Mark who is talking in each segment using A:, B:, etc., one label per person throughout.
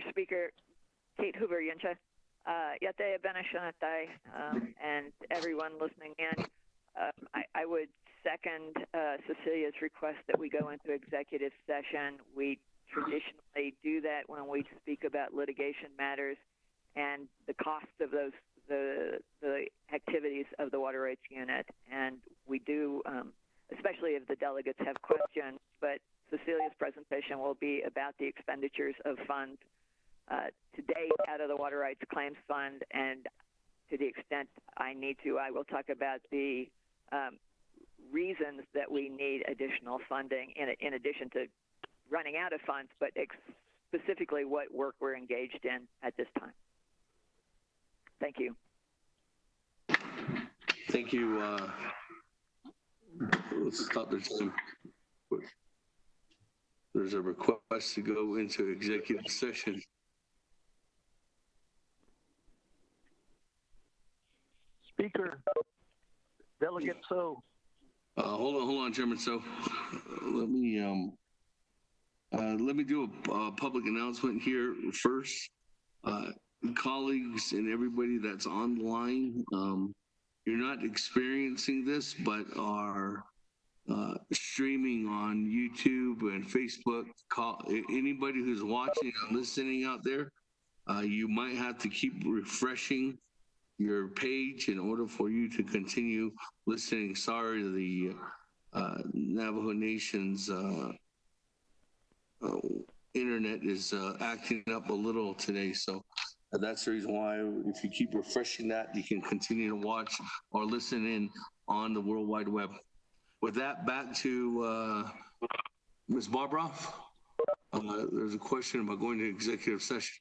A: Mr. Speaker, Kate Hoover Yincha, Yate Benishanatai, and everyone listening in. I would second Cecilia's request that we go into executive session. We traditionally do that when we speak about litigation matters and the costs of those the activities of the Water Rights Unit, and we do, especially if the delegates have questions. But Cecilia's presentation will be about the expenditures of funds to date out of the Water Rights Claims Fund, and to the extent I need to, I will talk about the reasons that we need additional funding in addition to running out of funds, but specifically what work we're engaged in at this time. Thank you.
B: Thank you. Let's stop there. There's a request to go into executive session.
C: Speaker, Delegate So.
B: Hold on, Chairman. So let me do a public announcement here first. Colleagues and everybody that's online, you're not experiencing this, but are streaming on YouTube and Facebook. Anybody who's watching and listening out there, you might have to keep refreshing your page in order for you to continue listening. Sorry, the Navajo Nation's internet is acting up a little today, so that's the reason why if you keep refreshing that, you can continue to watch or listen in on the World Wide Web. With that, back to Ms. Barbroff. There's a question about going to executive session.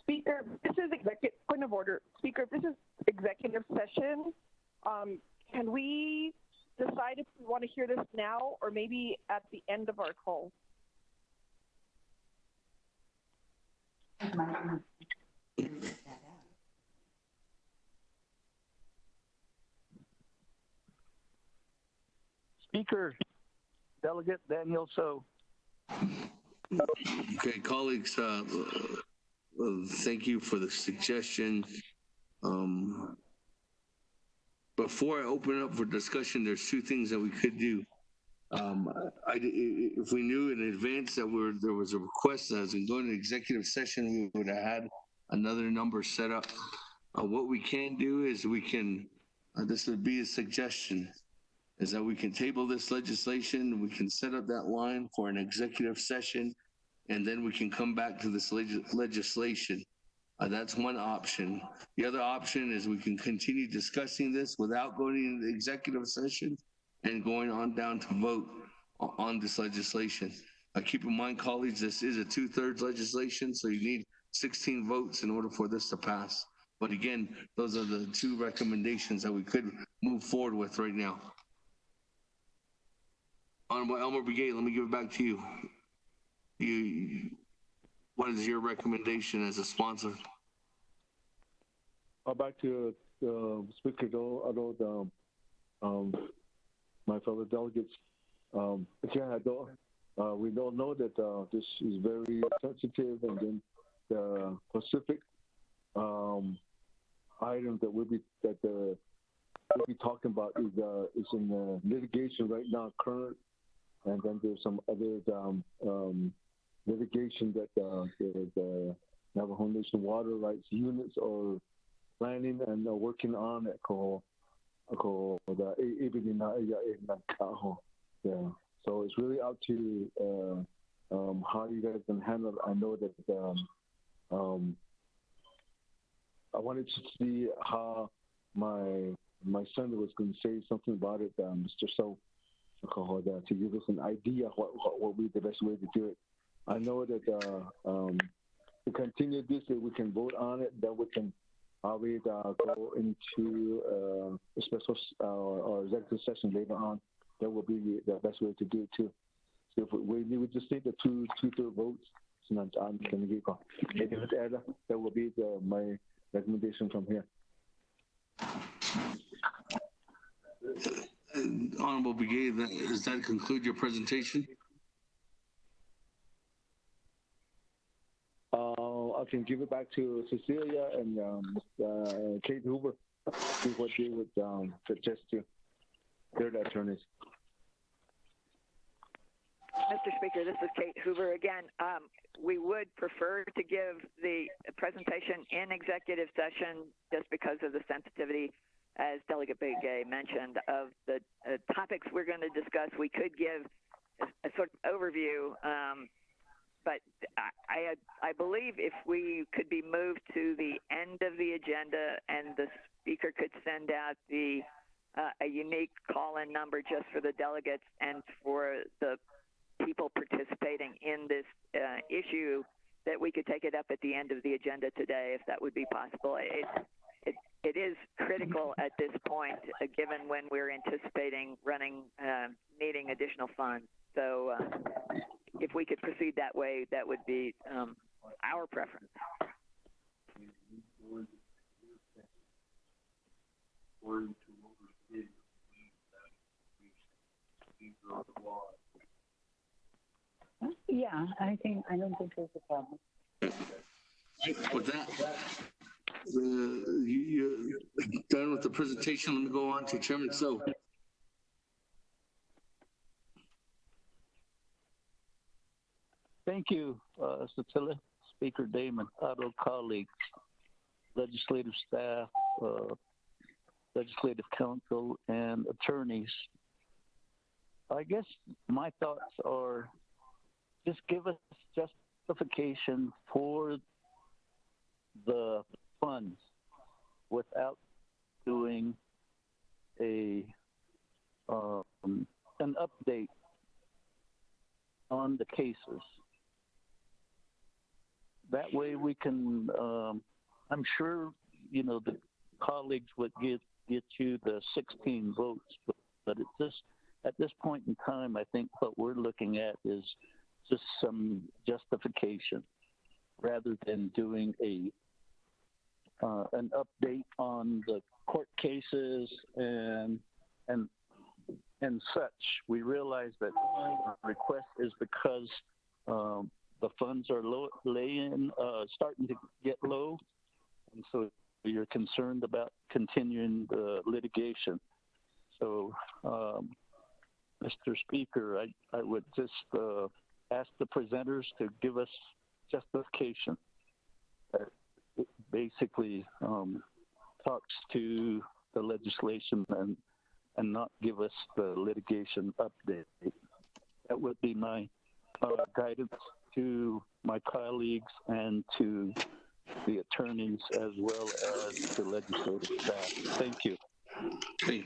D: Speaker, this is point of order. Speaker, this is executive session. Can we decide if we want to hear this now or maybe at the end of our call?
C: Speaker, Delegate Daniel So.
B: Okay, colleagues, thank you for the suggestion. Before I open up for discussion, there's two things that we could do. If we knew in advance that there was a request that was going to executive session, we would have had another number set up. What we can do is we can, this would be a suggestion, is that we can table this legislation, we can set up that line for an executive session, and then we can come back to this legislation. That's one option. The other option is we can continue discussing this without going into the executive session and going on down to vote on this legislation. Keep in mind, colleagues, this is a 2/3 legislation, so you need 16 votes in order for this to pass. But again, those are the two recommendations that we could move forward with right now. Honorable Elmer Brigade, let me give it back to you. What is your recommendation as a sponsor?
E: Back to Speaker, although my fellow delegates, again, we don't know that this is very sensitive, and then the specific item that we'll be talking about is in litigation right now, current, and then there's some other litigation that the Navajo Nation Water Rights Units are planning and working on at yeah. So it's really up to how you guys can handle it. I know that I wanted to see how my son was going to say something about it, Mr. So, to give us an idea of what would be the best way to do it. I know that to continue this, if we can vote on it, then we can always go into a special or executive session later on. That will be the best way to do it too. So if we would just take the two-thirds votes, that will be my recommendation from here.
B: Honorable Brigade, does that conclude your presentation?
E: I can give it back to Cecilia and Kate Hoover, see what they would suggest to. They're the attorneys.
A: Mr. Speaker, this is Kate Hoover again. We would prefer to give the presentation in executive session just because of the sensitivity, as Delegate Begay mentioned, of the topics we're going to discuss. We could give a sort of overview, but I believe if we could be moved to the end of the agenda and the speaker could send out a unique call-in number just for the delegates and for the people participating in this issue, that we could take it up at the end of the agenda today, if that would be possible. It is critical at this point, given when we're anticipating needing additional funds. So if we could proceed that way, that would be our preference.
F: Yeah, I don't think there's a problem.
B: With that, you're done with the presentation. Let me go on to Chairman So.
C: Thank you, Cecilia, Speaker Damon, Otto colleagues, legislative staff, legislative council, and attorneys. I guess my thoughts are just give us justification for the funds without doing an update on the cases. That way we can, I'm sure, the colleagues would get you the 16 votes, but at this point in time, I think what we're looking at is just some justification rather than doing an update on the court cases and such. We realize that the request is because the funds are starting to get low, and so you're concerned about continuing the litigation. So, Mr. Speaker, I would just ask the presenters to give us justification that basically talks to the legislation and not give us the litigation update. That would be my guidance to my colleagues and to the attorneys as well as the legislative staff. Thank you.
B: Okay.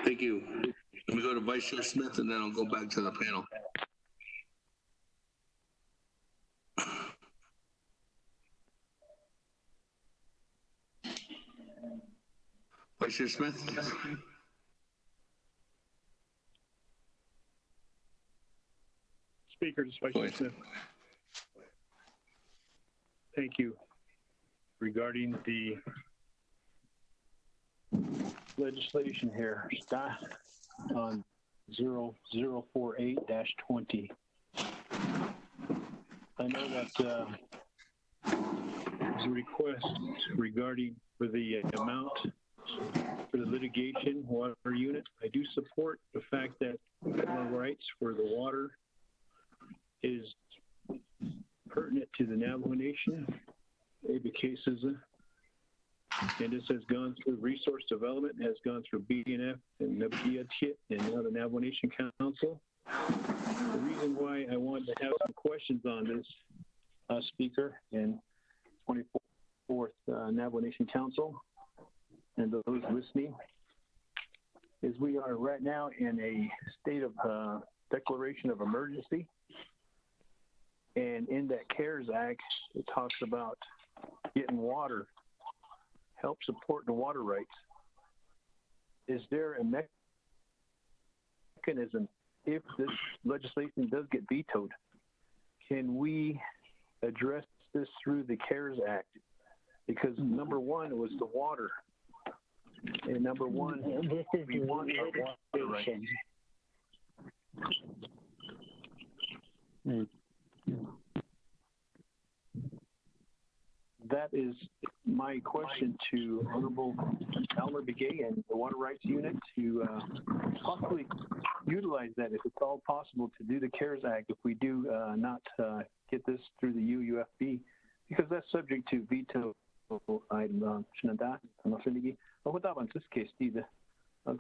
B: Thank you. Let me go to Vice Chair Smith, and then I'll go back to the panel. Vice Chair Smith?
G: Speaker, this is Vice Chair Smith. Thank you. Regarding the legislation here, start on 0048-20. I know that there's a request regarding for the amount for the litigation water unit. I do support the fact that federal rights for the water is pertinent to the Navajo Nation. Maybe cases, and this has gone through resource development, has gone through BNF and WDT and now the Navajo Nation Council. The reason why I wanted to have some questions on this, Speaker, and 24th Navajo Nation Council, and those listening, is we are right now in a state of declaration of emergency. And in that CARES Act, it talks about getting water, help support the water rights. Is there a mechanism, if this legislation does get vetoed, can we address this through the CARES Act? Because number one was the water. And number one,
F: This is
G: we want our water rights.
F: litigation.
G: That is my question to Honorable Elmer Begay and the Water Rights Unit to possibly utilize that if it's all possible to do the CARES Act if we do not get this through the UUFB, because that's subject to veto item Shinada Amafinigi. But what about this case, Steve? I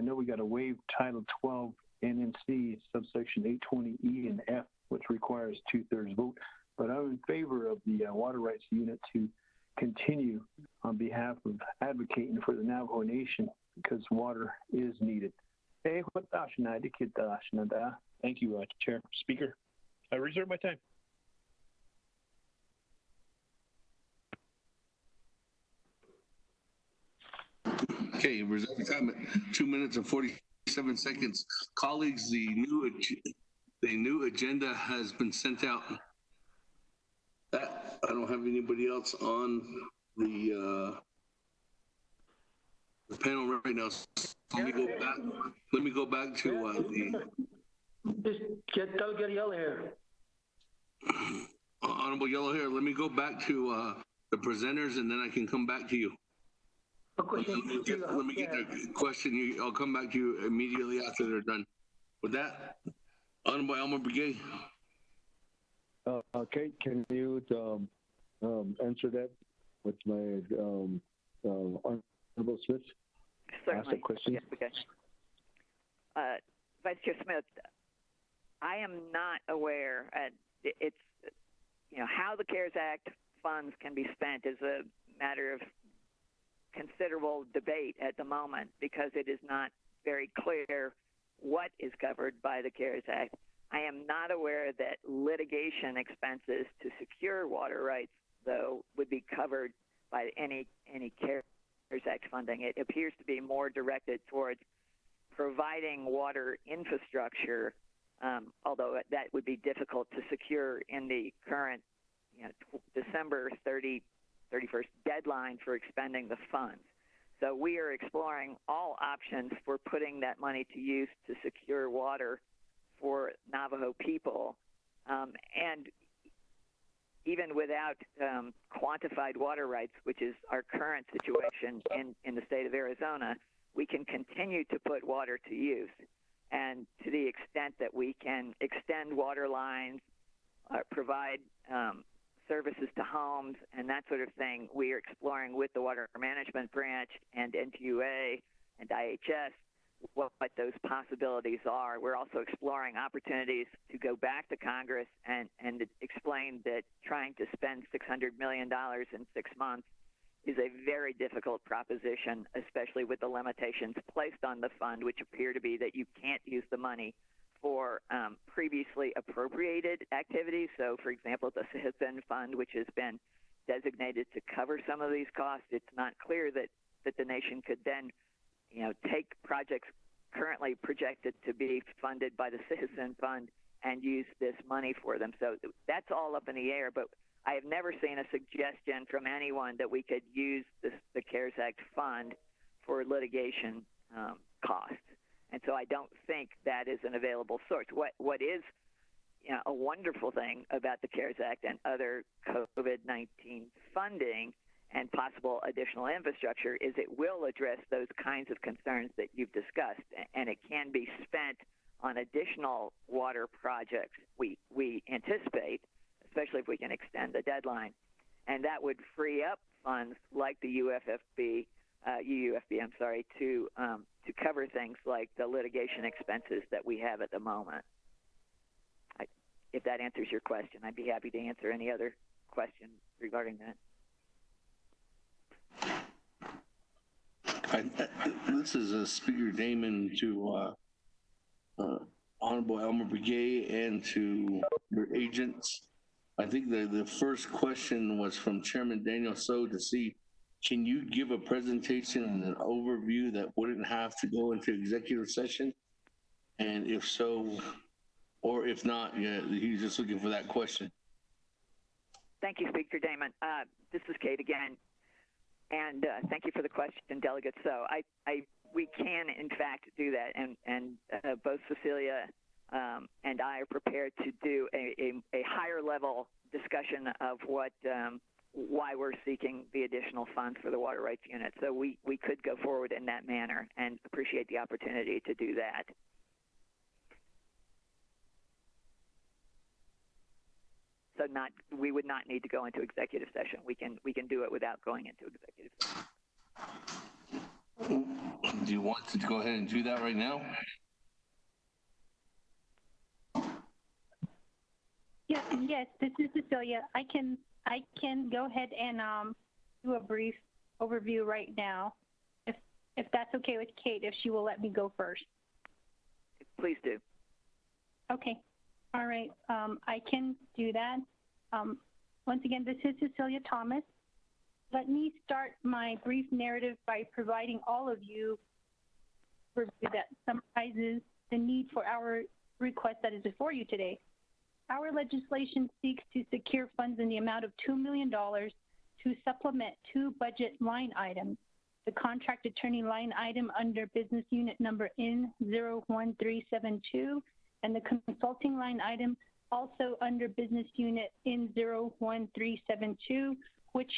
G: know we got to waive Title 12 NNC subsection 820E and F, which requires 2/3 vote. But I'm in favor of the Water Rights Unit to continue on behalf of advocating for the Navajo Nation because water is needed. Thank you, Chair. Speaker, I reserve my time.
B: Okay, reserve your time at 2 minutes and 47 seconds. Colleagues, the new agenda has been sent out. I don't have anybody else on the panel right now. So let me go back to
H: Tell Gary Yellow here.
B: Honorable Yellow Hair. Let me go back to the presenters, and then I can come back to you. Let me get their question. I'll come back to you immediately after they're done. With that, Honorable Elmer Begay.
E: Okay, can you answer that with my Honorable Smith?
A: Certainly.
E: Ask a question.
A: Yes, okay. Vice Chair Smith, I am not aware. It's how the CARES Act funds can be spent is a matter of considerable debate at the moment because it is not very clear what is covered by the CARES Act. I am not aware that litigation expenses to secure water rights, though, would be covered by any CARES Act funding. It appears to be more directed towards providing water infrastructure, although that would be difficult to secure in the current December 31st deadline for expending the funds. So we are exploring all options for putting that money to use to secure water for Navajo people. And even without quantified water rights, which is our current situation in the state of Arizona, we can continue to put water to use. And to the extent that we can extend water lines, provide services to homes and that sort of thing, we are exploring with the Water Management Branch and NTUA and IHS what those possibilities are. We're also exploring opportunities to go back to Congress and explain that trying to spend $600 million in 6 months is a very difficult proposition, especially with the limitations placed on the fund, which appear to be that you can't use the money for previously appropriated activities. So, for example, the Citizen Fund, which has been designated to cover some of these costs, it's not clear that the nation could then take projects currently projected to be funded by the Citizen Fund and use this money for them. So that's all up in the air, but I have never seen a suggestion from anyone that we could use the CARES Act fund for litigation costs. And so I don't think that is an available source. What is a wonderful thing about the CARES Act and other COVID-19 funding and possible additional infrastructure is it will address those kinds of concerns that you've discussed, and it can be spent on additional water projects we anticipate, especially if we can extend the deadline. And that would free up funds like the UUFB, to cover things like the litigation expenses that we have at the moment. If that answers your question, I'd be happy to answer any other question regarding that.
B: This is Speaker Damon to Honorable Elmer Begay and to your agents. I think the first question was from Chairman Daniel So to see, can you give a presentation and an overview that wouldn't have to go into executive session? And if so, or if not, he's just looking for that question.
A: Thank you, Speaker Damon. This is Kate again. And thank you for the question, Delegate. So we can, in fact, do that. And both Cecilia and I are prepared to do a higher level discussion of why we're seeking the additional funds for the water rights unit. So we could go forward in that manner and appreciate the opportunity to do that. So we would not need to go into executive session. We can do it without going into executive session.
B: Do you want to go ahead and do that right now?
H: Yes, this is Cecilia. I can go ahead and do a brief overview right now, if that's okay with Kate, if she will let me go first.
A: Please do.
H: Okay. All right. I can do that. Once again, this is Cecilia Thomas. Let me start my brief narrative by providing all of you a review that summarizes the need for our request that is before you today. Our legislation seeks to secure funds in the amount of $2 million to supplement two budget line items. The contract attorney line item under business unit number N01372 and the consulting line item also under business unit N01372, which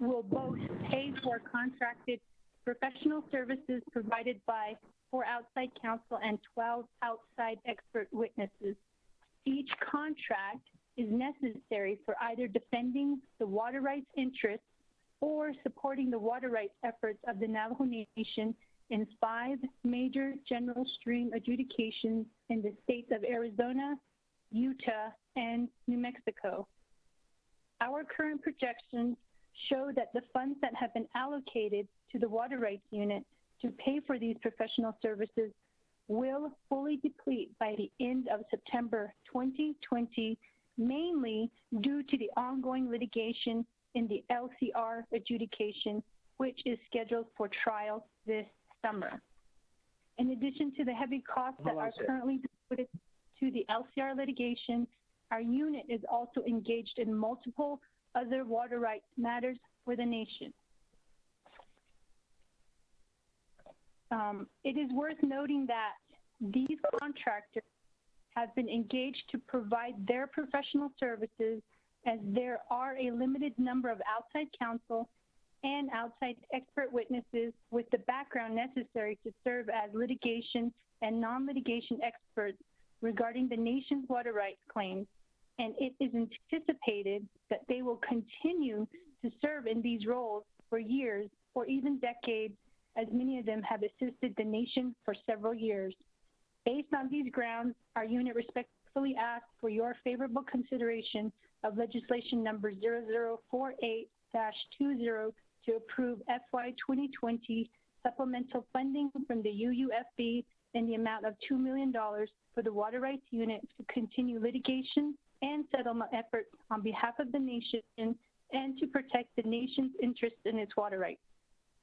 H: will both pay for contracted professional services provided by 4 outside counsel and 12 outside expert witnesses. Each contract is necessary for either defending the water rights interests or supporting the water rights efforts of the Navajo Nation in 5 major general stream adjudications in the states of Arizona, Utah, and New Mexico. Our current projections show that the funds that have been allocated to the water rights unit to pay for these professional services will fully deplete by the end of September 2020, mainly due to the ongoing litigation in the LCR adjudication, which is scheduled for trial this summer. In addition to the heavy costs that are currently devoted to the LCR litigation, our unit is also engaged in multiple other water rights matters for the nation. It is worth noting that these contractors have been engaged to provide their professional services, as there are a limited number of outside counsel and outside expert witnesses with the background necessary to serve as litigation and non-litigation experts regarding the nation's water rights claims, and it is anticipated that they will continue to serve in these roles for years or even decades, as many of them have assisted the nation for several years. Based on these grounds, our unit respectfully asks for your favorable consideration of legislation number 0048-20 to approve FY 2020 supplemental funding from the UUFB in the amount of $2 million for the water rights unit to continue litigation and settlement efforts on behalf of the nation and to protect the nation's interest in its water rights.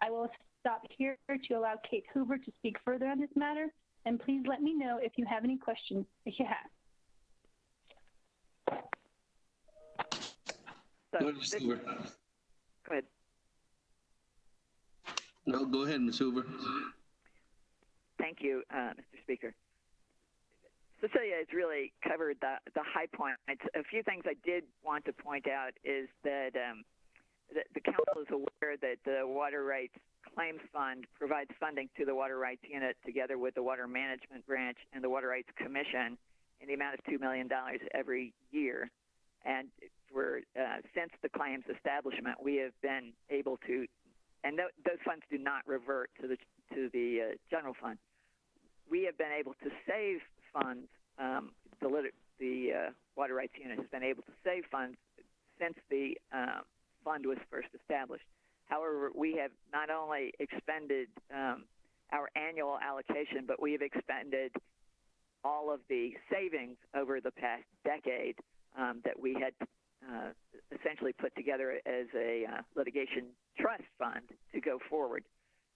H: I will stop here to allow Kate Hoover to speak further on this matter, and please let me know if you have any questions, if you have.
B: Go ahead, Ms. Hoover.
A: Go ahead.
B: No, go ahead, Ms. Hoover.
A: Thank you, Mr. Speaker. Cecilia has really covered the high points. A few things I did want to point out is that the Council is aware that the Water Rights Claims Fund provides funding to the Water Rights Unit together with the Water Management Branch and the Water Rights Commission in the amount of $2 million every year. And since the claims establishment, we have been able to, and those funds do not revert to the general fund. We have been able to save funds. The Water Rights Unit has been able to save funds since the fund was first established. However, we have not only expended our annual allocation, but we have expended all of the savings over the past decade that we had essentially put together as a litigation trust fund to go forward,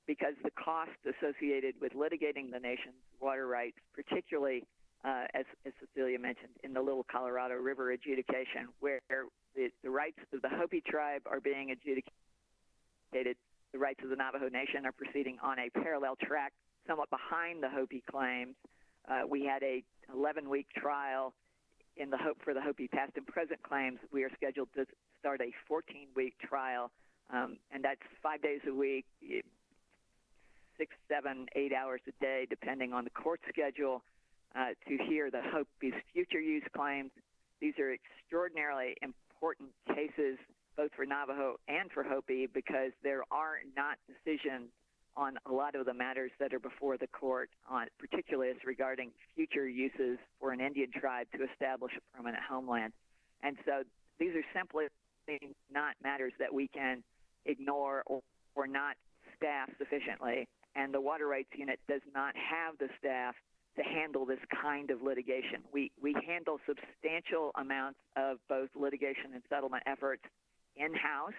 A: because the cost associated with litigating the nation's water rights, particularly as Cecilia mentioned, in the Little Colorado River adjudication, where the rights of the Hopi tribe are being adjudicated the rights of the Navajo Nation are proceeding on a parallel track, somewhat behind the Hopi claims. We had a 11-week trial in the hope for the Hopi past and present claims. We are scheduled to start a 14-week trial, and that's 5 days a week, 6, 7, 8 hours a day, depending on the court schedule, to hear the Hopi's future use claims. These are extraordinarily important cases, both for Navajo and for Hopi, because there are not decisions on a lot of the matters that are before the court, particularly as regarding future uses for an Indian tribe to establish a permanent homeland. And so these are simply not matters that we can ignore or not staff sufficiently. And the Water Rights Unit does not have the staff to handle this kind of litigation. We handle substantial amounts of both litigation and settlement efforts in-house,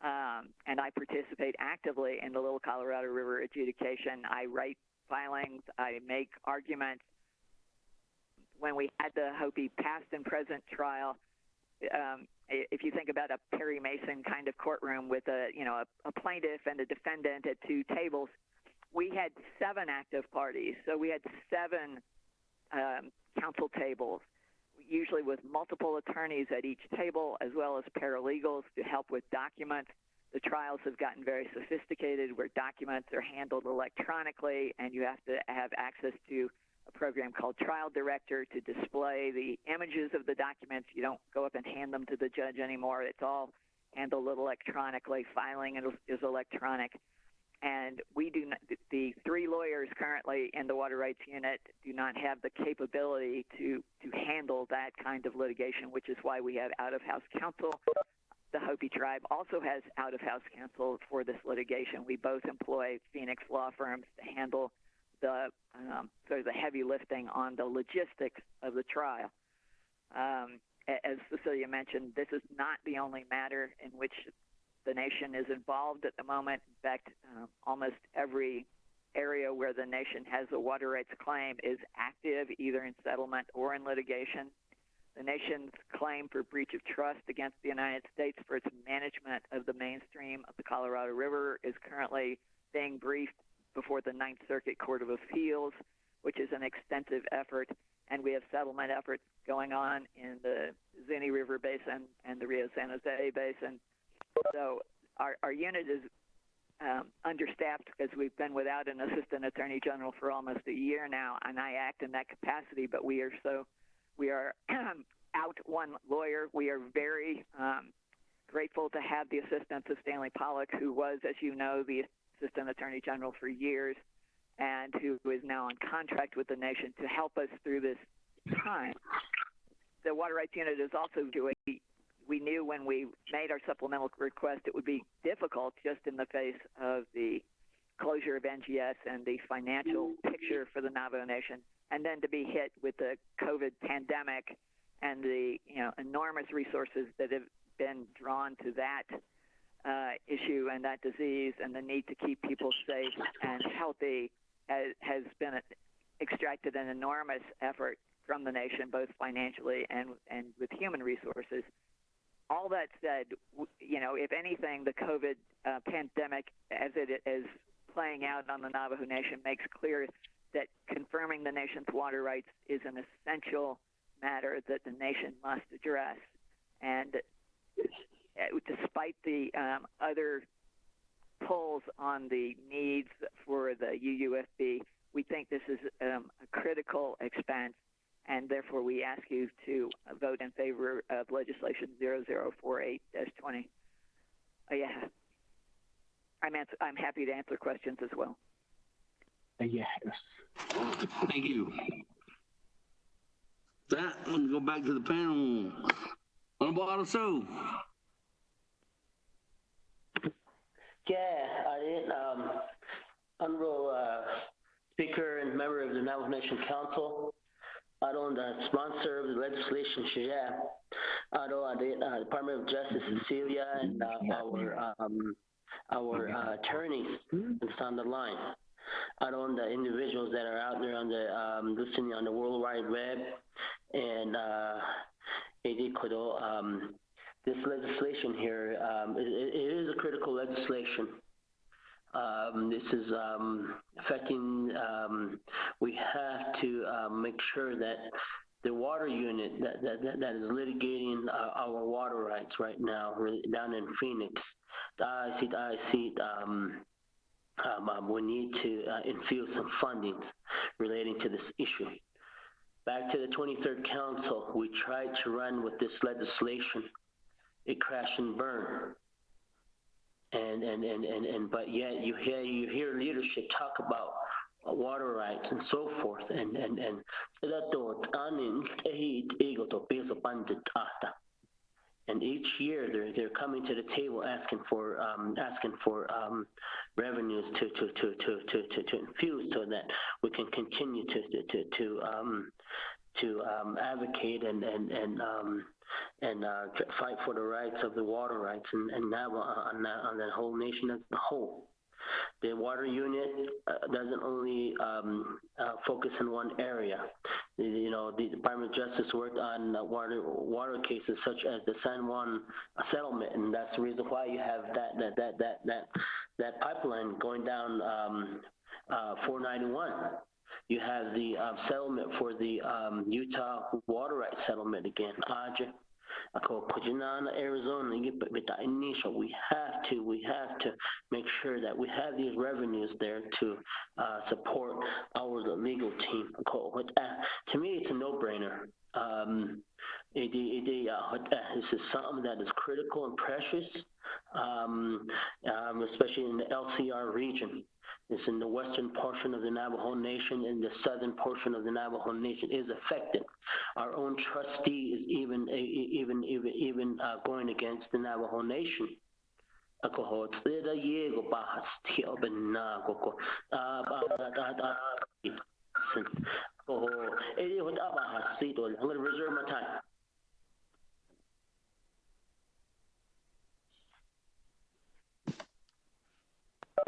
A: and I participate actively in the Little Colorado River adjudication. I write filings, I make arguments. When we had the Hopi past and present trial, if you think about a Perry Mason kind of courtroom with a plaintiff and a defendant at two tables, we had 7 active parties. So we had 7 counsel tables, usually with multiple attorneys at each table, as well as paralegals to help with documents. The trials have gotten very sophisticated where documents are handled electronically, and you have to have access to a program called Trial Director to display the images of the documents. You don't go up and hand them to the judge anymore. It's all handled electronically. Filing is electronic. And we do not, the 3 lawyers currently in the Water Rights Unit do not have the capability to handle that kind of litigation, which is why we have out-of-house counsel. The Hopi tribe also has out-of-house counsel for this litigation. We both employ Phoenix law firms to handle the sort of the heavy lifting on the logistics of the trial. As Cecilia mentioned, this is not the only matter in which the nation is involved at the moment. In fact, almost every area where the nation has a water rights claim is active, either in settlement or in litigation. The nation's claim for breach of trust against the United States for its management of the mainstream of the Colorado River is currently being briefed before the Ninth Circuit Court of Appeals, which is an extensive effort. And we have settlement efforts going on in the Zuni River Basin and the Rio San Jose Basin. So our unit is understaffed because we've been without an assistant attorney general for almost a year now, and I act in that capacity. But we are out one lawyer. We are very grateful to have the assistance of Stanley Pollock, who was, as you know, the assistant attorney general for years, and who is now on contract with the nation to help us through this time. The Water Rights Unit is also doing. We knew when we made our supplemental request it would be difficult just in the face of the closure of NGS and the financial picture for the Navajo Nation, and then to be hit with the COVID pandemic and the enormous resources that have been drawn to that issue and that disease, and the need to keep people safe and healthy has been extracted an enormous effort from the nation, both financially and with human resources. All that said, if anything, the COVID pandemic, as it is playing out on the Navajo Nation, makes clear that confirming the nation's water rights is an essential matter that the nation must address. And despite the other pulls on the needs for the UUFB, we think this is a critical expense, and therefore we ask you to vote in favor of legislation 0048-20. Yeah, I'm happy to answer questions as well.
E: Yes.
B: Thank you. That, I'm going to go back to the panel. Honorable Otto.
I: Yeah, I did. Honorable Speaker and member of the Navajo Nation Council, I don't sponsor of the legislation. Yeah, I did. Department of Justice Cecilia and our attorneys is on the line. I don't the individuals that are out there on the listening on the World Wide Web and this legislation here it is a critical legislation. This is affecting, we have to make sure that the water unit that is litigating our water rights right now down in Phoenix, we need to infuse some funding relating to this issue. Back to the 23rd Council, we tried to run with this legislation. It crashed and burned. But yet you hear leadership talk about water rights and so forth, and each year they're coming to the table asking for revenues to infuse so that we can continue to advocate and fight for the rights of the water rights and Navajo on the whole nation as a whole. The water unit doesn't only focus in one area. The Department of Justice worked on water cases such as the San Juan settlement, and that's the reason why you have that pipeline going down 491. You have the settlement for the Utah water rights settlement again. Arizona, we have to make sure that we have these revenues there to support our legal team. To me, it's a no-brainer. This is something that is critical and precious, especially in the LCR region. It's in the western portion of the Navajo Nation, and the southern portion of the Navajo Nation is affected. Our own trustee is even going against the Navajo Nation. I'm going to reserve my time.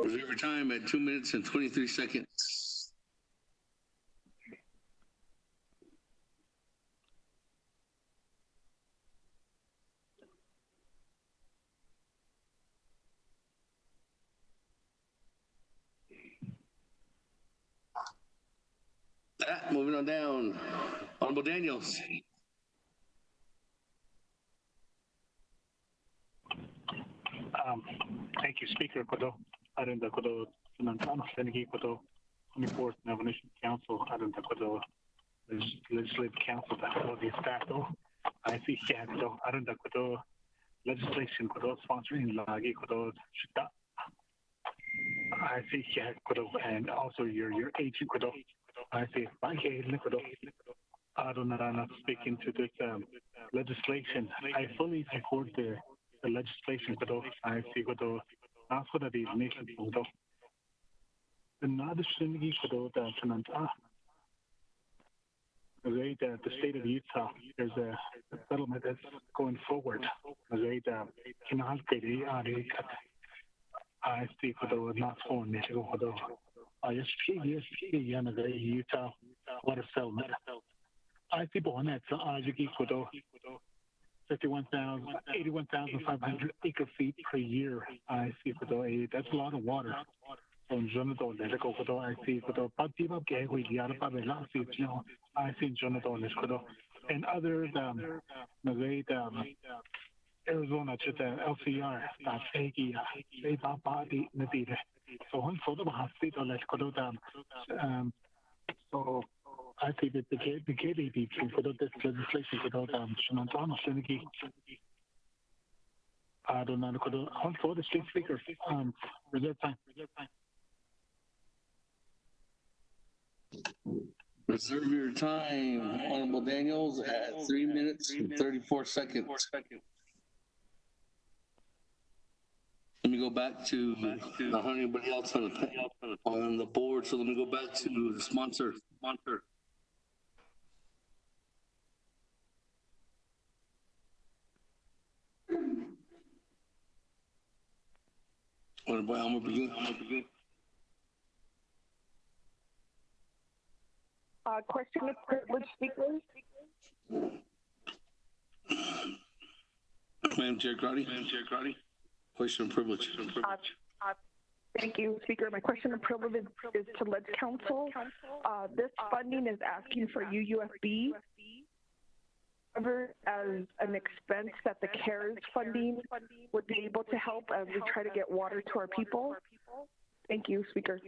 B: Reserve your time at 2 minutes and 23 seconds. Moving on down. Honorable Daniels.
J: Thank you, Speaker. Arenda Kodo, Nantano Senegi Kodo, 24th Navajo Council, Arenda Kodo, Legislative Council, the Stato, I see Kodo, Arenda Kodo, legislation Kodo, sponsoring Lagi Kodo, Shita. I see Kodo, and also your agent Kodo. I see Bake Kodo. Adonarana speaking to this legislation. I fully support the legislation Kodo. I see Kodo. After the nation, the Nadishingi Kodo, the state of Utah, there's a settlement that's going forward. I see Kodo, not on Kodo. Yes, Utah water settlement. I see Bonet, Kodo. 81,500 acre feet per year. I see that's a lot of water. I see Jonathan and others. Arizona to the LCR. So on for the hospital, let's go down. So I think that the KDP for this legislation could hold Shanantana Senegi. I don't know, on for the state speaker, reserve time.
B: Reserve your time, Honorable Daniels, at 3 minutes and 34 seconds. Let me go back to not anybody else on the board, so let me go back to the sponsor. Honorable Elmer begin.
D: Question of privilege, speakers.
B: Madam Chair Crowdy. Question of privilege.
D: Thank you, Speaker. My question of privilege is to Ledge Council. This funding is asking for UUFB covered as an expense that the CARES funding would be able to help as we try to get water to our people. Thank you, Speaker.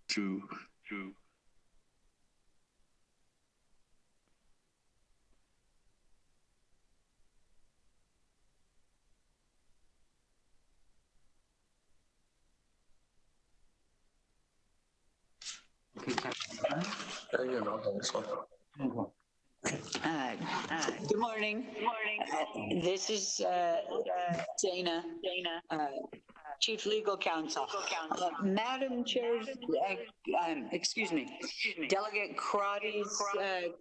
B: True.
K: Good morning. This is Dana, Chief Legal Counsel. Madam Chair, excuse me, Delegate Crotty's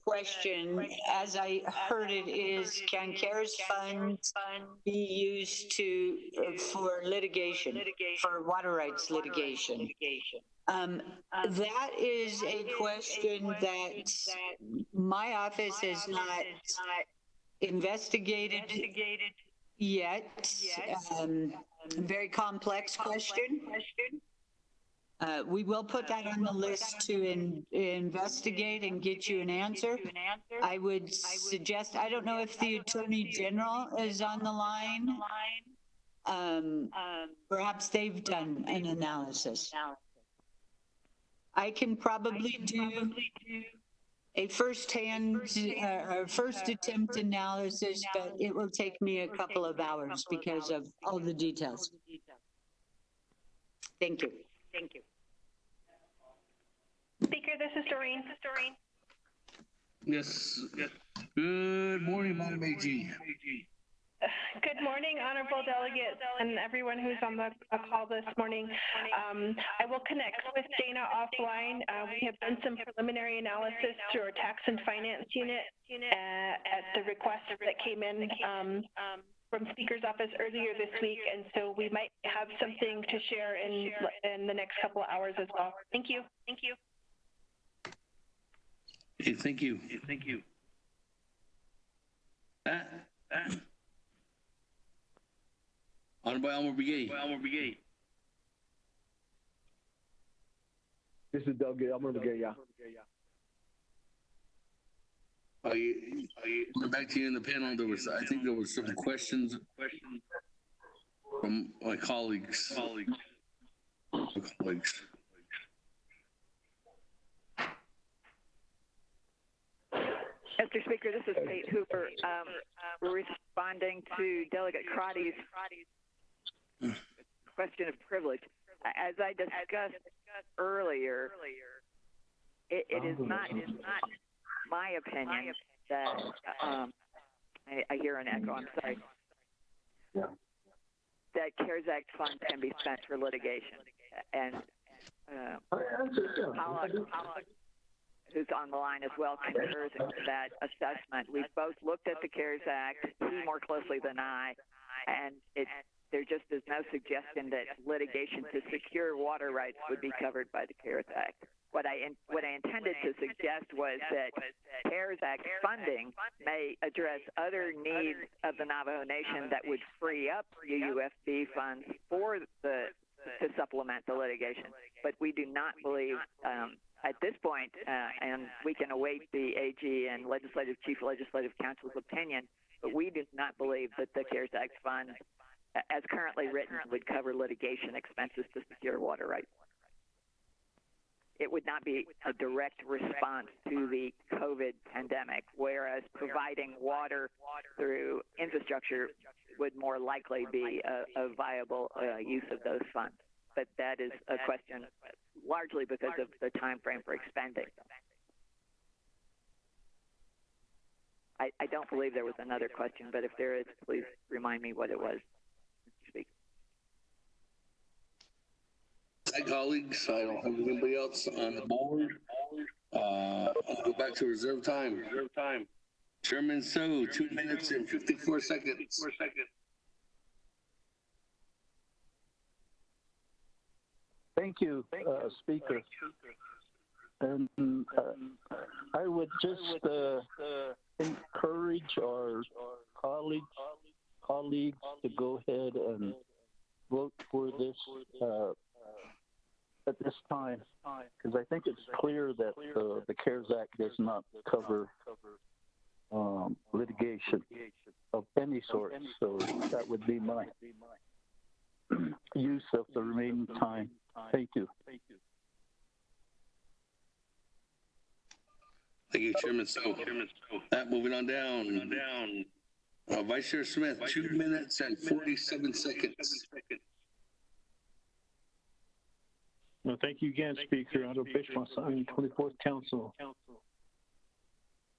K: question, as I heard it, is can CARES funds be used for litigation, for water rights litigation? That is a question that my office has not investigated yet. Very complex question. We will put that on the list to investigate and get you an answer. I would suggest, I don't know if the Attorney General is on the line. Perhaps they've done an analysis. I can probably do a first attempt analysis, but it will take me a couple of hours because of all the details. Thank you.
L: Speaker, this is Doreen.
B: Yes. Good morning, Madam AG.
L: Good morning, honorable delegates and everyone who's on the call this morning. I will connect with Dana offline. We have done some preliminary analysis through our tax and finance unit at the request that came in from Speaker's office earlier this week, and so we might have something to share in the next couple of hours as well. Thank you.
B: Hey, thank you. Honorable Elmer Brigade.
E: This is Delegate Elmer Brigade, yeah.
B: Back to you in the panel. I think there was some questions from my colleagues.
A: Mr. Speaker, this is Kate Hooper. We're responding to Delegate Crotty's question of privilege. As I discussed earlier, it is not my opinion that I hear an echo. I'm sorry. That CARES Act funds can be spent for litigation, and Pollock, who's on the line as well, concurs in that assessment. We've both looked at the CARES Act, he more closely than I, and there just is no suggestion that litigation to secure water rights would be covered by the CARES Act. What I intended to suggest was that CARES Act funding may address other needs of the Navajo Nation that would free up UUFB funds to supplement the litigation. But we do not believe at this point, and we can await the AG and Chief Legislative Counsel's opinion, but we do not believe that the CARES Act fund, as currently written, would cover litigation expenses to secure water rights. It would not be a direct response to the COVID pandemic, whereas providing water through infrastructure would more likely be a viable use of those funds. But that is a question largely because of the time frame for expending them. I don't believe there was another question, but if there is, please remind me what it was.
B: Hi, colleagues. I don't have anybody else on the board. I'll go back to reserve time. Chairman So, 2 minutes and 54 seconds.
C: Thank you, Speaker. And I would just encourage our colleagues to go ahead and vote for this at this time, because I think it's clear that the CARES Act does not cover litigation of any sort. So that would be my use of the remaining time. Thank you.
B: Thank you, Chairman. So, moving on down. Vice Chair Smith, 2 minutes and 47 seconds.
G: No, thank you again, Speaker. Otto Bishmas, 24th Council.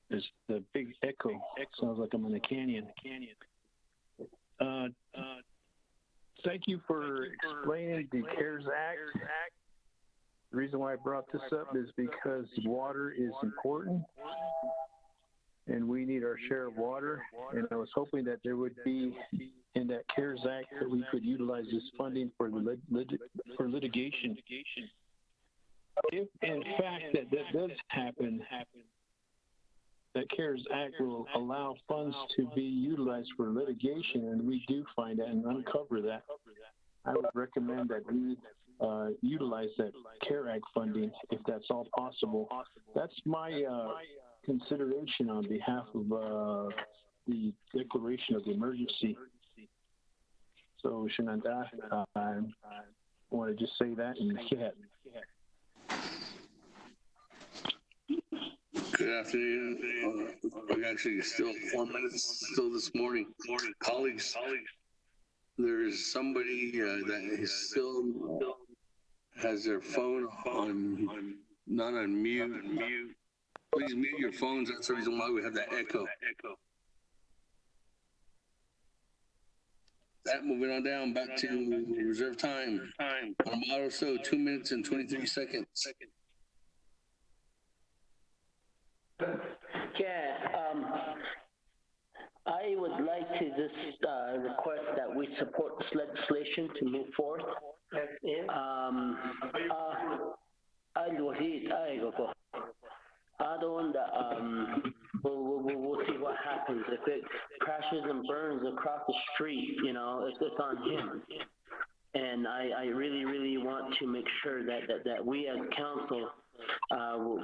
G: There's the big echo. Sounds like I'm in a canyon. Thank you for explaining the CARES Act. The reason why I brought this up is because water is important, and we need our share of water. And I was hoping that there would be in that CARES Act that we could utilize this funding for litigation. If in fact that does happen, that CARES Act will allow funds to be utilized for litigation, and we do find that and uncover that, I would recommend that we utilize that CARES Act funding if that's all possible. That's my consideration on behalf of the declaration of the emergency. So, Shananda, I want to just say that and yeah.
B: Good afternoon. We're actually still 4 minutes still this morning. Colleagues, there is somebody that is still has their phone on, not on mute. Please mute your phones. That's the reason why we have that echo. That moving on down back to reserve time. Amado, so 2 minutes and 23 seconds.
I: Yeah, I would like to just request that we support this legislation to move forward. We'll see what happens. If it crashes and burns across the street, you know, it's on him. And I really want to make sure that we as council,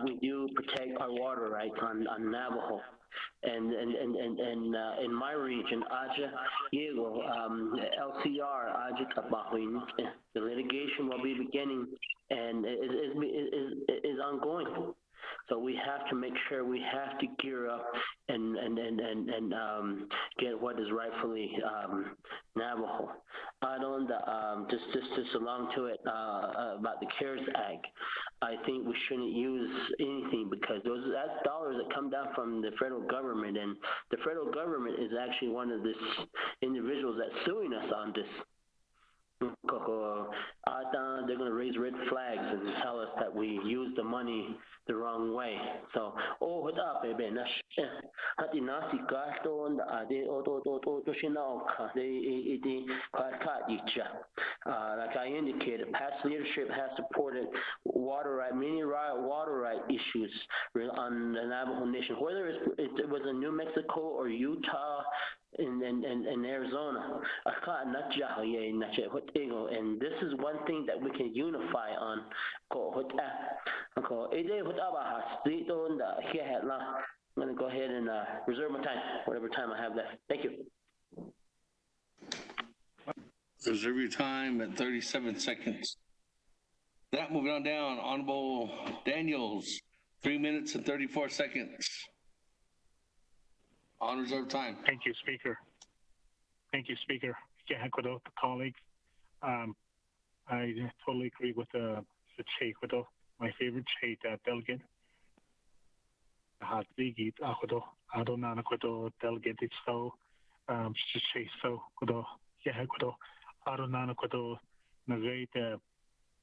I: we do protect our water rights on Navajo. And in my region, Aja, Yego, LCR, Aja Kabahuin, the litigation will be beginning and is ongoing. So we have to make sure we have to gear up and get what is rightfully Navajo. I don't just along to it about the CARES Act. I think we shouldn't use anything because that's dollars that come down from the federal government, and the federal government is actually one of these individuals that's suing us on this. They're going to raise red flags and tell us that we use the money the wrong way. So, what up, baby? Like I indicated, past leadership has supported water right, many water right issues on the Navajo Nation, whether it was in New Mexico or Utah, in Arizona. And this is one thing that we can unify on. I'm going to go ahead and reserve my time, whatever time I have left. Thank you.
B: Reserve your time at 37 seconds. That moving on down, Honorable Daniels, 3 minutes and 34 seconds. On reserve time.
J: Thank you, Speaker. Yeah, colleagues. I totally agree with the chief, my favorite chief delegate. Delegate so chief so yeah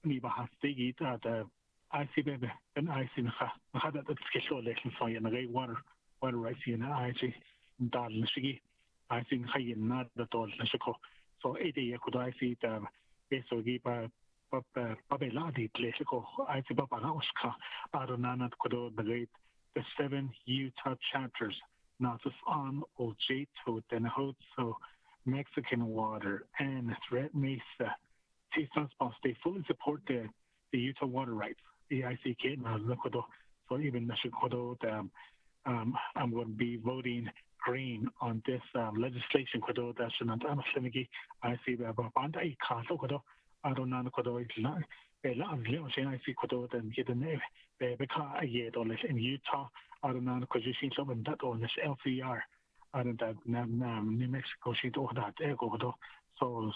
J: ni bahastigi I see baby and I see had that schedule election for you and water rights in I see dal shigi I think hay not the tol shiko so it could I see the so give Babeladi Tleshiko, I see Babalaoska, Adonanat Kodo, the 7 Utah chapters, Nasus on Ojeto, Denahot, so Mexican Water, and Red Mesa, T Sunspot, they fully support the Utah water rights. The ICK, so even Nashikodo, I'm going to be voting green on this legislation. Kodo that should not I see Banda Kaso Kodo, I don't know Kodo is not a lot of little I see Kodo then get the name because I get all this in Utah. I don't know because you see something that on this LCR. I don't know New Mexico she do that ego Kodo. So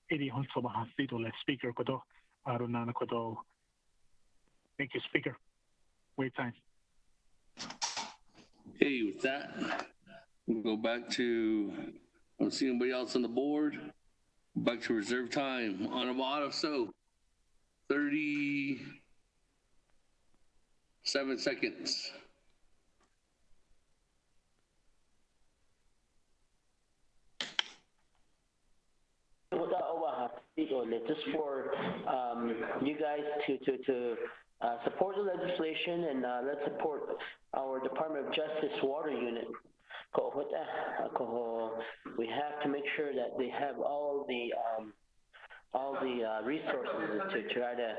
J: 80 also Mahasito like speaker Kodo. I don't know Kodo. Thank you, speaker. Wait time.
B: Okay, with that, we'll go back to, I don't see anybody else on the board. Back to reserve time. Honorable Otto, so 37 seconds.
I: Just for you guys to support the legislation and let's support our Department of Justice water unit. We have to make sure that they have all the resources to try to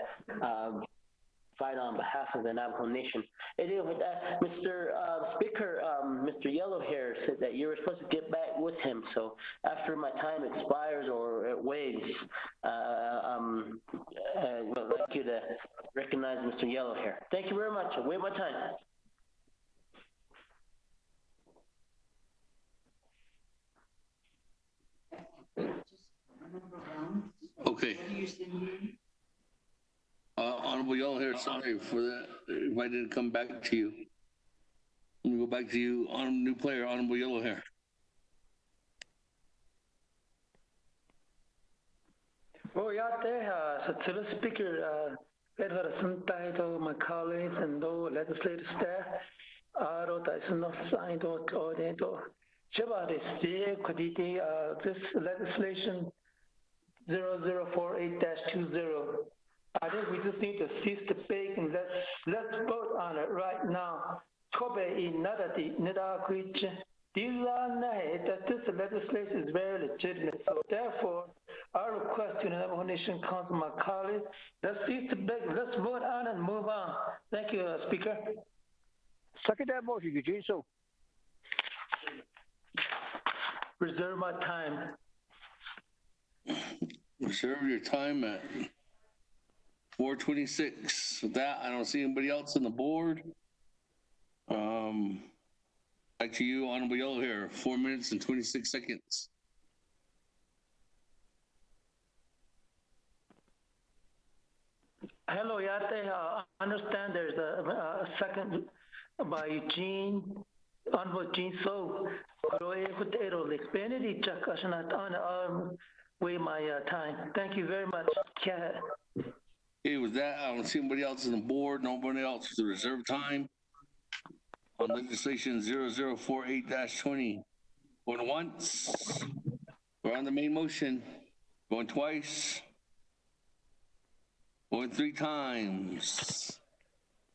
I: fight on behalf of the Navajo Nation. Mr. Speaker, Mr. Yellowhair said that you were supposed to get back with him. So after my time expires or it waves, I would like you to recognize Mr. Yellowhair. Thank you very much. I wait my time.
B: Okay. Honorable Yellowhair, sorry for that. If I didn't come back to you. Let me go back to you. New player, Honorable Yellowhair.
M: Oh, yeah, so to the speaker, my colleagues and the legislative staff, this legislation 0048-20. I think we just need to cease debate and let's vote on it right now. That this legislation is very legitimate. So therefore, our request to the Navajo Nation Council, my colleagues, let's cease debate, let's vote on it and move on. Thank you, Speaker.
G: Second that motion, Eugene. So
M: reserve my time.
B: Reserve your time at 4:26. With that, I don't see anybody else on the board. Back to you, Honorable Yellowhair. 4 minutes and 26 seconds.
M: Hello, Yate. I understand there's a second by Eugene, Honorable Eugene. So, wait my time. Thank you very much.
B: Okay, with that, I don't see anybody else on the board. Nobody else with the reserve time. On legislation 0048-20. Going once. We're on the main motion. Going twice. Going 3 times.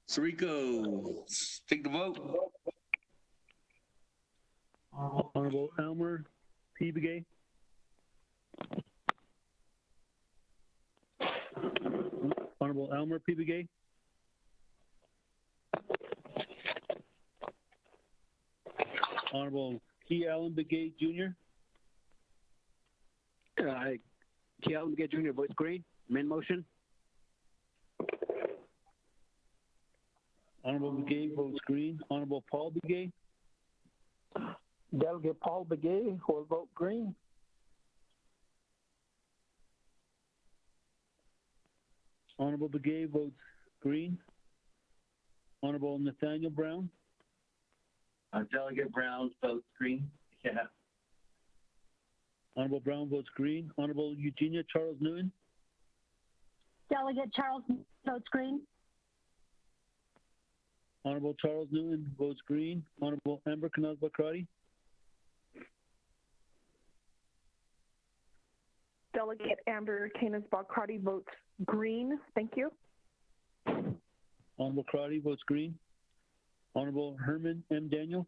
B: Sarico, take the vote.
G: Honorable Elmer P. Begay. Honorable Elmer P. Begay. Honorable Key Allen Begay Jr. Key Allen Begay Jr. votes green. Main motion. Honorable Begay votes green. Honorable Paul Begay.
M: Delegate Paul Begay will vote green.
G: Honorable Begay votes green. Honorable Nathaniel Brown.
N: Delegate Brown votes green. Yeah.
G: Honorable Brown votes green. Honorable Eugenia Charles Newton.
H: Delegate Charles votes green.
G: Honorable Charles Newton votes green. Honorable Amber Canals-Bacrati.
D: Delegate Amber Canis-Balcrotty votes green. Thank you.
C: Honorable Crotty votes green. Honorable Herman M. Daniel.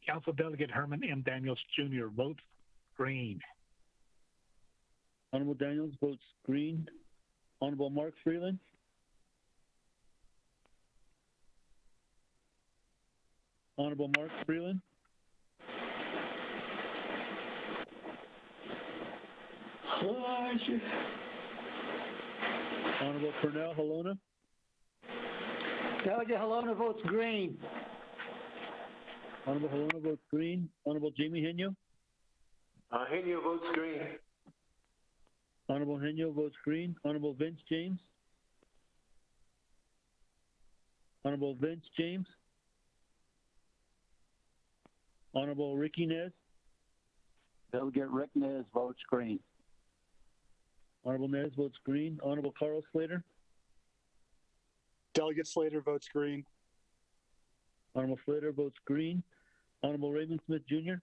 J: Council Delegate Herman M. Daniels Jr. votes green.
C: Honorable Daniels votes green. Honorable Mark Freeland. Honorable Mark Freeland. Honorable Pernell Halona.
M: Delegate Halona votes green.
C: Honorable Halona votes green. Honorable Jamie Henyo.
N: Henyo votes green.
C: Honorable Henyo votes green. Honorable Vince James. Honorable Vince James. Honorable Ricky Nez.
O: Delegate Rick Nez votes green.
C: Honorable Nez votes green. Honorable Carl Slater.
P: Delegate Slater votes green.
C: Honorable Slater votes green. Honorable Raymond Smith Jr.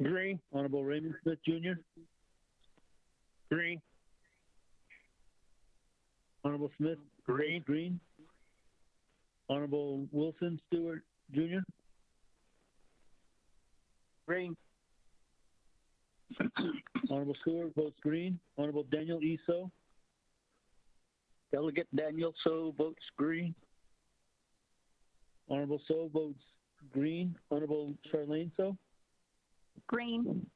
P: Green.
C: Honorable Raymond Smith Jr.
P: Green.
C: Honorable Smith.
P: Green.
C: Green. Honorable Wilson Stewart Jr.
O: Green.
C: Honorable Stewart votes green. Honorable Daniel E. So.
O: Delegate Daniel So votes green.
C: Honorable So votes green. Honorable Charlene So.
D: Green.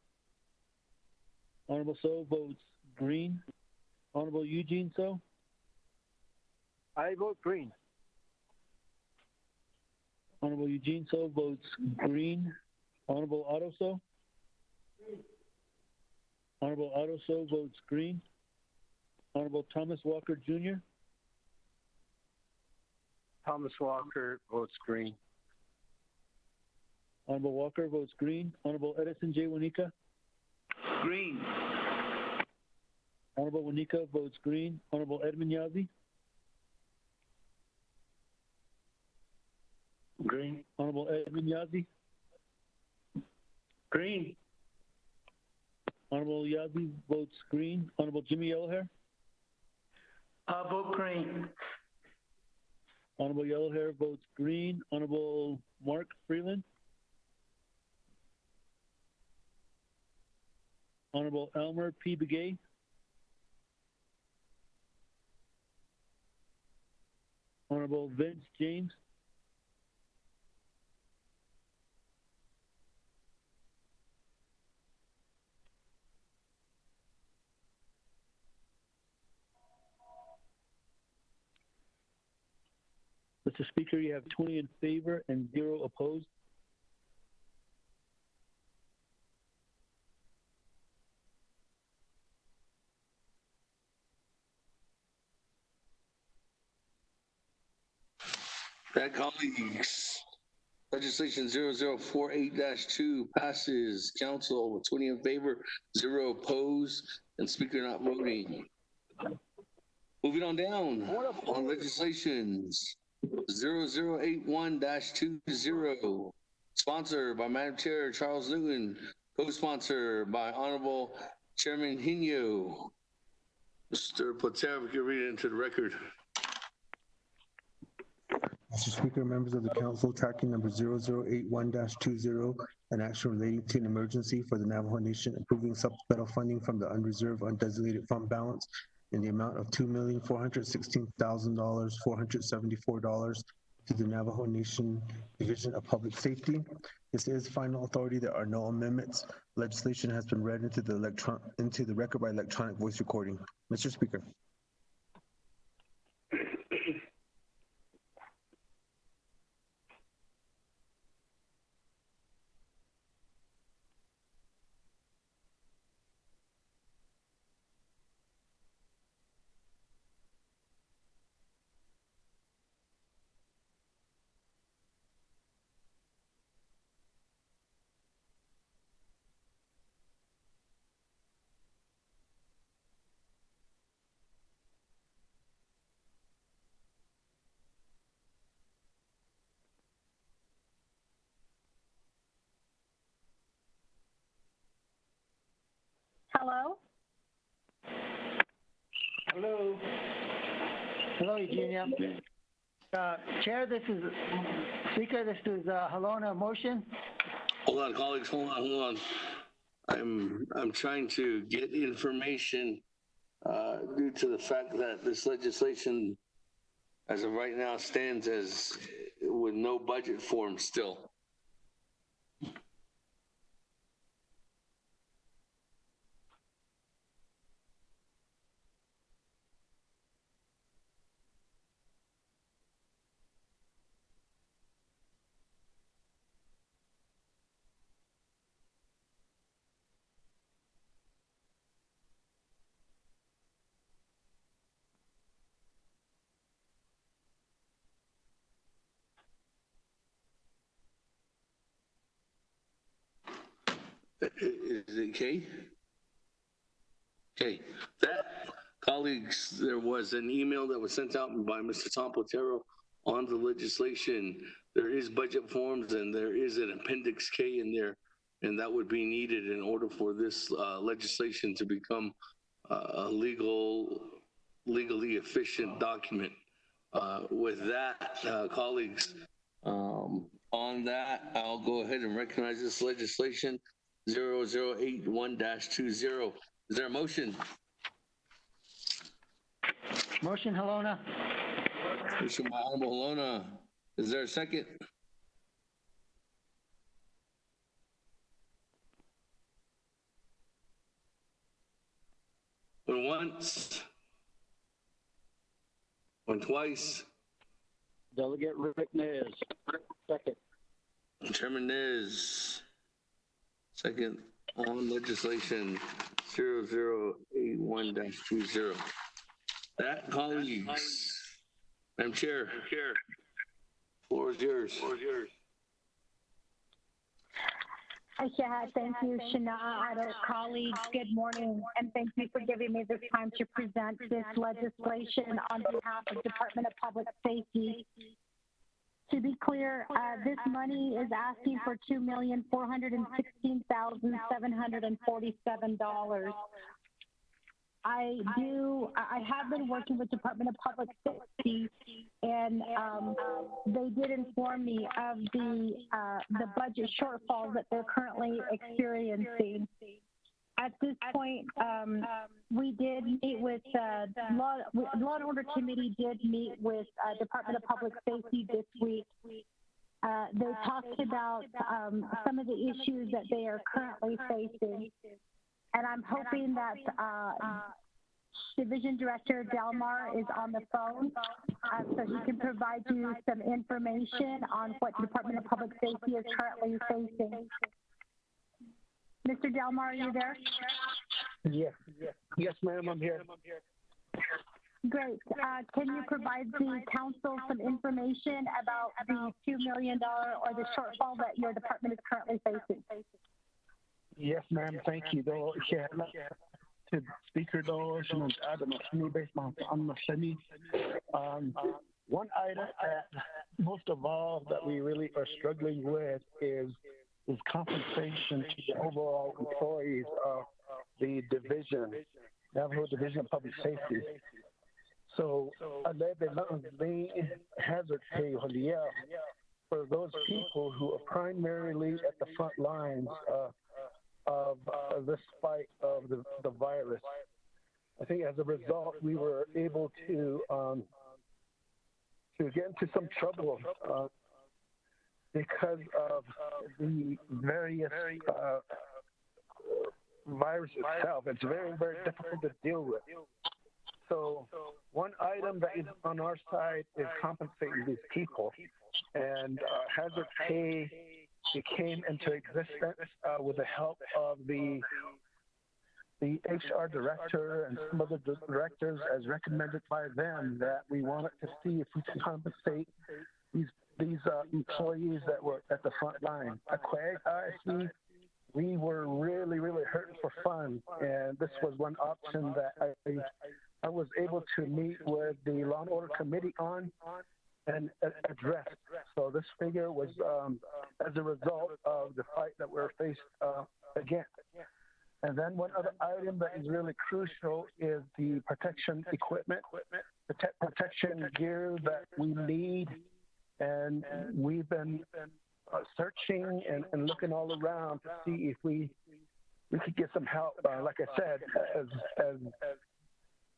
C: Honorable So votes green. Honorable Eugene So.
O: I vote green.
C: Honorable Eugene So votes green. Honorable Otto So. Honorable Otto So votes green. Honorable Thomas Walker Jr.
O: Thomas Walker votes green.
C: Honorable Walker votes green. Honorable Edison J. Wanika.
N: Green.
C: Honorable Wanika votes green. Honorable Edmund Yazzie.
N: Green.
C: Honorable Edmund Yazzie.
N: Green.
C: Honorable Yazzie votes green. Honorable Jimmy Yellowhair.
M: Vote green.
C: Honorable Yellowhair votes green. Honorable Mark Freeland. Honorable Elmer P. Begay. Honorable Vince James. Mr. Speaker, you have 20 in favor and 0 opposed.
B: That, colleagues, legislation 0048-2 passes. Council with 20 in favor, 0 opposed, and speaker not voting. Moving on down on legislations 0081-20, sponsored by Madam Chair Charles Newton, co-sponsored by Honorable Chairman Henyo. Mr. Platero, if you read it into the record.
E: Mr. Speaker, members of the council, tracking number 0081-20, an action relating to an emergency for the Navajo Nation, approving supplemental funding from the unreserved undesignated fund balance in the amount of $2,416,474 to the Navajo Nation Division of Public Safety. This is final authority. There are no amendments. Legislation has been read into the record by electronic voice recording. Mr. Speaker.
H: Hello?
Q: Hello. Hello, Eugenia. Chair, this is Speaker. This is Halona. Motion.
B: Hold on, colleagues. Hold on. I'm trying to get information due to the fact that this legislation, as of right now, stands as with no budget form still. Is it Kay? Okay, that, colleagues, there was an email that was sent out by Mr. Tom Platero on the legislation. There is budget forms and there is an Appendix K in there, and that would be needed in order for this legislation to become a legally efficient document. With that, colleagues, on that, I'll go ahead and recognize this legislation 0081-20. Is there a motion?
Q: Motion, Halona.
B: Motion by Honorable Halona. Is there a second? Going once. Going twice.
C: Delegate Rick Nez. Second.
B: Chairman Nez. Second on legislation 0081-20. That, colleagues. Madam Chair. Floor is yours.
H: Yeah, thank you, Shana. Colleagues, good morning, and thank you for giving me this time to present this legislation on behalf of Department of Public Safety. To be clear, this money is asking for $2,416,747. I have been working with Department of Public Safety, and they did inform me of the budget shortfalls that they're currently experiencing. At this point, we did meet with Law and Order Committee did meet with Department of Public Safety this week. They talked about some of the issues that they are currently facing. And I'm hoping that Division Director Delmar is on the phone so he can provide you some information on what Department of Public Safety is currently facing. Mr. Delmar, are you there?
P: Yes, ma'am, I'm here.
H: Great. Can you provide the council some information about the $2 million or the shortfall that your department is currently facing?
P: Yes, ma'am, thank you. Though, to Speaker Dosh and based on one item that most of all that we really are struggling with is compensation to the overall employees of the division, Navajo Division of Public Safety. So, hazard pay for those people who are primarily at the front lines of this fight of the virus. I think as a result, we were able to get into some trouble because of the various virus itself. It's very, very difficult to deal with. So one item that is on our side is compensating these people, and hazard pay came into existence with the help of the HR director and some other directors, as recommended by them, that we wanted to see if we can compensate these employees that were at the front line. At Quag ISD, we were really, really hurting for funds, and this was one option that I was able to meet with the Law and Order Committee on and address. So this figure was as a result of the fight that we're faced against. And then one other item that is really crucial is the protection equipment, protection gear that we need. And we've been searching and looking all around to see if we could get some help. Like I said,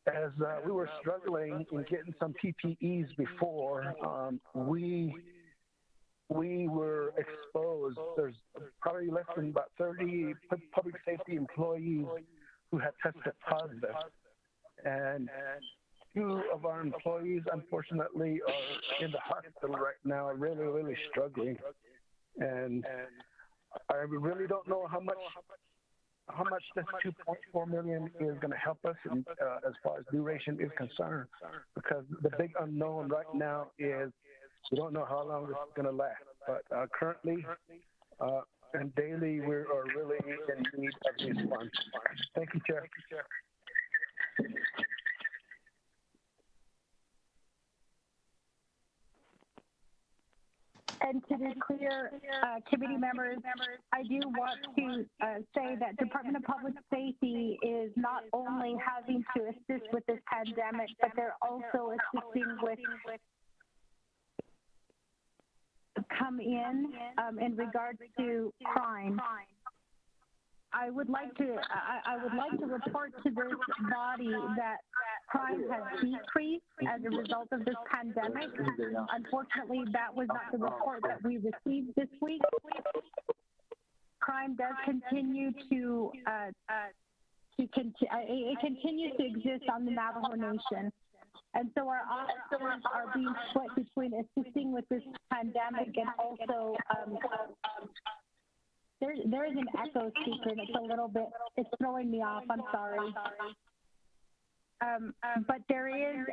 P: as we were struggling in getting some PPEs before, we were exposed. There's probably less than about 30 public safety employees who had tested positive. And 2 of our employees, unfortunately, are in the hospital right now, really, really struggling. And I really don't know how much this 2.4 million is going to help us as far as duration is concerned, because the big unknown right now is we don't know how long this is going to last. But currently and daily, we are really in need of these funds. Thank you, Chair.
H: And to be clear, committee members, I do want to say that Department of Public Safety is not only having to assist with this pandemic, but they're also assisting with come in regards to crime. I would like to report to this body that crime has decreased as a result of this pandemic. Unfortunately, that was not the report that we received this week. Crime does continue to it continues to exist on the Navajo Nation. And so our officers are being split between assisting with this pandemic and also there is an echo, Speaker, and it's throwing me off. I'm sorry. But there is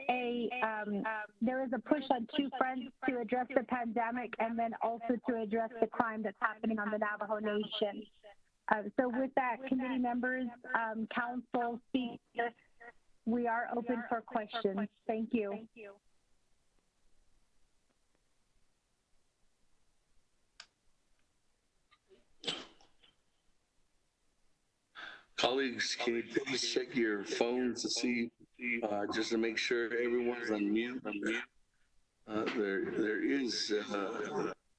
H: a push on 2 fronts to address the pandemic and then also to address the crime that's happening on the Navajo Nation. So with that, committee members, council, speakers, we are open for questions. Thank you.
B: Colleagues, can you please check your phones to see, just to make sure everyone's on mute? There is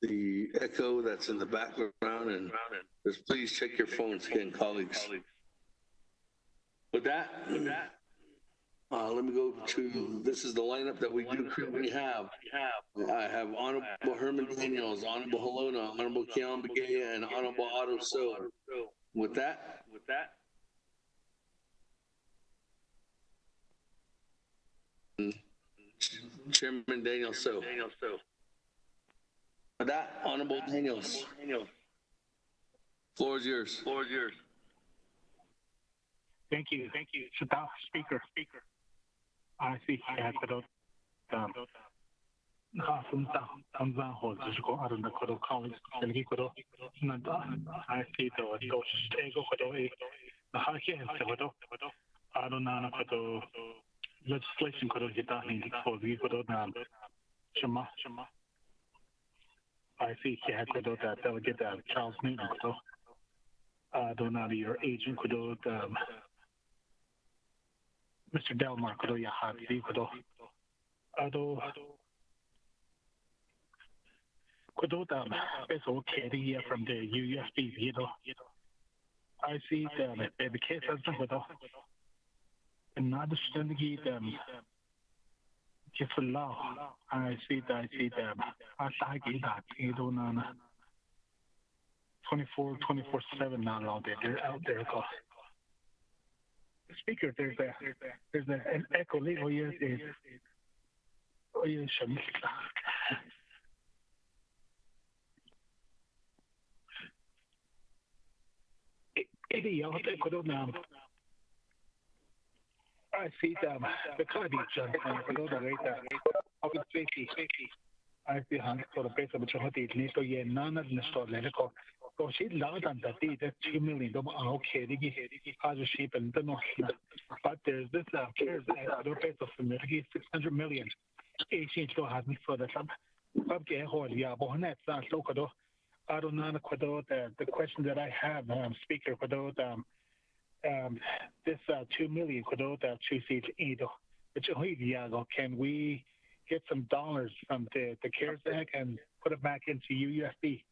B: the echo that's in the background, and just please check your phones again, colleagues. With that, let me go to, this is the lineup that we do currently have. I have Honorable Herman Daniels, Honorable Halona, Honorable Keon Begaya, and Honorable Otto So. With that, Chairman Daniel So. With that, Honorable Daniels. Floor is yours.
J: Thank you. Speaker. I see. I legislation could have hit that in the could have Shema. I see that delegate Charles Newton could have Donald, your agent could have Mr. Delmar could have Yahadi could have could have it's okay here from the USD, you know. I see the case has been with us. And not the strategy just allow. I see that. I like that. You don't know. 24/7 not allowed there. They're out there. Speaker, there's an echo level here. I see them. The condition for the rate of safety. I see how the base of the Chahati needs to get none of the store. So she allowed them that they 2 million okay, they has a sheep and the north. But there's this cares the base of the 600 million. Asian still has me for the sub. Okay, hold yeah, but that's not so. I don't know the question that I have, Speaker, for those this 2 million can we get some dollars from the CARES Act and put it back into UUSD?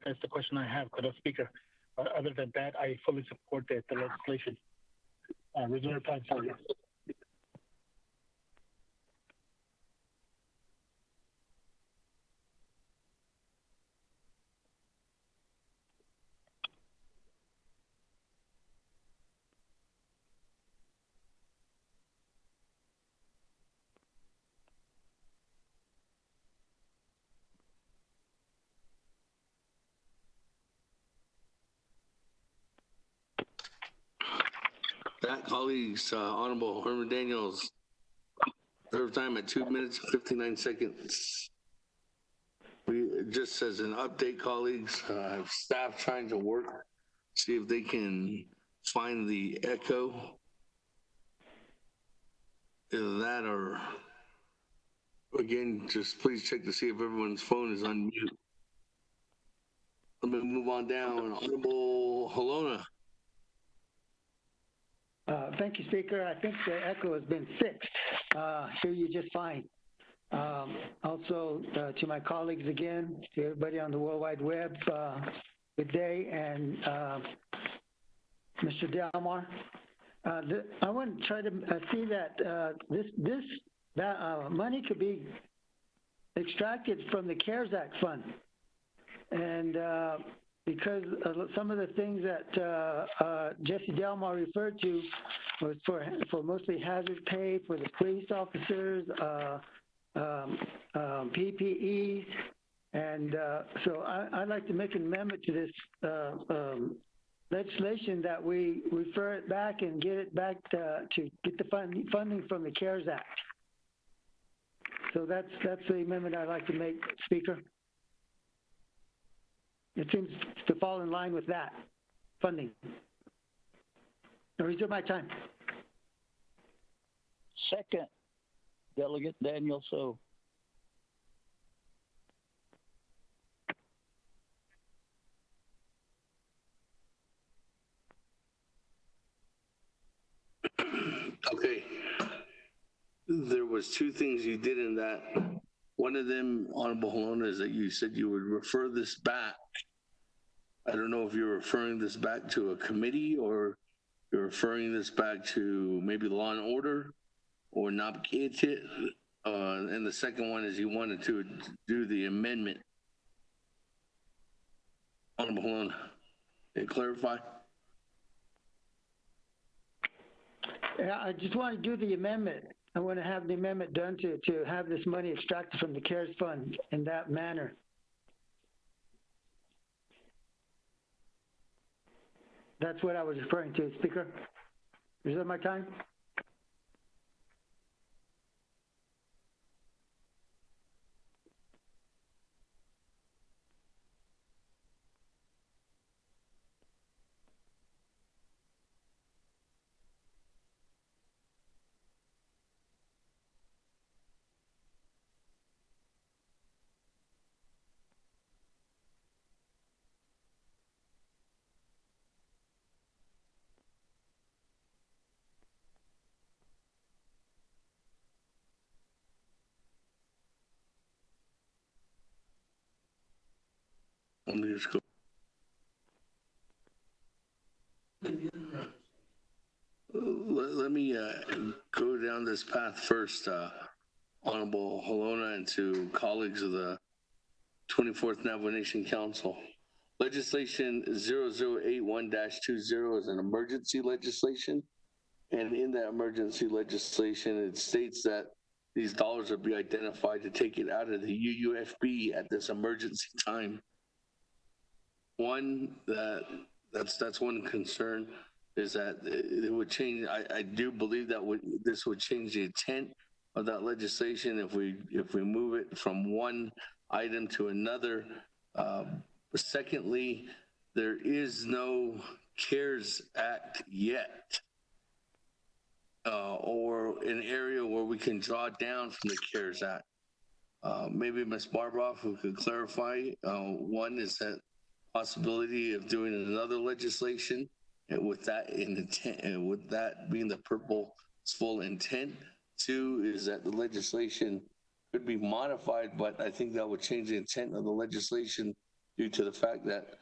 J: That's the question I have, Speaker. Other than that, I fully support the legislation. Reserve time, sorry.
B: That, colleagues, Honorable Herman Daniels, reserve time at 2 minutes, 59 seconds. We, just as an update, colleagues, staff trying to work, see if they can find the echo. Either that or, again, just please check to see if everyone's phone is on mute. Let me move on down. Honorable Halona.
Q: Thank you, Speaker. I think the echo has been fixed. Hear you just fine. Also, to my colleagues again, to everybody on the World Wide Web, good day, and Mr. Delmar. I want to try to see that this money could be extracted from the CARES Act fund, and because some of the things that Jesse Delmar referred to was for mostly hazard pay for the police officers, PPEs, and so I'd like to make an amendment to this legislation that we refer it back and get it back to get the funding from the CARES Act. So that's the amendment I'd like to make, Speaker. It seems to fall in line with that funding. I reserve my time.
C: Second, Delegate Daniel So.
B: Okay. There was two things you did in that. One of them, Honorable Halona, is that you said you would refer this back. I don't know if you're referring this back to a committee or you're referring this back to maybe Law and Order or NAPKIT. And the second one is you wanted to do the amendment. Honorable Halona, can you clarify?
Q: Yeah, I just want to do the amendment. I want to have the amendment done to have this money extracted from the CARES fund in that manner. That's what I was referring to, Speaker. Reserve my time.
B: Let me just go. Let me go down this path first, Honorable Halona, and to colleagues of the 24th Navajo Nation Council. Legislation 0081-20 is an emergency legislation. And in that emergency legislation, it states that these dollars will be identified to take it out of the UUFB at this emergency time. One, that's one concern, is that it would change. I do believe that this would change the intent of that legislation if we move it from one item to another. Secondly, there is no CARES Act yet, or an area where we can draw down from the CARES Act. Maybe Ms. Barbara, who could clarify. One is that possibility of doing another legislation and with that in intent, and with that being the purposeful intent. Two is that the legislation could be modified, but I think that would change the intent of the legislation due to the fact that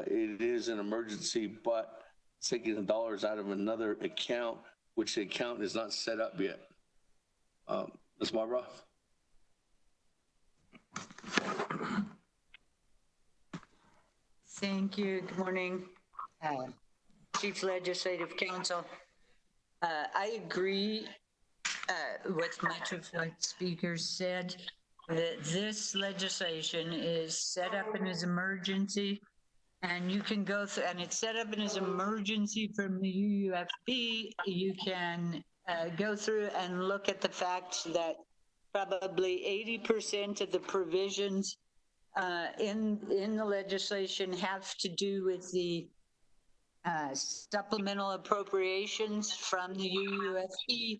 B: it is an emergency, but taking the dollars out of another account, which the account is not set up yet. Ms. Barbara?
K: Thank you. Good morning, Chief Legislative Council. I agree with much of what speakers said, that this legislation is set up in as emergency, and you can go through, and it's set up in as emergency from the UUFB. You can go through and look at the fact that probably 80% of the provisions in the legislation have to do with the supplemental appropriations from the UUFB,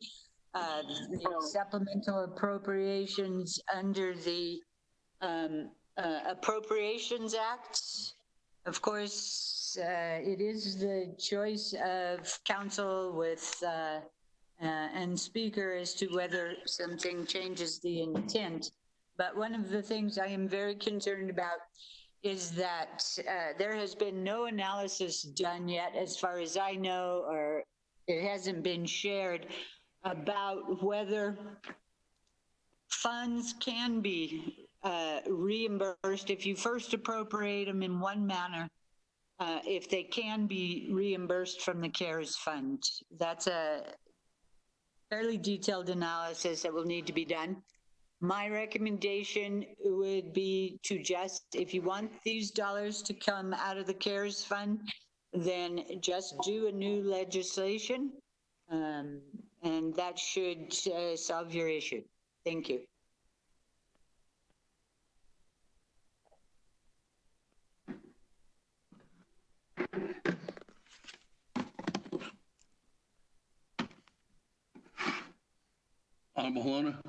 K: the supplemental appropriations under the Appropriations Act. Of course, it is the choice of council with and speaker as to whether something changes the intent. But one of the things I am very concerned about is that there has been no analysis done yet, as far as I know, or it hasn't been shared, about whether funds can be reimbursed if you first appropriate them in one manner, if they can be reimbursed from the CARES Fund. That's a fairly detailed analysis that will need to be done. My recommendation would be to just, if you want these dollars to come out of the CARES Fund, then just do a new legislation, and that should solve your issue. Thank you.
B: Honorable Helena?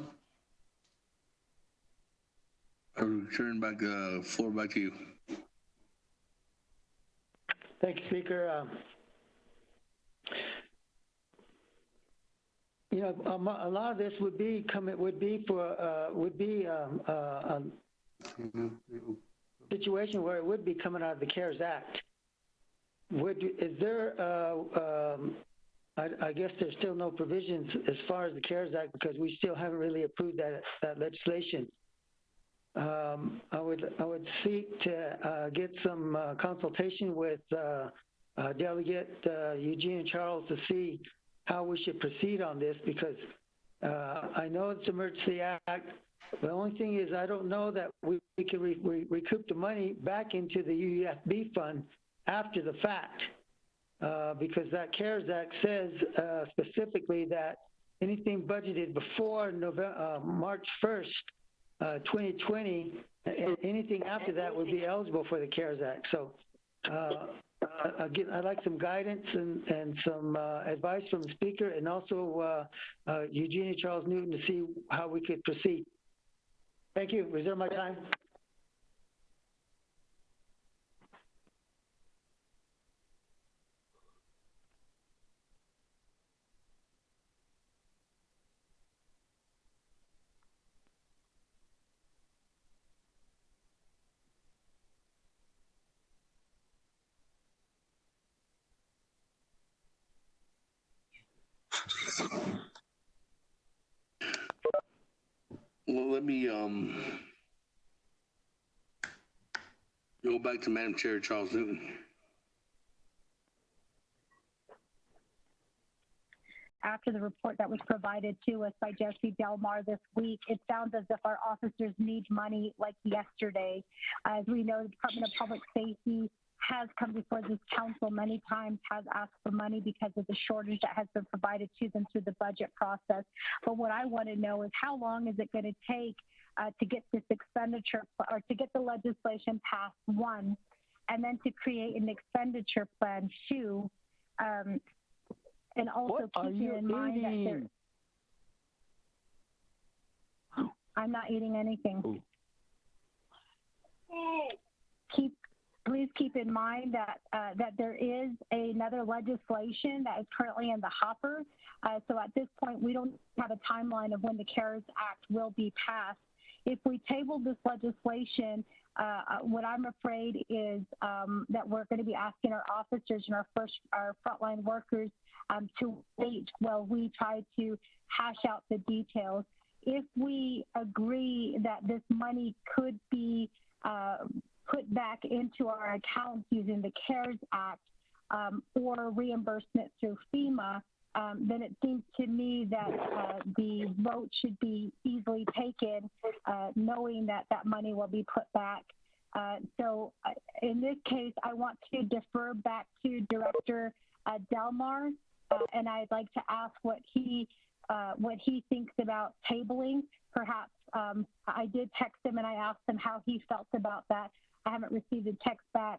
B: I return back the floor back to you.
Q: Thank you, Speaker. You know, a lot of this would be a situation where it would be coming out of the CARES Act. Is there? I guess there's still no provisions as far as the CARES Act because we still haven't really approved that legislation. I would seek to get some consultation with Delegate Eugene and Charles to see how we should proceed on this, because I know it's Emergency Act. The only thing is I don't know that we can recoup the money back into the UUFB fund after the fact, because that CARES Act says specifically that anything budgeted before March 1st, 2020, anything after that would be eligible for the CARES Act. So again, I'd like some guidance and some advice from the speaker, and also Eugene and Charles Newton, to see how we could proceed. Thank you. Reserve my time.
B: Well, let me go back to Madam Chair Charles Newton.
H: After the report that was provided to us by Jesse Delmar this week, it sounds as if our officers need money like yesterday. As we know, the Department of Public Safety has come before this council many times, has asked for money because of the shortage that has been provided to them through the budget process. But what I want to know is, how long is it going to take to get this expenditure, or to get the legislation passed, one, and then to create an expenditure plan, two, and also keeping in mind that I'm not eating anything. please keep in mind that that there is another legislation that is currently in the hopper. So at this point, we don't have a timeline of when the CARES Act will be passed. If we table this legislation, what I'm afraid is that we're going to be asking our officers and our frontline workers to wait while we try to hash out the details. If we agree that this money could be put back into our accounts using the CARES Act or reimbursement through FEMA, then it seems to me that the vote should be easily taken, knowing that that money will be put back. So in this case, I want to defer back to Director Delmar, and I'd like to ask what he thinks about tabling. Perhaps I did text him and I asked him how he felt about that. I haven't received a text back,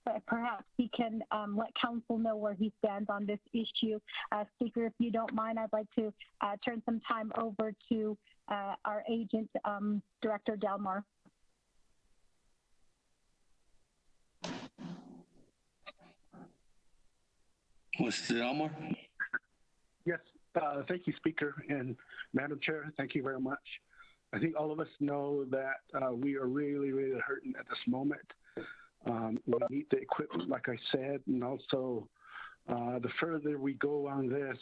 H: but perhaps he can let council know where he stands on this issue. Speaker, if you don't mind, I'd like to turn some time over to our agent, Director Delmar.
B: Mr. Delmar?
P: Yes, thank you, Speaker, and Madam Chair, thank you very much. I think all of us know that we are really, really hurting at this moment. We need the equipment, like I said, and also the further we go on this,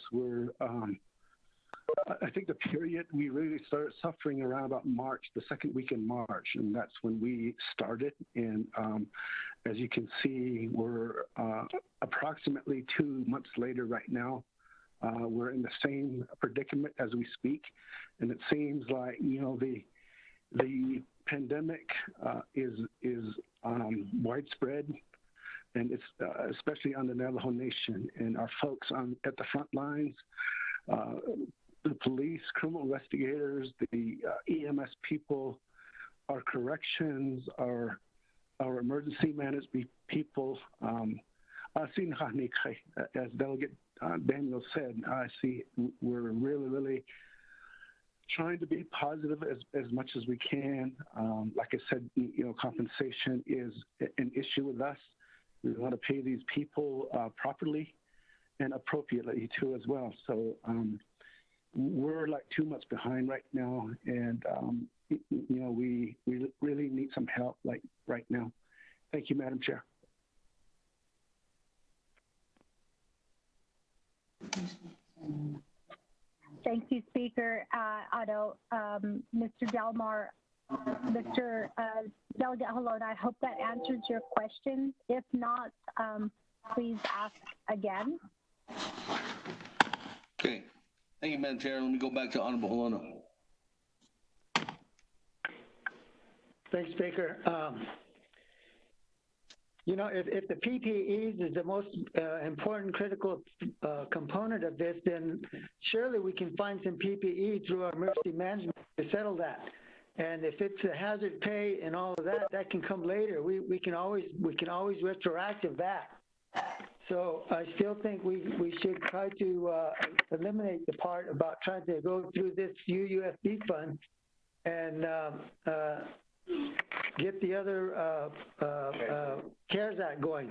P: I think the period we really started suffering around about March, the second week in March, and that's when we started. And as you can see, we're approximately 2 months later right now. We're in the same predicament as we speak, and it seems like the pandemic is widespread, and it's especially on the Navajo Nation and our folks at the front lines, the police, criminal investigators, the EMS people, our corrections, our emergency management people. As Delegate Daniel said, I see we're really, really trying to be positive as much as we can. Like I said, compensation is an issue with us. We want to pay these people properly and appropriately too as well. So we're like 2 months behind right now, and we really need some help like right now. Thank you, Madam Chair.
H: Thank you, Speaker Otto. Mr. Delmar, Mr. Delegate Halona, I hope that answers your question. If not, please ask again.
B: Okay. Thank you, Madam Chair. Let me go back to Honorable Halona.
Q: Thanks, Speaker. If the PPEs is the most important critical component of this, then surely we can find some PPE through our emergency management to settle that. And if it's a hazard pay and all of that, that can come later. We can always retroactive that. So I still think we should try to eliminate the part about trying to go through this UUSD fund and get the other CARES Act going.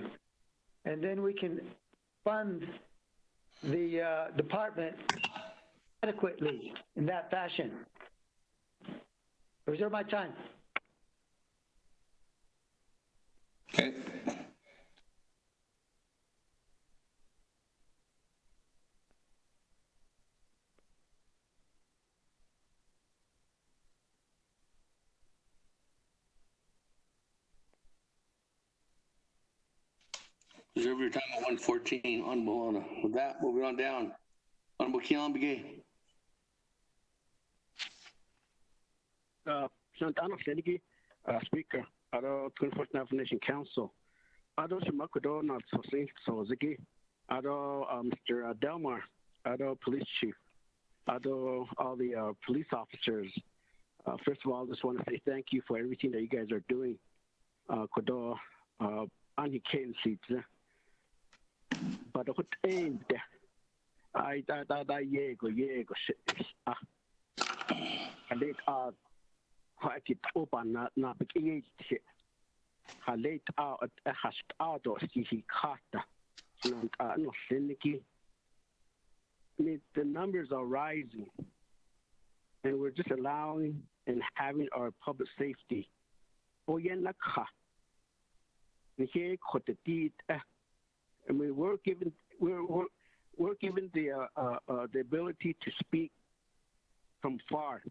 Q: And then we can fund the department adequately in that fashion. I reserve my time.
B: Okay. Reserve your time at 1:14, Honorable Halona. With that, moving on down. Honorable Keelan Begay.
P: Santana Senigi, Speaker, Ado 24th Navajo Council. Ado Shimakudo, not Sozigi. Ado Mr. Delmar. Ado Police Chief. Ado all the police officers. First of all, I just want to say thank you for everything that you guys are doing. Kodo, Anhi Kane seats. But what aimed I yego shit. And it I get open not big shit. Halet out at Hastado, Sisi Kata, no Siniki. I mean, the numbers are rising, and we're just allowing and having our public safety. Oh, yeah, Naka. I mean, we're given the ability to speak from far,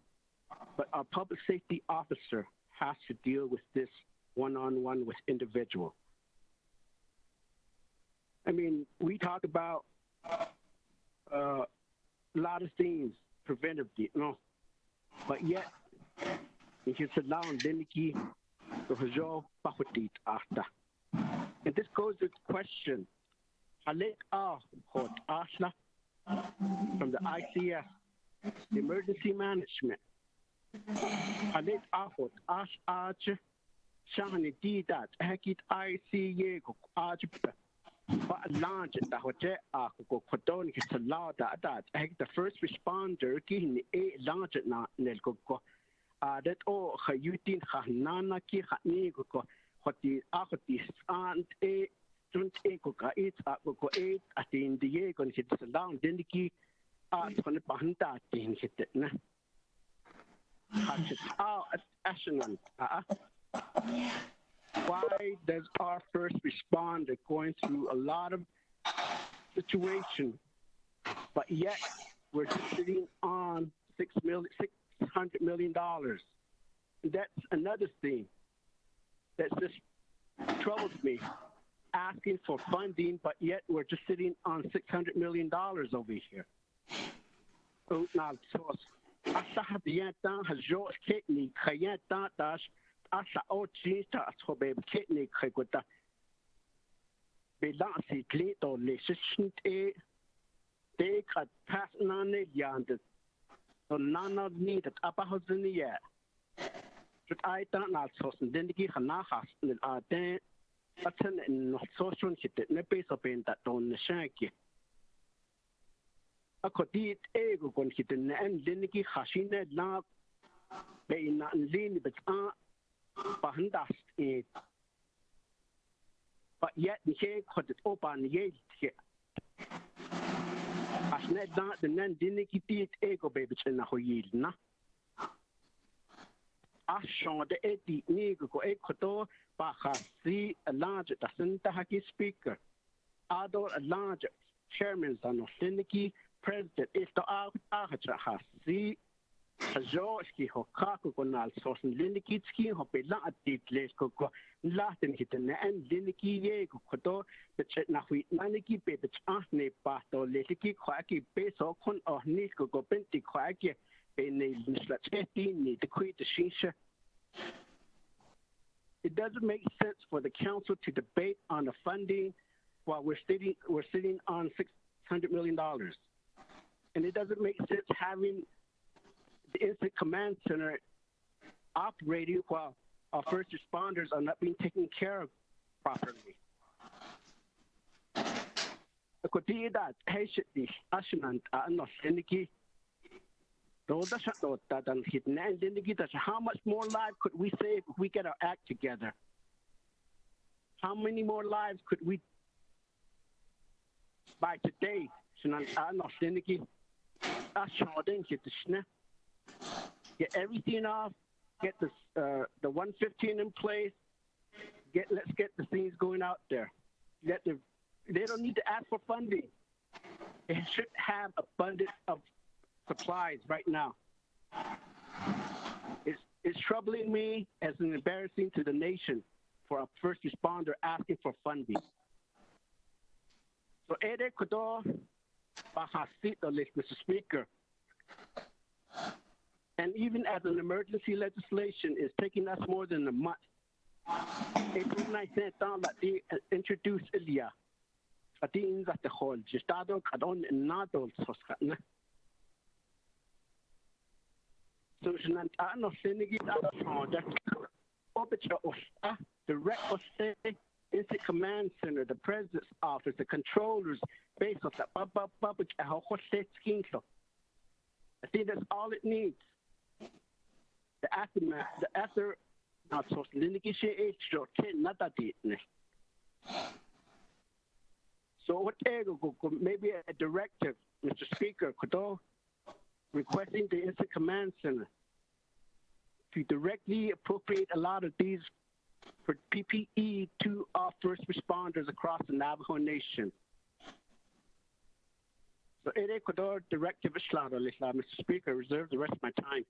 P: but our public safety officer has to deal with this one-on-one with individual. I mean, we talk about a lot of things preventively, but yet, and this goes to the question, from the ICS, the emergency management. The first responder that all hayutin hanana ki hatni ko hoti akoti and a don't eko ka it ko eight at in the year going hit the down dindiki on the bahanta tin hit it na why does our first responder going through a lot of situation, but yet we're sitting on $600 million? That's another thing that just troubles me. Asking for funding, but yet we're just sitting on $600 million over here. Now, so Asahabiatan has George Kitney, Kayata Dash, Asa Ochita, Sobe Kitney, Kagota. Belansi Clito, Lesson A. They cut past none yonder. So none of me that upper house in the year. But I don't know, so then give Hanahas and are there. But not social hit it, no base of in that on the shanky. I could eat egg on hit in the end, Lindy Hashina love, bay not lean, but behind it. But yet, the hair could it open yet here. As net not the nan didn't eat egg or baby in a whole yield, na. I saw the 80 nigger go equator, Bahasi, a large Dasentahaki speaker. Adol, a large chairman, Zanofliniki, president, is the Ahachahasi, Hajoski, Hokaku, Gonal, Sos, and Linikitski, Hopela, deep Lesko, Latin hit and Liniki, Yego, Koto, the Chetnahui, Naniki, Baby, Ahne, Bato, Letiki, Quacky, Beso, Con, or Nisko, Gopenti, Quacky. It doesn't make sense for the council to debate on the funding while we're sitting on $600 million, and it doesn't make sense having the Incident Command Center operating while our first responders are not being taken care of properly. How much more lives could we save if we get our act together? How many more lives could we, by today, get everything off, get the 115 in place, let's get the things going out there. They don't need to ask for funding. They should have abundance of supplies right now. It's troubling me as an embarrassing to the nation for a first responder asking for funding. So, Ede Kodor, Bahasito, Mr. Speaker, and even as an emergency legislation is taking us more than a month. April 19th, that they introduced Ilya. I think that the whole Gestado Cadon and Nadol Soskatna. So, I'm not saying it out of the direct Incident Command Center, the President's Office, the controllers, based on that public scheme. I think that's all it needs. The aftermath,
R: So maybe a directive, Mr. Speaker, requesting the Instant Command Center to directly appropriate a lot of these for PPE to our first responders across the Navajo Nation. So Ecuador directive is Mr. Speaker, reserve the rest of my time.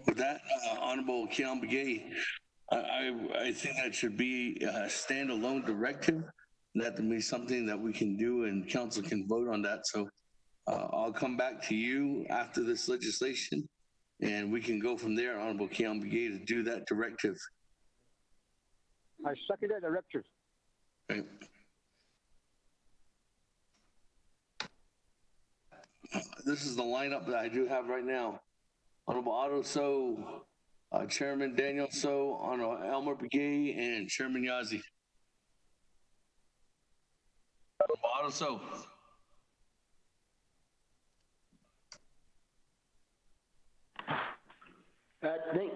B: With that, Honorable Keon Begay, I think that should be a standalone directive. That can be something that we can do and council can vote on that. So I'll come back to you after this legislation and we can go from there, Honorable Keon Begay, to do that directive.
R: I second that directive.
B: Okay. This is the lineup that I do have right now. Honorable Otto So, Chairman Daniel So, Honorable Elmer Begay, and Chairman Yazzie. Honorable Otto So.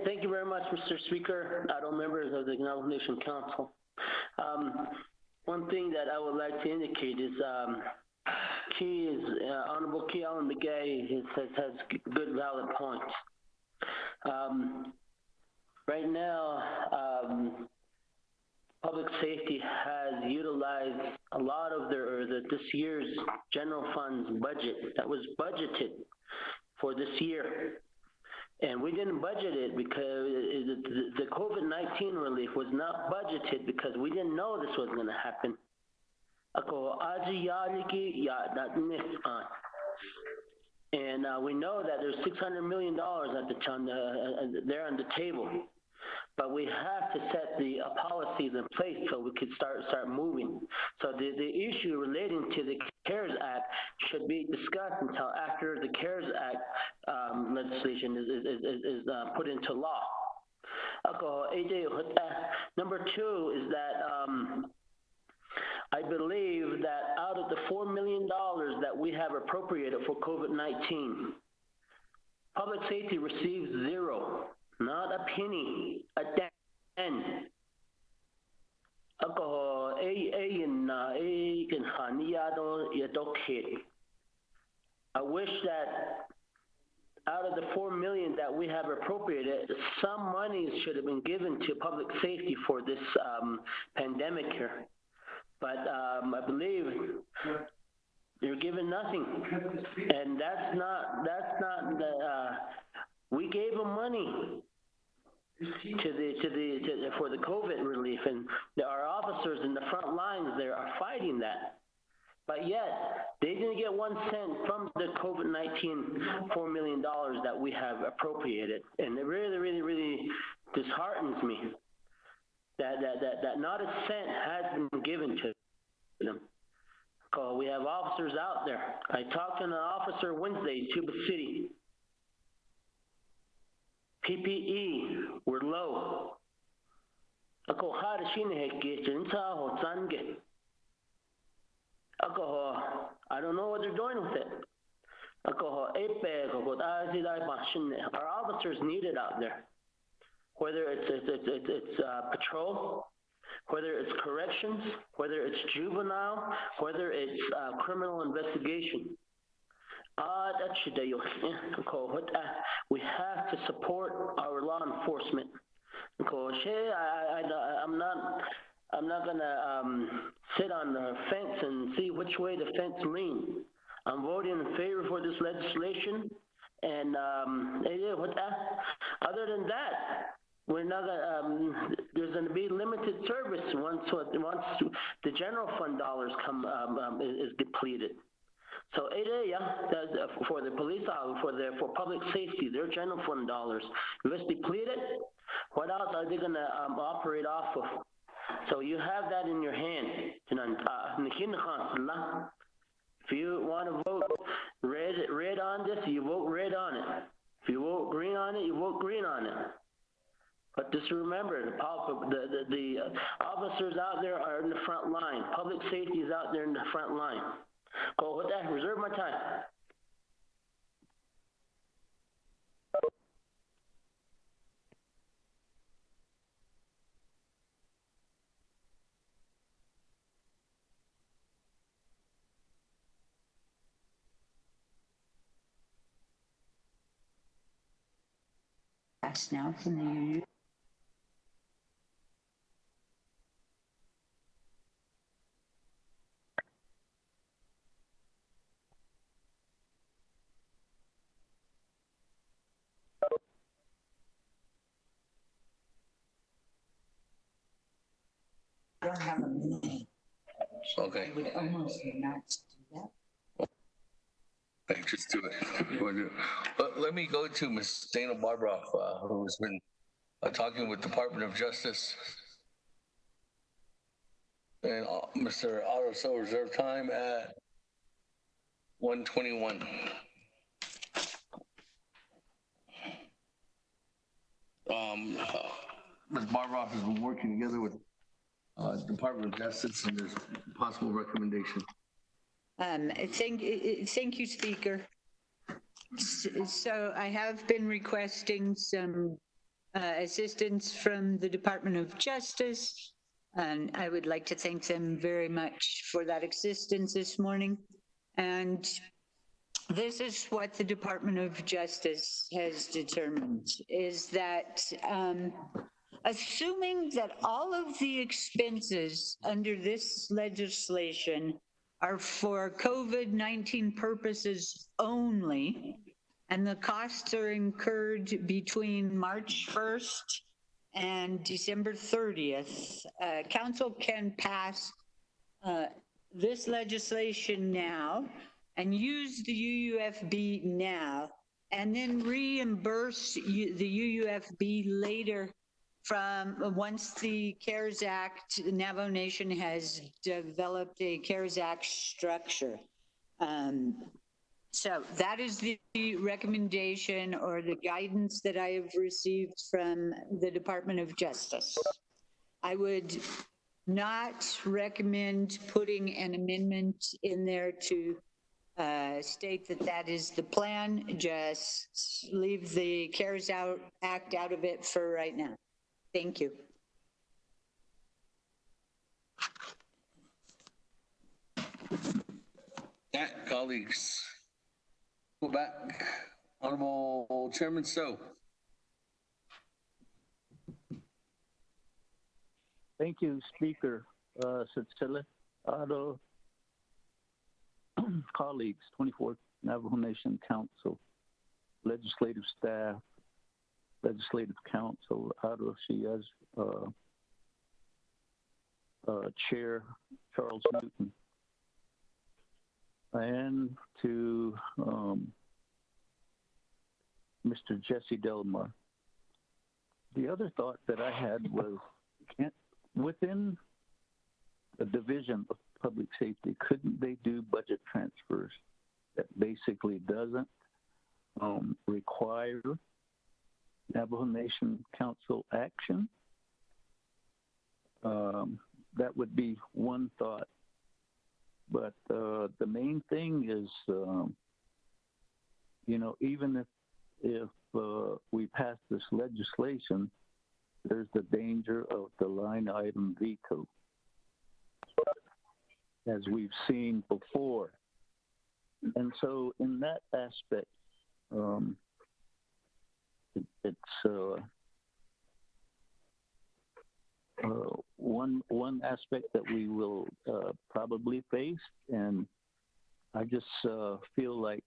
I: Thank you very much, Mr. Speaker, all members of the Navajo Nation Council. One thing that I would like to indicate is Honorable Keon Begay has good valid points. Right now, public safety has utilized a lot of this year's general funds budget that was budgeted for this year. And we didn't budget it because the COVID-19 relief was not budgeted because we didn't know this was going to happen. And we know that there's $600 million there on the table. But we have to set the policies in place so we could start moving. So the issue relating to the CARES Act should be discussed until after the CARES Act legislation is put into law. Number two is that I believe that out of the $4 million that we have appropriated for COVID-19, public safety receives zero. Not a penny, a dime. I wish that out of the $4 million that we have appropriated, some money should have been given to public safety for this pandemic here. But I believe you're given nothing, and that's not we gave them money for the COVID relief, and our officers in the front lines there are fighting that. But yet, they didn't get 1 cent from the COVID-19 $4 million that we have appropriated. And it really, really, really disheartens me that not a cent has been given to them. We have officers out there. I talked to an officer Wednesday in Tuba City. PPE were low. I don't know what they're doing with it. Our officers need it out there. Whether it's patrol, whether it's corrections, whether it's juvenile, whether it's criminal investigation. We have to support our law enforcement. I'm not gonna sit on the fence and see which way the fence leans. I'm voting in favor for this legislation, and other than that, we're not gonna. There's going to be limited service once the general fund dollars is depleted. So for the police, for public safety, their general fund dollars, if it's depleted, what else are they going to operate off of? So you have that in your hand. If you want to vote red on this, you vote red on it. If you vote green on it, you vote green on it. But just remember, the officers out there are in the front line. Public safety is out there in the front line. Go with that. Reserve my time.
K: That's now from the UU. I don't have a minute.
B: Okay.
K: I would almost not do that.
B: Okay, just do it. Let me go to Ms. Dana Barbroff, who's been talking with Department of Justice. And Mr. Otto, so reserve time at 1:21. Ms. Barbroff has been working together with Department of Justice, and there's a possible recommendation.
K: Thank you, Speaker. So I have been requesting some assistance from the Department of Justice, and I would like to thank them very much for that assistance this morning. And this is what the Department of Justice has determined, is that assuming that all of the expenses under this legislation are for COVID-19 purposes only, and the costs are incurred between March 1st and December 30th, Council can pass this legislation now and use the UUFB now, and then reimburse the UUFB later from once the CARES Act, the Navajo Nation has developed a CARES Act structure. So that is the recommendation or the guidance that I have received from the Department of Justice. I would not recommend putting an amendment in there to state that that is the plan. Just leave the CARES Act out of it for right now. Thank you.
B: That, colleagues. Go back. Honorable Chairman So.
C: Thank you, Speaker. Cecilia, Otto, colleagues, 24th Navajo Nation Council, legislative staff, Legislative Council, Otto, she has Chair Charles Newton, and to Mr. Jesse Delmar. The other thought that I had was, within the Division of Public Safety, couldn't they do budget transfers that basically doesn't require Navajo Nation Council action? That would be one thought. But the main thing is, even if we pass this legislation, there's the danger of the line item veto, as we've seen before. And so in that aspect, it's one aspect that we will probably face, and I just feel like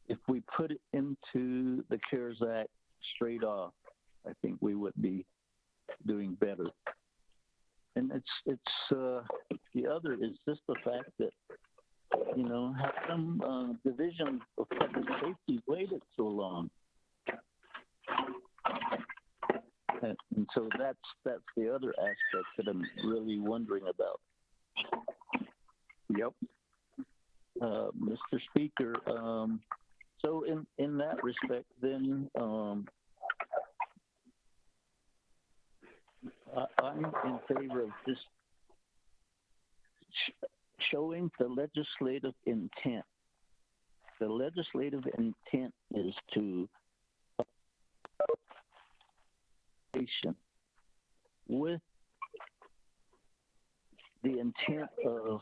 C: if we put it into the CARES Act straight off, I think we would be doing better. And it's the other is just the fact that, how come Division of Public Safety waited so long? And so that's the other aspect that I'm really wondering about. Yep. Mr. Speaker, so in that respect, then I'm in favor of just showing the legislative intent. The legislative intent is to with the intent of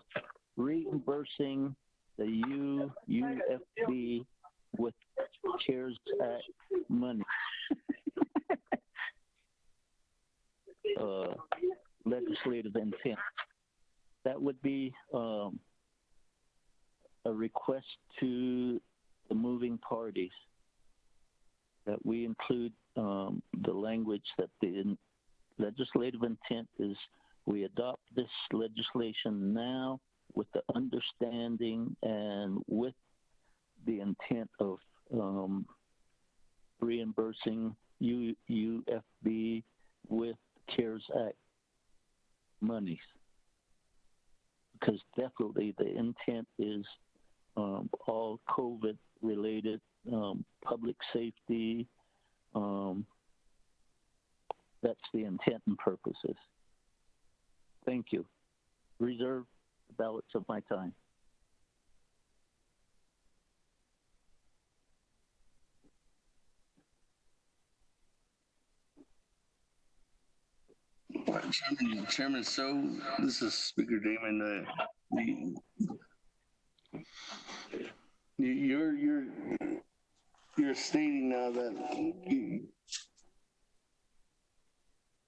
C: reimbursing the UFB with CARES Act money. Legislative intent. That would be a request to the moving parties that we include the language that the legislative intent is we adopt this legislation now with the understanding and with the intent of reimbursing UFB with CARES Act monies. Because definitely the intent is all COVID related, public safety. That's the intent and purposes. Thank you. Reserve the balance of my time.
B: Chairman, so this is Speaker Damon. You're stating now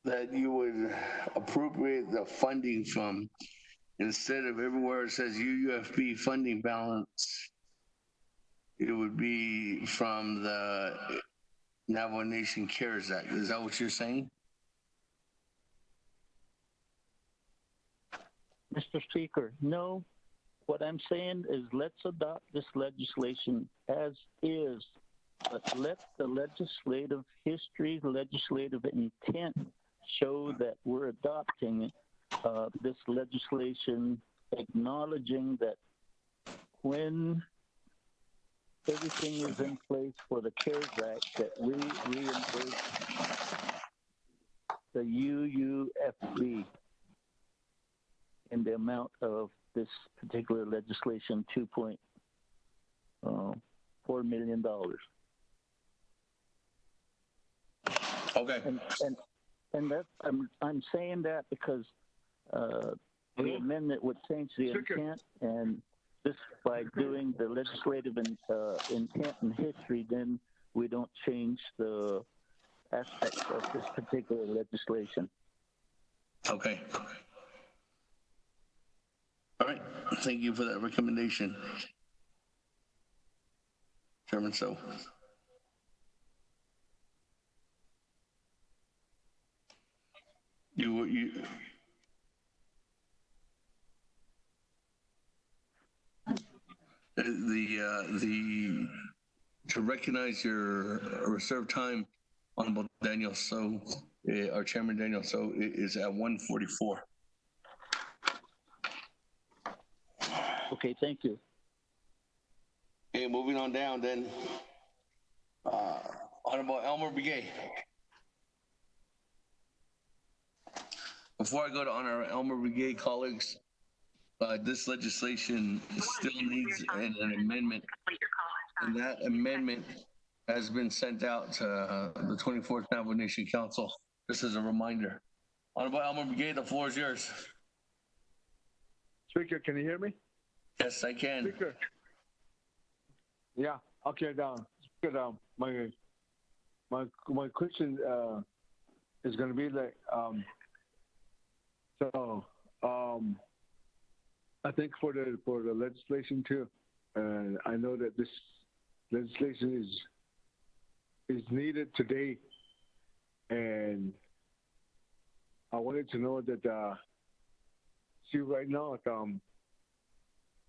B: that you would appropriate the funding from, instead of everywhere it says UUFB funding balance, it would be from the Navajo Nation CARES Act. Is that what you're saying?
C: Mr. Speaker, no. What I'm saying is let's adopt this legislation as is, but let the legislative history, legislative intent show that we're adopting this legislation, acknowledging that when everything is in place for the CARES Act, that we reimburse the UUFB in the amount of this particular legislation, $2.4 million.
B: Okay.
C: And that I'm saying that because the amendment would change the intent, and just by doing the legislative intent and history, then we don't change the aspects of this particular legislation.
B: Okay. All right. Thank you for that recommendation, Chairman. So. To recognize your reserved time, Honorable Daniel So, our Chairman Daniel So, is at 1:44.
C: Okay, thank you.
B: Okay, moving on down then. Honorable Elmer Begay. Before I go to Honor Elmer Begay, colleagues, this legislation still needs an amendment, and that amendment has been sent out to the 24th Navajo Nation Council, just as a reminder. Honorable Elmer Begay, the floor is yours.
E: Speaker, can you hear me?
B: Yes, I can.
E: Speaker. Yeah. Okay. Speaker, my question is going to be like I think for the legislation too, and I know that this legislation is needed today, and I wanted to know that see right now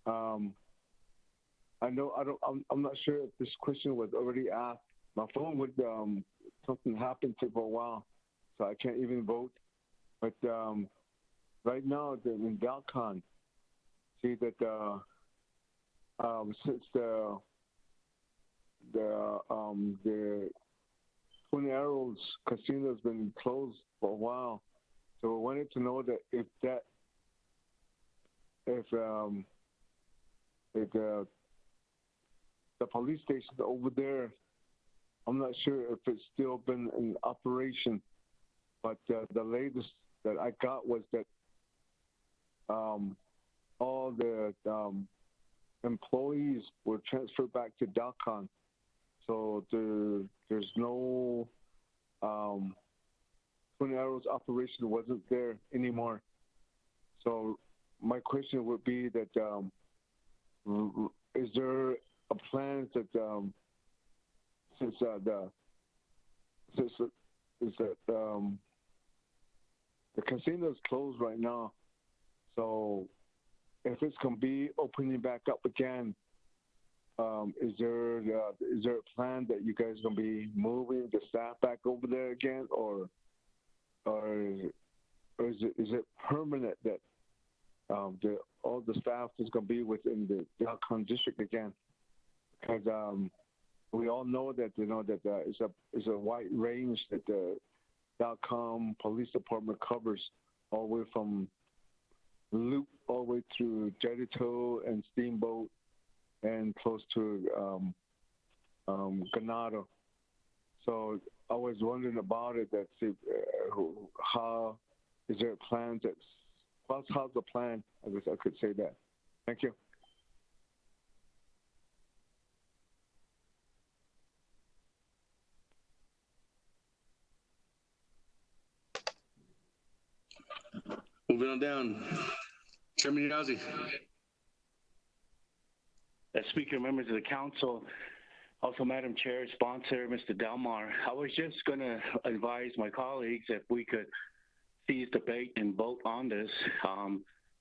E: I'm not sure if this question was already asked. My phone would something happened to for a while, so I can't even vote. But right now in Valcon, be that since the Twin Arrows Casino has been closed for a while, so we wanted to know that if the police station over there, I'm not sure if it's still been in operation, but the latest that I got was that all the employees were transferred back to Dalcon, so there's no Twin Arrows operation wasn't there anymore. So my question would be that is there a plan that since the casino is closed right now, so if it's gonna be opening back up again, is there a plan that you guys gonna be moving the staff back over there again, or is it permanent that all the staff is gonna be within the Dalcon district again? Because we all know that it's a wide range that the Dalcon Police Department covers, all the way from Loop all the way through Jericho and Steamboat and close to Ganado. So I was wondering about it. How is there a plan? How's the plan? I guess I could say that. Thank you.
B: Moving on down. Chairman Yazzie.
O: Speaker, members of the council, also Madam Chair, sponsor, Mr. Delmar, I was just going to advise my colleagues if we could cease debate and vote on this,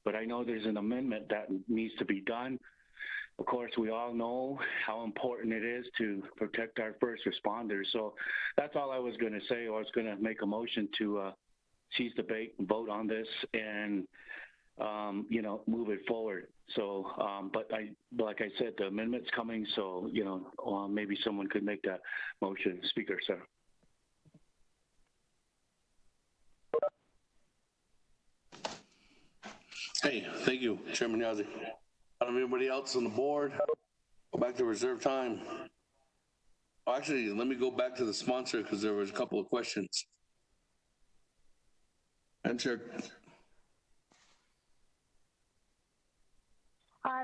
O: but I know there's an amendment that needs to be done. Of course, we all know how important it is to protect our first responders. So that's all I was going to say. I was going to make a motion to cease debate and vote on this and, move it forward. So, but like I said, the amendment's coming. So, maybe someone could make that motion. Speaker, sir.
B: Hey, thank you, Chairman Yazzie. I don't have anybody else on the board. Go back to reserve time. Actually, let me go back to the sponsor because there was a couple of questions. And Chair.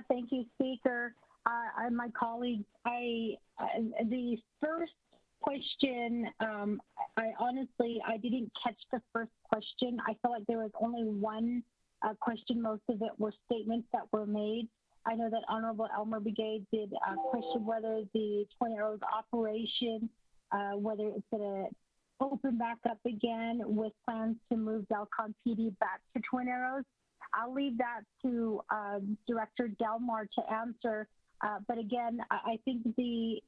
H: Thank you, Speaker. My colleagues, the first question, I didn't catch the first question. I felt like there was only one question. Most of it were statements that were made. I know that Honorable Elmer Brigade did question whether the Twin Arrows operation, whether it's going to open back up again with plans to move Dalcon PD back to Twin Arrows. I'll leave that to Director Delmar to answer. But again, I think the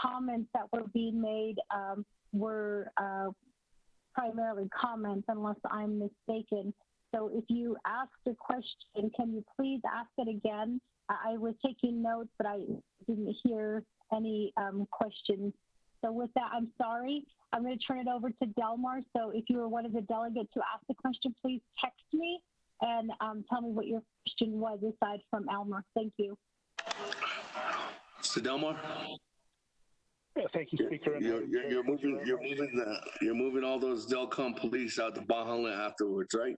H: comments that were being made were primarily comments, unless I'm mistaken. So if you asked a question, can you please ask it again? I was taking notes, but I didn't hear any questions. So with that, I'm sorry. I'm going to turn it over to Delmar. So if you were one of the delegates who asked the question, please text me and tell me what your question was aside from Elmer. Thank you.
B: Mr. Delmar?
R: Yeah, thank you, Speaker.
B: You're moving all those Dalcon police out to Bahala afterwards, right?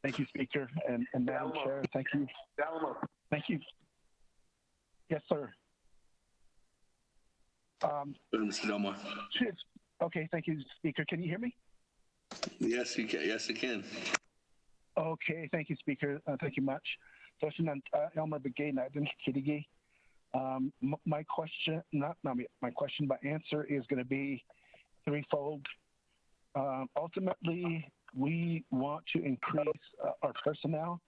R: Thank you, Speaker, and Madam Chair. Thank you. Thank you. Yes, sir.
B: Mr. Delmar.
R: Okay, thank you, Speaker. Can you hear me?
B: Yes, you can. Yes, I can.
R: Okay, thank you, Speaker. Thank you much. Elmer Brigade, my question, my answer is going to be threefold. Ultimately, we want to increase our personnel,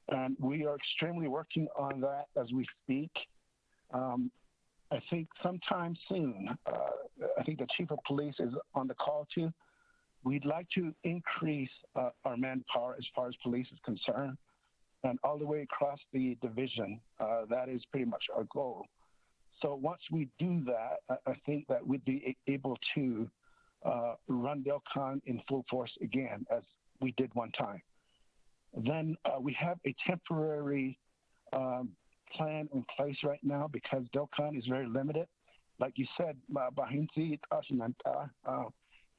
R: and we are extremely working on that as we speak. I think sometime soon, I think the Chief of Police is on the call too. We'd like to increase our manpower as far as police is concerned.
P: and all the way across the division. That is pretty much our goal. So once we do that, I think that we'd be able to run Delcon in full force again, as we did one time. Then we have a temporary plan in place right now because Delcon is very limited. Like you said, Bahinsi,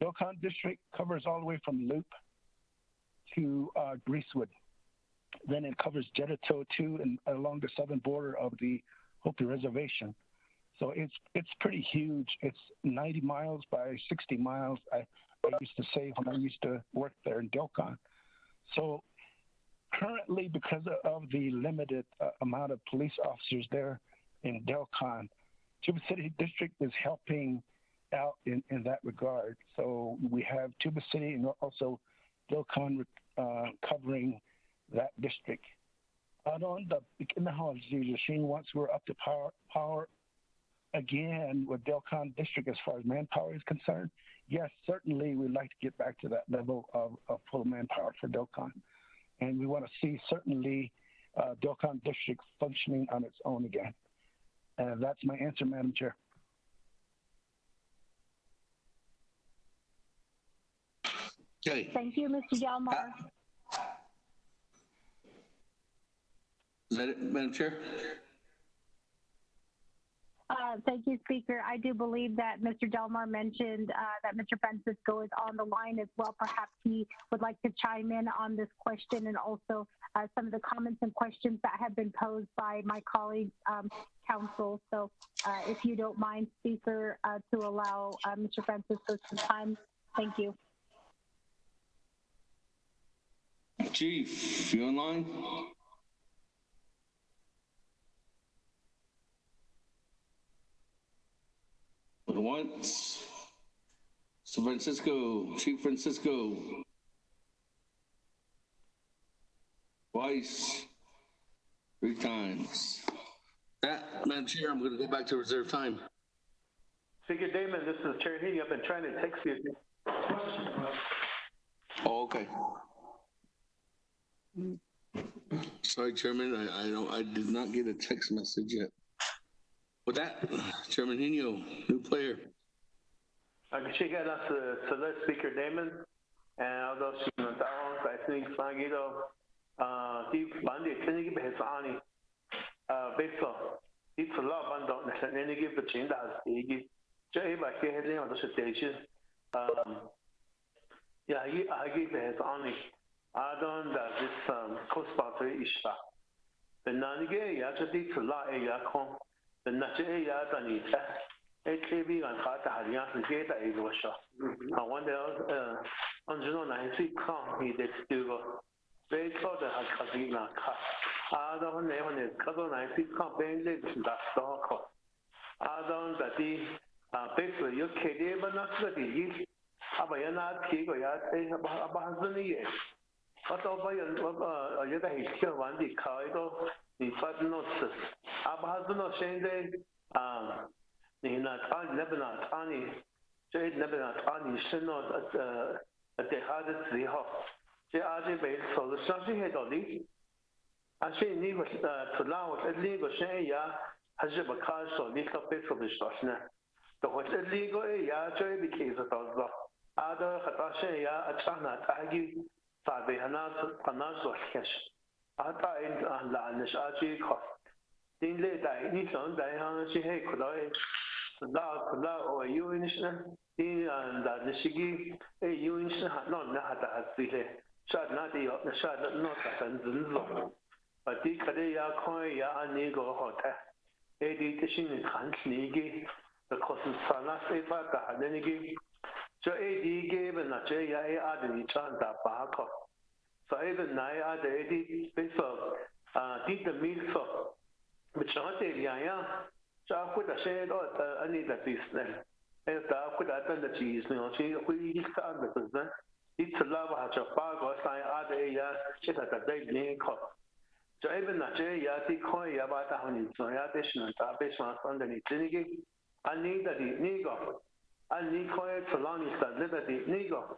P: Delcon district covers all the way from Loop to Greasewood. Then it covers Jettato too, and along the southern border of the Hopi Reservation. So it's pretty huge. It's 90 miles by 60 miles, I used to say when I used to work there in Delcon. So currently, because of the limited amount of police officers there in Delcon, Tuba City District is helping out in that regard. So we have Tuba City and also Delcon covering that district. Once we're up to power again with Delcon District as far as manpower is concerned, yes, certainly we'd like to get back to that level of full manpower for Delcon. And we want to see certainly Delcon District functioning on its own again. That's my answer, Madam Chair.
B: Okay.
H: Thank you, Mr. Delmar.
B: Is that it, Madam Chair?
H: Thank you, Speaker. I do believe that Mr. Delmar mentioned that Mr. Francisco is on the line as well. Perhaps he would like to chime in on this question and also some of the comments and questions that have been posed by my colleagues, counsel. So if you don't mind, Speaker, to allow Mr. Francisco some time. Thank you.
B: Chief, you online? Once. So Francisco, Chief Francisco. Twice. 3 times. That, Madam Chair, I'm going to go back to reserve time.
N: Speaker Damon, this is Chair Heaney. I've been trying to text you.
B: Oh, okay. Sorry, Chairman, I did not get a text message yet. With that, Chairman Hino, new player.
N: Check out select Speaker Damon, and although she knows I think Sangido, deep Monday, Tennessee has Ani, baseball. It's a lot of bundle, and then you give the change as the Jay by Kaylee on the station. Yeah, I give it Ani. I don't that this co-sponsor is shot. The Nanigay, actually, it's a lot of Yakon. The Naja Danita, AKB and Kata Halian, the Gata is was shot. I wonder, on Juno 90, he did do they thought that I could not cut. I don't know when it's Kato 90 campaign lives in that stock. I don't that the basically you can't but not the year. Abayana Tigo Yat about the year. But over you that he's still one the corridor. In fact, notes. Abahazno Shende, Nina Lebanon Tani, Jade Lebanon Tani, Shinot at the hardest the hop. They are the base, so the something had all these. I say, need to allow it illegal Shaya has a car so little bit of the Shosna. The what's illegal, Joy became a thousand. Other Hatashaya, a Chana, Tagi, Sabe Hanas or Cash. Ata in Lanish Aji cost. In late day, Nissan, Diana, she had could I La or you in and the Shigi, a Yunis had not had the shot not the shot not a but the Kadea Koya and Nigo Hotel. A decision in Hans Nigi, the Cosm Sana Safa, the Hadenigi. So AD gave and a Jaya added each other Barco. So even Naya, the AD space of did the meal for which I did, yeah. So I put a shade or I need a business. And I put that on the cheese, you know, she really found the business. It's a love of a bag or sign other areas, it's a big name cost. So even a Jaya, the coin about a honey, so I additional basement underneath Trinity. I need a Nigo. I need coin to long is the liberty Nigo.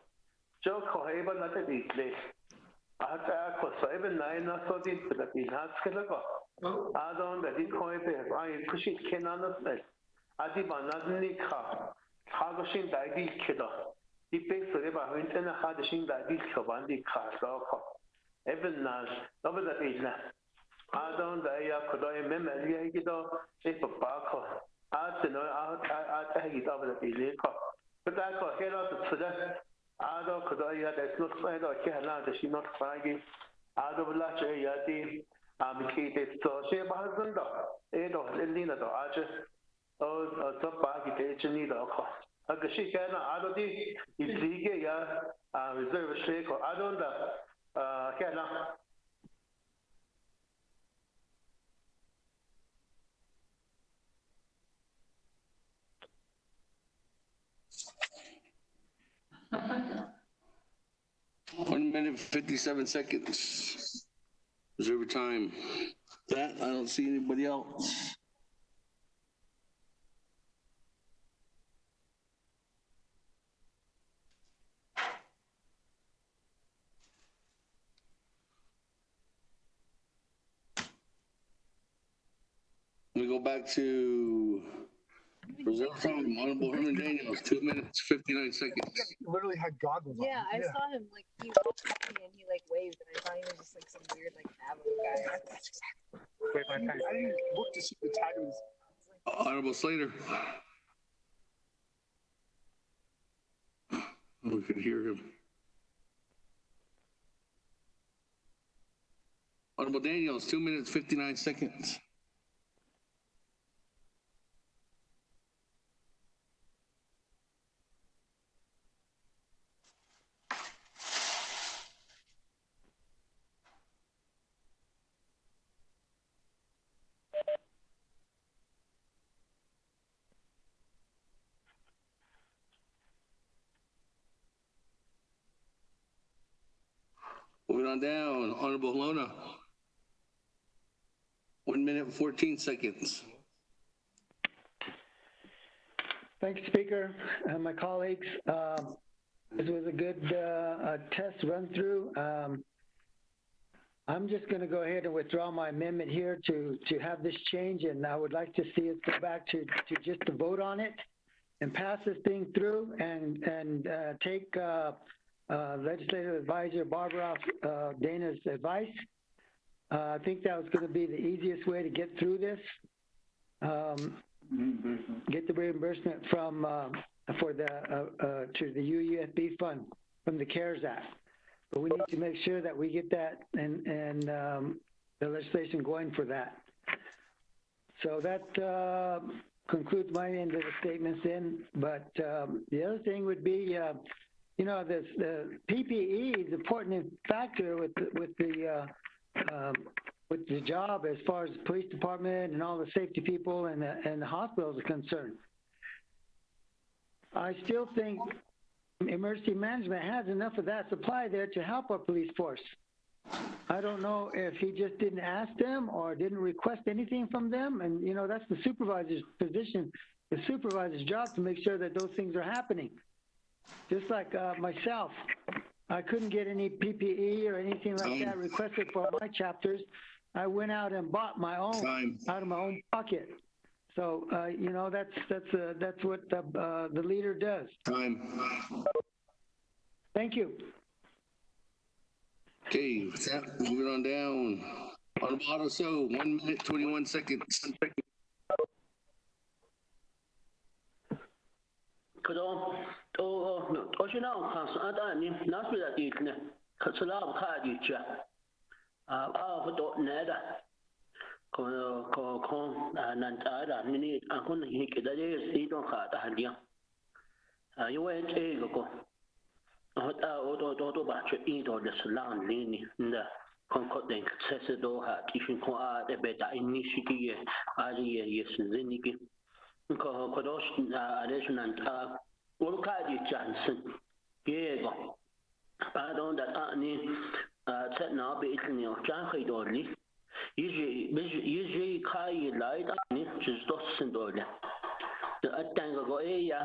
N: Joe Cohaba not a big place. Ata ko sa even na ina so din pala pinat kala ko. Adon da di ko be ai kushi kenana sa. Adi banad ni kha. Kha go shin da di kida. Di pe so re ba hin tena kha da shin da di ko ban di kha so ko. Even na no ba da ina. Adon da ya ko do me me li ki do e pa pa ko. No ta gi da ba da ina ko. But ko he lo to da Ado Kodaya, there's no sign of Kehana, that she not finding Ado Lacha Yati, Amikate, so she Bahazanda, Edo, Lina, the Archer, or Topaki, Chenida. Agashi Kana, Ado di, Izige, reserve shake or Adonda, Kana.
B: One minute, 57 seconds. Reserve time. That, I don't see anybody else. We go back to reserve time. Honorable Herman Daniels, 2 minutes, 59 seconds.
S: He literally had goggles on.
T: Yeah, I saw him, like, he walked up to me and he, like, waved, and I thought he was just, like, some weird, like, Navajo guy.
S: Wait, my pen. I didn't look to see the tag of his.
B: Honorable Slater. We could hear him. Honorable Daniels, 2 minutes, 59 seconds. Moving on down, Honorable Lona. 1 minute, 14 seconds.
Q: Thanks, Speaker and my colleagues. This was a good test run through. I'm just going to go ahead and withdraw my amendment here to have this change, and I would like to see us go back to just to vote on it and pass this thing through and take Legislative Advisor Barbara Dana's advice. I think that was going to be the easiest way to get through this. Get the reimbursement from to the UUFB fund from the CARES Act. But we need to make sure that we get that and the legislation going for that. So that concludes my end of the statements in. But the other thing would be, you know, the PPE is an important factor with the job as far as the police department and all the safety people and the hospitals are concerned. I still think emergency management has enough of that supply there to help our police force. I don't know if he just didn't ask them or didn't request anything from them. And, you know, that's the supervisor's position, the supervisor's job to make sure that those things are happening. Just like myself, I couldn't get any PPE or anything like that requested for my chapters. I went out and bought my own out of my own pocket. So you know, that's what the leader does. Thank you.
B: Okay, with that, moving on down. Honorable Otto So, 1 minute, 21 seconds.
I: Kado, Oshina, Adani, Nasbila Ditne, Katsalam Kadicha, Neda, Nantara, Nini, Akun Hikida, Sidon Kata Handia. You went a go. Odo Batcher eat or the salon, Lini, the Concording, Cessido, Kishin Kwa, the Beta Inishiki, Ali, yes, Ziniki. Kodosh additional Urkadi Johnson. Diego. I don't that any set now be eating your Janky Dolly. Usually Kai light on it, just doesn't do it. The Atango Aya,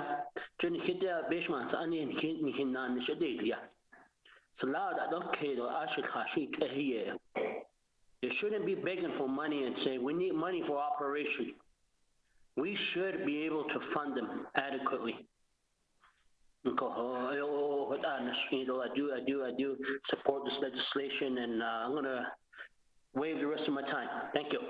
I: Jenny Hitta Bishman's onion Hinan Shadia. You shouldn't be begging for money and say, we need money for operation. We should be able to fund them adequately. I do support this legislation, and I'm going to waive the rest of my time. Thank you.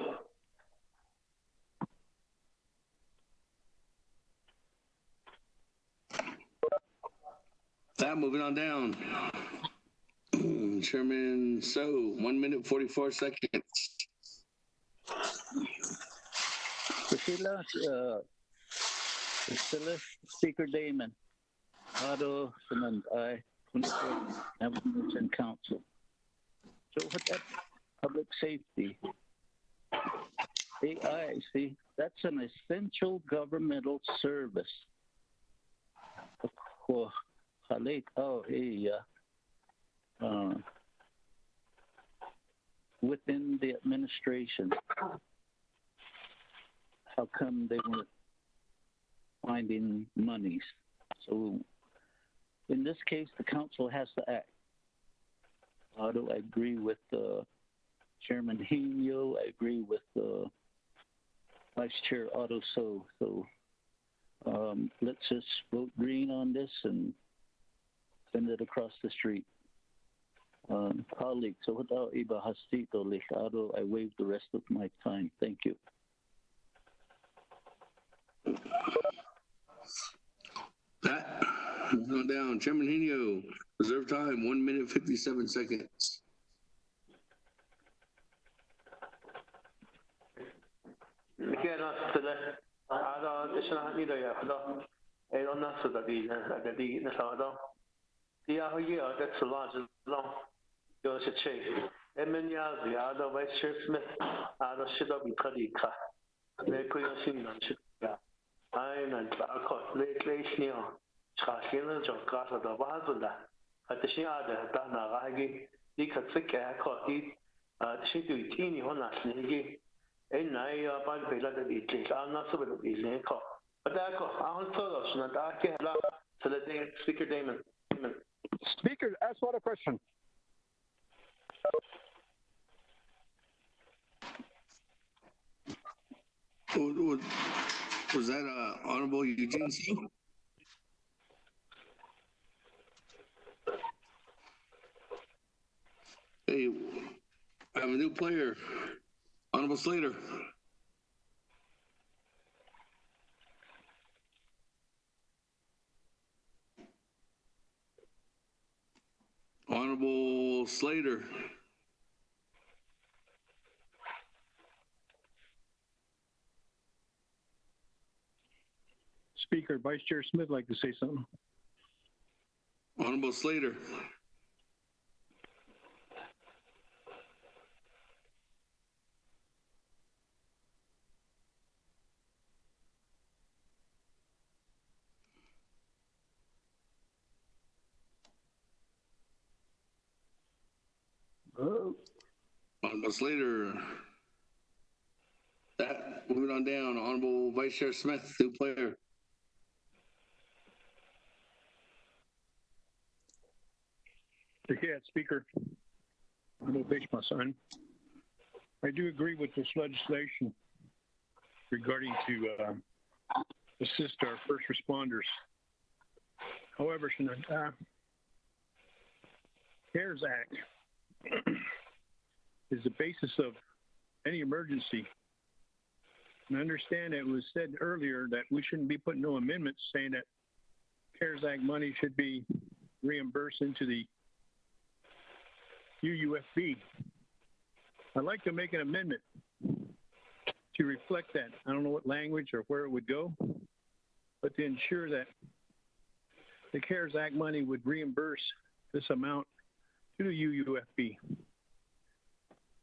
B: That, moving on down. Chairman So, 1 minute, 44 seconds.
C: Priscilla, Speaker Damon, Otto Cement, I, 24th Navajo Council. So what that public safety? AI, see, that's an essential governmental service. Within the administration. How come they weren't finding monies? So in this case, the council has to act. I agree with Chairman Hino. I agree with Vice Chair Otto. So let's just vote green on this and send it across the street. Colleagues, so without iba hastito licado, I waive the rest of my time. Thank you.
B: That, moving on down. Chairman Hino, reserve time, 1 minute, 57 seconds.
N: Vice Chair Smith, Speaker Damon.
R: Speaker, ask what a question.
B: Was that Honorable Eugene Singh? Hey, I have a new player, Honorable Slater. Honorable Slater.
G: Speaker, Vice Chair Smith would like to say something.
B: Honorable Slater. Honorable Slater. That, moving on down. Honorable Vice Chair Smith, new player.
G: Yeah, Speaker. My son. I do agree with this legislation regarding to assist our first responders. However, CARES Act is the basis of any emergency. And I understand it was said earlier that we shouldn't be putting no amendments saying that CARES Act money should be reimbursed into the UUFB. I'd like to make an amendment to reflect that. I don't know what language or where it would go, but to ensure that the CARES Act money would reimburse this amount to the UUFB.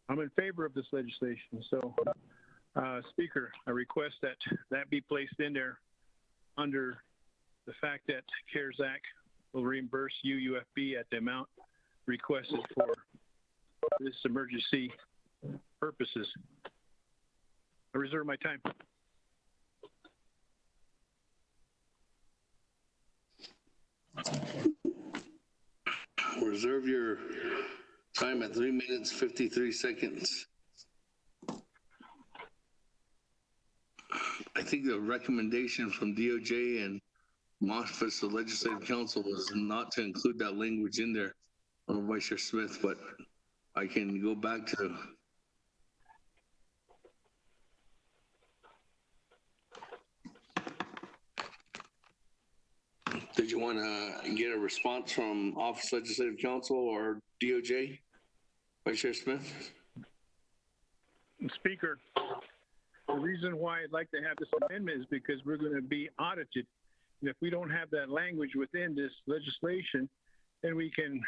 G: I'm in favor of this legislation. So, Speaker, I request that that be placed in there under the fact that CARES Act will reimburse UUFB at the amount requested for this emergency purposes. I reserve my time.
B: reserve your time at 3 minutes, 53 seconds. I think the recommendation from DOJ and Office of Legislative Counsel was not to include that language in there, Vice Chair Smith, but I can go back to. Did you want to get a response from Office of Legislative Counsel or DOJ, Vice Chair Smith?
G: Speaker, the reason why I'd like to have this amendment is because we're going to be audited. And if we don't have that language within this legislation, then we can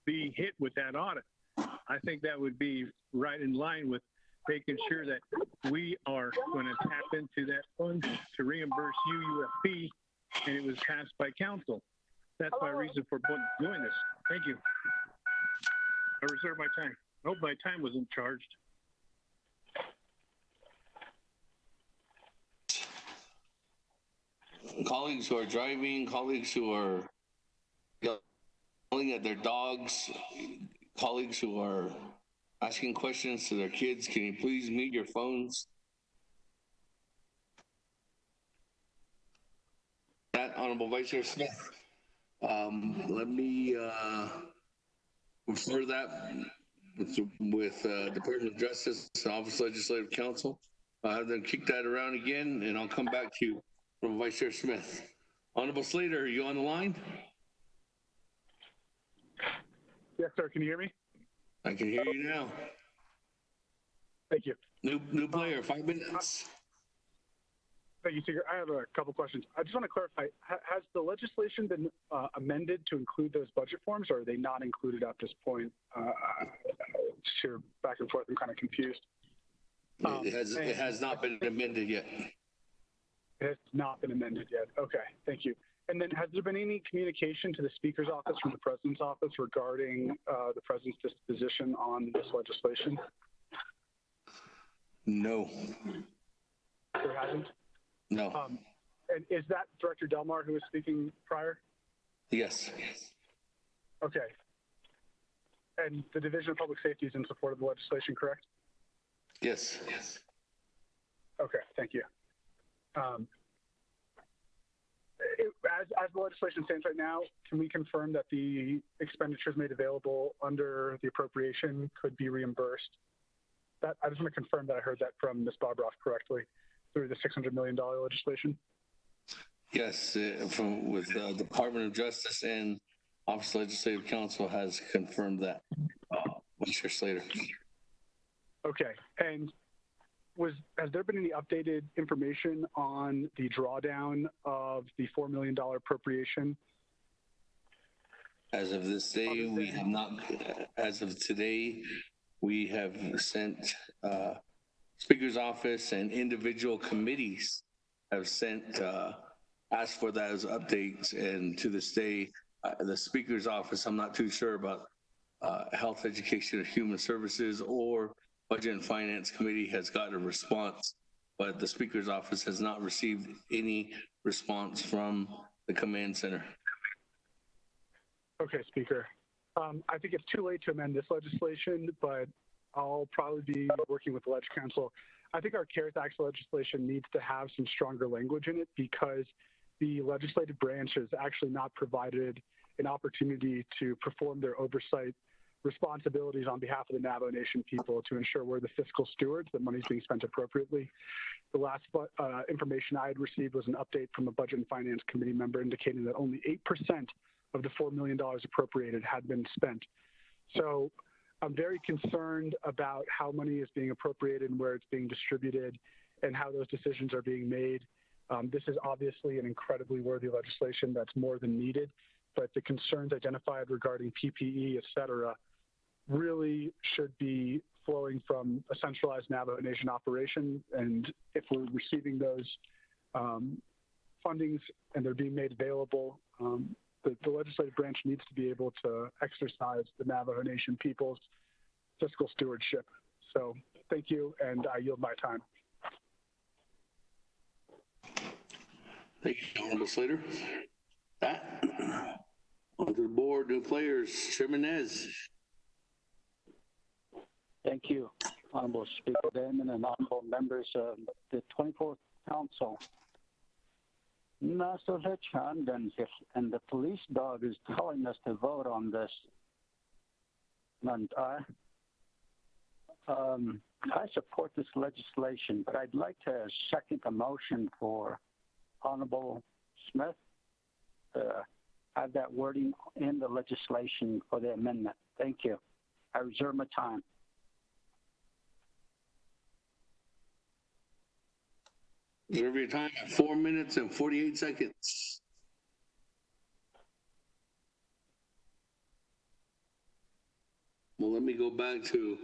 G: be hit with that audit. I think that would be right in line with making sure that we are going to tap into that fund to reimburse UUFP, and it was passed by council. That's my reason for doing this. Thank you. I reserve my time. I hope my time wasn't charged.
B: Colleagues who are driving, colleagues who are yelling at their dogs, colleagues who are asking questions to their kids, can you please mute your phones? That, Honorable Vice Chair Smith. Let me refer that with Department of Justice and Office of Legislative Counsel. I'll have them kick that around again, and I'll come back to you from Vice Chair Smith. Honorable Slater, are you on the line?
R: Yes, sir. Can you hear me?
B: I can hear you now.
R: Thank you.
B: New player, 5 minutes.
R: Thank you, Speaker. I have a couple questions. I just want to clarify, has the legislation been amended to include those budget forms, or are they not included at this point? Sure, back and forth, I'm kind of confused.
B: It has not been amended yet.
R: It has not been amended yet. Okay, thank you. And then has there been any communication to the Speaker's office from the President's office regarding the President's disposition on this legislation?
B: No.
R: There hasn't?
B: No.
R: And is that Director Delmar who was speaking prior?
B: Yes.
R: Okay. And the Division of Public Safety is in support of the legislation, correct?
B: Yes.
R: Okay, thank you. As the legislation stands right now, can we confirm that the expenditures made available under the appropriation could be reimbursed? I just want to confirm that I heard that from Ms. Bobroff correctly through the $600 million legislation.
B: Yes, with the Department of Justice and Office of Legislative Counsel has confirmed that. Vice Chair Slater.
R: Okay, and has there been any updated information on the drawdown of the $4 million appropriation?
B: As of this day, we have not. As of today, we have sent Speaker's office and individual committees have sent asked for those updates, and to this day, the Speaker's office, I'm not too sure about Health, Education, and Human Services or Budget and Finance Committee has got a response, but the Speaker's office has not received any response from the command center.
R: Okay, Speaker. I think it's too late to amend this legislation, but I'll probably be working with the Ledge Council. I think our CARES Act legislation needs to have some stronger language in it because the legislative branch has actually not provided an opportunity to perform their oversight responsibilities on behalf of the Navajo Nation people to ensure we're the fiscal stewards, that money's being spent appropriately. The last information I had received was an update from a Budget and Finance Committee member indicating that only 8% of the $4 million appropriated had been spent. So I'm very concerned about how money is being appropriated and where it's being distributed and how those decisions are being made. This is obviously an incredibly worthy legislation that's more than needed, but the concerns identified regarding PPE, et cetera, really should be flowing from a centralized Navajo Nation operation. And if we're receiving those fundings and they're being made available, the legislative branch needs to be able to exercise the Navajo Nation people's fiscal stewardship. So thank you, and I yield my time.
B: Thank you, Honorable Slater. That, Onto the board, new players. Chairman Nez.
C: Thank you, Honorable Speaker Damon and honorable members of the 24th Council. Master Hitchhand and the police dog is telling us to vote on this. And I support this legislation, but I'd like to second the motion for Honorable Smith to have that wording in the legislation for the amendment. Thank you. I reserve my time.
B: Reserve your time at 4 minutes and 48 seconds. Well, let me go back to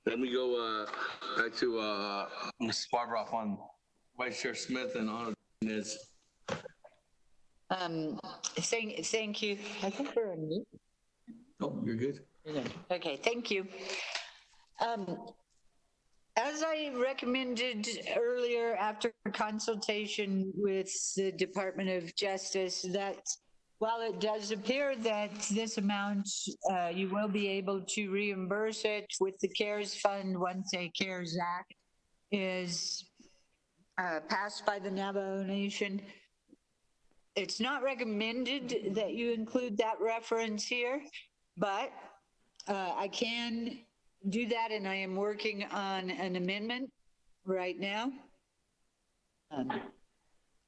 B: let me go back to Ms. Barbara on Vice Chair Smith and Honorable Nez.
K: Thank you. I think we're on mute.
B: Oh, you're good.
K: Okay, thank you. As I recommended earlier after consultation with the Department of Justice, that while it does appear that this amount, you will be able to reimburse it with the CARES Fund once a CARES Act is passed by the Navajo Nation. It's not recommended that you include that reference here, but I can do that, and I am working on an amendment right now.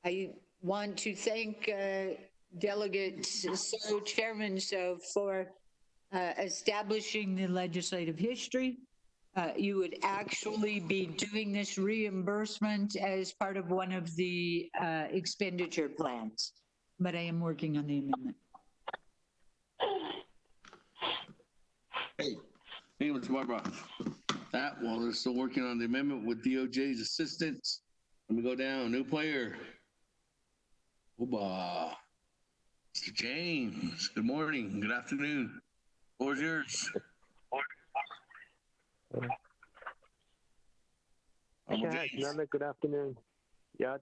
K: I want to thank Delegate So, Chairman So, for establishing the legislative history. You would actually be doing this reimbursement as part of one of the expenditure plans, but I am working on the amendment.
B: Hey, Mr. Barbara. That while they're still working on the amendment with DOJ's assistance, let me go down. New player. Oba. Mr. James. Good morning. Good afternoon. Floor is yours.
U: Good afternoon. Yad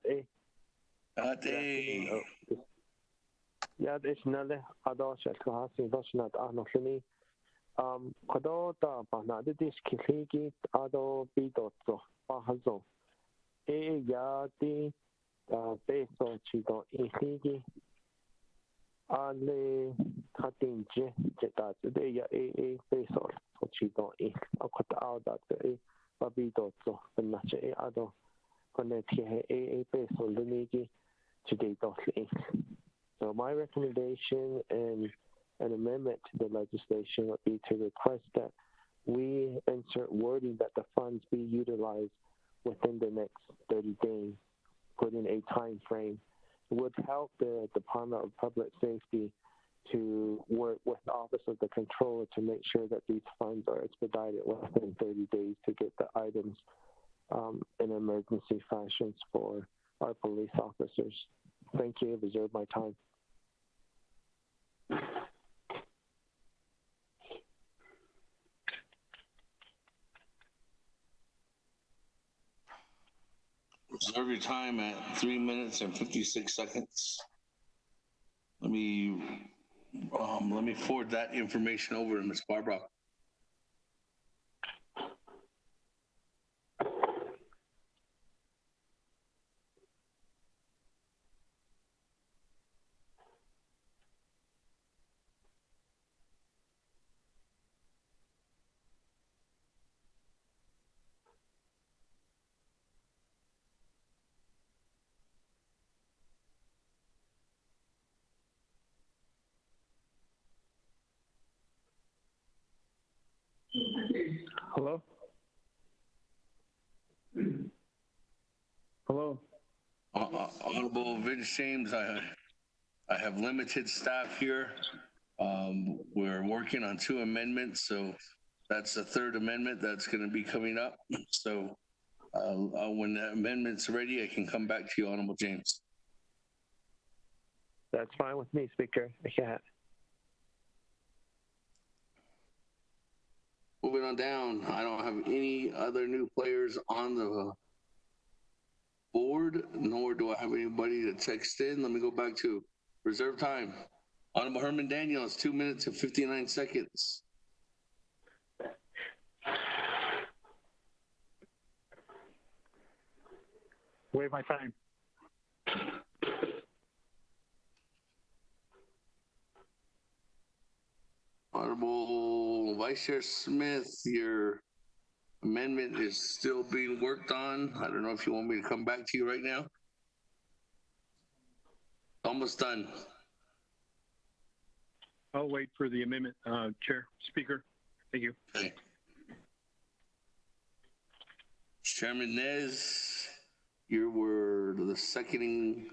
U: Isnale Adosh Kahasi Voshnat Arnofini. Kadota Banadis Kiligi Ado Bidoto Bahazo. Yadi Beso Chido Ihigi. Ale Katinje Jeta today Beso Chido Ich Akota that Babidoto and Nache Ado Connecti Beso Lunigi today Dotli. So my recommendation and an amendment to the legislation would be to request that we insert wording that the funds be utilized within the next 30 days, put in a time frame. It would help the Department of Public Safety to work with the Office of the Controller to make sure that these funds are expedited within 30 days to get the items in emergency fashions for our police officers. Thank you. I reserve my time.
B: Reserve your time at 3 minutes and 56 seconds. Let me forward that information over to Ms. Barbara.
U: Hello? Hello?
B: Honorable Vince James, I have limited staff here. We're working on 2 amendments, so that's the 3rd amendment that's going to be coming up. So when the amendment's ready, I can come back to you, Honorable James.
U: That's fine with me, Speaker. I can't.
B: moving on down. I don't have any other new players on the board, nor do I have anybody to text in. Let me go back to reserve time. Honorable Herman Daniels, 2 minutes and 59 seconds.
R: Waive my time.
B: Honorable Vice Chair Smith, your amendment is still being worked on. I don't know if you want me to come back to you right now. Almost done.
G: I'll wait for the amendment, Chair, Speaker. Thank you.
B: Okay. Chairman Nez, you were the seconding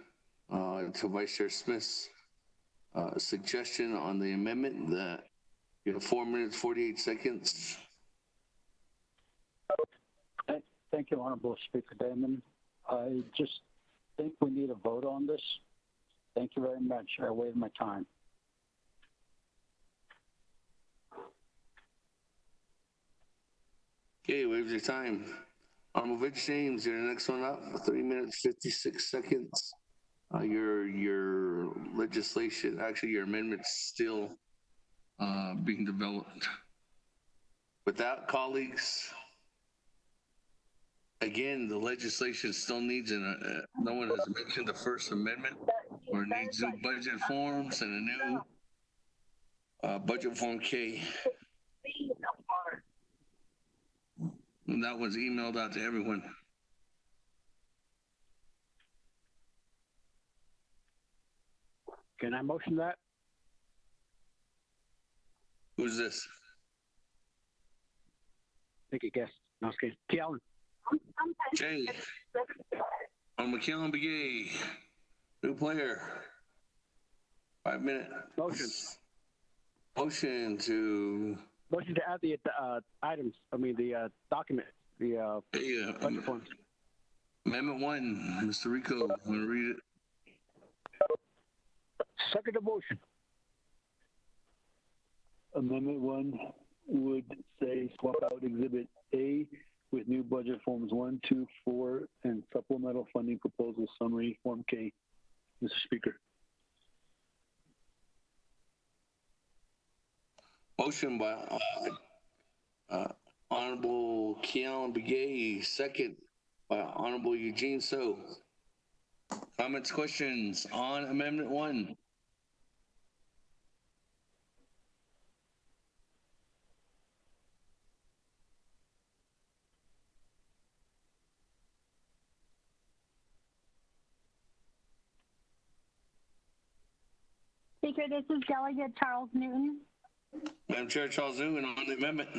B: to Vice Chair Smith's suggestion on the amendment that you have 4 minutes, 48 seconds.
F: Thank you, Honorable Speaker Damon. I just think we need a vote on this. Thank you very much. I waive my time.
B: Okay, waive your time. Honorable Rich James, you're the next one up. 3 minutes, 56 seconds. Your legislation, actually your amendment's still being developed. With that, colleagues, again, the legislation still needs, no one has mentioned the First Amendment, where it needs new budget forms and a new budget form K. And that was emailed out to everyone.
R: Can I motion that?
B: Who's this?
R: Take a guess. No, it's okay. Kealan.
B: Jay. On McKeown Begay. New player. 5 minute.
R: Motion.
B: Motion to
R: add the items. I mean the document. The budget forms.
B: Amendment 1. Mr. Rico, I'm gonna read it.
R: Second motion.
G: Amendment 1 would say swap out Exhibit A with new budget forms 1, 2, 4, and supplemental funding proposal summary Form K. Mr. Speaker.
B: Motion by Honorable Kealan Begay, second by Honorable Eugene So. Comments, questions on Amendment 1?
H: Speaker, this is Delegate Charles Newton.
B: Madam Chair, Charles Newton on the amendment.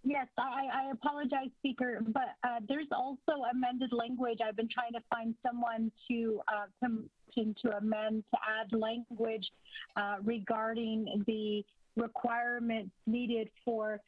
H: Yes, I apologize, Speaker, but there's also amended language. I've been trying to find someone to amend, to add language regarding the requirements needed for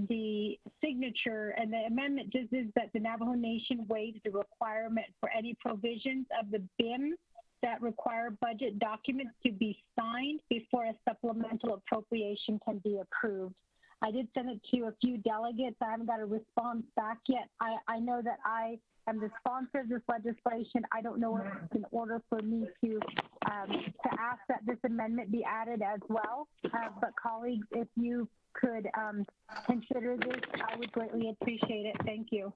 H: the signature. And the amendment just is that the Navajo Nation waives the requirement for any provisions of the BIM that require budget documents to be signed before a supplemental appropriation can be approved. I did send it to a few delegates. I haven't got a response back yet. I know that I am the sponsor of this legislation. I don't know if it's in order for me to ask that this amendment be added as well. But colleagues, if you could consider this, I would greatly appreciate it. Thank you.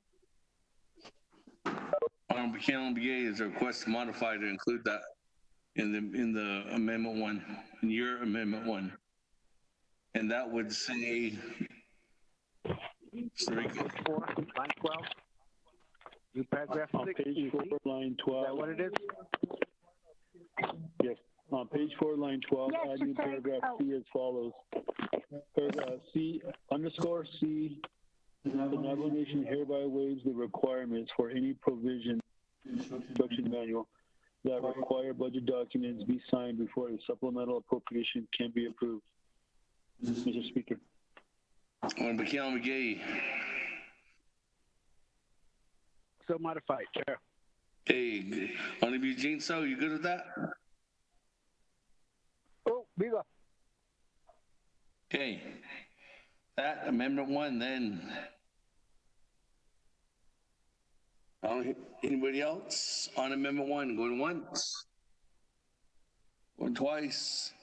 B: Honorable Kealan Begay is a request to modify to include that in the Amendment 1, in your Amendment 1. And that would say,
R: line 12. New paragraph 6.
G: Page 4, line 12.
R: Is that what it is?
G: Yes. On page 4, line 12,
H: yes,
G: add new paragraph C as follows. Paragraph C _ C. The Navajo Nation hereby waives the requirements for any provision instruction manual that require budget documents be signed before a supplemental appropriation can be approved. Mr. Speaker.
B: Honorable Kealan Begay.
R: So modified, Chair.
B: Hey, Honorable Eugene So, you good with that?
R: Oh, Viva.
B: Okay. That Amendment 1 then. Anybody else on Amendment 1? Going once? Going twice?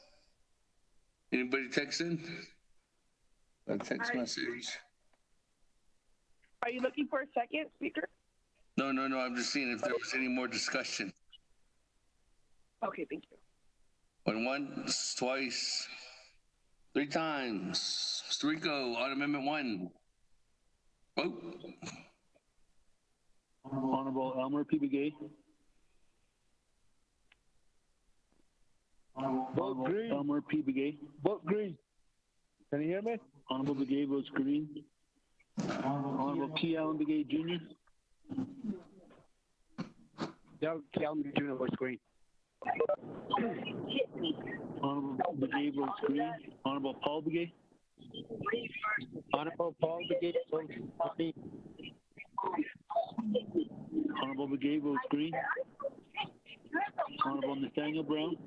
B: Anybody texting? A text message.
D: Are you looking for a second, Speaker?
B: No. I'm just seeing if there was any more discussion.
D: Okay, thank you.
B: Going once, twice, 3 times. Mr. Rico on Amendment 1. Vote.
G: Honorable Elmer P. Begay.
E: Vote green.
G: Elmer P. Begay.
E: Vote green. Can you hear me?
G: Honorable Begay votes green. Honorable Key Allen Begay Jr.
R: Key Allen Jr. votes green.
G: Honorable Begay votes green. Honorable Paul Begay.
Q: Honorable Paul Begay votes green.
G: Honorable Begay votes green. Honorable Nathaniel Brown.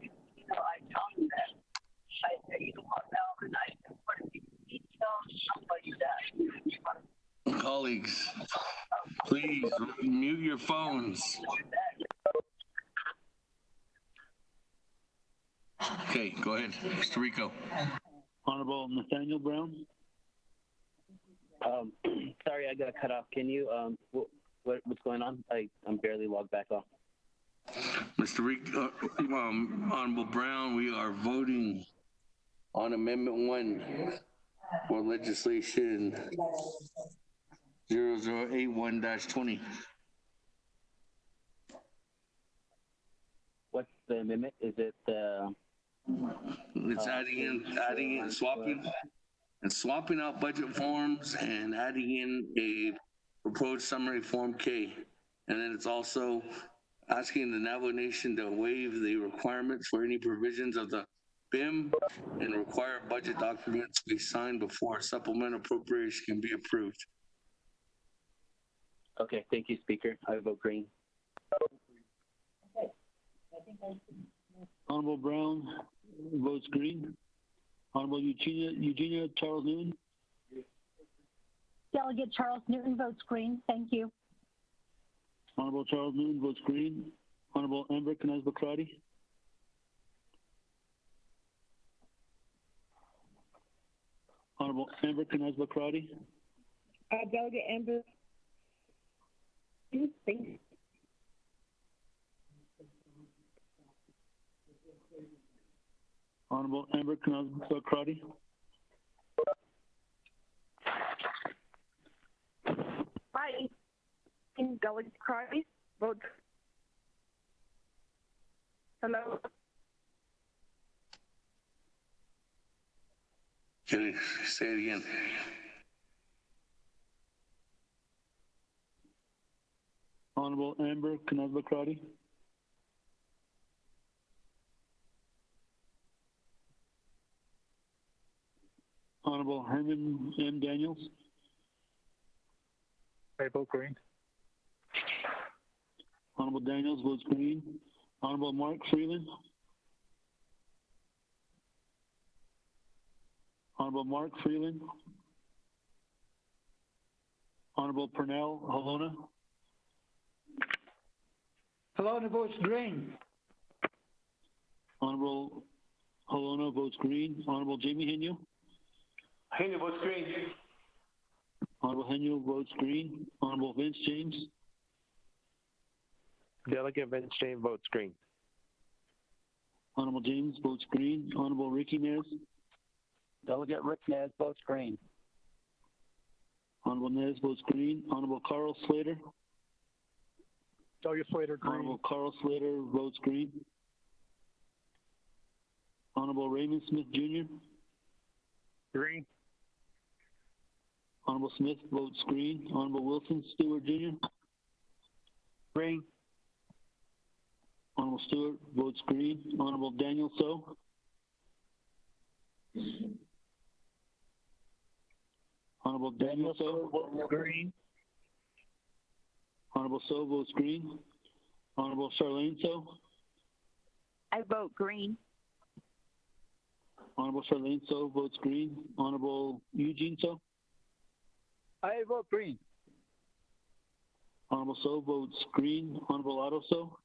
B: Colleagues, please mute your phones. Okay, go ahead, Mr. Rico.
G: Honorable Nathaniel Brown.
L: Sorry, I got cut off. Can you, what's going on? I'm barely logged back off.
B: Mr. Rico, Honorable Brown, we are voting on Amendment 1 for legislation 0081-20.
L: What's the amendment? Is it
B: It's adding in, swapping out budget forms and adding in a proposed summary Form K. And then it's also asking the Navajo Nation to waive the requirements for any provisions of the BIM and require budget documents be signed before a supplemental appropriation can be approved.
L: Okay, thank you, Speaker. I vote green.
G: Honorable Brown votes green. Honorable Eugenia Charles Newton.
H: Delegate Charles Newton votes green. Thank you.
G: Honorable Charles Newton votes green. Honorable Amber Knez-Bakrati. Honorable Amber Knez-Bakrati.
D: Delegate Amber. Thank you.
G: Honorable Amber Knez-Bakrati.
D: Hi. Delegate Crowley, vote. Hello.
B: Can you say it again?
G: Honorable Amber Knez-Bakrati. Honorable Herman M. Daniels.
R: I vote green.
G: Honorable Daniels votes green. Honorable Mark Freeland. Honorable Mark Freeland. Honorable Pernell Halona.
Q: Halona votes green.
G: Honorable Halona votes green. Honorable Jamie Henyo.
N: Henyo votes green.
G: Honorable Henyo votes green. Honorable Vince James.
U: Delegate Vince James votes green.
G: Honorable James votes green. Honorable Ricky Nez.
F: Delegate Rick Nez votes green.
G: Honorable Nez votes green. Honorable Carl Slater.
R: Delegate Slater green.
G: Honorable Carl Slater votes green. Honorable Raymond Smith Jr.
R: Green.
G: Honorable Smith votes green. Honorable Wilson Stewart Jr.
R: Green.
G: Honorable Stewart votes green. Honorable Daniel So. Honorable Daniel So
R: votes green.
G: Honorable So votes green. Honorable Charlene So.
A: I vote green.
G: Honorable Honorable Charlene So votes green. Honorable Eugene So.
F: I vote green.
G: Honorable So votes green. Honorable Otto So.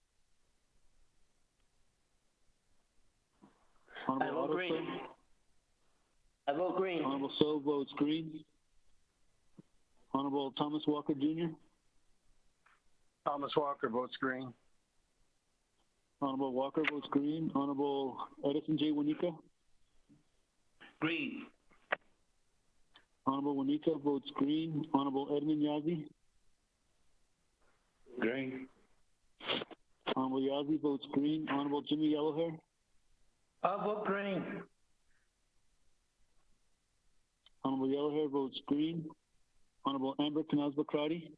I: I vote green. I vote green.
G: Honorable So votes green. Honorable Thomas Walker Jr.
F: Thomas Walker votes green.
G: Honorable Walker votes green. Honorable Edison J. Wanika.
I: Green.
G: Honorable Wanika votes green. Honorable Edmund Yazzie.
O: Green.
G: Honorable Yazzie votes green. Honorable Jimmy Yellowhair.
F: I vote green.
G: Honorable Yellowhair votes green. Honorable Amber Canasba Crotty.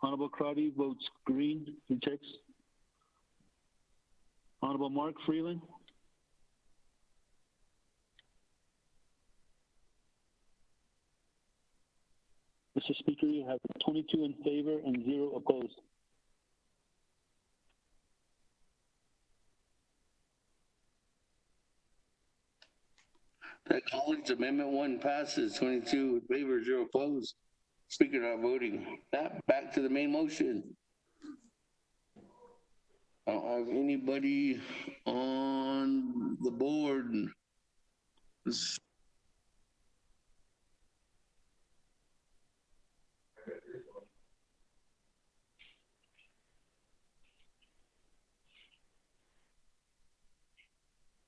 G: Honorable Crotty votes green. He checks. Honorable Mark Freeland. Mr. Speaker, you have 22 in favor and 0 opposed.
B: That Collins Amendment 1 passes, 22 in favor, 0 opposed. Speaker not voting. That back to the main motion. I don't have anybody on the board.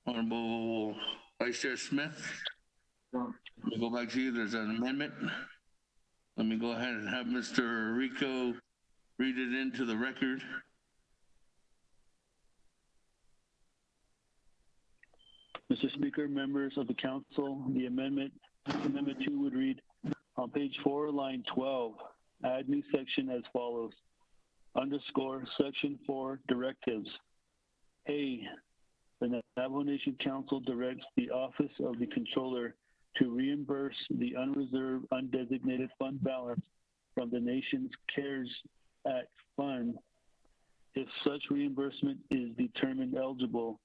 B: Honorable Vice Chair Smith. Let me go back to you. There's an amendment. Let me go ahead and have Mr. Rico read it into the record.
G: Mr. Speaker, members of the council, the amendment 2 would read on page 4, line 12, add new section as follows. Underscore section 4 directives. A, the Navajo Nation Council directs the Office of the Controller to reimburse the unreserved, undesignated fund balance from the nation's CARES Act fund if such reimbursement is determined eligible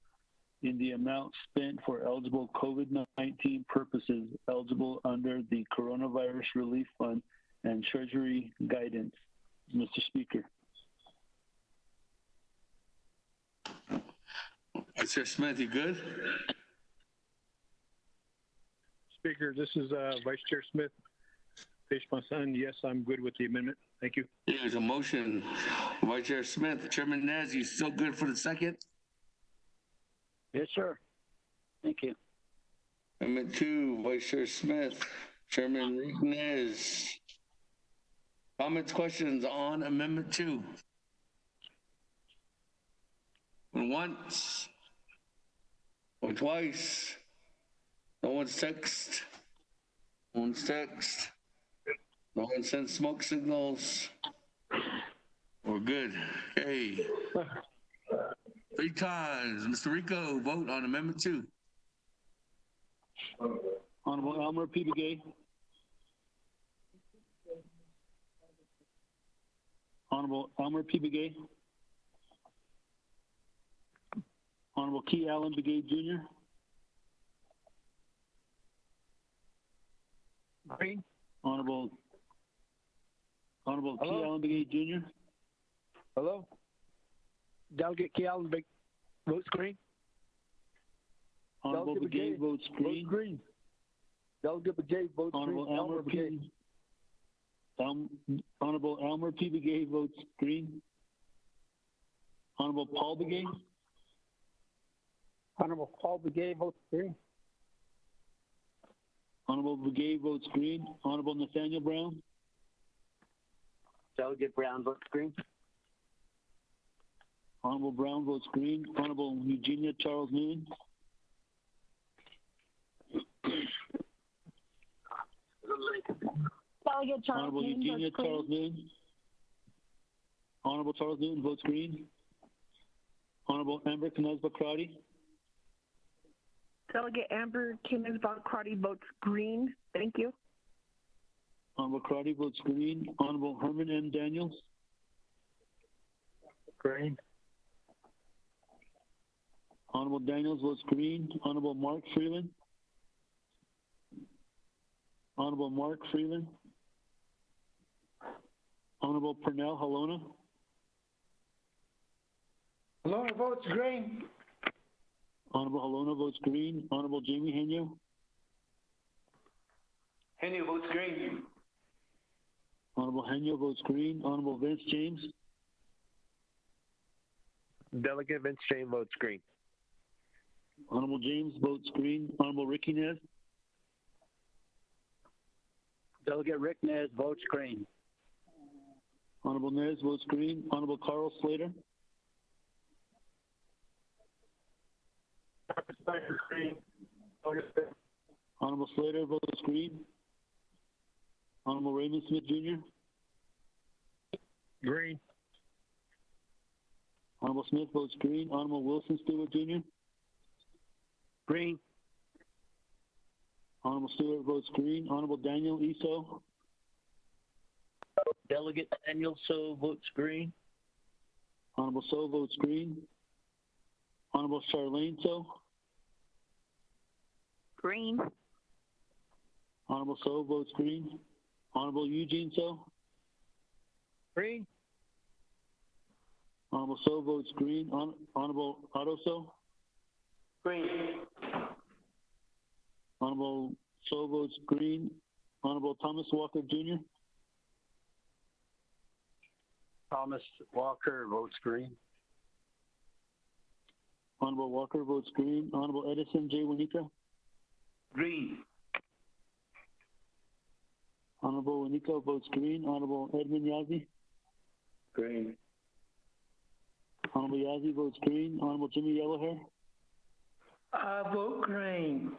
G: in the amount spent for eligible COVID-19 purposes eligible under the Coronavirus Relief Fund and Treasury guidance. Mr. Speaker.
B: Mr. Smith, you good?
J: Speaker, this is Vice Chair Smith. Page my son. Yes, I'm good with the amendment. Thank you.
B: There's a motion. Vice Chair Smith. Chairman Nez, you still good for the second?
F: Yes, sir. Thank you.
B: Amendment 2, Vice Chair Smith. Chairman Nez. Comments, questions on Amendment 2? Going once. Going twice. No one's text. No one's text. No one sends smoke signals. We're good. Okay. 3 times. Mr. Rico, vote on Amendment 2.
G: Honorable Elmer P. Begay. Honorable Elmer P. Begay. Honorable Key Allen Begay Jr.
F: Green.
G: Honorable
F: Hello?
G: Key Allen Begay Jr.
R: Hello? Delegate Key Allen votes green.
G: Honorable Begay votes green.
R: Green. Delegate Begay votes
G: Honorable
R: green.
G: Elmer P. Honorable Elmer P. Begay votes green. Honorable Paul Begay.
F: Honorable Paul Begay votes green.
G: Honorable Begay votes green. Honorable Nathaniel Brown.
L: Delegate Brown votes green.
G: Honorable Brown votes green. Honorable Eugenia Charles Newman.
H: Delegate Charles
G: Honorable
H: Newman
G: Eugenia
H: votes green.
G: Charles Newman. Honorable Charles Newman votes green. Honorable Amber Canasba Crotty.
D: Delegate Amber Kinsbach-Crotty votes green. Thank you.
G: Honorable Crotty votes green. Honorable Herman M. Daniels.
F: Green.
G: Honorable Daniels votes green. Honorable Mark Freeland. Honorable Mark Freeland. Honorable Pernell Halona.
Q: Halona votes green.
G: Honorable Halona votes green. Honorable Jamie Henyo.
N: Henry votes green.
G: Honorable Henyo votes green. Honorable Vince James.
U: Delegate Vince James votes green.
G: Honorable James votes green. Honorable Ricky Nez.
F: Delegate Rick Nez votes green.
G: Honorable Nez votes green. Honorable Carl Slater.
J: Green.
G: Honorable Slater votes green. Honorable Raymond Smith Jr.
U: Green.
G: Honorable Smith votes green. Honorable Wilson Stewart Jr.
U: Green.
G: Honorable Stewart votes green. Honorable Daniel Eso.
C: Delegate Daniel So votes green.
G: Honorable So votes green. Honorable Charlene So.
A: Green.
G: Honorable So votes green. Honorable Eugene So.
U: Green.
G: Honorable So votes green. Honorable Otto So.
N: Green.
G: Honorable So votes green. Honorable Thomas Walker Jr.
F: Thomas Walker votes green.
G: Honorable Walker votes green. Honorable Edison J. Wanika.
N: Green.
G: Honorable Wanika votes green. Honorable Edmund Yazzie.
N: Green.
G: Honorable Yazzie votes green. Honorable Jimmy Yellowhair.
Q: I vote green.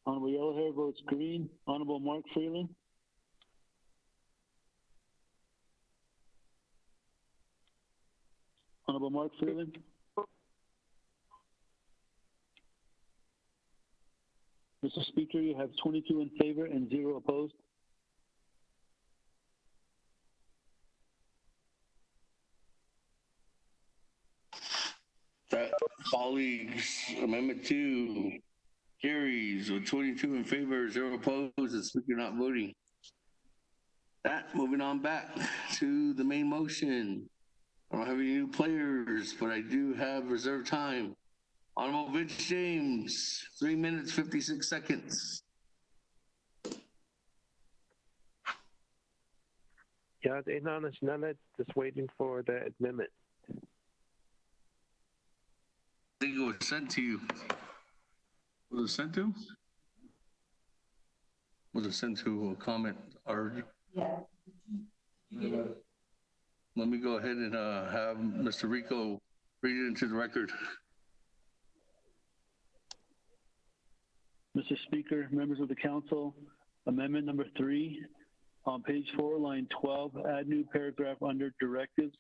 G: Honorable Yellowhair votes green. Honorable Mark Freeland. Honorable Mark Freeland. Mr. Speaker, you have 22 in favor and 0 opposed.
B: That, colleagues, Amendment 2 carries with 22 in favor, 0 opposed, and Speaker not voting. That, moving on back to the main motion. I don't have any new players, but I do have reserved time. Honorable Vince James, 3 minutes, 56 seconds.
U: Yeah, it's honest, just waiting for the amendment.
B: I think it was sent to you. Was it sent to? Was it sent to a comment already?
K: Yeah.
B: Let me go ahead and have Mr. Rico read it into the record.
G: Mr. Speaker, members of the council, amendment number 3 on page 4, line 12, add new paragraph under directives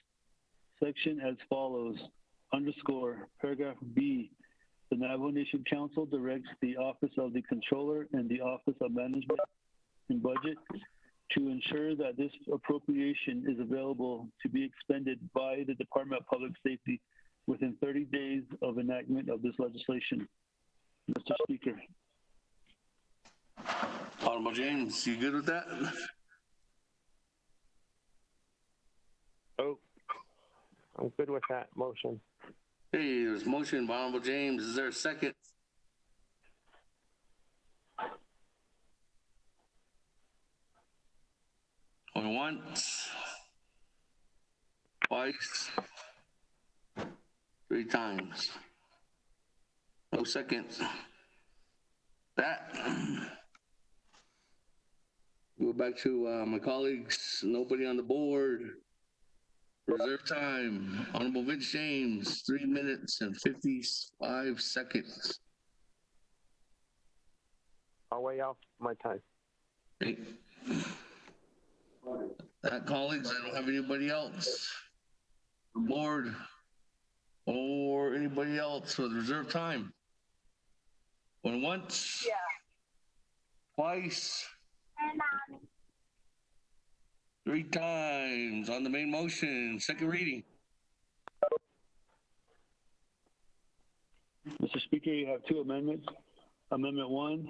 G: section as follows. Underscore, paragraph B, the Navajo Nation Council directs the Office of the Controller and the Office of Management and Budget to ensure that this appropriation is available to be expended by the Department of Public Safety within 30 days of enactment of this legislation. Mr. Speaker.
B: Honorable James, you good with that?
U: Oh, I'm good with that motion.
B: Hey, there's a motion by Honorable James. Is there a second? Going once, twice, 3 times. No seconds. That. Go back to my colleagues. Nobody on the board. Reserve time. Honorable Vince James, 3 minutes and 55 seconds.
U: I'll weigh off my time.
B: Okay. That, colleagues, I don't have anybody else on board or anybody else with reserve time. Going once. Yeah. Twice. 3 times on the main motion, second reading.
G: Mr. Speaker, you have two amendments. Amendment 1,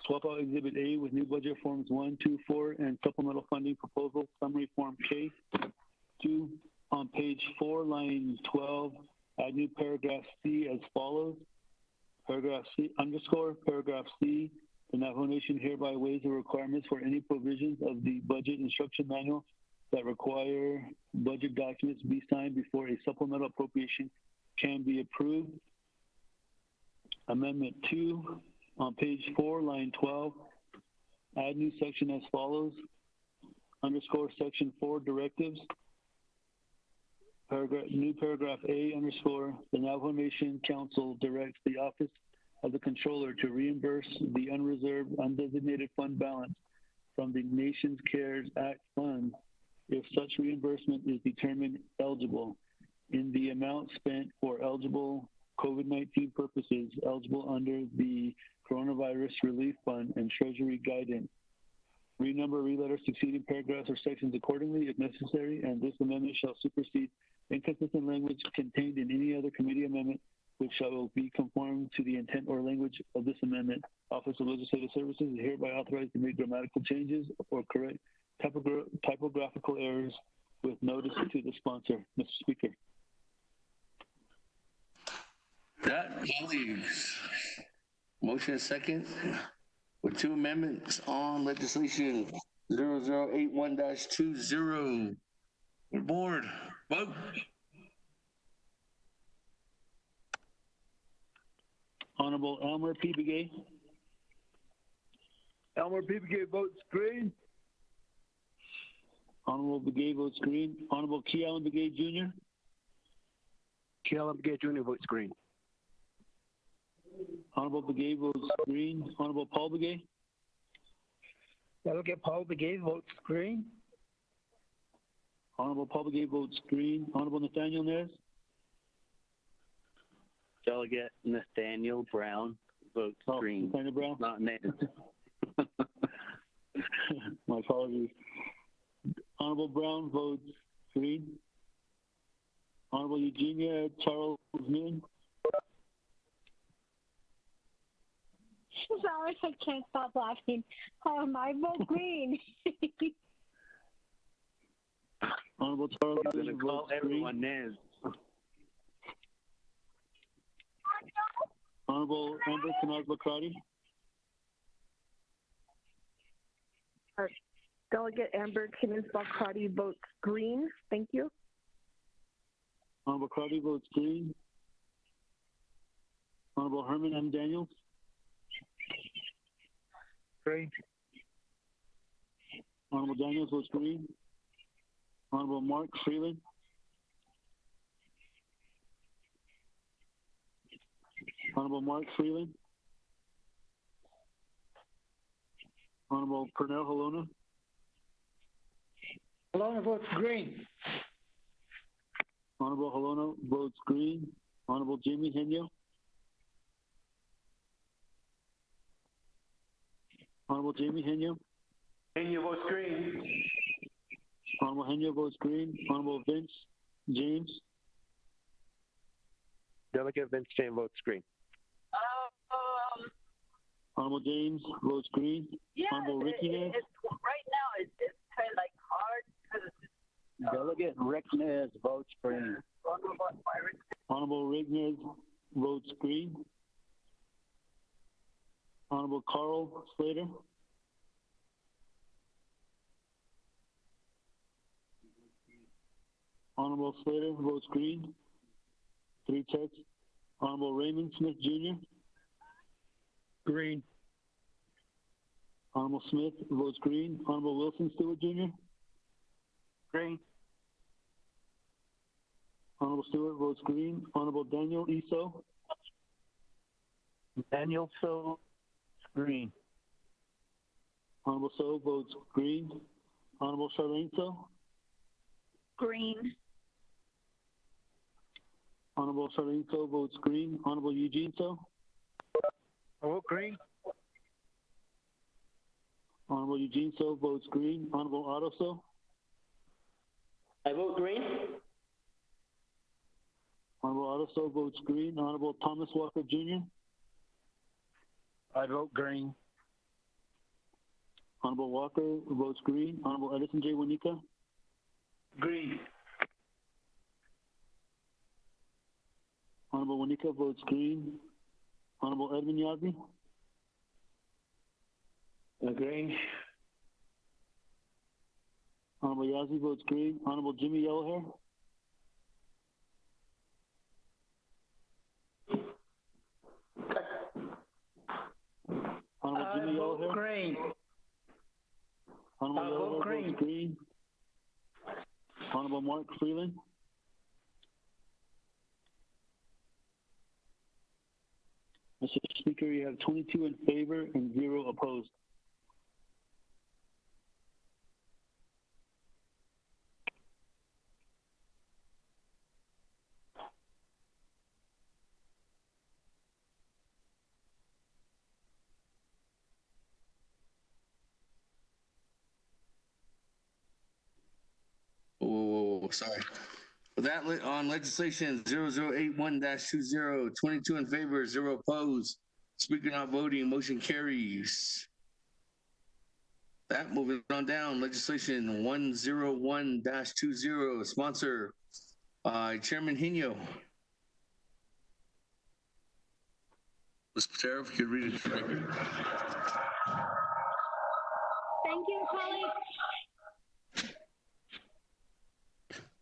G: swap out Exhibit A with new budget forms 1, 2, 4, and supplemental funding proposal summary form K. 2, on page 4, line 12, add new paragraph C as follows. Paragraph C underscore paragraph C. The Navajo Nation hereby waives the requirements for any provisions of the budget instruction manual that require budget documents be signed before a supplemental appropriation can be approved. Amendment 2, on page 4, line 12, add new section as follows. Underscore section 4 directives. New paragraph A underscore the Navajo Nation Council directs the Office of the Controller to reimburse the unreserved undesignated fund balance from the Nation's CARES Act funds if such reimbursement is determined eligible in the amount spent for eligible COVID-19 purposes eligible under the Coronavirus Relief Fund and Treasury guidance. Renumber, reletter succeeding paragraphs or sections accordingly if necessary, and this amendment shall supersede inconsistent language contained in any other committee amendment which shall be conformed to the intent or language of this amendment. Office of Legislative Services is hereby authorized to make grammatical changes or correct typographical errors with notice to the sponsor. Mr. Speaker.
B: That leaves motion second with two amendments on legislation 0081-20. We're board. Vote.
G: Honorable Elmer P. Begay.
M: Elmer P. Begay votes green.
G: Honorable Begay votes green. Honorable Key Allen Begay Jr.
M: Key Allen Begay Jr. votes green.
G: Honorable Begay votes green. Honorable Paul Begay.
Q: Delegate Paul Begay votes green.
G: Honorable Paul Begay votes green. Honorable Nathaniel Nez.
L: Delegate Nathaniel Brown votes green.
G: Nathaniel Brown?
L: Not native.
G: My apologies. Honorable Brown votes green. Honorable Eugenia Charles Newton.
H: Sorry, I can't stop laughing. I vote green.
G: Honorable Charles
L: Newton votes everyone Nez.
G: Honorable Amber Kanaz-Bakrati.
D: Delegate Amber Kanaz-Bakrati votes green. Thank you.
G: Honorable Bakrati votes green. Honorable Herman M. Daniels.
M: Green.
G: Honorable Daniels votes green. Honorable Mark Freeland. Honorable Mark Freeland. Honorable Pernell Halona.
Q: Halona votes green.
G: Honorable Halona votes green. Honorable Jamie Henyo. Honorable Jamie Henyo.
N: Henyo votes green.
G: Honorable Henyo votes green. Honorable Vince James.
M: Delegate Vince James votes green.
G: Honorable James votes green.
V: Yeah,
G: Honorable Ricky Nez.
V: Right now it's kind of like hard because it's
F: Delegate Rick Nez votes green.
G: Honorable Rick Nez votes green. Honorable Carl Slater. Honorable Slater votes green. 3 texts. Honorable Raymond Smith Jr.
M: Green.
G: Honorable Smith votes green. Honorable Wilson Stewart Jr.
M: Green.
G: Honorable Stewart votes green. Honorable Daniel Eso.
M: Daniel So green.
G: Honorable So votes green. Honorable Charlene So.
H: Green.
G: Honorable Charlene So votes green. Honorable Eugene So.
M: I vote green.
G: Honorable Eugene So votes green. Honorable Otto So.
I: I vote green.
C: Honorable Adeso votes green. Honorable Thomas Walker Jr.
M: I vote green.
C: Honorable Walker votes green. Honorable Edison J. Wanika.
M: Green.
C: Honorable Wanika votes green. Honorable Edwin Yazzie.
O: Green.
C: Honorable Yazzie votes green. Honorable Jimmy Yellowhair. Honorable Jimmy Yellowhair.
M: Green.
C: Honorable Yellowhair
M: green.
C: votes green. Honorable Mark Freeland. Mr. Speaker, you have 22 in favor and 0 opposed.
B: Whoa, sorry. For that, on legislation 0081-20, 22 in favor, 0 opposed. Speaker not voting, motion carries. That, moving on down, legislation 101-20, sponsor by Chairman Hino. Ms. Patera, if you could read it for the record.
H: Thank you, colleagues.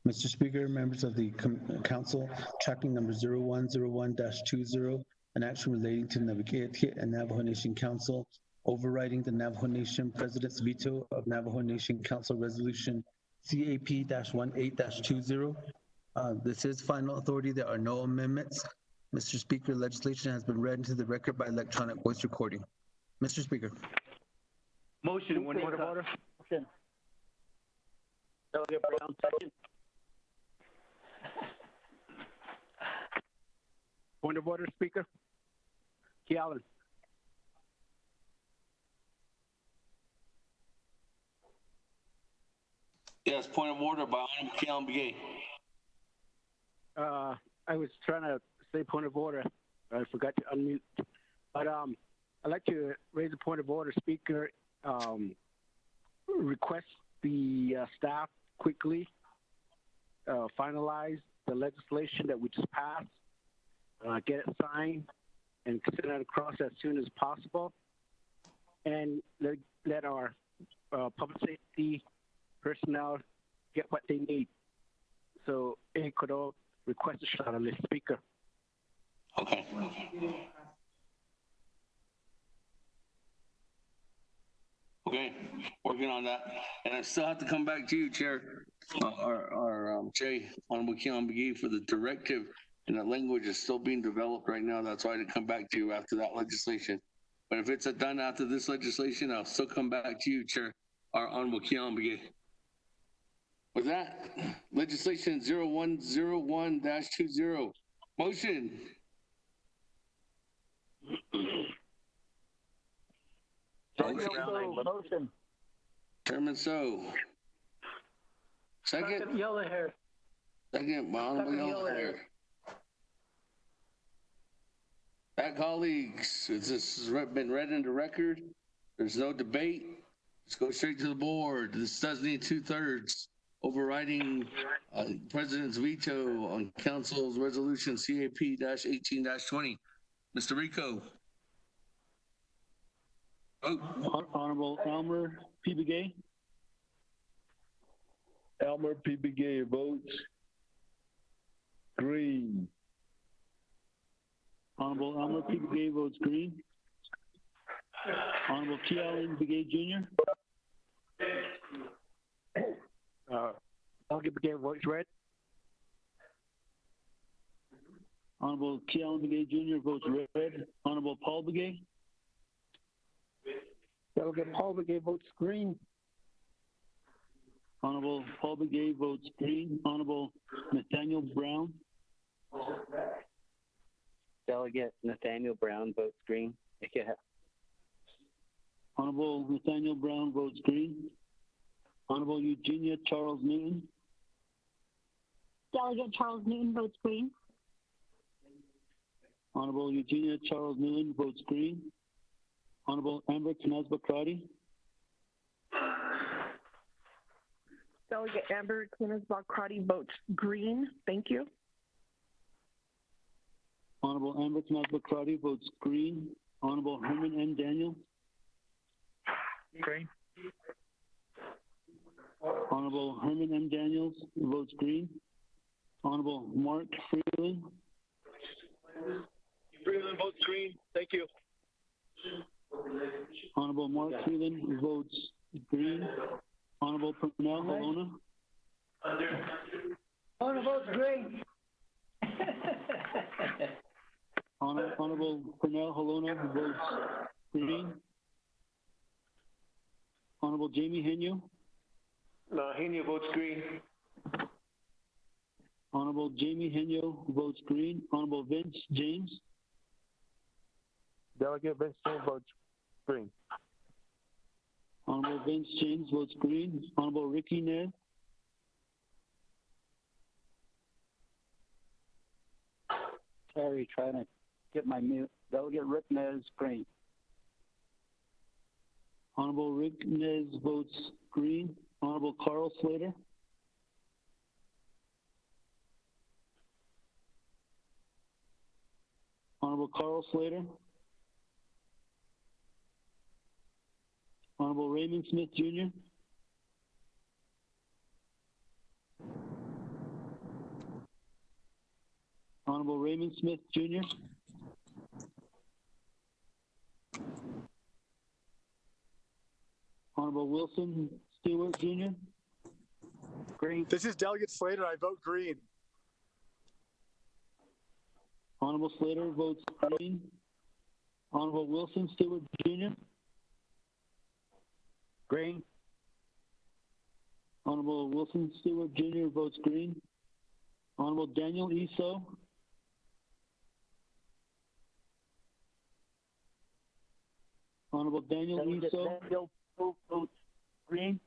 P: Mr. Speaker, members of the Council, tracking number 0101-20, an action relating to Navajo and Navajo Nation Council, overriding the Navajo Nation President's veto of Navajo Nation Council Resolution CAP-18-20. This is final authority. There are no amendments. Mr. Speaker, legislation has been read into the record by electronic voice recording. Mr. Speaker.
M: Motion. Point of order.
L: Motion. Delegate Brown, second.
R: Point of order, Speaker. Key Allen.
B: Yes, point of order by Honorable Kealan Begay.
R: I was trying to say point of order. I forgot to unmute. But I'd like to raise a point of order, Speaker. Request the staff quickly finalize the legislation that we just passed, get it signed, and send it across as soon as possible, and let our public safety personnel get what they need. So, could all request a shot on this, Speaker.
B: Okay. Okay, working on that. And I still have to come back to you, Chair, Jay, Honorable Kealan Begay, for the directive. And that language is still being developed right now. That's why I didn't come back to you after that legislation. But if it's done after this legislation, I'll still come back to you, Chair, Honorable Kealan Begay. With that, legislation 0101-20. Motion.
L: Motion.
B: Chairman So. Second.
M: Yellowhair.
B: Second by Honorable Yellowhair. That, colleagues, this has been read into record. There's no debate. Let's go straight to the board. This does need 2/3 overriding President's veto on Council's resolution CAP-18-20. Mr. Rico. Vote.
C: Honorable Elmer P. Begay.
E: Elmer P. Begay votes green.
C: Honorable Elmer P. Begay votes green. Honorable Kealan Begay Jr.
R: Delegate Begay votes red.
C: Honorable Kealan Begay Jr. votes red. Honorable Paul Begay.
Q: Delegate Paul Begay votes green.
C: Honorable Paul Begay votes green. Honorable Nathaniel Brown.
L: Delegate Nathaniel Brown votes green. Yeah.
C: Honorable Nathaniel Brown votes green. Honorable Eugenia Charles Newton.
H: Delegate Charles Newton votes green.
S: Honorable Eugenia Charles Newland votes green. Honorable Amber Knazbakrati.
D: Delegate Amber Knazbakrati votes green. Thank you.
S: Honorable Amber Knazbakrati votes green. Honorable Herman M. Daniel.
J: Green.
S: Honorable Herman M. Daniels votes green. Honorable Mark Freeland.
G: Freeland votes green. Thank you.
S: Honorable Mark Freeland votes green. Honorable Pernell Halona.
Q: Honor votes green.
S: Honorable Pernell Halona votes green. Honorable Jamie Henyo.
N: Henyo votes green.
S: Honorable Jamie Henyo votes green. Honorable Vince James.
U: Delegate Vince James votes green.
S: Honorable Vince James votes green. Honorable Ricky Ned.
F: Terry, trying to get my mute. Delegate Rick Nez, green.
S: Honorable Rick Nez votes green. Honorable Carl Slater. Honorable Carl Slater. Honorable Raymond Smith Jr. Honorable Raymond Smith Jr. Honorable Wilson Stewart Jr.
J: Green. This is Delegate Slater. I vote green.
S: Honorable Slater votes green. Honorable Wilson Stewart Jr.
F: Green.
S: Honorable Wilson Stewart Jr. votes green. Honorable Daniel Eso. Honorable Daniel Eso.
F: Daniel votes green.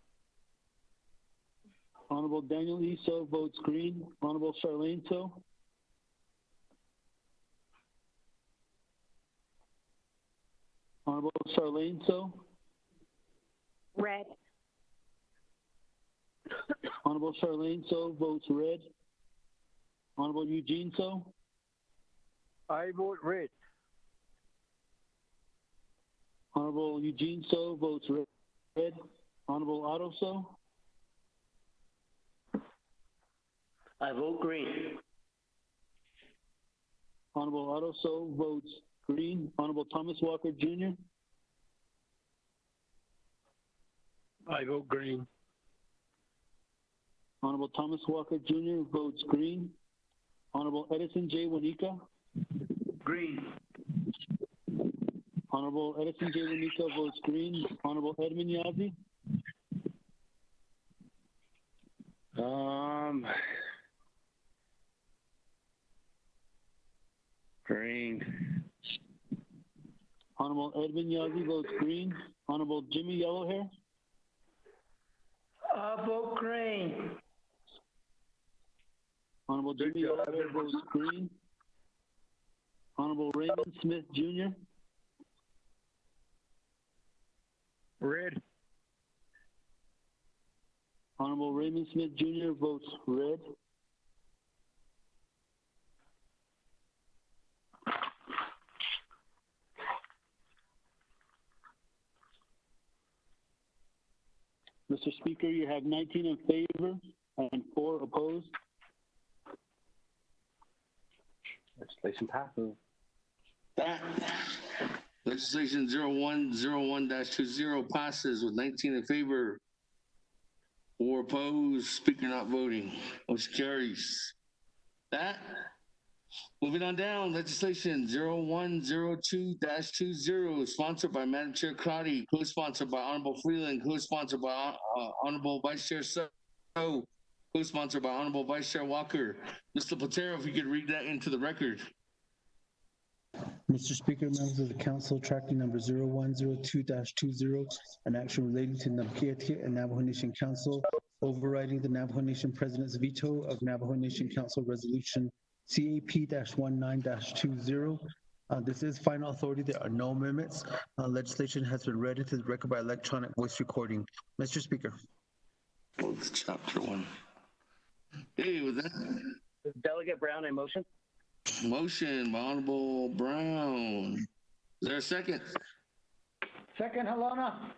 S: Honorable Daniel Eso votes green. Honorable Charlene So. Honorable Charlene So.
D: Red.
S: Honorable Charlene So votes red. Honorable Eugene So.
F: I vote red.
S: Honorable Eugene So votes red. Honorable Otto So.
I: I vote green.
S: Honorable Otto So votes green. Honorable Thomas Walker Jr.
J: I vote green.
S: Honorable Thomas Walker Jr. votes green. Honorable Edison J. Wanika.
F: Green.
S: Honorable Edison J. Wanika votes green. Honorable Edmund Yazzie.
O: Green.
S: Honorable Edmund Yazzie votes green. Honorable Jimmy Yellowhair.
Q: Vote green.
S: Honorable Jimmy Yellowhair votes green. Honorable Raymond Smith Jr.
J: Red.
S: Honorable Raymond Smith Jr. votes red. Mr. Speaker, you have 19 in favor and 4 opposed.
U: Legislation passes.
B: Legislation 0101-20 passes with 19 in favor, 4 opposed, speaker not voting. Motion carries. Moving on down, legislation 0102-20, sponsored by Madam Chair Crotty, co-sponsored by Honorable Freeland, co-sponsored by Honorable Vice Chair So, co-sponsored by Honorable Vice Chair Walker. Mr. Platero, if you could read that into the record.
P: Mr. Speaker, members of the council, tracking number 0102-20, an action relating to Nabkeatia and Navajo Nation Council, overriding the Navajo Nation President's veto of Navajo Nation Council Resolution CAP-19-20, This is final authority. There are no amendments. Legislation has been read into the record by electronic voice recording. Mr. Speaker.
B: Oh, it's chapter 1. Hey, with that.
L: Delegate Brown, a motion.
B: Motion by Honorable Brown. Is there a second?
Q: Second, Halona.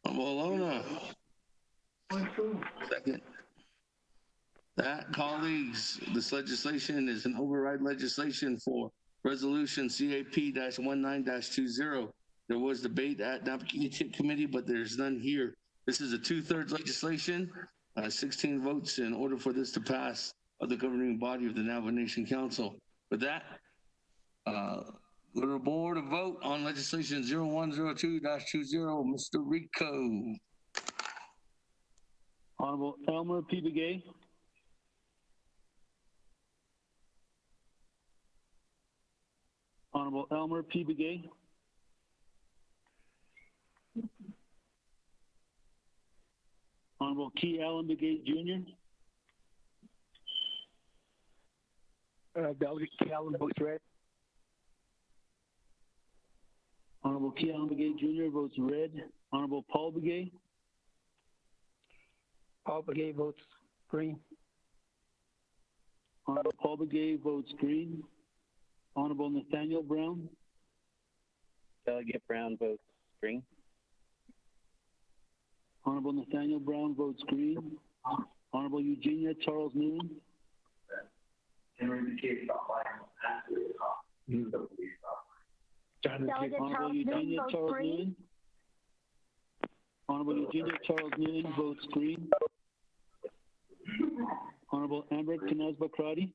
B: Honorable Halona. Second. That, colleagues, this legislation is an override legislation for Resolution CAP-19-20. There was debate at Navajo Committee, but there's none here. This is a 2/3 legislation, 16 votes in order for this to pass of the governing body of the Navajo Nation Council. With that, go to the board to vote on legislation 0102-20, Mr. Rico.
S: Honorable Elmer P. Begay. Honorable Elmer P. Begay. Honorable Key Allen Begay Jr.
R: Delegate Key Allen votes red.
S: Honorable Key Allen Begay Jr. votes red. Honorable Paul Begay.
R: Paul Begay votes green.
S: Honorable Paul Begay votes green. Honorable Nathaniel Brown.
L: Delegate Brown votes green.
S: Honorable Nathaniel Brown votes green. Honorable Eugenia Charles Newman.
L: Delegate
S: Honorable Eugenia Charles Newman. Honorable Eugenia Charles Newman votes green. Honorable Amber Kanazba Crotty.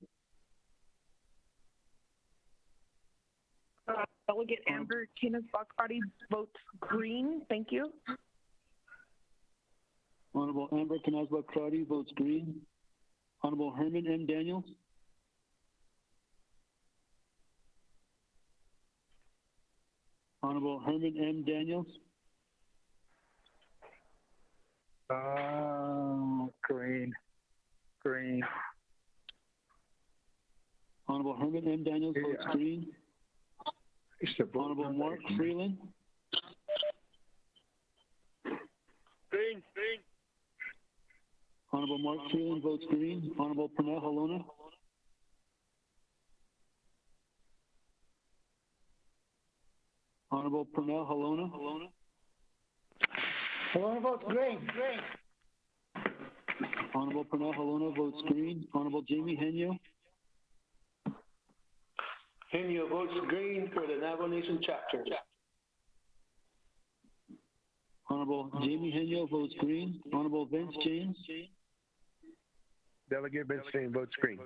D: Delegate Amber Kinas-Bakrati votes green. Thank you.
S: Honorable Amber Kanazba Crotty votes green. Honorable Herman M. Daniels. Honorable Herman M. Daniels.
J: Green. Green.
S: Honorable Herman M. Daniels votes green. Honorable Mark Freeland.
J: Green. Green.
S: Honorable Mark Freeland votes green. Honorable Pernell Halona. Honorable Pernell Halona.
Q: Halona votes green. Green.
S: Honorable Pernell Halona votes green. Honorable Jamie Henyo.
N: Henyo votes green for the Navajo Nation chapter.
S: Honorable Jamie Henyo votes green. Honorable Vince James.
M: Delegate Vince James votes green.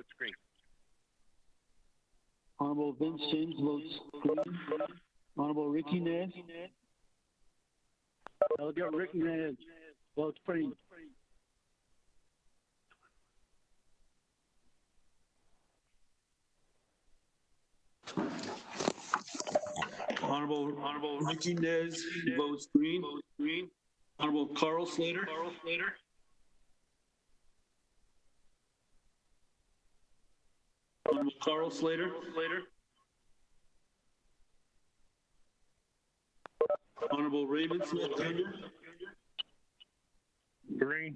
S: Honorable Vince James votes green. Honorable Ricky Nez.
R: Delegate Ricky Nez votes green.
S: Honorable Ricky Nez votes green. Honorable Carl Slater. Honorable Carl Slater. Honorable Raymond Smith Jr.
J: Green.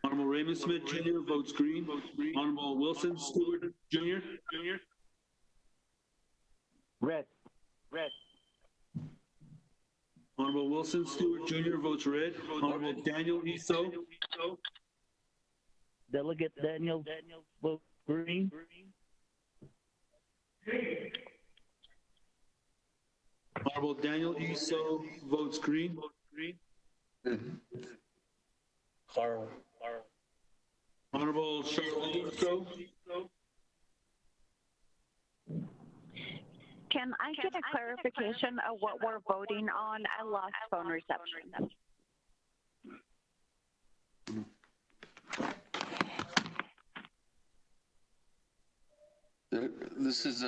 S: Honorable Raymond Smith Jr. votes green. Honorable Wilson Stewart Jr.
R: Red.
S: Honorable Wilson Stewart Jr. votes red. Honorable Daniel Iso.
C: Delegate Daniel votes green.
S: Honorable Daniel Iso votes green.
L: Carl.
S: Honorable Charlotte Iso.
A: Can I get a clarification of what we're voting on? I lost phone reception.
B: This is,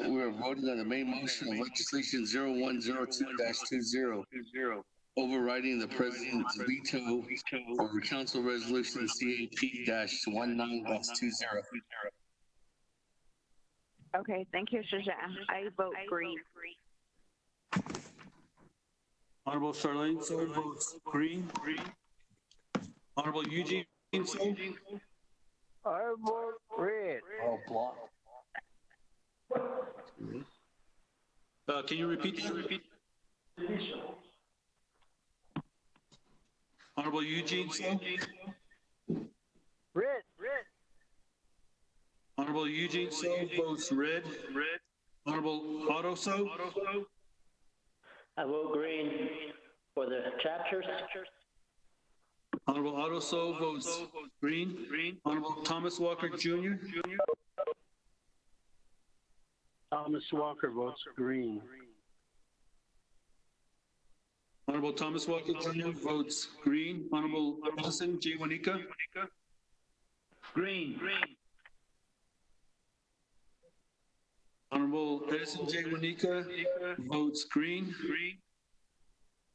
B: we're voting on the main motion of legislation 0102-20, overriding the president's veto over council resolution CAP-19-20.
A: Okay, thank you, Shaja. I vote green.
K: Honorable Charlene So votes green. Honorable Eugene So.
R: I vote red.
B: Oh, block.
K: Can you repeat that? Honorable Eugene So.
R: Red.
K: Honorable Eugene So votes red. Honorable Otto So.
I: I vote green for the chapters.
K: Honorable Otto So votes green. Honorable Thomas Walker Jr.
S: Thomas Walker votes green.
K: Honorable Thomas Walker Jr. votes green. Honorable Edison J. Wanika.
J: Green.
K: Honorable Edison J. Wanika votes green.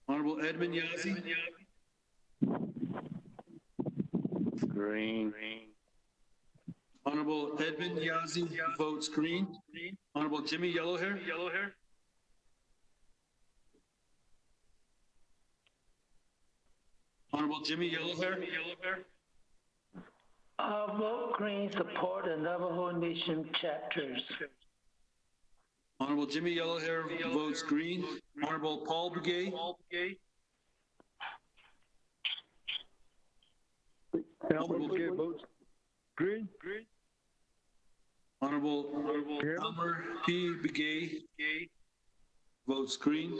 K: Honorable Edmund Yazzie.
O: Green.
K: Honorable Edmund Yazzie votes green. Honorable Jimmy Yellowhair. Honorable Jimmy Yellowhair.
V: I vote green, support the Navajo Nation chapters.
K: Honorable Jimmy Yellowhair votes green. Honorable Paul Begay.
S: Albert Begay votes green.
K: Honorable Elmer P. Begay votes green.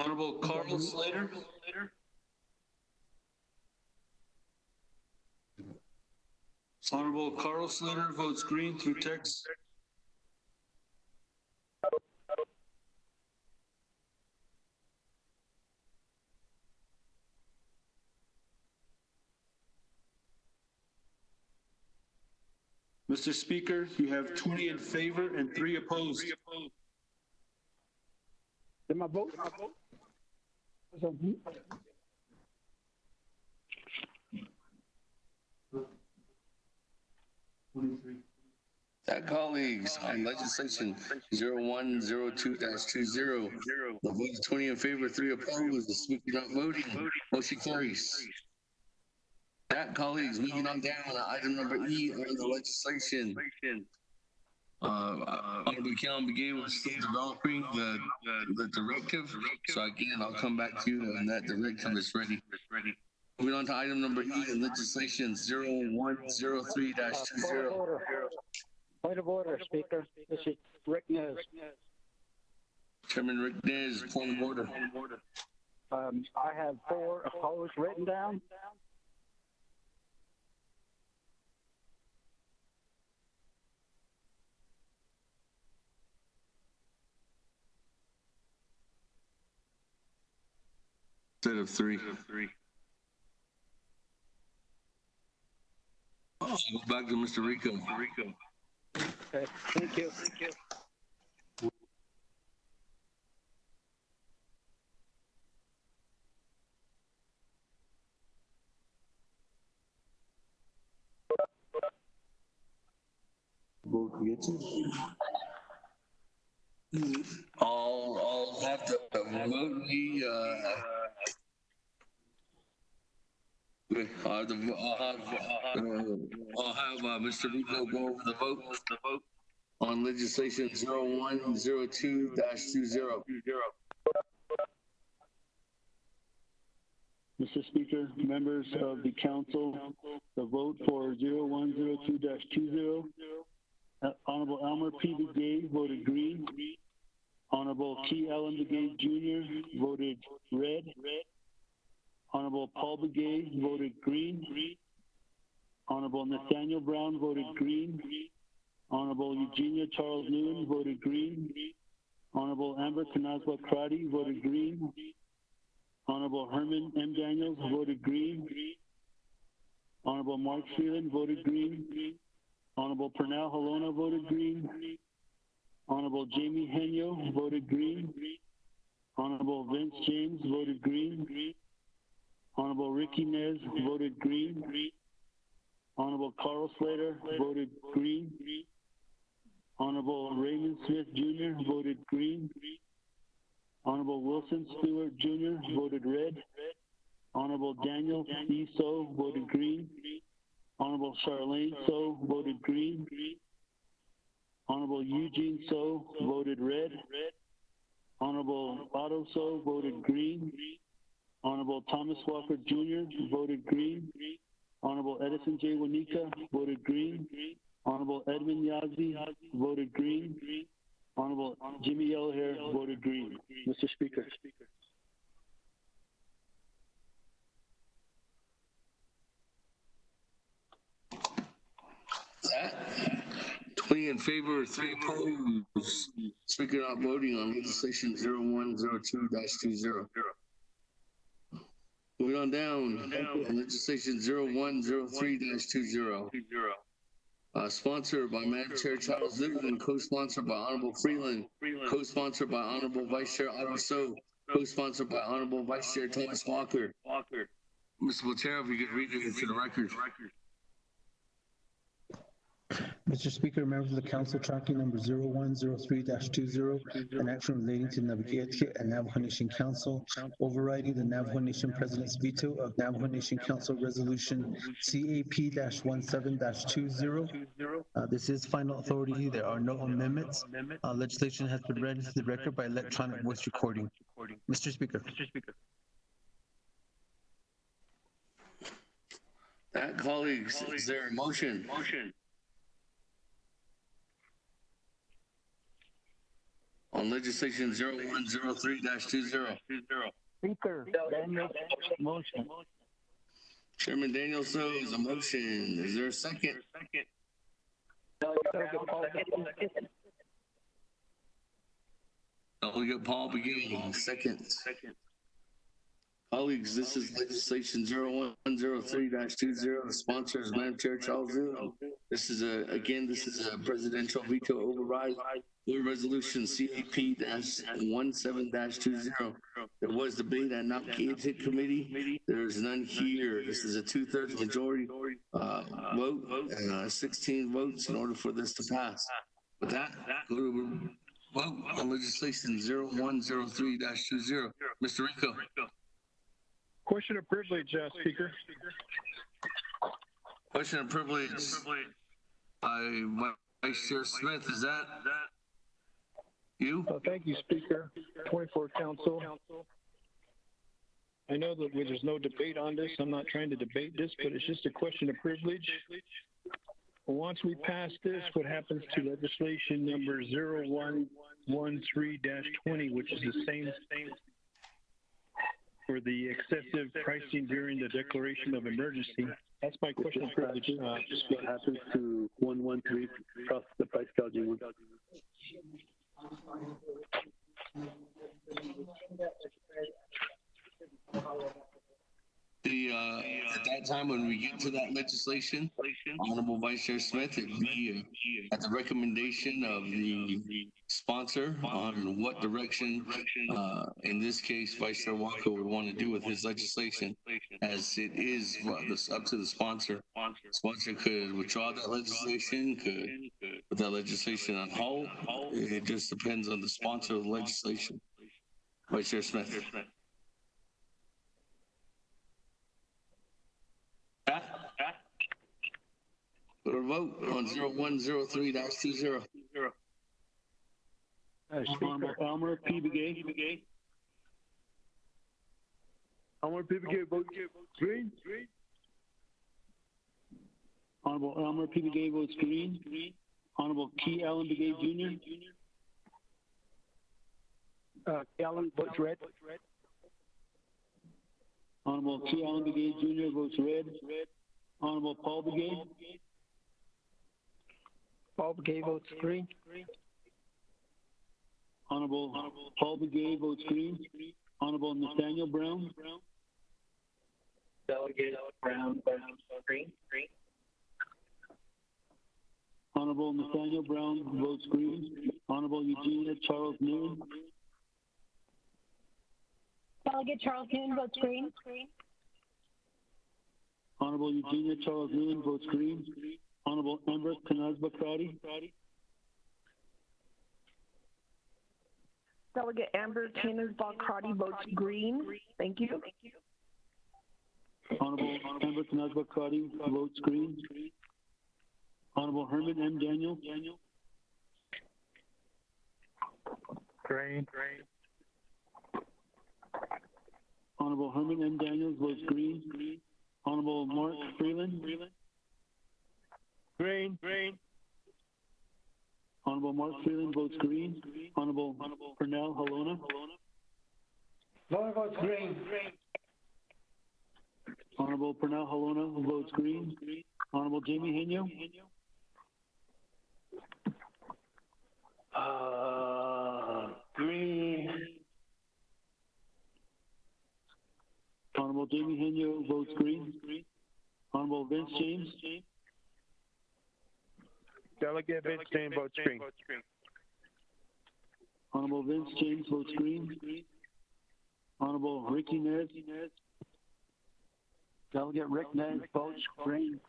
K: Honorable Carl Slater. Honorable Carl Slater votes green through text. Mr. Speaker, you have 20 in favor and 3 opposed.
R: Did my vote?
B: That colleagues on legislation 0102-20, the vote is 20 in favor, 3 opposed. The speaker not voting. Motion carries. That colleagues, moving on down to item number E on the legislation. Honorable Callan Begay was still developing the directive. So again, I'll come back to you when that directive is ready. Moving on to item number E in legislation 0103-20.
F: Point of order, Speaker. This is Rick Nez.
B: Chairman Rick Nez, point of order.
F: I have 4 opposed written down.
B: Instead of 3. I'll go back to Mr. Rico.
F: Okay, thank you.
B: Vote against it. I'll have to vote me. I'll have Mr. Rico go over the vote on legislation 0102-20.
S: Mr. Speaker, members of the council, the vote for 0102-20, Honorable Elmer P. Begay voted green. Honorable T. Allen Begay Jr. voted red. Honorable Paul Begay voted green. Honorable Nathaniel Brown voted green. Honorable Eugenia Charles Newman voted green. Honorable Amber Kanazwa Crotty voted green. Honorable Herman M. Daniels voted green. Honorable Mark Freeland voted green. Honorable Pernell Halona voted green. Honorable Jamie Henyo voted green. Honorable Vince James voted green. Honorable Ricky Nez voted green. Honorable Carl Slater voted green. Honorable Raymond Smith Jr. voted green. Honorable Wilson Stewart Jr. voted red. Honorable Daniel C. So voted green. Honorable Charlene So voted green. Honorable Eugene So voted red. Honorable Otto So voted green. Honorable Thomas Walker Jr. voted green. Honorable Edison J. Wanika voted green. Honorable Edmund Yazzie voted green. Honorable Jimmy Yellowhair voted green. Mr. Speaker.
B: That 20 in favor, 3 opposed. Speaker not voting on legislation 0102-20. Moving on down on legislation 0103-20. Sponsored by Madam Chair Charles Newton, co-sponsored by Honorable Freeland, co-sponsored by Honorable Vice Chair Otto So, co-sponsored by Honorable Vice Chair Thomas Walker. Mr. Botero, if you could read it into the record.
P: Mr. Speaker, members of the council, tracking number 0103-20, an action relating to Navajo and Navajo Nation Council, overriding the Navajo Nation President's veto of Navajo Nation Council Resolution CAP-17-20. This is final authority. There are no amendments. Legislation has been read into the record by electronic voice recording. Mr. Speaker.
B: That, colleagues, is there a motion? On legislation 0103-20.
F: Speaker, Daniel, motion.
B: Chairman Daniel So is a motion. Is there a second? Delegate Paul beginning, second. Colleagues, this is legislation 0103-20. The sponsor is Madam Chair Charles Newton. This is a presidential veto override for resolution CAP-17-20. There was debate at Navajo Committee. There is none here. This is a 2/3 majority vote, 16 votes in order for this to pass. With that, go to vote on legislation 0103-20. Mr. Rico.
G: Question of privilege, Speaker.
B: Question of privilege by Vice Chair Smith. Is that you?
G: Thank you, Speaker. 24th Council. I know that there's no debate on this. I'm not trying to debate this, but it's just a question of privilege. Once we pass this, what happens to legislation number 0113-20, which is the same for the excessive pricing during the declaration of emergency? That's my question of privilege.
N: What happens to 113 across the price gouging one?
B: At that time, when we get to that legislation, Honorable Vice Chair Smith, it'd be at the recommendation of the sponsor on what direction, in this case, Vice Chair Walker would want to do with his legislation, as it is up to the sponsor. Sponsor could withdraw that legislation, could put that legislation on hold. It just depends on the sponsor of the legislation. Vice Chair Smith. Go to vote on 0103-20.
S: Honorable Elmer P. Begay.
N: Elmer P. Begay votes green.
S: Honorable Elmer P. Begay votes green. Honorable Key Allen Begay Jr.
R: Key Allen votes red.
S: Honorable Key Allen Begay Jr. votes red. Honorable Paul Begay.
R: Paul Begay votes green.
S: Honorable Paul Begay votes green. Honorable Nathaniel Brown.
L: Delegate Brown green.
S: Honorable Nathaniel Brown votes green. Honorable Eugenia Charles Newton.
H: Delegate Charles Newton votes green.
S: Honorable Eugenia Charles Newton votes green. Honorable Amber Kanazba Crowdy.
D: Delegate Amber Canas-Balcrotty votes green. Thank you.
S: Honorable Amber Canas-Balcrotty votes green. Honorable Herman M. Daniel.
J: Green.
S: Honorable Herman M. Daniels votes green. Honorable Mark Freeland.
J: Green.
S: Honorable Mark Freeland votes green. Honorable Pernell Halona.
Q: Voter votes green.
S: Honorable Pernell Halona votes green. Honorable Jamie Henyo.
I: Green.
S: Honorable Jamie Henyo votes green. Honorable Vince James.
J: Delegate Vince James votes green.
S: Honorable Vince James votes green. Honorable Ricky Nez.
F: Delegate Rick Nez votes green.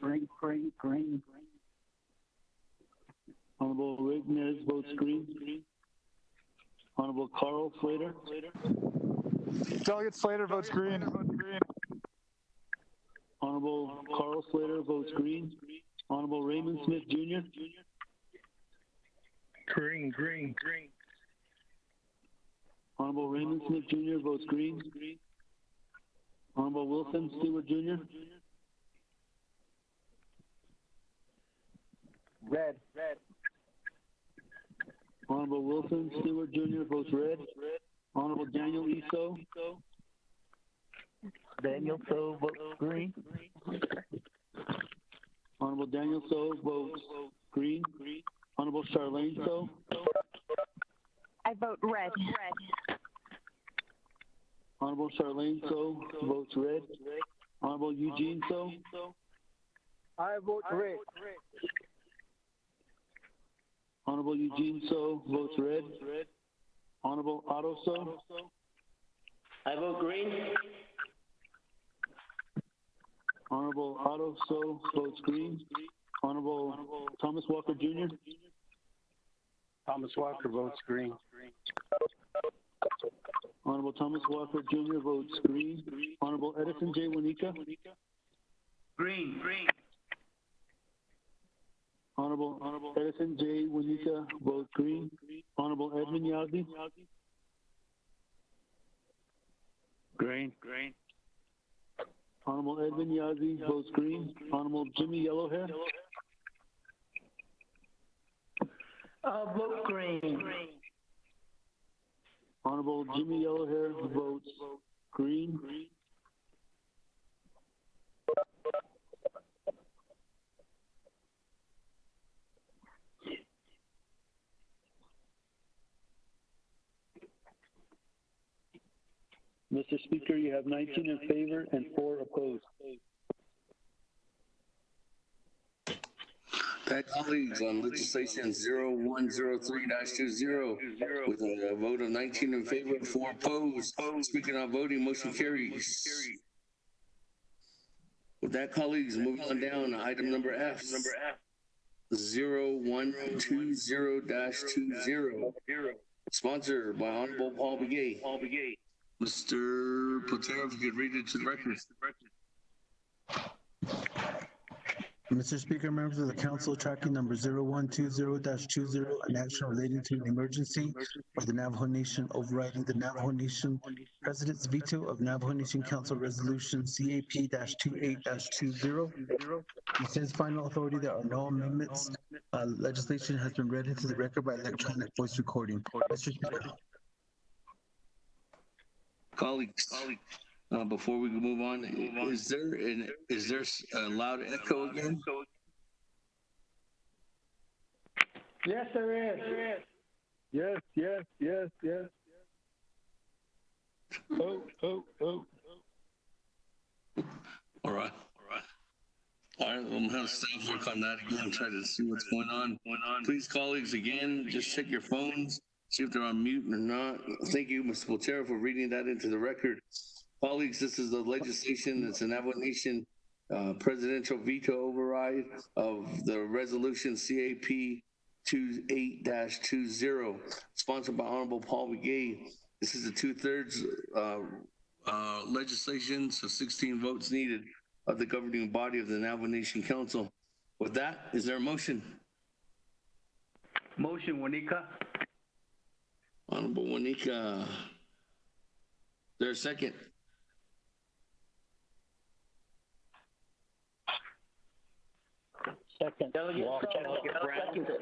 S: Honorable Rick Nez votes green. Honorable Carl Slater.
J: Delegate Slater votes green.
S: Honorable Carl Slater votes green. Honorable Raymond Smith Jr.
J: Green.
S: Honorable Raymond Smith Jr. votes green. Honorable Wilson Stewart Jr.
F: Red.
S: Honorable Wilson Stewart Jr. votes red. Honorable Daniel Eso.
C: Daniel So votes green.
S: Honorable Daniel So votes green. Honorable Charlene So.
A: I vote red.
S: Honorable Charlene So votes red. Honorable Eugene So.
R: I vote red.
S: Honorable Eugene So votes red. Honorable Otto So.
I: I vote green.
S: Honorable Otto So votes green. Honorable Thomas Walker Jr.
F: Thomas Walker votes green.
S: Honorable Thomas Walker Jr. votes green. Honorable Edison J. Wanika.
I: Green.
S: Honorable Edison J. Wanika votes green. Honorable Edmund Yazdi.
O: Green.
S: Honorable Edmund Yazdi votes green. Honorable Jimmy Yellowhair.
I: Vote green.
S: Honorable Jimmy Yellowhair votes green. Mr. Speaker, you have 19 in favor and 4 opposed.
B: That colleagues on legislation 0103-20 with a vote of 19 in favor and 4 opposed. Speaker not voting, motion carries. With that, colleagues, moving on down to item number F. 0120-20. Sponsored by Honorable Paul Begay. Mr. Platero, if you could read it to the record.
P: Mr. Speaker, members of the council, tracking number 0120-20, an action relating to an emergency by the Navajo Nation overriding the Navajo Nation President's veto of Navajo Nation Council Resolution CAP-28-20. Since final authority, there are no amendments. Legislation has been read into the record by electronic voice recording. Mr. Speaker.
B: Colleagues, before we move on, is there a loud echo again?
Q: Yes, there is.
S: Yes. Oh.
B: All right. I'm going to have staff work on that again, try to see what's going on. Please, colleagues, again, just check your phones, see if they're on mute or not. Thank you, Mr. Platero, for reading that into the record. Colleagues, this is the legislation that's a Navajo Nation presidential veto override of the resolution CAP 28-20, sponsored by Honorable Paul Begay. This is a 2/3 legislation, so 16 votes needed of the governing body of the Navajo Nation Council. With that, is there a motion?
O: Motion, Wanika.
B: Honorable Wanika. Is there a second?
C: Second.
L: Delegate Brown.
I: Second it.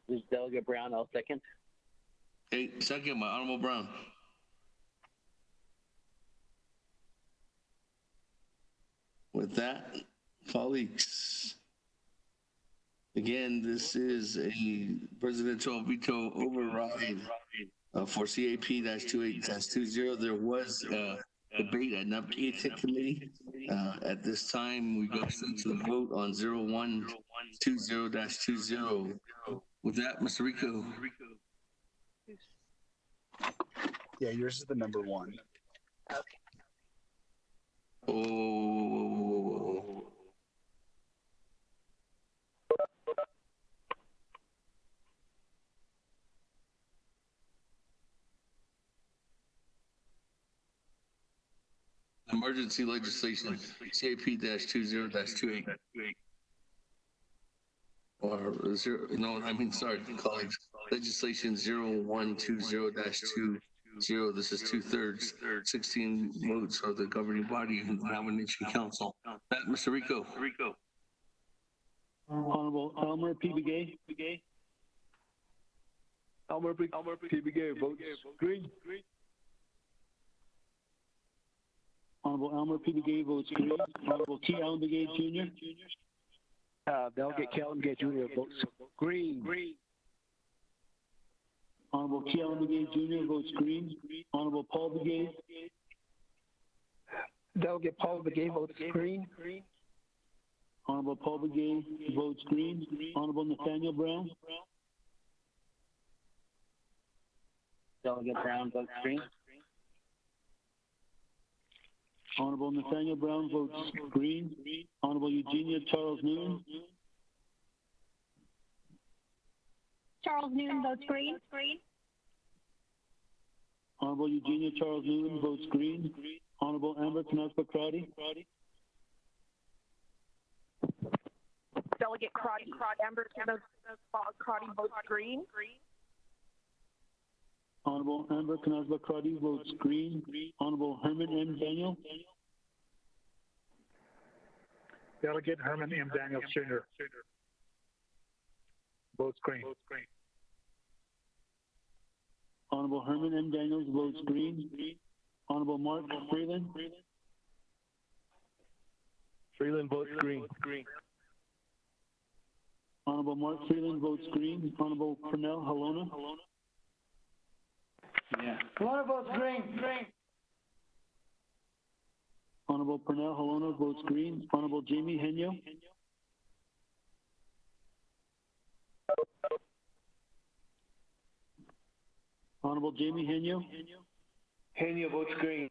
L: This is Delegate Brown, I'll second.
B: Okay, second by Honorable Brown. With that, colleagues, again, this is a presidential veto override for CAP-28-20. There was debate at NAVGA committee. At this time, we go straight to the vote on 0120-20. With that, Mr. Rico.
E: Yeah, yours is the number 1.
L: Okay.
B: Oh. Emergency legislation, CAP-20-28. Or sorry, colleagues. Legislation 0120-20. This is 2/3, 16 votes for the governing body of the Navajo Nation Council. That, Mr. Rico.
S: Honorable Elmer P. Begay.
M: Elmer P. Begay votes green.
S: Honorable Elmer P. Begay votes green. Honorable T. Allen Begay Jr.
M: Delegate Calvin Begay Jr. votes green.
S: Honorable T. Allen Begay Jr. votes green. Honorable Paul Begay.
M: Delegate Paul Begay votes green.
S: Honorable Paul Begay votes green. Honorable Nathaniel Brown.
L: Delegate Brown votes green.
S: Honorable Nathaniel Brown votes green. Honorable Eugenia Charles Newton.
H: Charles Newton votes green.
S: Honorable Eugenia Charles Newton votes green. Honorable Amber Knaspa Crowdy.
D: Delegate Amber Crotty votes green.
S: Honorable Amber Knasba Crotty votes green. Honorable Herman M. Daniel.
J: Delegate Herman M. Daniels Jr. votes green.
S: Honorable Herman M. Daniels votes green. Honorable Mark Freeland.
M: Freeland votes green.
S: Honorable Mark Freeland votes green. Honorable Pernell Halona.
Q: Yeah. Halona votes green.
S: Honorable Pernell Halona votes green. Honorable Jamie Henyo. Honorable Jamie Henyo.
N: Henyo votes green.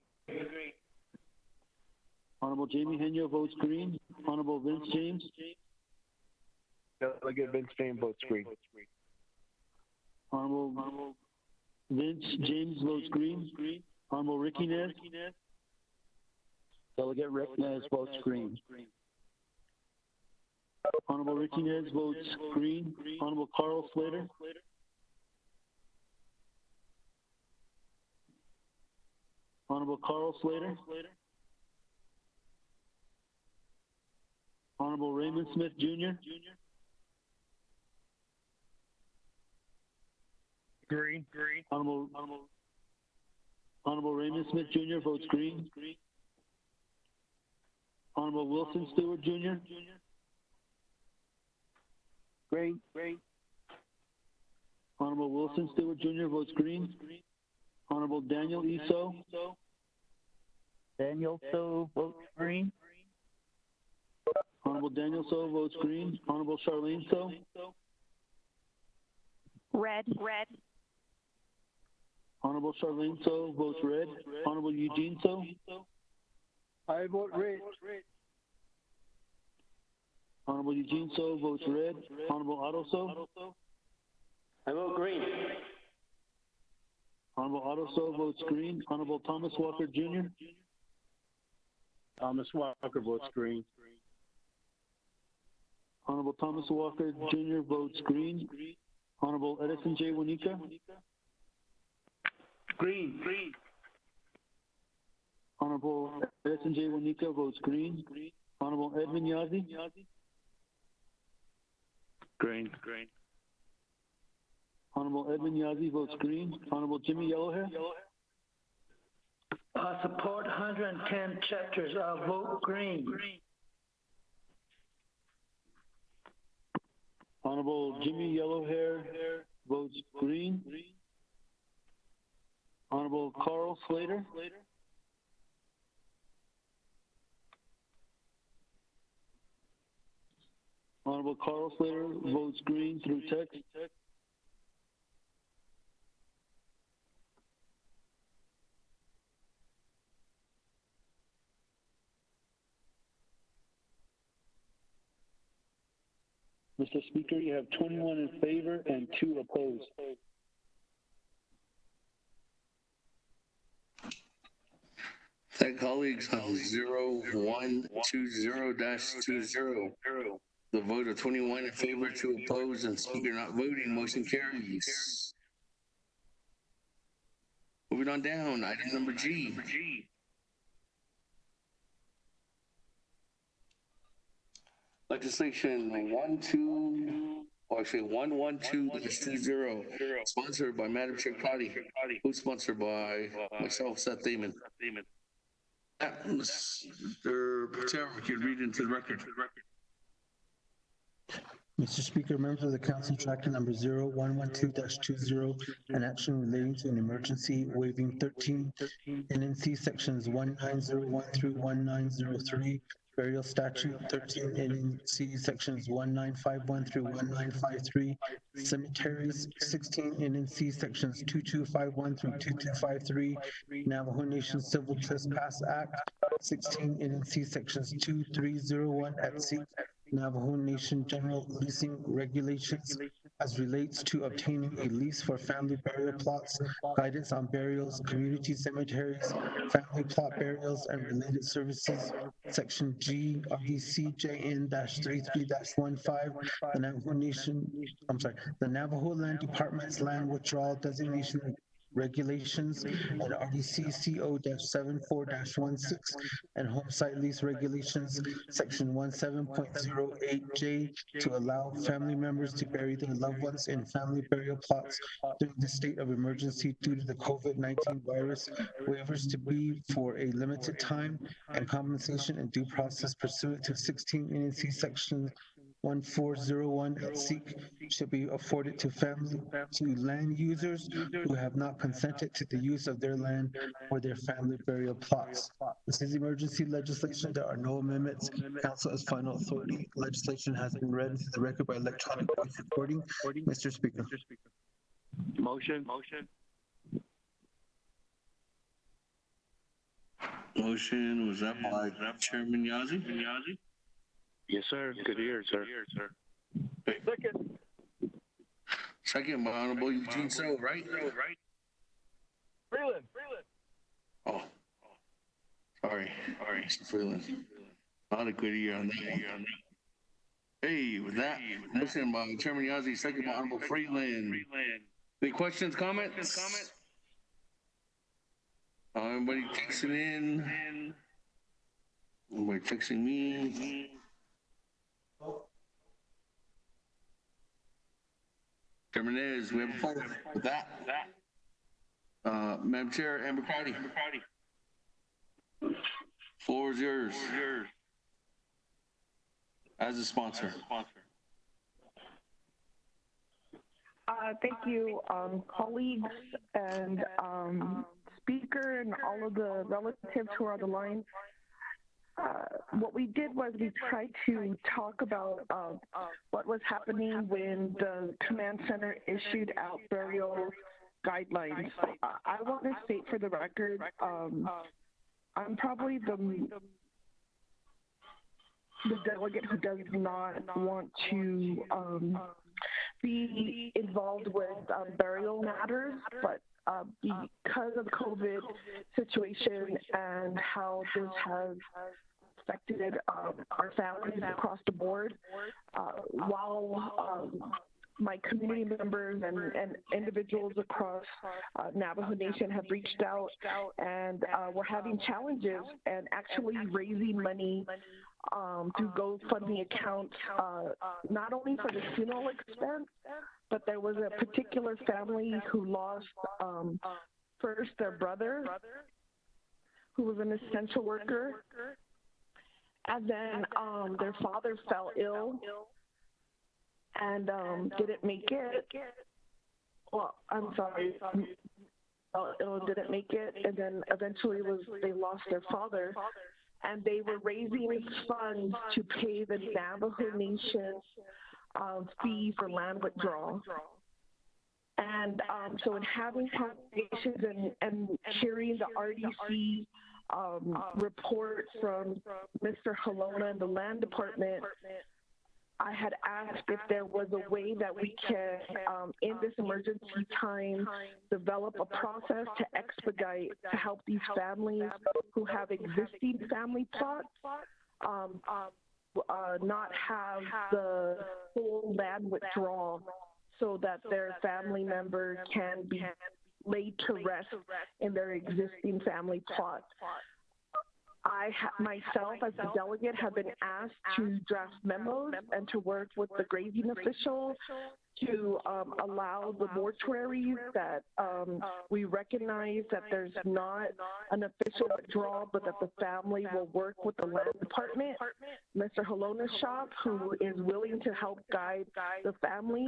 S: Honorable Jamie Henyo votes green. Honorable Vince James.
M: Delegate Vince James votes green.
S: Honorable Vince James votes green. Honorable Ricky Nez.
F: Delegate Rick Nez votes green.
S: Honorable Ricky Nez votes green. Honorable Carl Slater. Honorable Carl Slater. Honorable Raymond Smith Jr.
J: Green.
S: Honorable Raymond Smith Jr. votes green. Honorable Wilson Stewart Jr.
M: Green.
S: Honorable Wilson Stewart Jr. votes green. Honorable Daniel Eso.
F: Daniel So votes green.
S: Honorable Daniel So votes green. Honorable Charlene So.
A: Red.
S: Honorable Charlene So votes red. Honorable Eugene So.
R: I vote red.
S: Honorable Eugene So votes red. Honorable Otto So.
I: I vote green.
S: Honorable Otto So votes green. Honorable Thomas Walker Jr.
G: Thomas Walker votes green.
S: Honorable Thomas Walker Jr. votes green. Honorable Edison J. Wanika.
R: Green.
S: Honorable Edison J. Wanika votes green. Honorable Edmund Yazzie.
G: Green.
S: Honorable Edmund Yazzie votes green. Honorable Jimmy Yellowhair.
Q: Support 110 chapters. Vote green.
S: Honorable Jimmy Yellowhair votes green. Honorable Carl Slater. Honorable Carl Slater votes green through text. Mr. Speaker, you have 21 in favor and 2 opposed.
B: Thank colleagues on 0120-20. The vote of 21 in favor, 2 opposed, and speaker not voting. Motion carries. Moving on down, item number G. Legislation 112-20, sponsored by Madam Chair Crowdy, co-sponsored by myself, Seth Damon. Mr. Patel, we can read into the record.
P: Mr. Speaker, members of the council, tracking number 0112-20, an action relating to an emergency waiving 13 NNC sections 1901 through 1903, burial statute 13 NNC sections 1951 through 1953, cemeteries 16 NNC sections 2251 through 2253, Navajo Nation Civil Trespass Act 16 NNC sections 2301 at sea, Navajo Nation General Leasing Regulations as relates to obtaining a lease for family burial plots, guidance on burials, community cemeteries, family plot burials, and related services. Section G, RDCJN-33-15, the Navajo Land Department's land withdrawal designation regulations, and RDC CO-74-16 and home site lease regulations, section 17.08J, to allow family members to bury their loved ones in family burial plots during the state of emergency due to the COVID-19 virus, waivers to be for a limited time, and compensation and due process pursuant to 16 NNC section 1401 at SEEK should be afforded to land users who have not consented to the use of their land or their family burial plots. This is emergency legislation. There are no amendments. Council has final authority. Legislation has been read into the record by electronic voice recording. Mr. Speaker.
G: Motion.
B: Motion was up by Chairman Yazzie.
G: Yes, sir. Good ear, sir.
R: Second.
B: Second by Honorable Eugene So, right?
R: Freeland.
B: Oh. Sorry, Mr. Freeland. Not a good ear on that one. Hey, with that, motion by Chairman Yazzie, second by Honorable Freeland. Any questions, comments? Everybody texting in? Everybody texting me? Chairman is, we have a poll with that. Madam Chair, Amber Crowdy. Floor is yours. As a sponsor.
D: Thank you, colleagues and speaker and all of the relatives who are on the line. What we did was we tried to talk about what was happening when the command center issued out burial guidelines. I want to state for the record, I'm probably the delegate who does not want to be involved with burial matters, but because of the COVID situation and how this has affected our families across the board, while my community members and individuals across Navajo Nation have reached out and we're having challenges and actually raising money through GoFundMe accounts, not only for the funeral expense, but there was a particular family who lost first their brother, who was an essential worker, and then their father fell ill and didn't make it. Well, I'm sorry, fell ill, didn't make it, and then eventually they lost their father. And they were raising funds to pay the Navajo Nation fee for land withdrawal. And so in having conversations and hearing the RDC report from Mr. Halona and the land department, I had asked if there was a way that we can, in this emergency time, develop a process to expedite to help these families who have existing family plots not have the full land withdrawal, so that their family member can be laid to rest in their existing family plots. I myself, as a delegate, have been asked to draft memos and to work with the grazing official to allow the mortuaries that we recognize that there's not an official withdrawal, but that the family will work with the land department, Mr. Halona's shop, who is willing to help guide the family.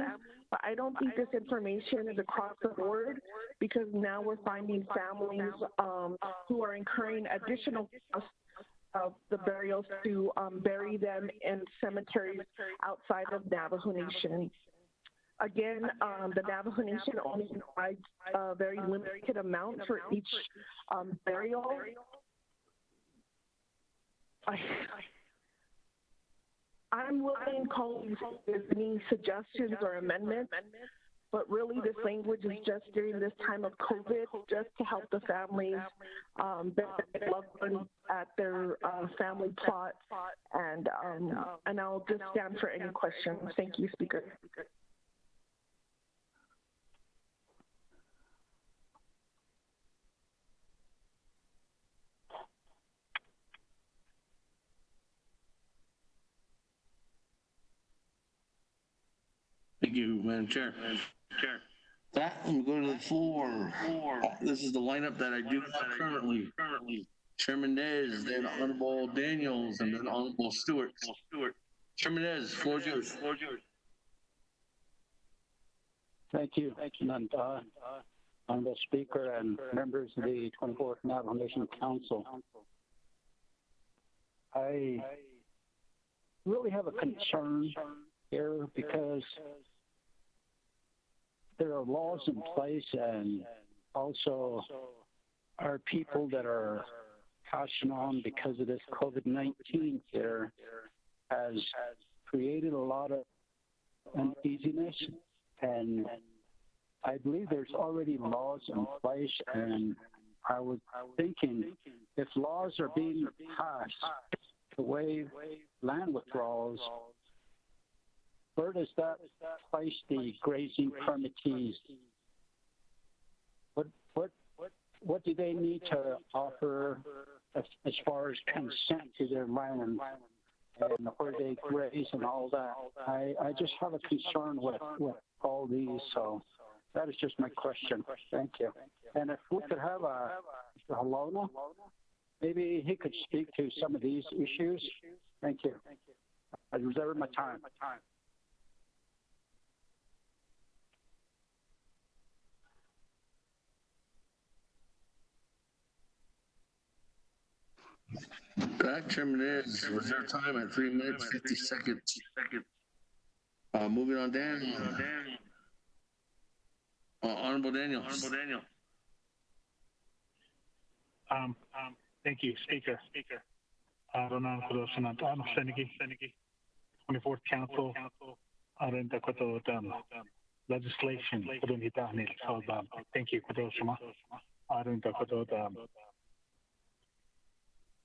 D: But I don't think this information is across the board, because now we're finding families who are incurring additional costs of the burials to bury them in cemeteries outside of Navajo Nation. Again, the Navajo Nation only provides a very limited amount for each burial. I'm willing, colleagues, if there's any suggestions or amendments, but really this language is just during this time of COVID, just to help the families bury their loved ones at their family plot. And I'll just stand for any questions. Thank you, Speaker.
B: Thank you, Madam Chair. That, I'm going to the floor. This is the lineup that I do have currently. Chairman Nez, then Honorable Daniels, and then Honorable Stewart. Chairman Nez, floor is yours.
F: Thank you. And, Honorable Speaker and members of the 24th Navajo Nation Council. I really have a concern here because there are laws in place, and also our people that are passing on because of this COVID-19 here has created a lot of uneasiness, and I believe there's already laws in place, and I was thinking if laws are being passed to waive land withdrawals, where does that place the grazing permittees? What do they need to offer as far as consent to their land and where they graze and all that? I just have a concern with all these, so that is just my question. Thank you. And if we could have Mr. Halona, maybe he could speak to some of these issues. Thank you. I reserve my time.
B: That, Chairman, is reserve time at 3 minutes, 50 seconds. Moving on down. Honorable Daniels.
J: Thank you, Speaker. Aronan Kudo Sanantano Senegi, 24th Council, Arenta Koto legislation, Kudo Hitani, thank you, Kudo Shama, Arenta Koto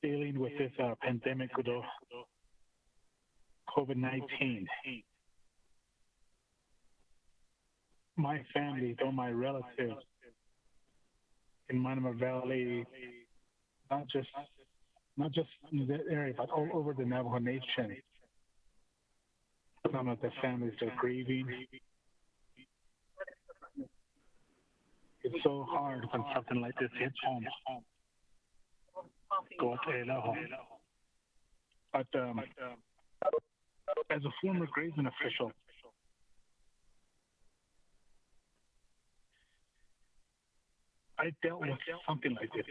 J: dealing with this pandemic, Kudo, COVID-19. My family, though my relatives in Manama Valley, not just in that area, but all over the Navajo Nation. Some of the families are grieving. It's so hard when something like this hits home. But as a former grazing official, I dealt with something like this.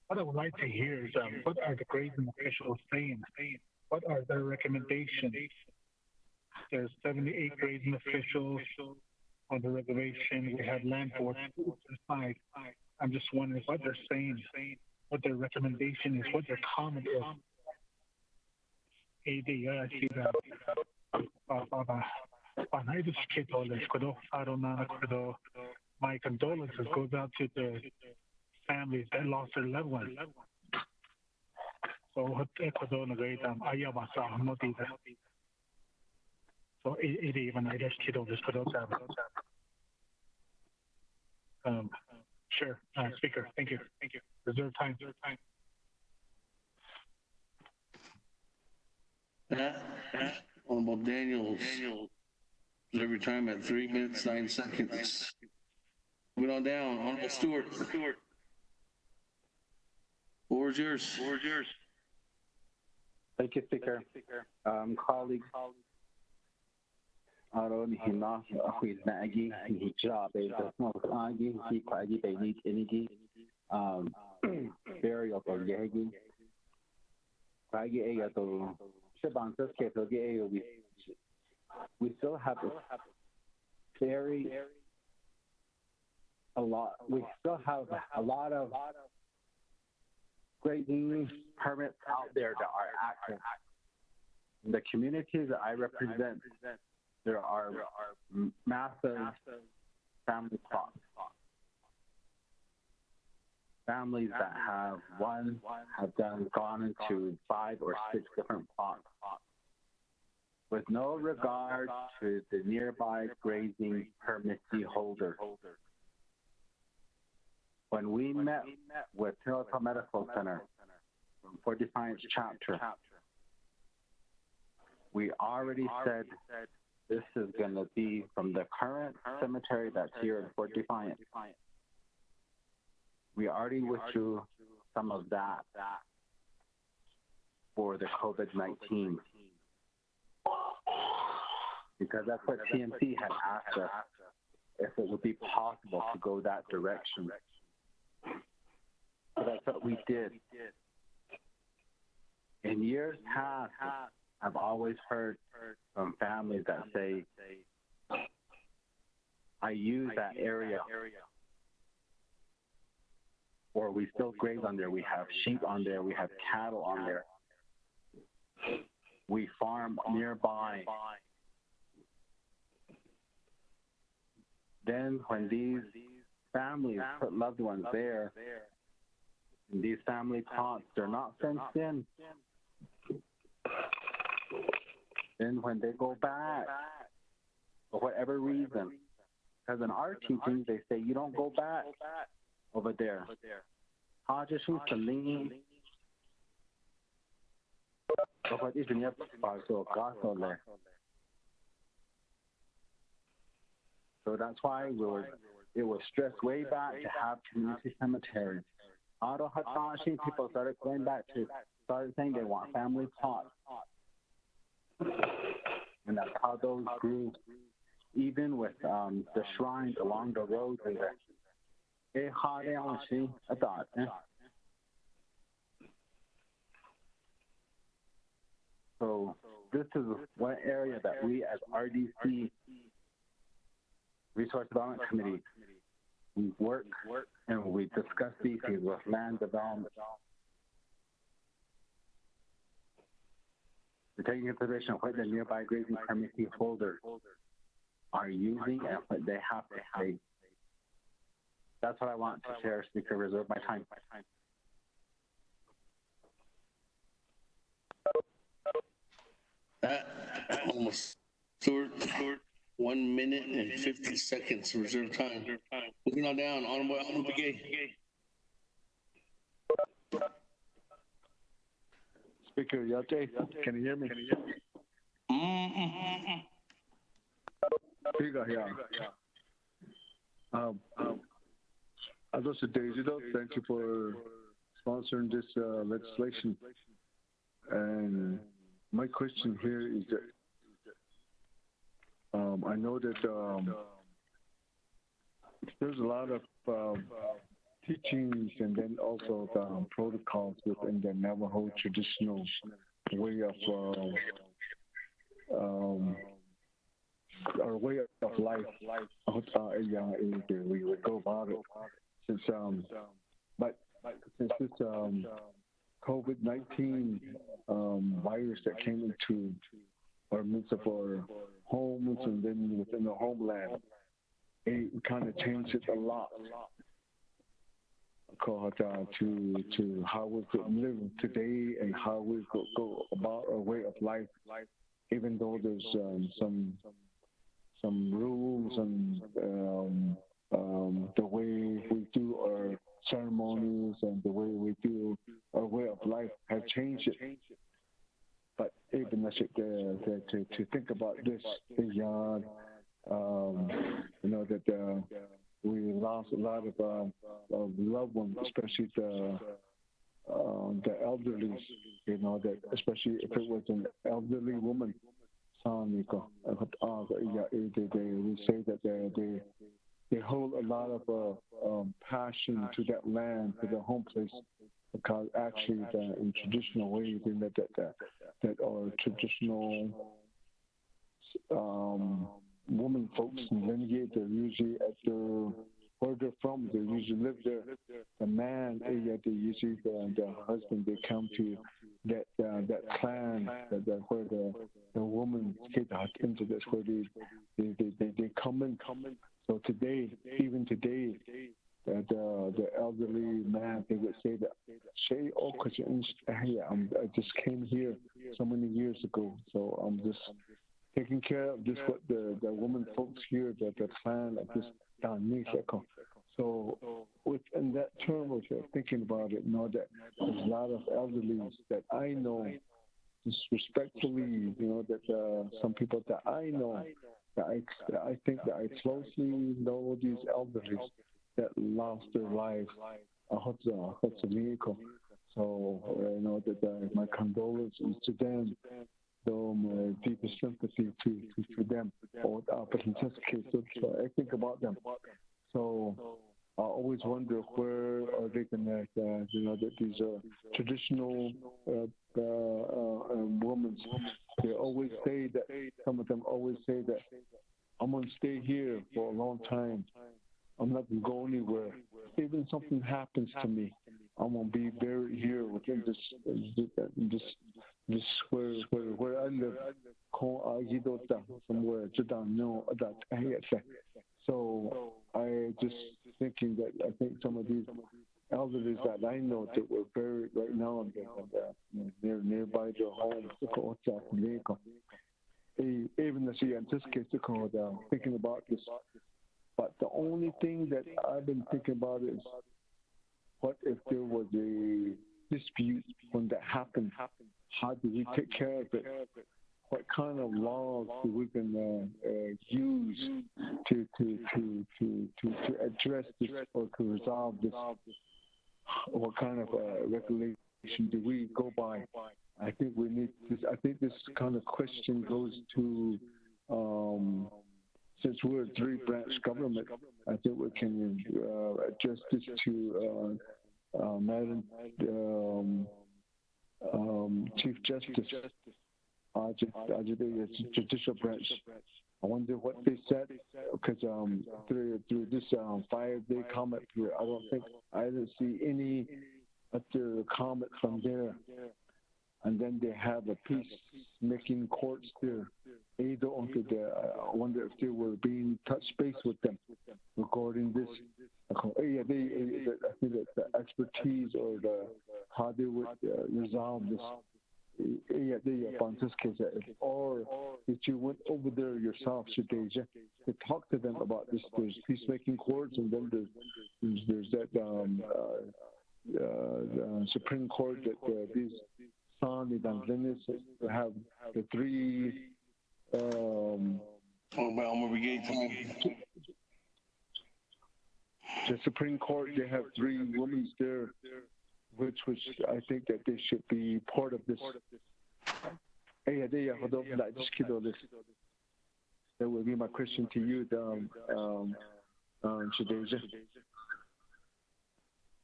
J: What I would like to hear is what are the grazing officials saying? What are their recommendations? There's 78 grazing officials on the reservation. We have land boards. I'm just wondering what they're saying, what their recommendation is, what their comment is. I see that. My condolences goes out to the families that lost their loved ones. So even I just kiddo this sure, Speaker, thank you. Reserve time.
B: Honorable Daniels. Every time at 3 minutes, 9 seconds. Moving on down, Honorable Stewart. Floor is yours.
T: Thank you, Speaker. Colleagues, Aron hina huid nagi hi job is small agi hi kwagi they need energy burial for yegi kwagi ega to shabantas ke to ge we still have we still have a lot of grazing permits out there that are active. In the communities that I represent, there are massive family plots. Families that have gone into 5 or 6 different plots with no regard to the nearby grazing permittee holder. When we met with Toronto Medical Center for Defiance Chapter, we already said this is going to be from the current cemetery that's here in Fort Defiance. We already withdrew some of that for the COVID-19 because that's what TMC had asked us if it would be possible to go that direction. So that's what we did. In years past, I've always heard from families that say, I use that area, or we still graze on there, we have sheep on there, we have cattle on there. We farm nearby. Then when these families put loved ones there, in these family plots, they're not fenced in. Then when they go back, for whatever reason, because in our teachings, they say you don't go back over there. So that's why it was stressed way back to have community cemeteries. People started going back to saying they want family plots. And that's how those grew, even with the shrines along the roads. So this is one area that we as RDC, Resource Development Committee, we work and we discuss these things with land development. We're taking into consideration what the nearby grazing permittee holders are using and what they have to say. That's what I want to share, Speaker. Reserve my time.
B: Almost short. 1 minute and 50 seconds reserve time. Moving on down, Honorable Alma Begay.
S: Speaker Yate, can you hear me? Speaker, yeah. Adosa Desido, thank you for sponsoring this legislation. And my question here is that I know that there's a lot of teachings and then also the protocols within the Navajo traditional way of our way of life. We would go about it since but since this COVID-19 virus that came into our midst of our homes and then within the homeland, it kind of changed it a lot. To how we could live today and how we could go about our way of life, even though there's some rules and the way we do our ceremonies and the way we do our way of life have changed it. But even to think about this beyond, that we lost a lot of loved ones, especially the elderly. That especially if it was an elderly woman, we say that they hold a lot of passion to that land, to the home place, because actually in traditional ways, that our traditional women folks in lineage, they're usually at where they're from, they usually live there. The man, they usually the husband, they come to that clan, where the woman get into this, where they come in. So today, even today, the elderly man, they would say that, I just came here so many years ago, so I'm just taking care of just what the woman folks here, the clan of this down. So within that term, if you're thinking about it, know that there's a lot of elderly that I know, just respectfully, that some people that I know, that I think that I closely know these elderly that lost their lives. So I know that my condolences to them, though my deepest sympathy to them. So I think about them. So I always wonder where are they going to, that these traditional women, they always say that, some of them always say that, I'm going to stay here for a long time. I'm not going to go anywhere. Even something happens to me, I'm going to be buried here within this where I live, somewhere. So I just thinking that I think some of these elders that I know that were buried right now nearby their homes, even as you anticipate thinking about this. But the only thing that I've been thinking about is, what if there was a dispute when that happened? How do we take care of it? What kind of laws do we can use to address this or to resolve this? What kind of regulation do we go by? I think we need this. I think this kind of question goes to, since we're a three-branch government, I think we can address this to Madam Chief Justice. the judicial branch. I wonder what they said because through this 5-day comment period, I didn't see any other comment from there. And then they have a peacemaking courts there. I wonder if they were being touch base with them regarding this. I think that the expertise or how they would resolve this. Or that you went over there yourself, Shadeja, to talk to them about this. There's peacemaking courts, and then there's that Supreme Court that these San and Venice have the three. The Supreme Court, they have 3 women there, which I think that they should be part of this. That would be my question to you, Shadeja.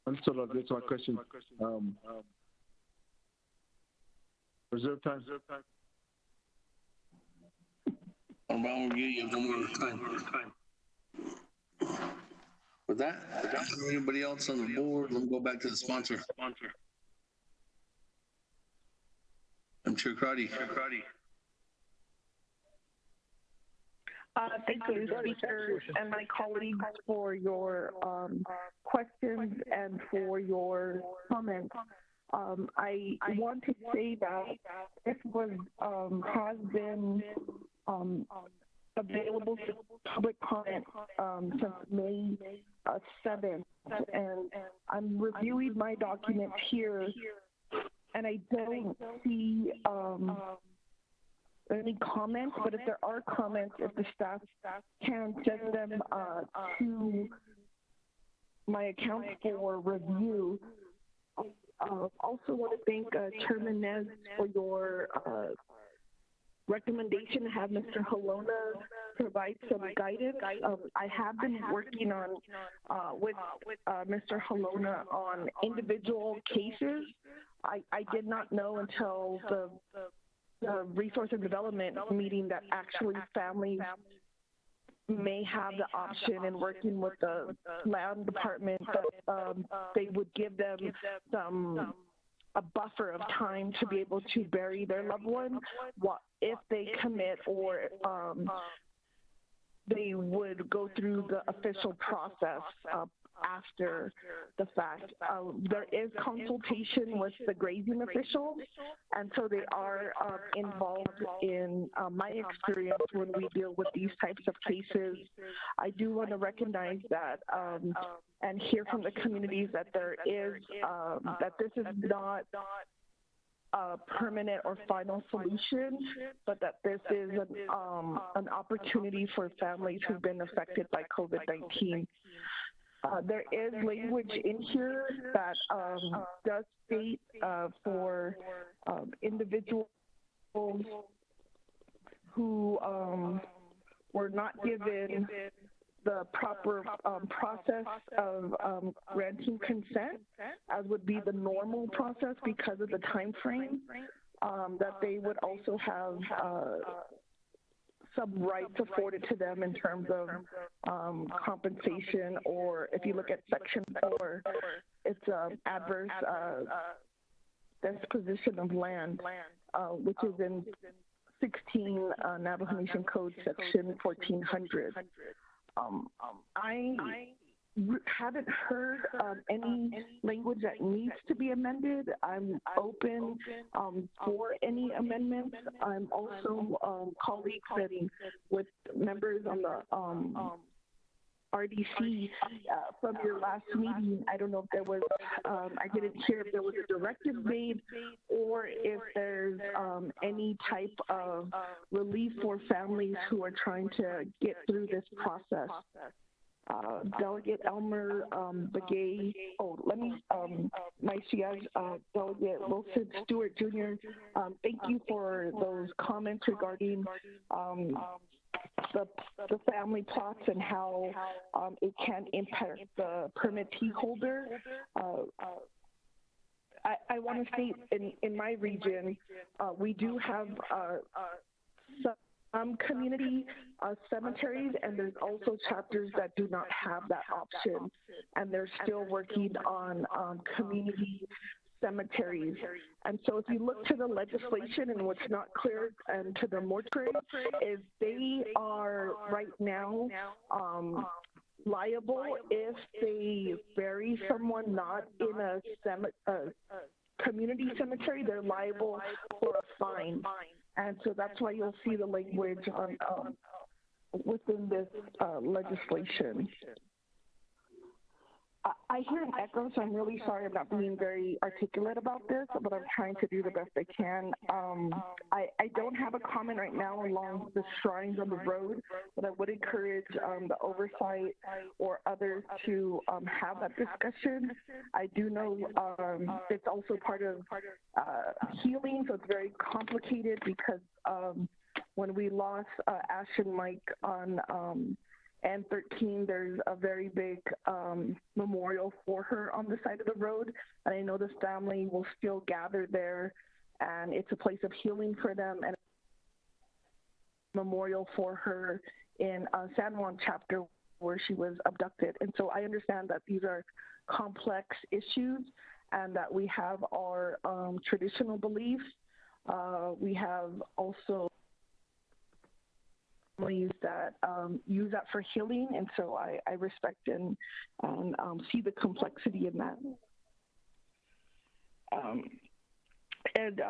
S: That's my question. Reserve time.
B: With that, anybody else on the board? Let me go back to the sponsor. I'm Chair Crotty.
D: Thank you, speakers and my colleagues, for your questions and for your comments. I want to say that this has been available to public comment since May 7th, and I'm reviewing my documents here, and I don't see any comments, but if there are comments, if the staff can send them to my account for review. Also want to thank Chairman Nez for your recommendation to have Mr. Halona provide some guidance. I have been working on with Mr. Halona on individual cases. I did not know until the resource and development meeting that actually families may have the option in working with the land department that they would give them a buffer of time to be able to bury their loved one if they commit, or they would go through the official process after the fact. There is consultation with the grazing officials, and so they are involved in my experience when we deal with these types of cases. I do want to recognize that and hear from the communities that there is, that this is not a permanent or final solution, but that this is an opportunity for families who've been affected by COVID-19. There is language in here that does state for individuals who were not given the proper process of granting consent, as would be the normal process because of the time frame, that they would also have some rights afforded to them in terms of compensation, or if you look at Section 4, it's adverse disposition of land, which is in 16 Navajo Nation Code Section 1400. I haven't heard any language that needs to be amended. I'm open for any amendments. I'm also colleagues and with members on the RDC from your last meeting. I don't know if there was, I didn't hear if there was a directive made or if there's any type of relief for families who are trying to get through this process. Delegate Elmer Begay, my CI's Delegate Wilson Stewart Jr., thank you for those comments regarding the family plots and how it can impact the permittee holder. I want to state in my region, we do have some community cemeteries, and there's also chapters that do not have that option, and they're still working on community cemeteries. And so if you look to the legislation and what's not clear, and to the mortuary, is they are right now liable if they bury someone not in a community cemetery. They're liable for a fine. And so that's why you'll see the language on within this legislation. I hear an echo, so I'm really sorry about being very articulate about this, but I'm trying to do the best I can. I don't have a comment right now along the shrines on the road, but I would encourage the oversight or others to have that discussion. I do know it's also part of healing, so it's very complicated because when we lost Ash and Mike on and 13, there's a very big memorial for her on the side of the road. And I know this family will still gather there, and it's a place of healing for them, and a memorial for her in San Juan chapter where she was abducted. And so I understand that these are complex issues and that we have our traditional beliefs. We have also that use that for healing, and so I respect and see the complexity in that. And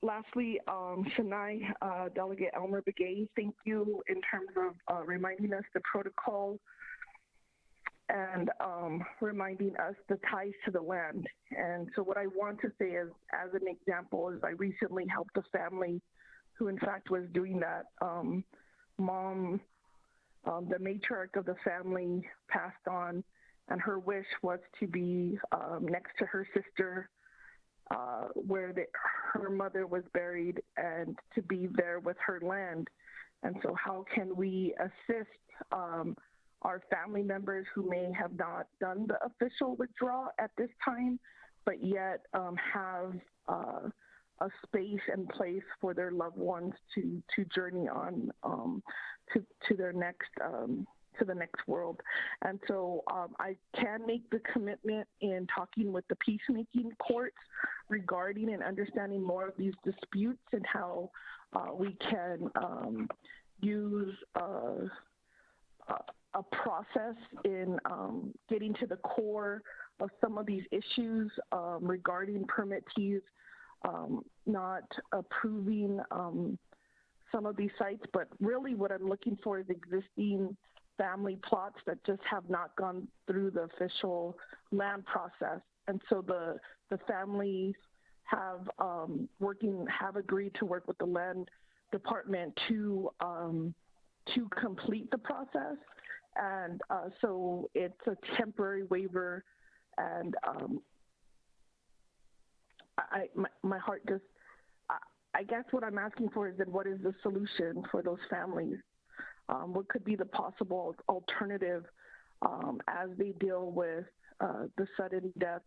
D: lastly, Shania, Delegate Elmer Begay, thank you in terms of reminding us the protocol and reminding us the ties to the land. And so what I want to say is, as an example, is I recently helped a family who in fact was doing that. Mom, the matriarch of the family, passed on, and her wish was to be next to her sister where her mother was buried, and to be there with her land. And so how can we assist our family members who may have not done the official withdrawal at this time, but yet have a space and place for their loved ones to journey on to their next to the next world. And so I can make the commitment in talking with the peacemaking courts regarding and understanding more of these disputes and how we can use a process in getting to the core of some of these issues regarding permittees not approving some of these sites, but really what I'm looking for is existing family plots that just have not gone through the official land process. And so the families have agreed to work with the land department to complete the process. And so it's a temporary waiver, and my heart just, I guess what I'm asking for is that what is the solution for those families? What could be the possible alternative as they deal with the sudden death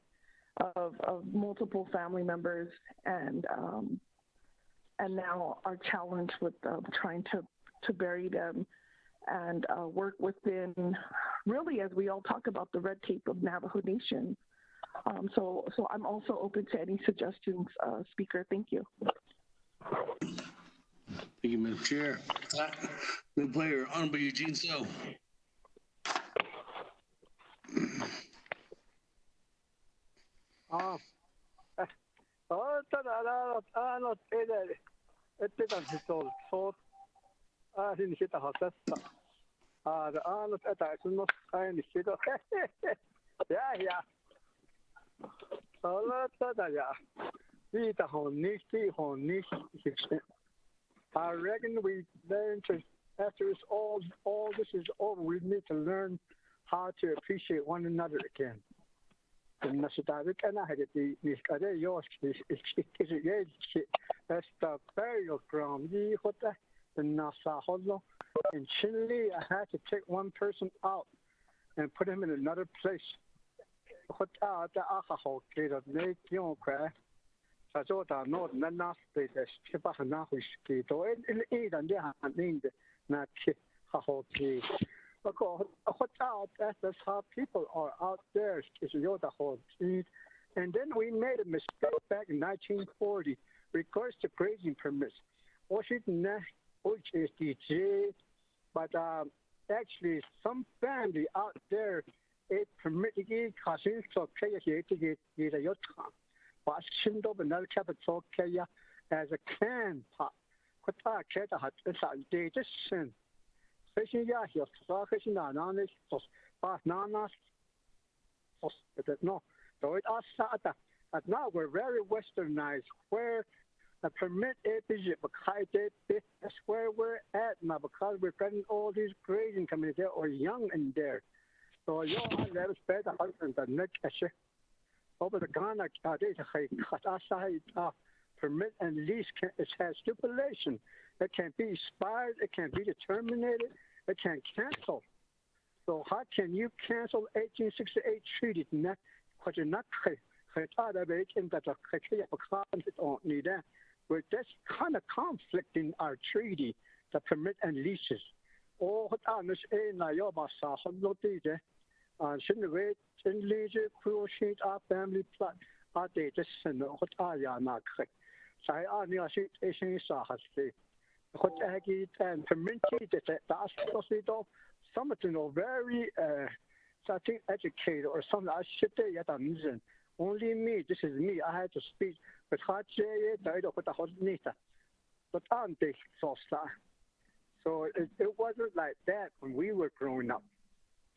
D: of multiple family members, and now are challenged with trying to bury them and work within, really, as we all talk about, the red tape of Navajo Nation. So I'm also open to any suggestions, Speaker. Thank you.
B: Thank you, Madam Chair. New player, Honorable Eugene So.
R: I reckon we learn to, after all this is over, we need to learn how to appreciate one another again. And that's the burial ground. In Chile, I had to take one person out and put him in another place.
M: hot the aha kid of Nate Yonka. Sajota not enough the Chipahanahuski to in and they named not Hahoki. What out that's how people are out there is Yoda whole and then we made a mistake back in 1940 regards to grazing permits. Washington, which is DJ, but actually some family out there it permitted causing so pay to get a yacht. But Shindo another capital Kaya as a can pot. What I care to have they just send. Fishing Yahoo, fishing Nanas, but Nanas, no. So it us but now we're very westernized where the permit is that's where we're at now because we're getting all these grazing coming there or young in there. So you know that is better than the next over the Ghana permit and lease it has stipulation. It can be expired, it can be terminated, it can cancel. So how can you cancel 1868 treaty? Because you're not we're just kind of conflicting our treaty, the permit and leases. Oh, what I was saying, I almost saw some of these. Shouldn't wait in leisure, cruel sheet, our family plot, our data, and what I am not correct. So I knew I should say, what I get and permitted that that's some of them are very, I think, educated or something. I should say, only me, this is me, I had to speak. But hard to say, but aren't they so it wasn't like that when we were growing up.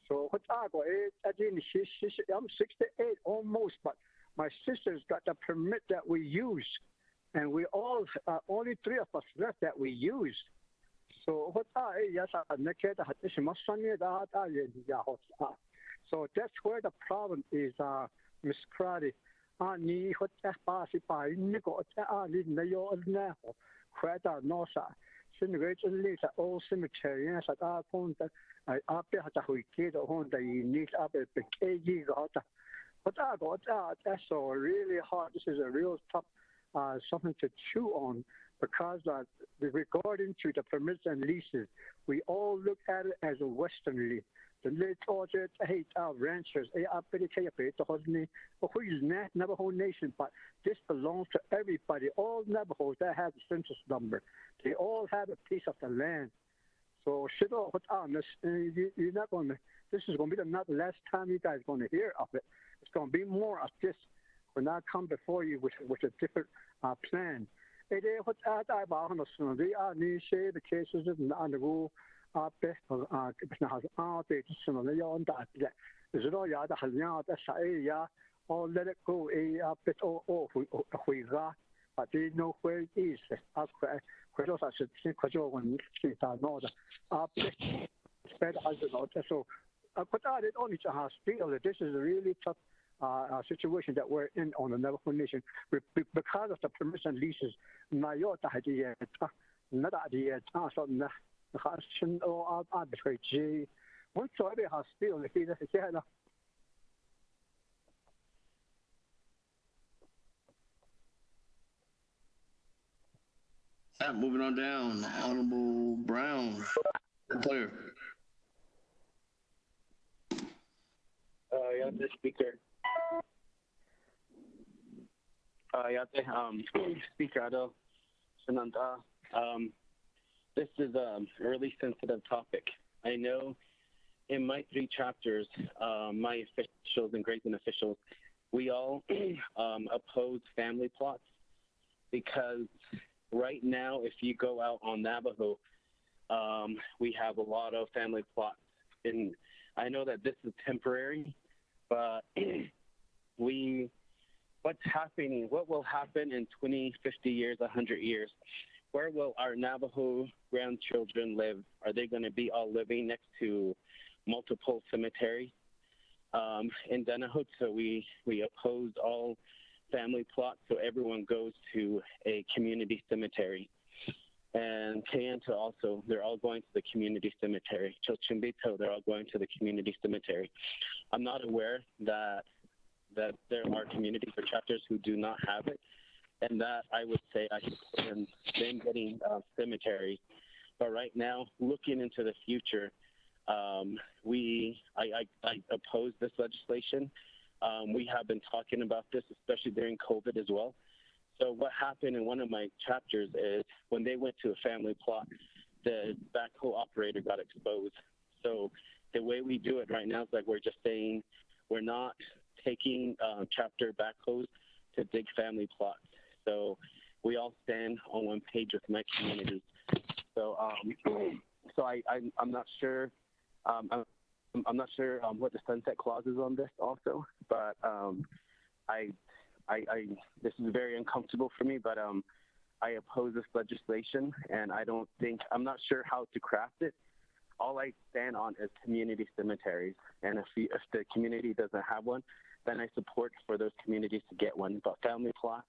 M: So what I got, I'm 68 almost, but my sister's got the permit that we used, and we all only three of us left that we used. So what so that's where the problem is, Miss Crowdy. Ni what passy by Nico Nayo now, Crata Nosa. Shouldn't later old cemetery, and at our phone that I up there at the kid on the unique up at the KG got. But I got that's so really hard. This is a real tough something to chew on because regarding to the permits and leases, we all look at it as a westernly. The late order hate our ranchers, Navajo Nation, but this belongs to everybody. All Navajos that have the census number, they all have a piece of the land. So shit all what honest, you're not gonna. This is gonna be not the last time you guys are gonna hear of it. It's gonna be more of this when I come before you with a different plan. It is what I about on the the cases on the rule. Best has they just on the yawn that is it all yada has now that's a or let it go a bit or we got but they know where it is. I should think because you're one know the better as a lot. So but I did only to feel that this is a really tough situation that we're in on the Navajo Nation because of the permission leases. Now you're the idea, not idea, so the question or arbitrary G. Once every hospital, if he doesn't say enough.
B: Moving on down, Honorable Brown, player.
L: Mr. Speaker. Speaker Ado, Sananda. This is a really sensitive topic. I know in my 3 chapters, my officials and grazing officials, we all oppose family plots because right now, if you go out on Navajo, we have a lot of family plots. And I know that this is temporary, but what's happening, what will happen in 20, 50 years, 100 years? Where will our Navajo grandchildren live? Are they going to be all living next to multiple cemeteries? In Danahootsa, we opposed all family plots, so everyone goes to a community cemetery. And Kayenta also, they're all going to the community cemetery. Chochimbito, they're all going to the community cemetery. I'm not aware that that there are communities or chapters who do not have it, and that I would say I support them getting cemeteries. But right now, looking into the future, I oppose this legislation. We have been talking about this, especially during COVID as well. So what happened in one of my chapters is when they went to a family plot, the backhoe operator got exposed. So the way we do it right now is like we're just saying we're not taking chapter backhoes to dig family plots. So we all stand on one page with my community. So I'm not sure. I'm not sure what the sunset clause is on this also, but this is very uncomfortable for me, but I oppose this legislation, and I'm not sure how to craft it. All I stand on is community cemeteries, and if the community doesn't have one, then I support for those communities to get one. But family plots,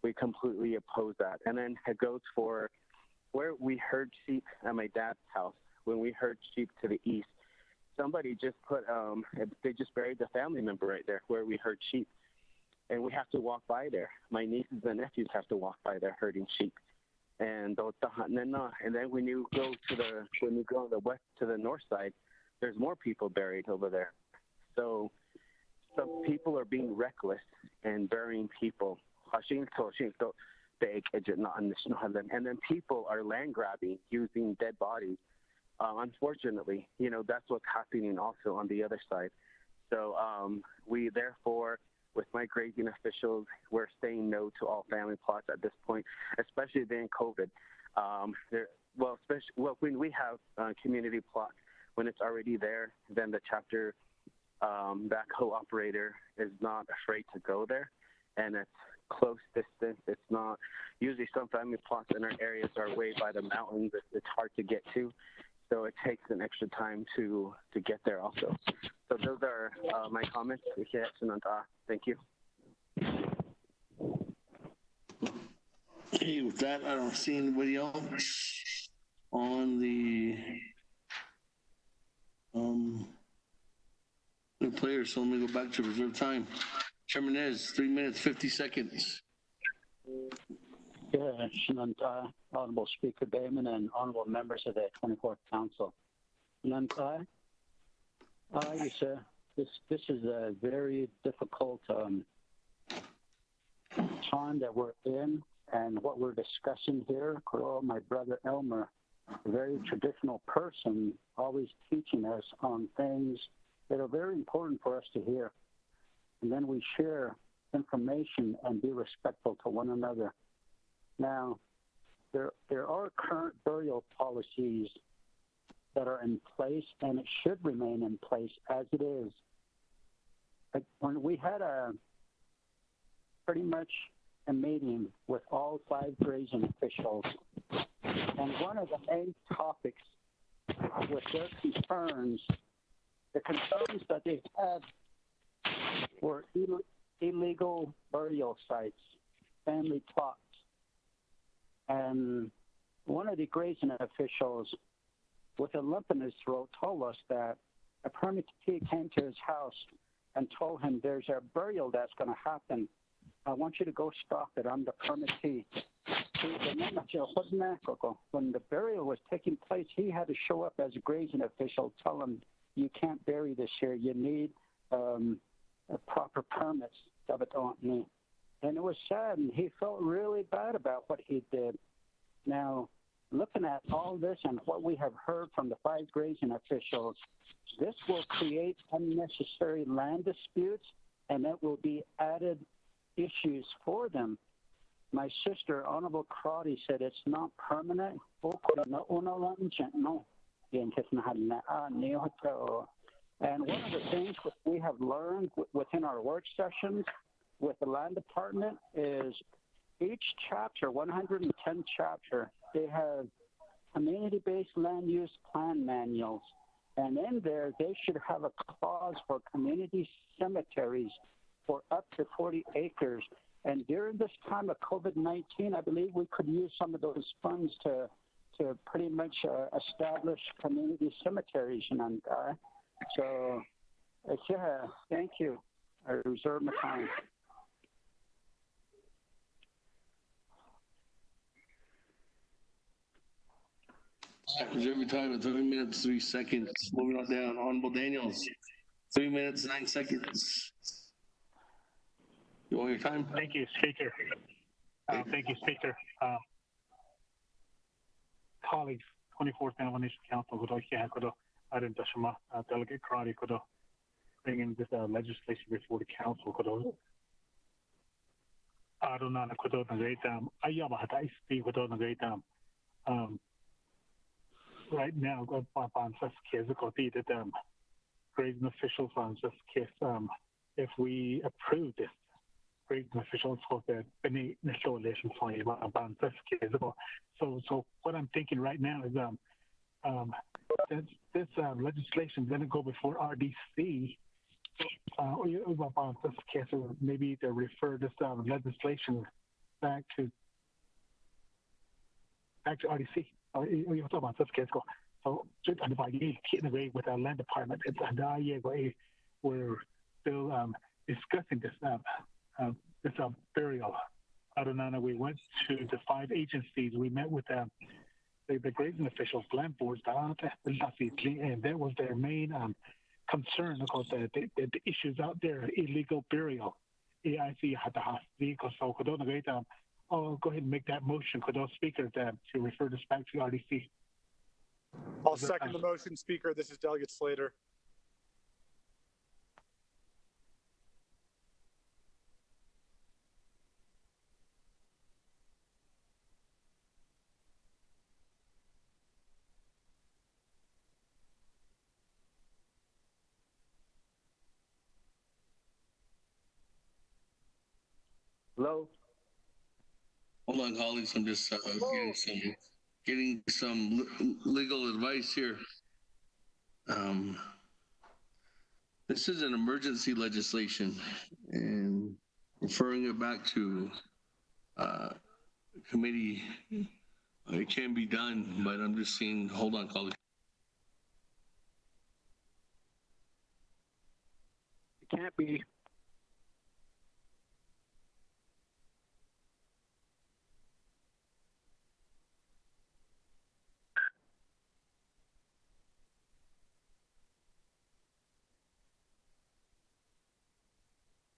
L: we completely oppose that. And then it goes for where we herd sheep at my dad's house. When we herd sheep to the east, somebody just they just buried the family member right there where we herd sheep. And we have to walk by there. My nieces and nephews have to walk by there herding sheep. And then when you go on the west to the north side, there's more people buried over there. So some people are being reckless and burying people. And then people are land grabbing using dead bodies. Unfortunately, that's what's happening also on the other side. So we therefore, with my grazing officials, we're saying no to all family plots at this point, especially during COVID. When we have community plots, when it's already there, then the chapter backhoe operator is not afraid to go there, and it's close distance. It's not usually some family plots in our areas are way by the mountains. It's hard to get to, so it takes an extra time to get there also. So those are my comments. Thank you.
B: Hey, with that, I don't see anybody else on the players, so let me go back to reserve time. Chairman Nez, 3 minutes, 50 seconds.
F: Yeah, Shinanta, Honorable Speaker Bayman, and honorable members of the 24th Council. Shinanta, sir, this is a very difficult time that we're in, and what we're discussing here, my brother Elmer, a very traditional person, always teaching us on things that are very important for us to hear. And then we share information and be respectful to one another. Now, there are current burial policies that are in place, and it should remain in place as it is. Like when we had pretty much a meeting with all 5 grazing officials, and one of the main topics with their concerns, the concerns that they had were illegal burial sites, family plots. And one of the grazing officials, with a lump in his throat, told us that a permittee came to his house and told him, there's a burial that's going to happen. I want you to go stop it. I'm the permittee. When the burial was taking place, he had to show up as a grazing official, tell him, you can't bury this here. You need proper permits. And it was sad, and he felt really bad about what he did. Now, looking at all this and what we have heard from the 5 grazing officials, this will create unnecessary land disputes, and it will be added issues for them. My sister, Honorable Crotty, said it's not permanent. And one of the things we have learned within our work sessions with the land department is each chapter, 110 chapter, they have community-based land use plan manuals. And in there, they should have a clause for community cemeteries for up to 40 acres. And during this time of COVID-19, I believe we could use some of those funds to pretty much establish community cemeteries. So, yeah, thank you. I reserve my time.
B: Reserve your time at 3 minutes, 3 seconds. Moving on down, Honorable Daniels, 3 minutes, 9 seconds. You want your time?
J: Thank you, Speaker. Thank you, Speaker. Colleagues, 24th Navajo Nation Council, Delegate Karate, bringing this legislation before the council. Right now, grazing officials on this case, if we approve this, grazing officials for the initial relation for you about this case. So what I'm thinking right now is this legislation going to go before RDC. About this case, maybe to refer this legislation back to RDC. You talk about this case. So just away with our land department. It's we're still discussing this burial. I don't know. We went to the 5 agencies. We met with the grazing officials, land boards, and that was their main concern about the issues out there, illegal burial. I'll go ahead and make that motion. Could those speakers to refer this back to RDC?
U: I'll second the motion, Speaker. This is Delegate Slater.
F: Hello?
B: Hold on, colleagues. I'm just getting some legal advice here. This is an emergency legislation, and referring it back to committee, it can be done, but I'm just saying, hold on, colleagues.
R: It can't be.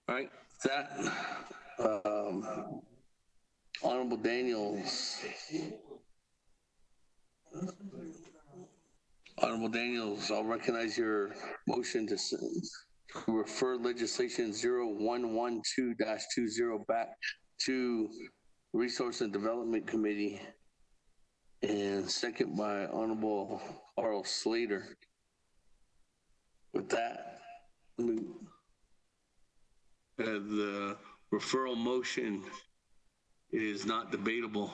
B: All right, that Honorable Daniels. Honorable Daniels, I'll recognize your motion to refer legislation 0112-20 back to Resource and Development Committee, and second by Honorable Carl Slater. With that, the referral motion is not debatable.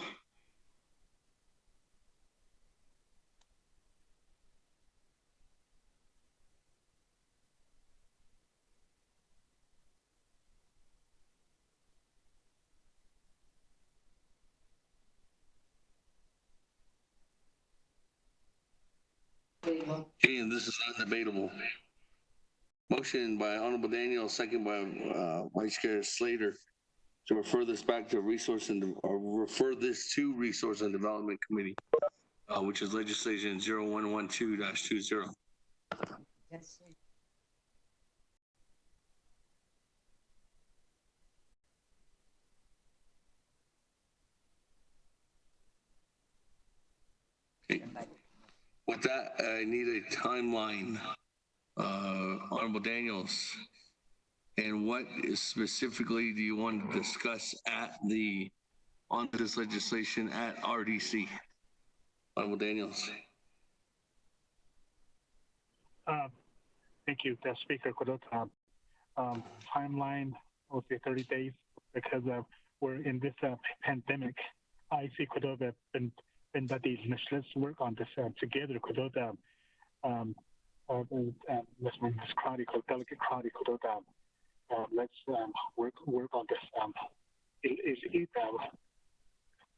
B: Okay, and this is not debatable. Motion by Honorable Daniel, second by Vice Chair Slater, to refer this back to Resource and refer this to Resource and Development Committee, which is legislation 0112-20.
V: Yes.
B: Okay. With that, I need a timeline. Honorable Daniels, and what specifically do you want to discuss on this legislation at RDC? Honorable Daniels.
J: Thank you, Speaker. Timeline, I'll say 30 days, because we're in this pandemic. I see could have been that let's work on this together. Could have let's make this crowdy, delegate crowdy. Let's work on this.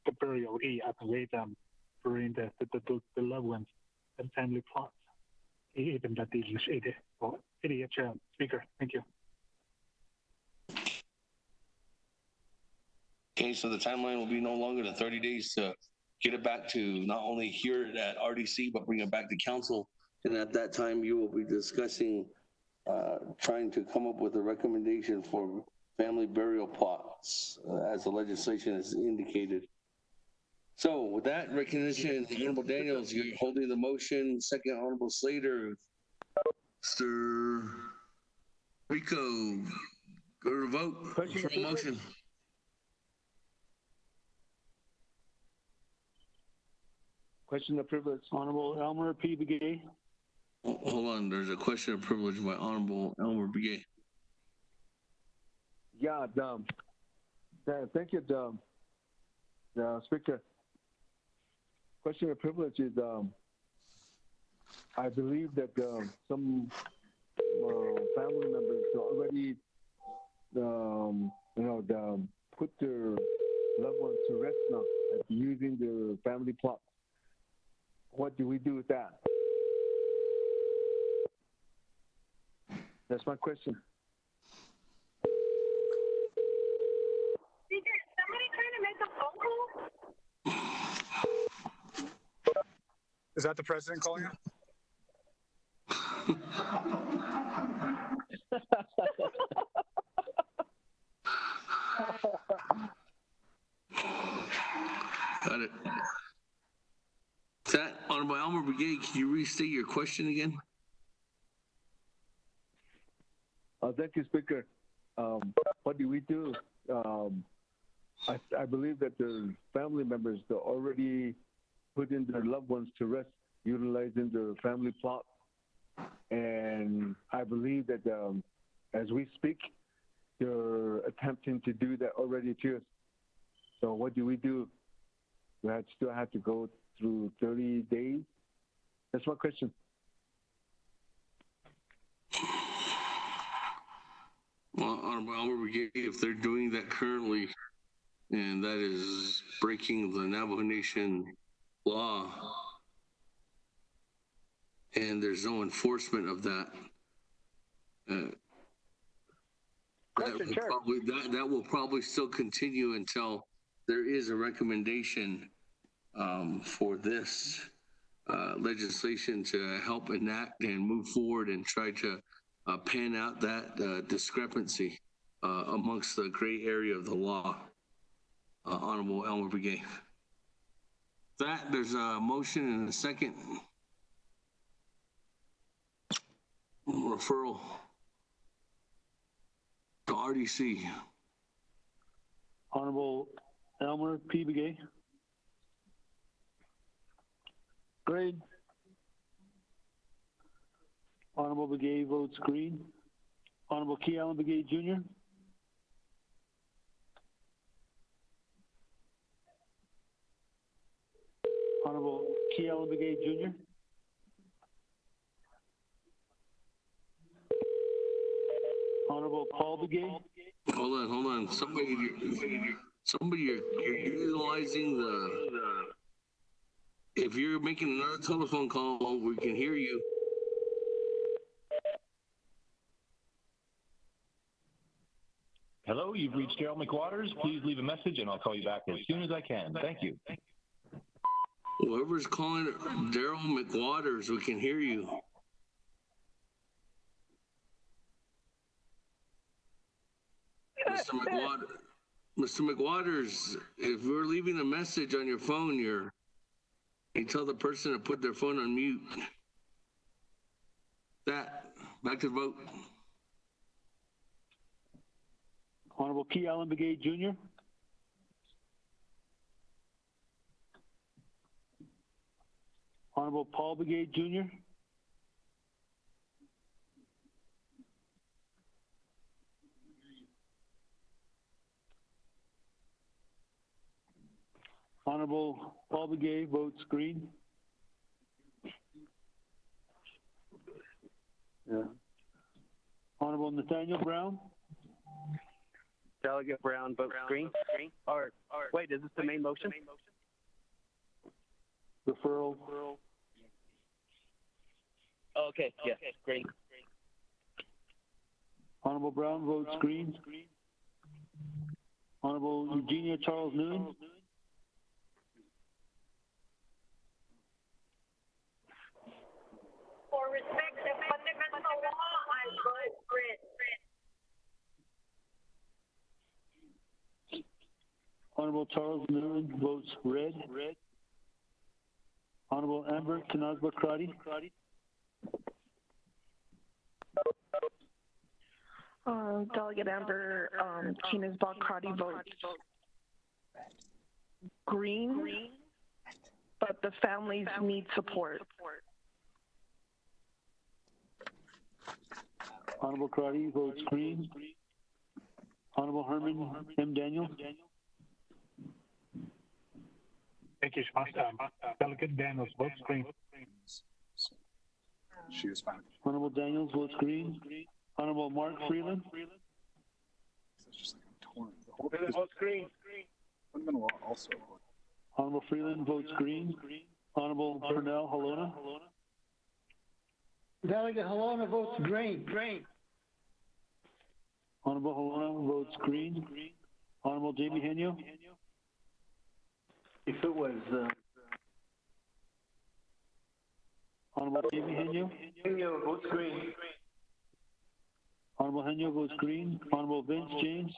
J: The burial at the way burying the loved ones and family plots. Even that is idiot. Speaker, thank you.
B: Okay, so the timeline will be no longer than 30 days to get it back to not only here at RDC, but bring it back to council. And at that time, you will be discussing trying to come up with a recommendation for family burial plots, as the legislation has indicated. So with that recognition, Honorable Daniels, you're holding the motion. Second, Honorable Slater. Mr. Rico, go to the vote for the motion.
S: Question of privilege. Honorable Elmer P. Begay.
B: Hold on, there's a question of privilege by Honorable Elmer Begay.
K: Yeah, thank you, Speaker. Question of privilege is, I believe that some family members already, put their loved ones to rest now using the family plot. What do we do with that? That's my question.
D: Speaker, is somebody trying to make a phone call?
U: Is that the president calling you?
B: Got it. That, Honorable Elmer Begay, can you restate your question again?
K: Thank you, Speaker. What do we do? I believe that the family members that already put in their loved ones to rest, utilizing the family plot. And I believe that as we speak, they're attempting to do that already too. So what do? We still have to go through 30 days? That's my question.
B: Well, Honorable Elmer Begay, if they're doing that currently, and that is breaking the Navajo Nation law, and there's no enforcement of that, that will probably still continue until there is a recommendation for this legislation to help enact and move forward and try to pan out that discrepancy amongst the gray area of the law. Honorable Elmer Begay. That, there's a motion and a second. Referral to RDC.
S: Honorable Elmer P. Begay. Green. Honorable Begay votes green. Honorable Key Allen Begay Jr. Honorable Key Allen Begay Jr. Honorable Paul Begay.
B: Hold on. Somebody, you're utilizing the. If you're making another telephone call, we can hear you.
O: Hello, you've reached Daryl McWaters. Please leave a message and I'll call you back as soon as I can. Thank you.
B: Whoever's calling Daryl McWaters, we can hear you. Mr. McWaters, if we're leaving a message on your phone, you tell the person to put their phone on mute. Back to the vote.
S: Honorable Key Allen Begay Jr. Honorable Paul Begay Jr. Honorable Paul Begay votes green. Yeah. Honorable Nathaniel Brown.
L: Delegate Brown votes green. Or wait, is this the main motion?
S: Referral.
L: Oh, okay, yes, green.
S: Honorable Brown votes green. Honorable Eugenia Charles Nguyen.
C: For respect of fundamental law, I vote red.
S: Honorable Charles Nguyen votes red. Honorable Amber Kanazba Crotty.
D: Delegate Amber Keenan's Crotty votes green, but the families need support.
S: Honorable Crotty votes green. Honorable Herman M. Daniel.
J: Thank you, Delegate Daniels votes green.
U: She is fine.
S: Honorable Daniels votes green. Honorable Mark Freeland.
U: It's just like I'm torn. The whole thing votes green. Fundamental law also.
S: Honorable Freeland votes green. Honorable Purnell Halona.
Q: Delegate Halona votes green.
S: Honorable Halona votes green. Honorable Jamie Henyo.
I: If it was,
S: Honorable Jamie Henyo.
I: Henyo votes green.
S: Honorable Henyo votes green. Honorable Vince James.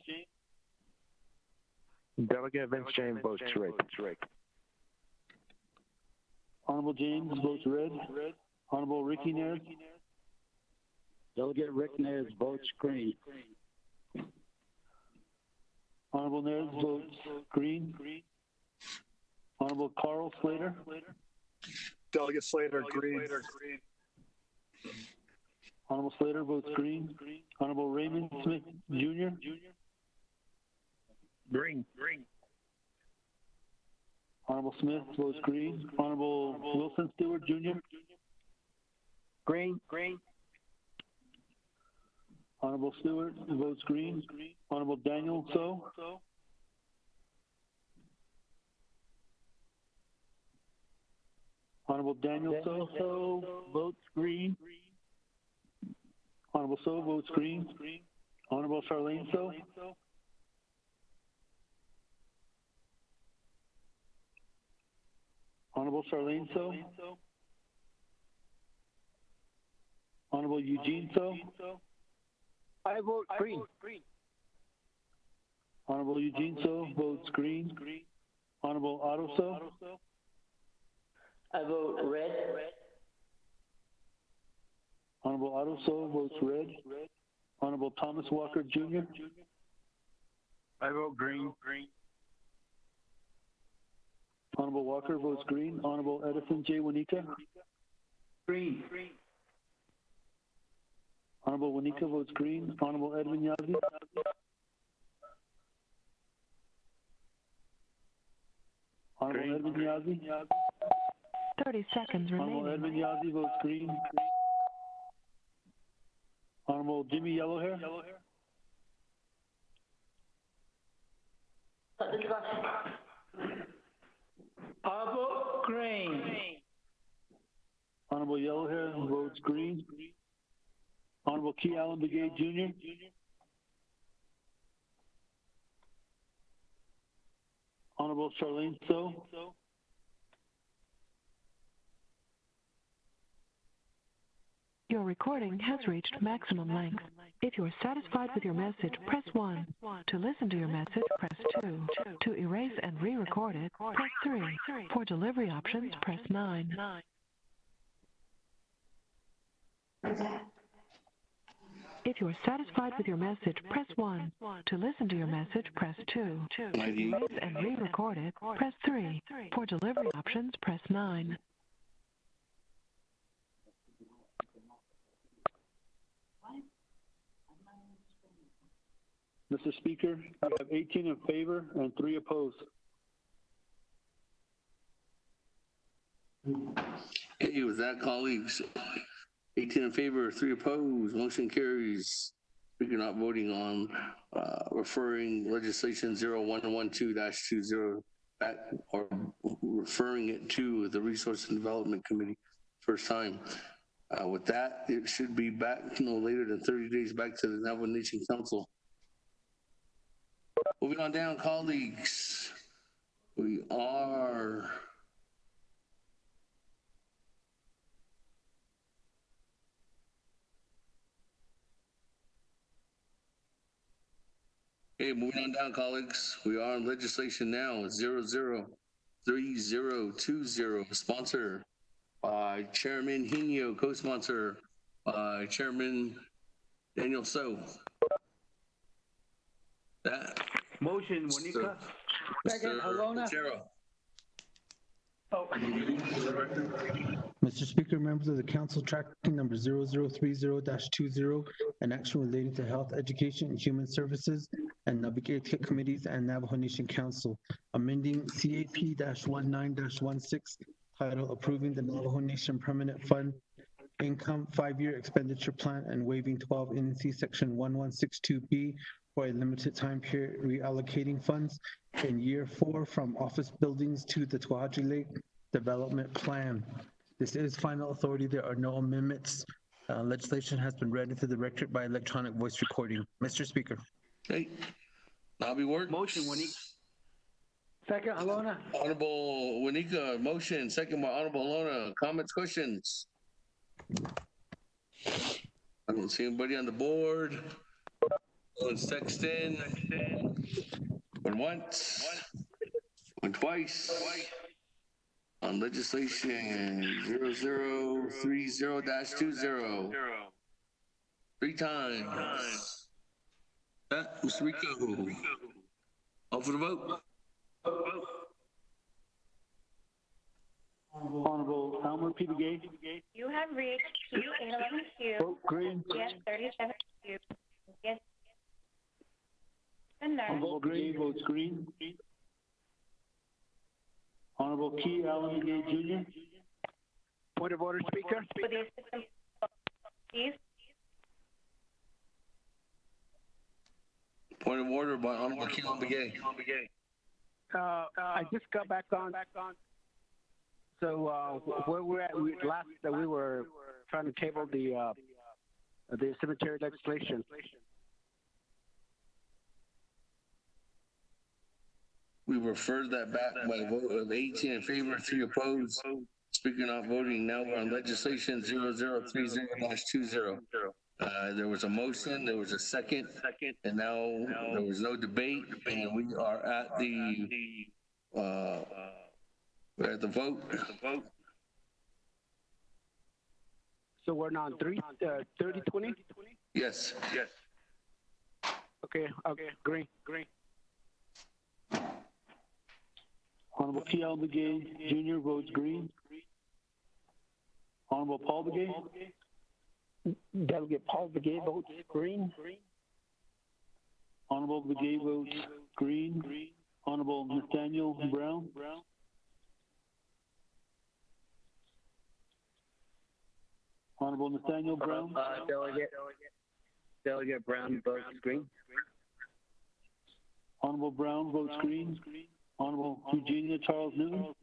K: Delegate Vince James votes red.
S: Honorable James votes red. Honorable Ricky Naird.
F: Delegate Rick Naird votes green.
S: Honorable Naird votes green. Honorable Carl Slater.
U: Delegate Slater, green.
S: Honorable Slater votes green. Honorable Raymond Smith Jr.
U: Green.
S: Honorable Smith votes green. Honorable Wilson Stewart Jr.
F: Green.
S: Honorable Stewart votes green. Honorable Daniel So. Honorable Daniel So votes green. Honorable So votes green. Honorable Charlene So. Honorable Charlene So. Honorable Eugene So.
M: I vote green.
S: Honorable Eugene So votes green. Honorable Otto So.
I: I vote red.
S: Honorable Otto So votes red. Honorable Thomas Walker Jr.
U: I vote green.
S: Honorable Walker votes green. Honorable Edison J. Wanika.
F: Green.
S: Honorable Wanika votes green. Honorable Edwin Yazzie. Honorable Edwin Yazzie.
E: 30 seconds remaining.
S: Honorable Edwin Yazzie votes green. Honorable Jimmy Yellowhair.
F: I vote green.
S: Honorable Yellowhair votes green. Honorable Key Allen Brigade Jr. Honorable Charlene So.
E: Your recording has reached maximum length. If you are satisfied with your message, press 1. To listen to your message, press 2. To erase and re-record it, press 3. For delivery options, press 9. If you are satisfied with your message, press 1. To listen to your message, press 2. To erase and re-record it, press 3. For delivery options, press 9.
S: Mr. Speaker, I have 18 in favor and 3 opposed.
B: Okay, with that, colleagues, 18 in favor, 3 opposed, motion carries. Speaker not voting on referring legislation 0112-20 back or referring it to the Resource and Development Committee first time. With that, it should be back no later than 30 days back to the Navajo Nation Council. Moving on down, colleagues. We are okay, moving on down, colleagues. We are on legislation now, 003020, sponsor by Chairman Hino, co-sponsor by Chairman Daniel So. That
H: motion, Monica.
Q: Second, Alona. Oh.
P: Mr. Speaker, members of the council, tracking number 0030-20, an action relating to health, education, and human services, and Navigated committees and Navajo Nation Council, amending CAP-19-16, titled Approving the Navajo Nation Permanent Fund Income 5-Year Expenditure Plan and waiving 12 NC Section 1162B for a limited time period, reallocating funds in year 4 from office buildings to the Twaji Lake Development Plan. This is final authority. There are no amendments. Legislation has been read into the record by electronic voice recording. Mr. Speaker.
B: Okay. Nobby Ward.
H: Motion, Wanika.
Q: Second, Alona.
B: Honorable Wanika, motion. Second by Honorable Alona. Comments, questions? I don't see anybody on the board. Let's text in. Going once. Going twice. On legislation 0030-20. 3 times. That, Mr. Rico. All for the vote.
S: Honorable Elmer P. Begay.
C: You have reached 2811Q.
S: Vote green.
C: Yes, 37Q. Yes.
S: Honorable Begay votes green. Honorable Key Allen Begay Jr.
R: Point of order, Speaker.
C: For the assistant, please.
B: Point of order by Honorable Key Allen Begay.
R: I just got back on. So where we're at, we were trying to table the cemetery legislation.
B: We referred that back by a vote of 18 in favor, 3 opposed. Speaker not voting. Now we're on legislation 0030-20. There was a motion, there was a second, and now there was no debate, and we are at the vote.
R: So we're on 30-20?
B: Yes.
R: Okay, green.
S: Honorable Key Allen Begay Jr. votes green. Honorable Paul Begay.
R: Delegate Paul Begay votes green.
S: Honorable Begay votes green. Honorable Nathaniel Brown. Honorable Nathaniel Brown.
L: Delegate Brown votes green.
S: Honorable Brown votes green. Honorable Eugenia Charles Newton.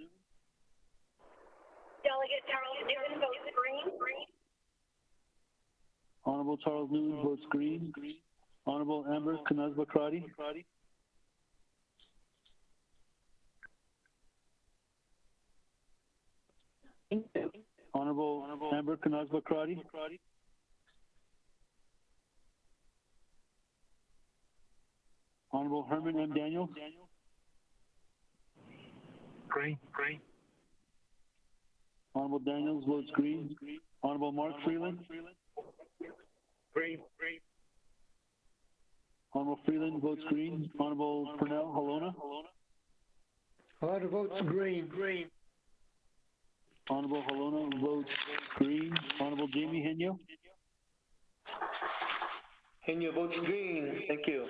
C: Delegate Charles Newton votes green.
S: Honorable Charles Newton votes green. Honorable Amber Knazba Crotty. Honorable Amber Knazba Crotty. Honorable Herman M. Daniels.
J: Green.
S: Honorable Daniels votes green. Honorable Mark Freeland.
J: Green.
S: Honorable Freeland votes green. Honorable Purnell Halona.
Q: Halona votes green.
S: Honorable Halona votes green. Honorable Jamie Henyo.
I: Henyo votes green. Thank you.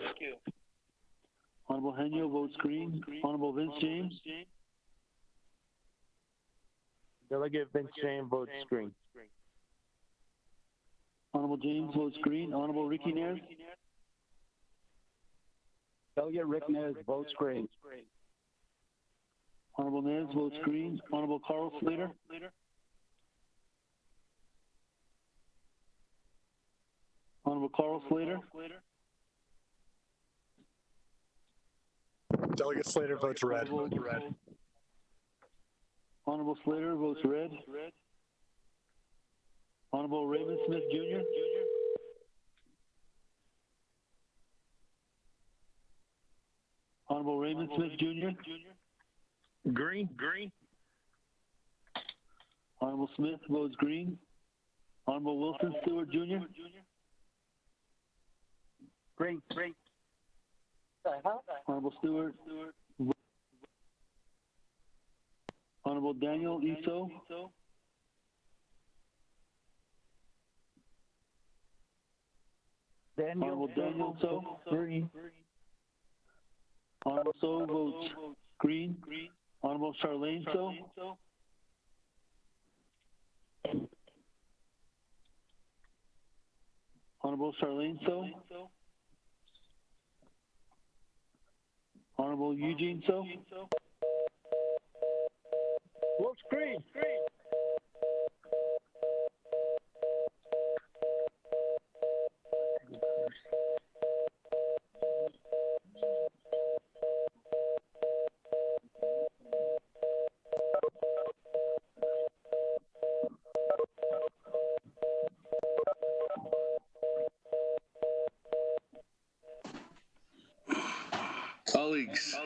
S: Honorable Henyo votes green. Honorable Vince James.
K: Delegate Vince James votes green.
S: Honorable James votes green. Honorable Ricky Nares.
F: Delegate Rick Nares votes green.
S: Honorable Nares votes green. Honorable Carl Slater. Honorable Carl Slater.
U: Delegate Slater votes red.
S: Honorable Slater votes red. Honorable Raymond Smith Jr. Honorable Raymond Smith Jr.
G: Green.
S: Honorable Smith votes green. Honorable Wilson Stewart Jr.
M: Green.
S: Honorable Stewart. Honorable Daniel Iso. Honorable Daniel So.
M: Green.
S: Honorable So votes green. Honorable Charlene So. Honorable Charlene So. Honorable Eugene So.
M: Votes green.
B: Colleagues,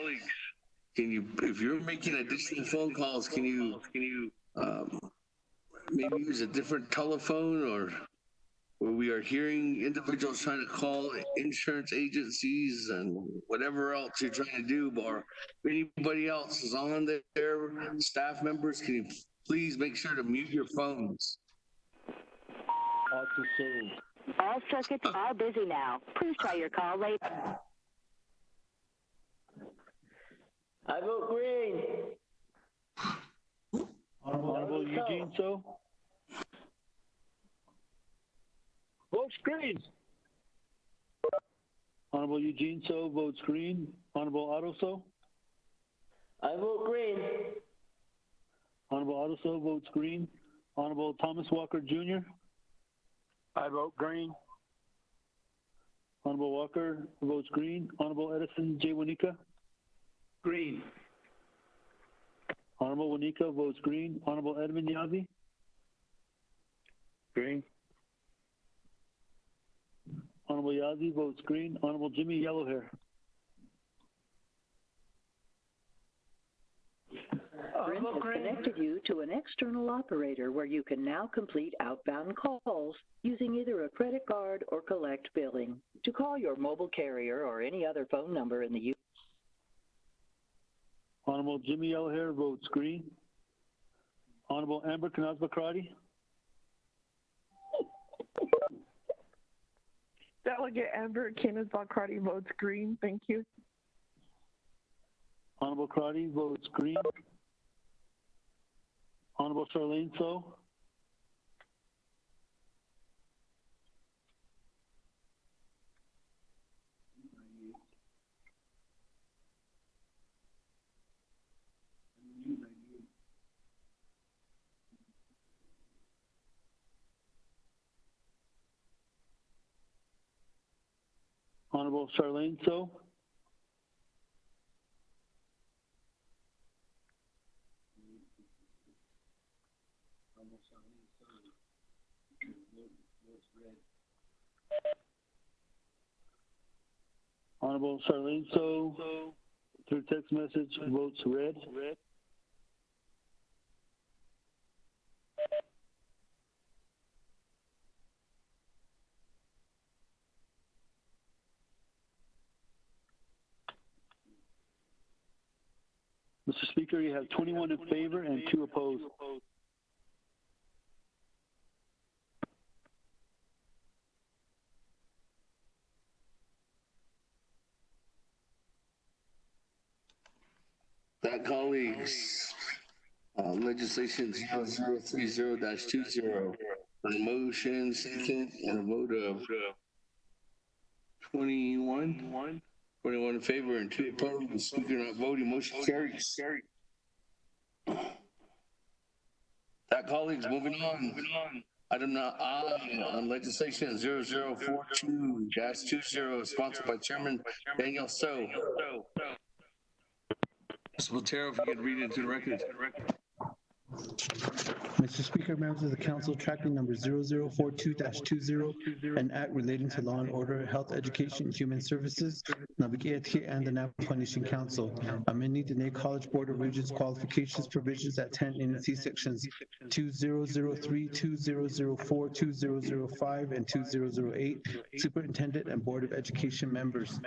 B: can you, if you're making additional phone calls, can you maybe use a different telephone, or where we are hearing individuals trying to call insurance agencies and whatever else you're trying to do, or if anybody else is on there, staff members, can you please make sure to mute your phones?
H: All circuits are busy now. Please try your call later.
I: I vote green.
S: Honorable Eugene So.
M: Votes green.
S: Honorable Eugene So votes green. Honorable Otto So.
I: I vote green.
S: Honorable Otto So votes green. Honorable Thomas Walker Jr.
M: I vote green.
S: Honorable Walker votes green. Honorable Edison J. Wanika.
M: Green.
S: Honorable Wanika votes green. Honorable Edmund Yazi.
M: Green.
S: Honorable Yazi votes green. Honorable Jimmy Yellowhair.
H: Sprint has connected you to an external operator where you can now complete outbound calls using either a credit card or collect billing. To call your mobile carrier or any other phone number in the U.S.
S: Honorable Jimmy Yellowhair votes green. Honorable Amber Kanazbakrati.
D: Delegate Amber Kanazbakrati votes green. Thank you.
S: Honorable Crotty votes green. Honorable Charlene So. Honorable Charlene So. Honorable Charlene So, through text message, votes red. Mr. Speaker, you have 21 in favor and 2 opposed.
B: That, colleagues, legislation 0030-20, on a motion, second, and a vote of 21 in favor and 2 opposed. The speaker not voting, motion carries. That, colleagues, moving on. Item I on legislation 0042-20, sponsored by Chairman Daniel So. Mr. Botero, if you could read it into the record.
P: Mr. Speaker, members of the council, tracking number 0042-20, an act relating to law and order, health, education, and human services, Navigatia and the Navajo Nation Council, amending the Nate College Board of Regents qualifications provisions at 10 NC sections 2003, 2004, 2005, and 2008, superintendent and Board of Education members.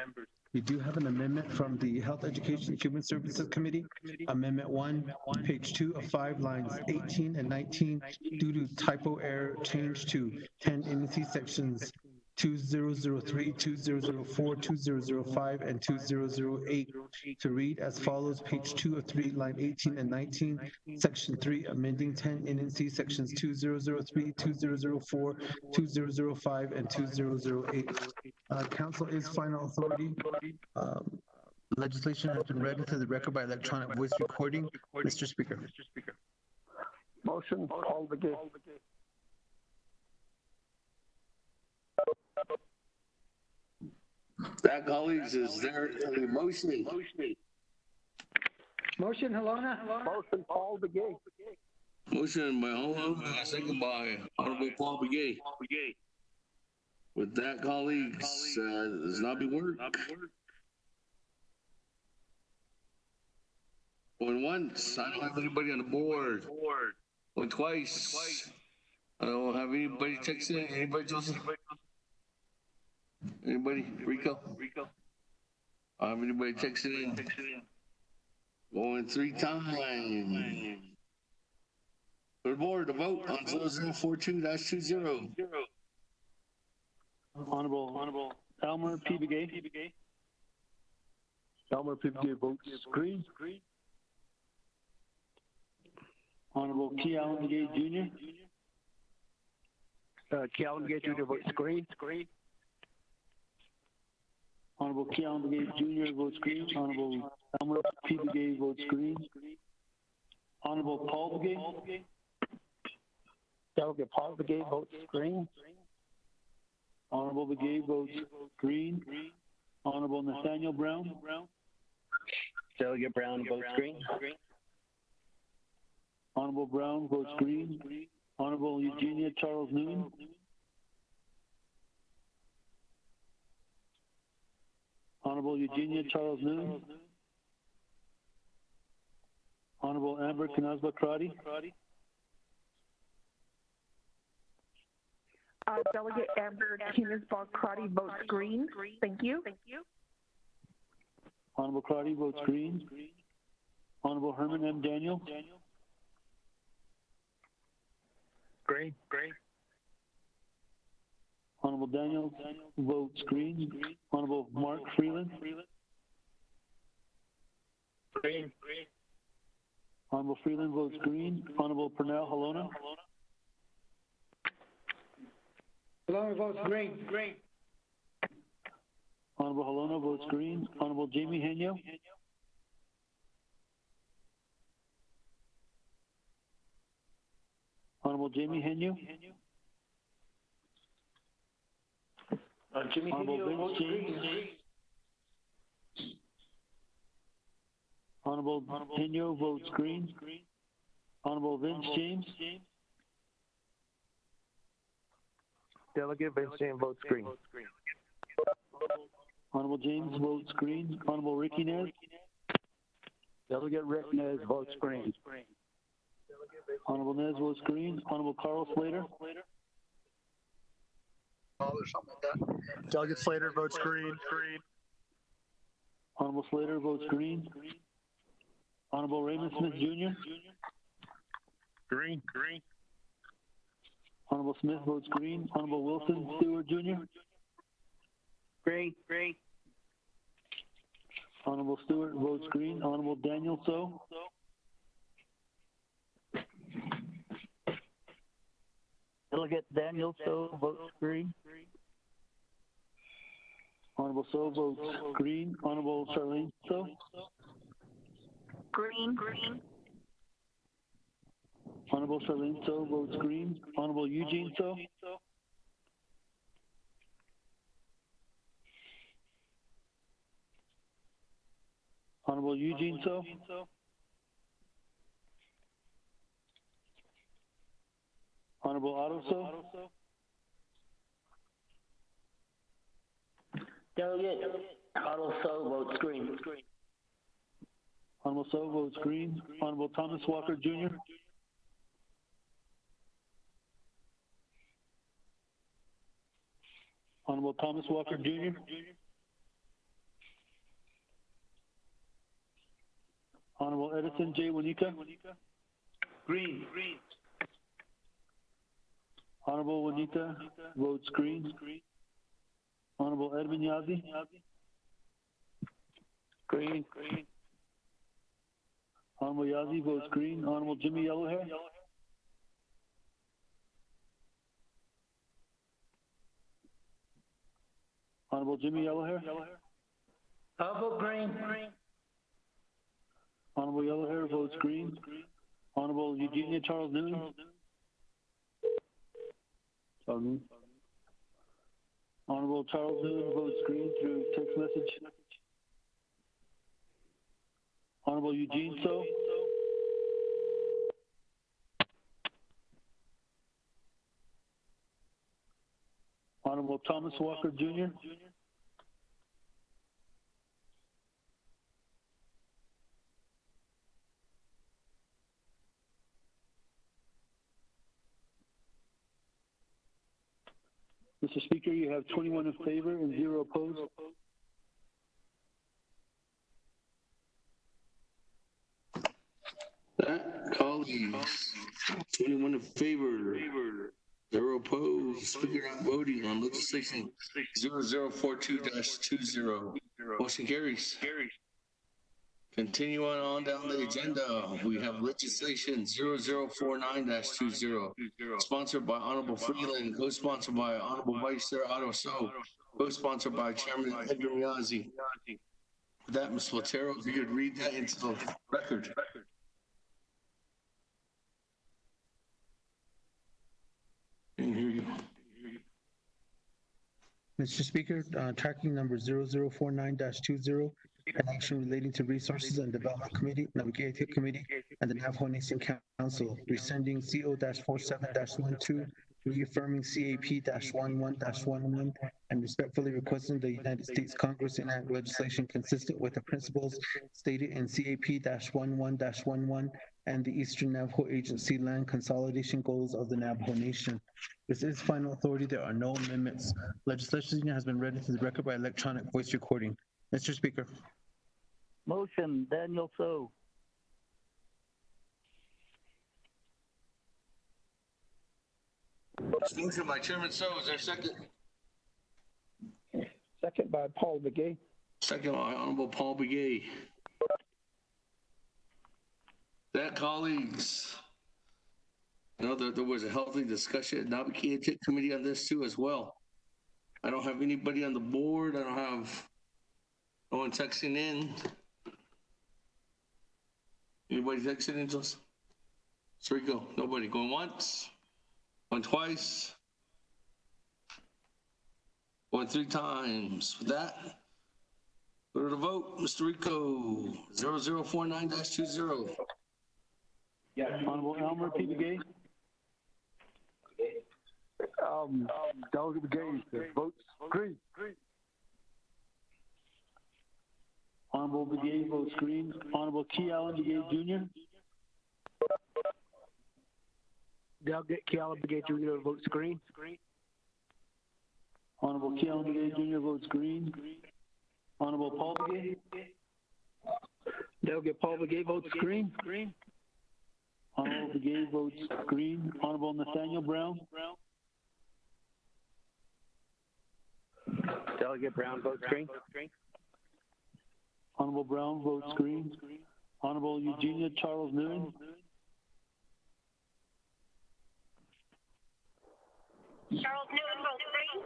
P: We do have an amendment from the Health, Education, and Human Services Committee. Amendment 1, page 2 of 5, lines 18 and 19, due to typo error, change to 10 NC sections 2003, 2004, 2005, and 2008 to read as follows. Page 2 of 3, line 18 and 19, section 3, amending 10 NC sections 2003, 2004, 2005, and 2008. Council is final authority. Legislation has been read into the record by electronic voice recording. Mr. Speaker.
M: Motion, call the game.
B: That, colleagues, is there a motion?
Q: Motion, Helena?
M: Motion, call the game.
B: Motion by Holo, second by Honorable Paul Begay. With that, colleagues, does not be work. Going once, I don't have anybody on the board. Going twice, I don't have anybody texting. Anybody, Joseph? Anybody? Rico? I don't have anybody texting in. Going 3 times. For the board to vote on 0042-20.
S: Honorable Elmer P. Begay.
K: Elmer P. Begay votes green.
S: Honorable Key Allen Begay Jr.
R: Key Allen Begay Jr. votes green.
S: Honorable Key Allen Begay Jr. votes green. Honorable Elmer P. Begay votes green. Honorable Paul Begay.
F: Delegate Paul Begay votes green.
S: Honorable Begay votes green. Honorable Nathaniel Brown.
L: Delegate Brown votes green.
S: Honorable Brown votes green. Honorable Eugenia Charles Newman. Honorable Eugenia Charles Newman. Honorable Amber Kanazba Crotty.
D: Delegate Amber Kinsbaugh-Crotty votes green. Thank you.
S: Honorable Crotty votes green. Honorable Herman M. Daniel.
J: Green.
S: Honorable Daniel votes green. Honorable Mark Freeland.
J: Green.
S: Honorable Freeland votes green. Honorable Pernell Halona.
Q: Helena votes green.
S: Honorable Halona votes green. Honorable Jamie Henyo. Honorable Jamie Henyo.
I: Jimmy
S: Honorable
I: Henyo votes
S: Vince James.
I: green.
S: Honorable Henyo votes green. Honorable Vince James.
R: Delegate Vince James votes green.
S: Honorable James votes green. Honorable Ricky Nez.
F: Delegate Rick Nez votes green.
S: Honorable Nez votes green. Honorable Carl Slater.
U: Delegate Slater votes green.
S: Honorable Slater votes green. Honorable Raymond Smith Jr.
J: Green.
S: Honorable Smith votes green. Honorable Wilson Stewart Jr.
I: Green.
S: Honorable Stewart votes green. Honorable Daniel So.
F: Delegate Daniel So votes green.
S: Honorable So votes green. Honorable Charlene So.
C: Green.
S: Honorable Charlene So votes green. Honorable Eugene So. Honorable Eugene So. Honorable Otto So.
I: Delegate Otto So votes green.
S: Honorable So votes green. Honorable Thomas Walker Jr. Honorable Thomas Walker Jr. Honorable Edison J. Juanita.
J: Green.
S: Honorable Juanita votes green. Honorable Edmund Yazzie.
F: Green.
S: Honorable Yazzie votes green. Honorable Jimmy Yellowhair. Honorable Jimmy Yellowhair.
Q: I'll vote green.
S: Honorable Yellowhair votes green. Honorable Eugenia Charles Newton. Honorable Charles Newton votes green through text message. Honorable Eugene So. Honorable Thomas Walker Jr. Mr. Speaker, you have 21 in favor and 0 opposed.
B: That colleagues, 21 in favor, 0 opposed. Speaker not voting on legislation 0042-20. Motion carries. Continuing on down the agenda, we have legislation 0049-20, sponsored by Honorable Freeland, co-sponsored by Honorable Vice Chair Otto So, co-sponsored by Chairman Edgar Yazzie. With that, Ms. Latero, if you could read that into the record. Didn't hear you.
P: Mr. Speaker, tracking number 0049-20, an action relating to Resources and Development Committee, Navigated Committee, and the Navajo Nation Council, rescinding CO-47-12, reaffirming CAP-11-11, and respectfully requesting the United States Congress enact legislation consistent with the principles stated in CAP-11-11 and the Eastern Navajo Agency land consolidation goals of the Navajo Nation. This is final authority. There are no amendments. Legislation has been read into the record by electronic voice recording. Mr. Speaker.
F: Motion, Daniel So.
B: Motion by Chairman So. Is there a second?
F: Second by Paul Begay.
B: Second by Honorable Paul Begay. That, colleagues, I know that there was a healthy discussion at Navigated Committee on this too as well. I don't have anybody on the board. I don't have no one texting in. Anybody texting in to us? Rico, nobody. Going once, going twice, going 3 times. With that, go to the vote. Mr. Rico, 0049-20.
S: Honorable Elmer P. Begay.
K: Delegate Begay votes green.
S: Honorable Begay votes green. Honorable Key Allen Begay Jr.
R: Delegate Keala Begay Jr. votes green.
S: Honorable Key Allen Begay Jr. votes green. Honorable Paul Begay.
F: Delegate Paul Begay votes green.
S: Honorable Begay votes green. Honorable Nathaniel Brown.
F: Delegate Brown votes green.
S: Honorable Brown votes green. Honorable Eugenia Charles Newton.
C: Charles Newton votes green.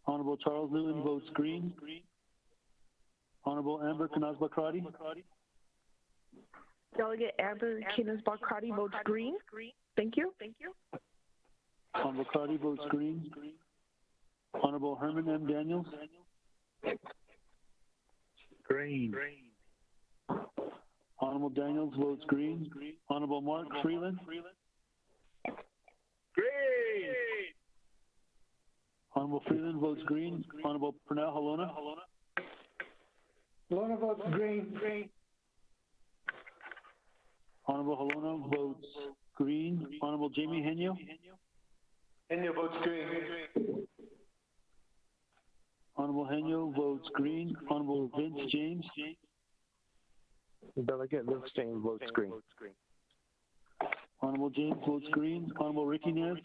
S: Honorable Charles Newton votes green. Honorable Amber Kanazbakrati.
D: Delegate Amber Kinas-Bakrati votes green. Thank you.
S: Honorable Crotty votes green. Honorable Herman M. Daniels.
G: Green.
S: Honorable Daniels votes green. Honorable Mark Freeland.
U: Green.
S: Honorable Freeland votes green. Honorable Purnell Halona.
Q: Lona votes green.
S: Honorable Halona votes green. Honorable Jamie Henyo.
U: Henyo votes green.
S: Honorable Henyo votes green. Honorable Vince James.
K: Delegate Vince James votes green.
S: Honorable James votes green. Honorable Ricky Nez.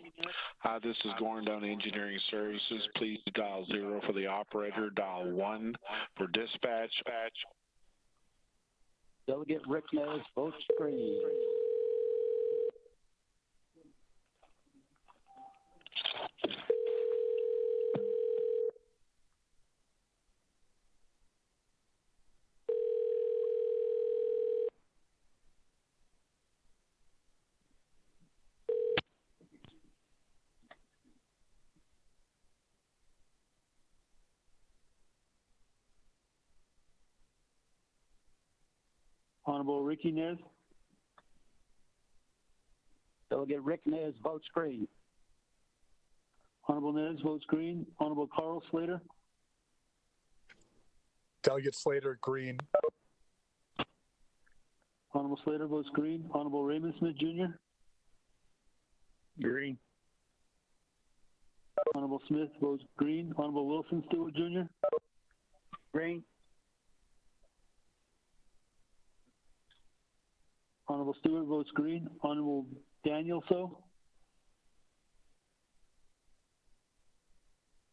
A: This is Gordon Down Engineering Services. Please dial 0 for the operator. Dial 1 for dispatch.
F: Delegate Rick Nez votes green.
S: Honorable Ricky Nez.
F: Delegate Rick Nez votes green.
S: Honorable Nez votes green. Honorable Carl Slater.
U: Delegate Slater, green.
S: Honorable Slater votes green. Honorable Raymond Smith Jr.
U: Green.
S: Honorable Smith votes green. Honorable Wilson Stewart Jr.
F: Green.
S: Honorable Stewart votes green. Honorable Daniel So.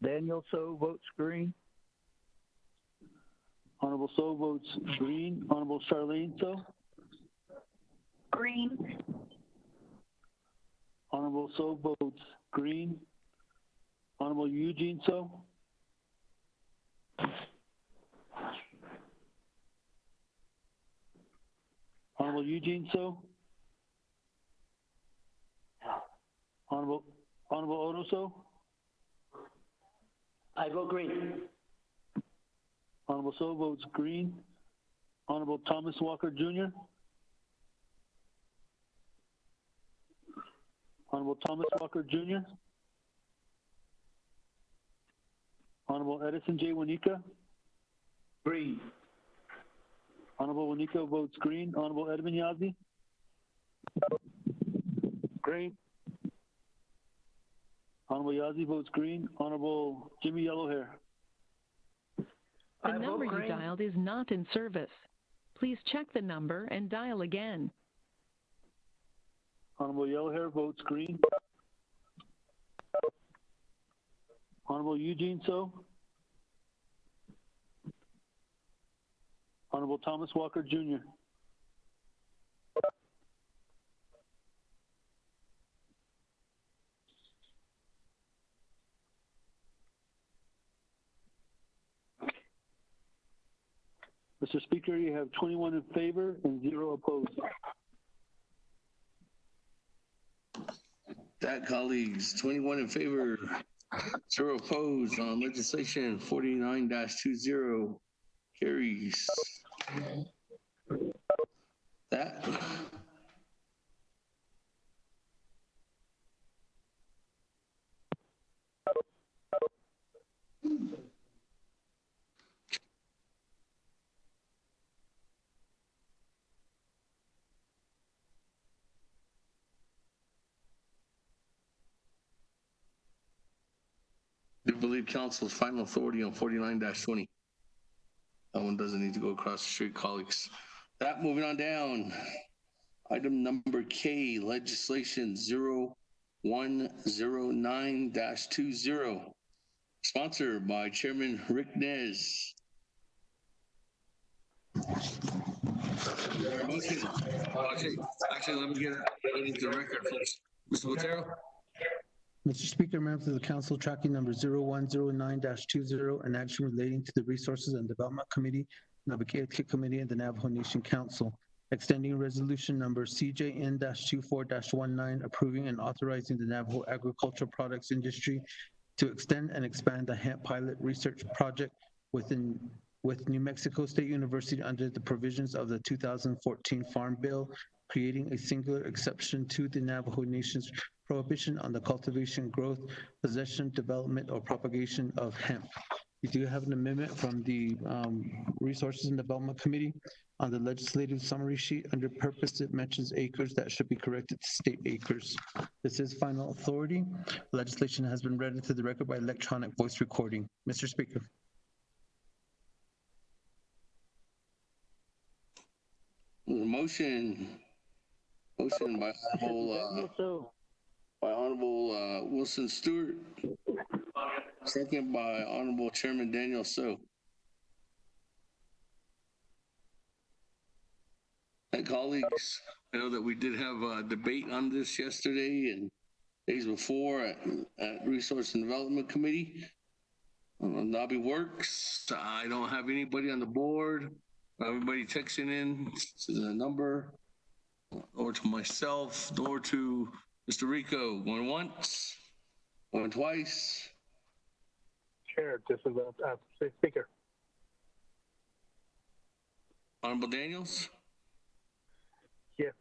F: Daniel So votes green.
S: Honorable So votes green. Honorable Charlene So.
D: Green.
S: Honorable So votes green. Honorable Eugene So. Honorable Eugene So. Honorable Odo So.
I: I vote green.
S: Honorable So votes green. Honorable Thomas Walker Jr. Honorable Thomas Walker Jr. Honorable Edison J. Wanika.
F: Green.
S: Honorable Wanika votes green. Honorable Edmund Yazzie.
U: Green.
S: Honorable Yazzie votes green. Honorable Jimmy Yellowhair.
N: The number you dialed is not in service. Please check the number and dial again.
S: Honorable Yellowhair votes green. Honorable Eugene So. Honorable Thomas Walker Jr. Mr. Speaker, you have 21 in favor and 0 opposed.
B: That, colleagues, 21 in favor, 0 opposed on legislation 49-20 carries. That. I believe council's final authority on 49-20. That one doesn't need to go across the street, colleagues. That, moving on down. Item number K, legislation 0109-20. Sponsored by Chairman Rick Nez. Actually, let me get it into the record first. Mr. Botero?
P: Mr. Speaker, members of the council, tracking number 0109-20, an action relating to the Resources and Development Committee, Navajo Committee, and the Navajo Nation Council, extending resolution number CJN-24-19, approving and authorizing the Navajo agricultural products industry to extend and expand the hemp pilot research project within with New Mexico State University under the provisions of the 2014 Farm Bill, creating a singular exception to the Navajo Nation's prohibition on the cultivation, growth, possession, development, or propagation of hemp. You do have an amendment from the Resources and Development Committee. On the legislative summary sheet, under purpose, it mentions acres. That should be corrected to state acres. This is final authority. Legislation has been read into the record by electronic voice recording. Mr. Speaker.
B: Motion by Honorable Wilson Stewart, second by Honorable Chairman Daniel So. And colleagues, I know that we did have a debate on this yesterday and days before at Resource and Development Committee. Lobby works. I don't have anybody on the board. Everybody texting in to the number, or to myself, or to Mr. Rico. Going once, going twice.
J: Chair, this is Speaker.
B: Honorable Daniels?
J: Yes,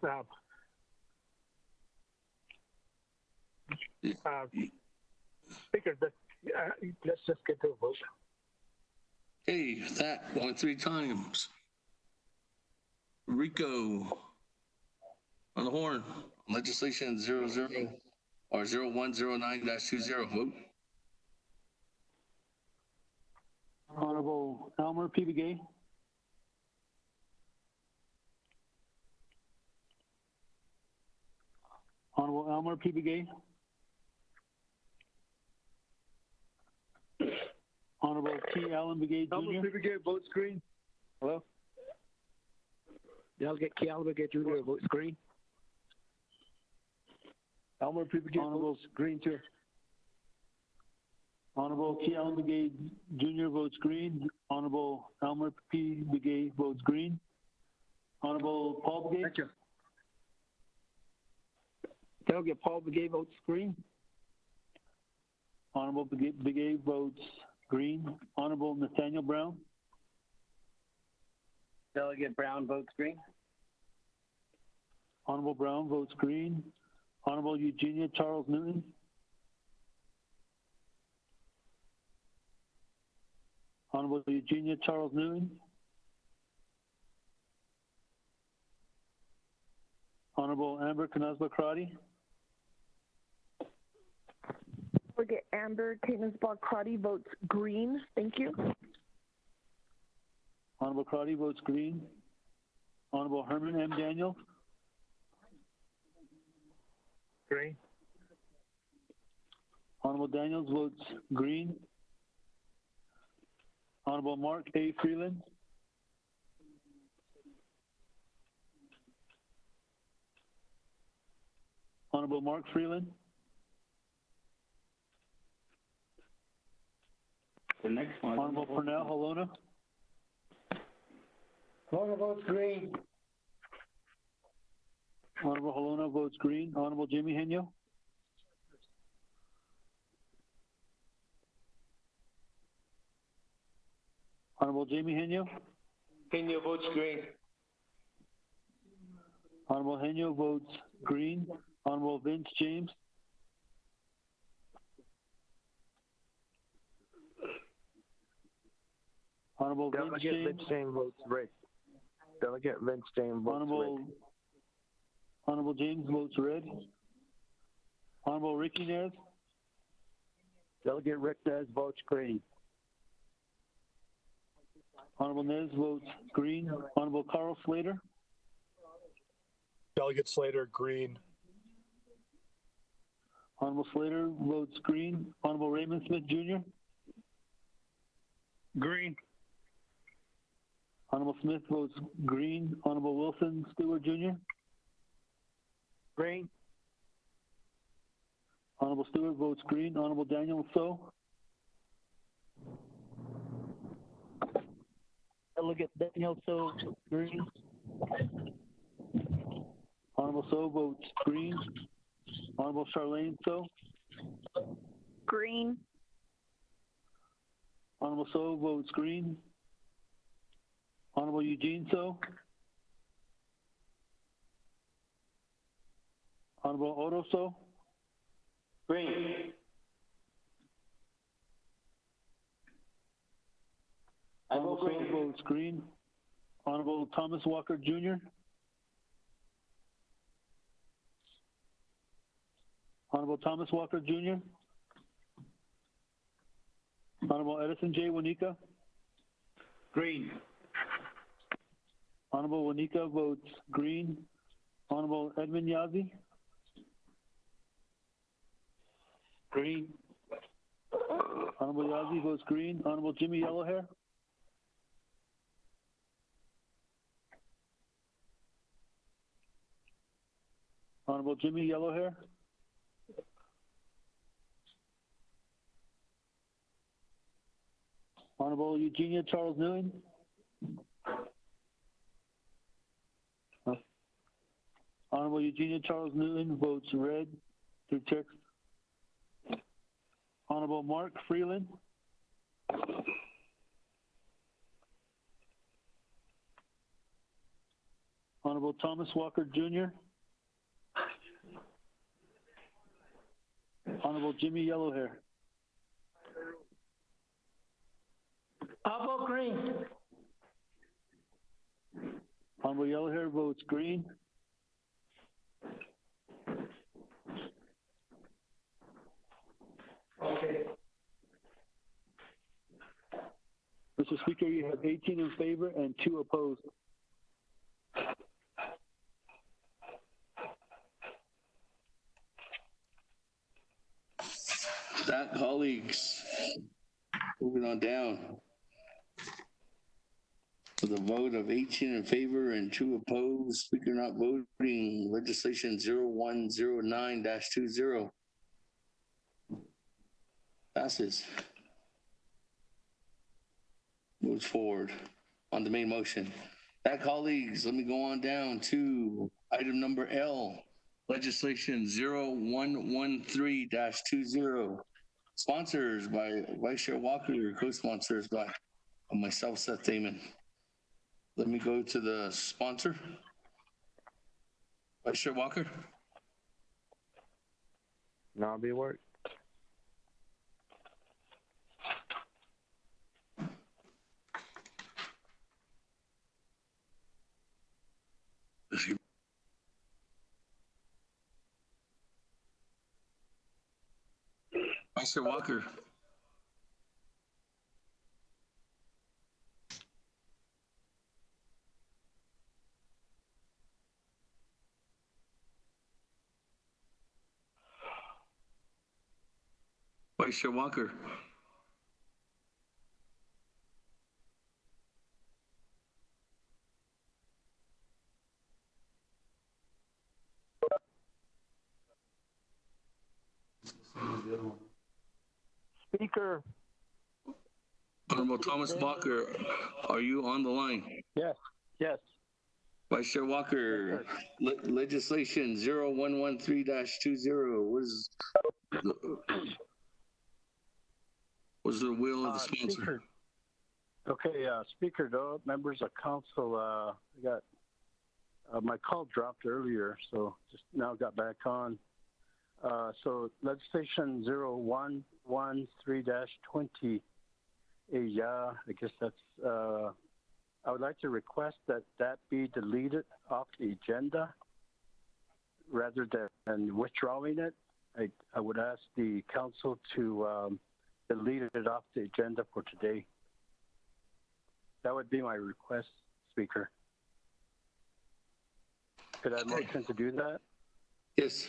J: Speaker, let's just get to a vote.
B: Hey, that going 3 times. Rico on the horn. Legislation 00 or 0109-20. Vote.
S: Honorable Elmer P. Begay. Honorable Elmer P. Begay. Honorable T. Allen Begay Jr.
R: Elmer P. Begay, vote screen. Hello? Delegate T. Allen Begay Jr., vote screen. Elmer P. Begay, vote screen too.
S: Honorable T. Allen Begay Jr. votes green. Honorable Elmer P. Begay votes green. Honorable Paul Begay.
R: Thank you. Delegate Paul Begay votes green.
S: Honorable Begay votes green. Honorable Nathaniel Brown.
L: Delegate Brown votes green.
S: Honorable Brown votes green. Honorable Eugenia Charles Newton. Honorable Eugenia Charles Newton. Honorable Amber Knusba Crotty.
D: Delegate Amber Knusba Crotty votes green. Thank you.
S: Honorable Crotty votes green. Honorable Herman M. Daniel.
J: Green.
S: Honorable Daniels votes green. Honorable Mark A. Freeland. Honorable Mark Freeland.
L: The next one.
S: Honorable Pernell Halona.
Q: Halona votes green.
S: Honorable Halona votes green. Honorable Jimmy Henyo. Honorable Jamie Henyo.
L: Henyo votes green.
S: Honorable Henyo votes green. Honorable Vince James. Honorable
R: Delegate
S: Vince James
R: votes red. Delegate Vince James votes red.
S: Honorable James votes red. Honorable Ricky Nez.
R: Delegate Rick Nez votes green.
S: Honorable Nez votes green. Honorable Carl Slater.
U: Delegate Slater, green.
S: Honorable Slater votes green. Honorable Raymond Smith Jr.
U: Green.
S: Honorable Smith votes green. Honorable Wilson Stewart Jr.
R: Green.
S: Honorable Stewart votes green. Honorable Daniel So.
R: Delegate Daniel So, green.
S: Honorable So votes green. Honorable Charlene So.
D: Green.
S: Honorable So votes green. Honorable Eugene So. Honorable Oroso.
I: Green. I vote
S: Honorable
I: green.
S: So votes green. Honorable Thomas Walker Jr. Honorable Thomas Walker Jr. Honorable Edison J. Wanika.
I: Green.
S: Honorable Wanika votes green. Honorable Edmund Yazi.
I: Green.
S: Honorable Yazi votes green. Honorable Jimmy Yellowhair. Honorable Jimmy Yellowhair. Honorable Eugenia Charles Newing. Honorable Eugenia Charles Newing votes red through text. Honorable Mark Freeland. Honorable Thomas Walker Jr. Honorable Jimmy Yellowhair.
I: I'll vote green.
S: Honorable Yellowhair votes green.
I: Okay.
S: Mr. Speaker, you have 18 in favor and 2 opposed.
B: That, colleagues, moving on down. With a vote of 18 in favor and 2 opposed, Speaker not voting, legislation 0109-20 passes. Moves forward on the main motion. That, colleagues, let me go on down to item number L, legislation 0113-20. Sponsors by Vice Chair Walker, co-sponsors by myself, Seth Damon. Let me go to the sponsor. Vice Chair Walker.
K: Now be work.
B: Vice Chair Walker. Vice Chair Walker.
M: Speaker.
B: Honorable Thomas Walker, are you on the line?
M: Yes. Yes.
B: Vice Chair Walker, legislation 0113-20. What's the will of the sponsor?
M: Speaker. Okay, Speaker, though, members of council, I got my call dropped earlier, so just now got back on. So legislation 0113-20. Yeah, I guess that's. I would like to request that be deleted off the agenda rather than withdrawing it. I would ask the council to delete it off the agenda for today. That would be my request, Speaker. Could I motion to do that?
B: Yes.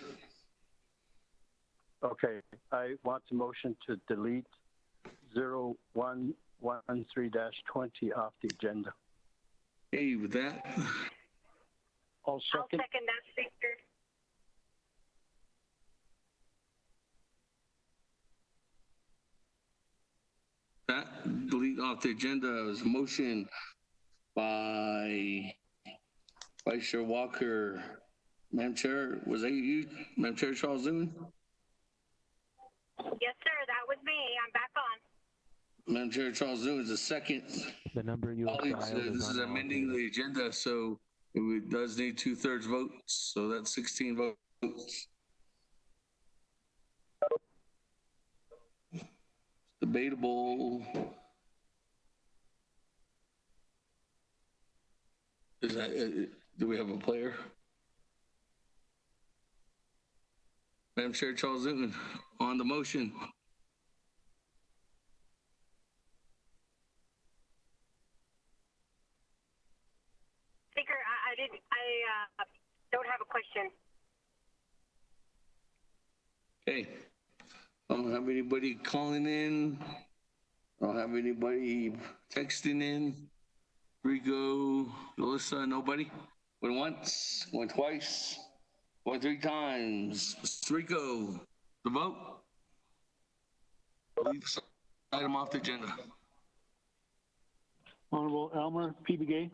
M: Okay, I want to motion to delete 0113-20 off the agenda.
B: Hey, with that.
M: I'll second
C: that, Speaker.
B: That delete off the agenda was a motion by Vice Chair Walker. Madam Chair, was that you, Madam Chair Charles Newman?
C: Yes, sir. That was me. I'm back on.
B: Madam Chair, Charles Newman is the second.
T: The number you have
B: Colleagues,
T: dialed
B: this is amending the agenda, so it does need 2/3 votes, so that's 16 votes. Debatable. Is that, do we have a player? Madam Chair, Charles Newton, on the motion.
C: Speaker, I don't have a question.
B: Okay. I don't have anybody calling in. I don't have anybody texting in. Rico, Melissa, nobody? Went once, went twice, went 3 times. Mr. Rico, the vote? Leave this item off the agenda.
S: Honorable Elmer P. Begay.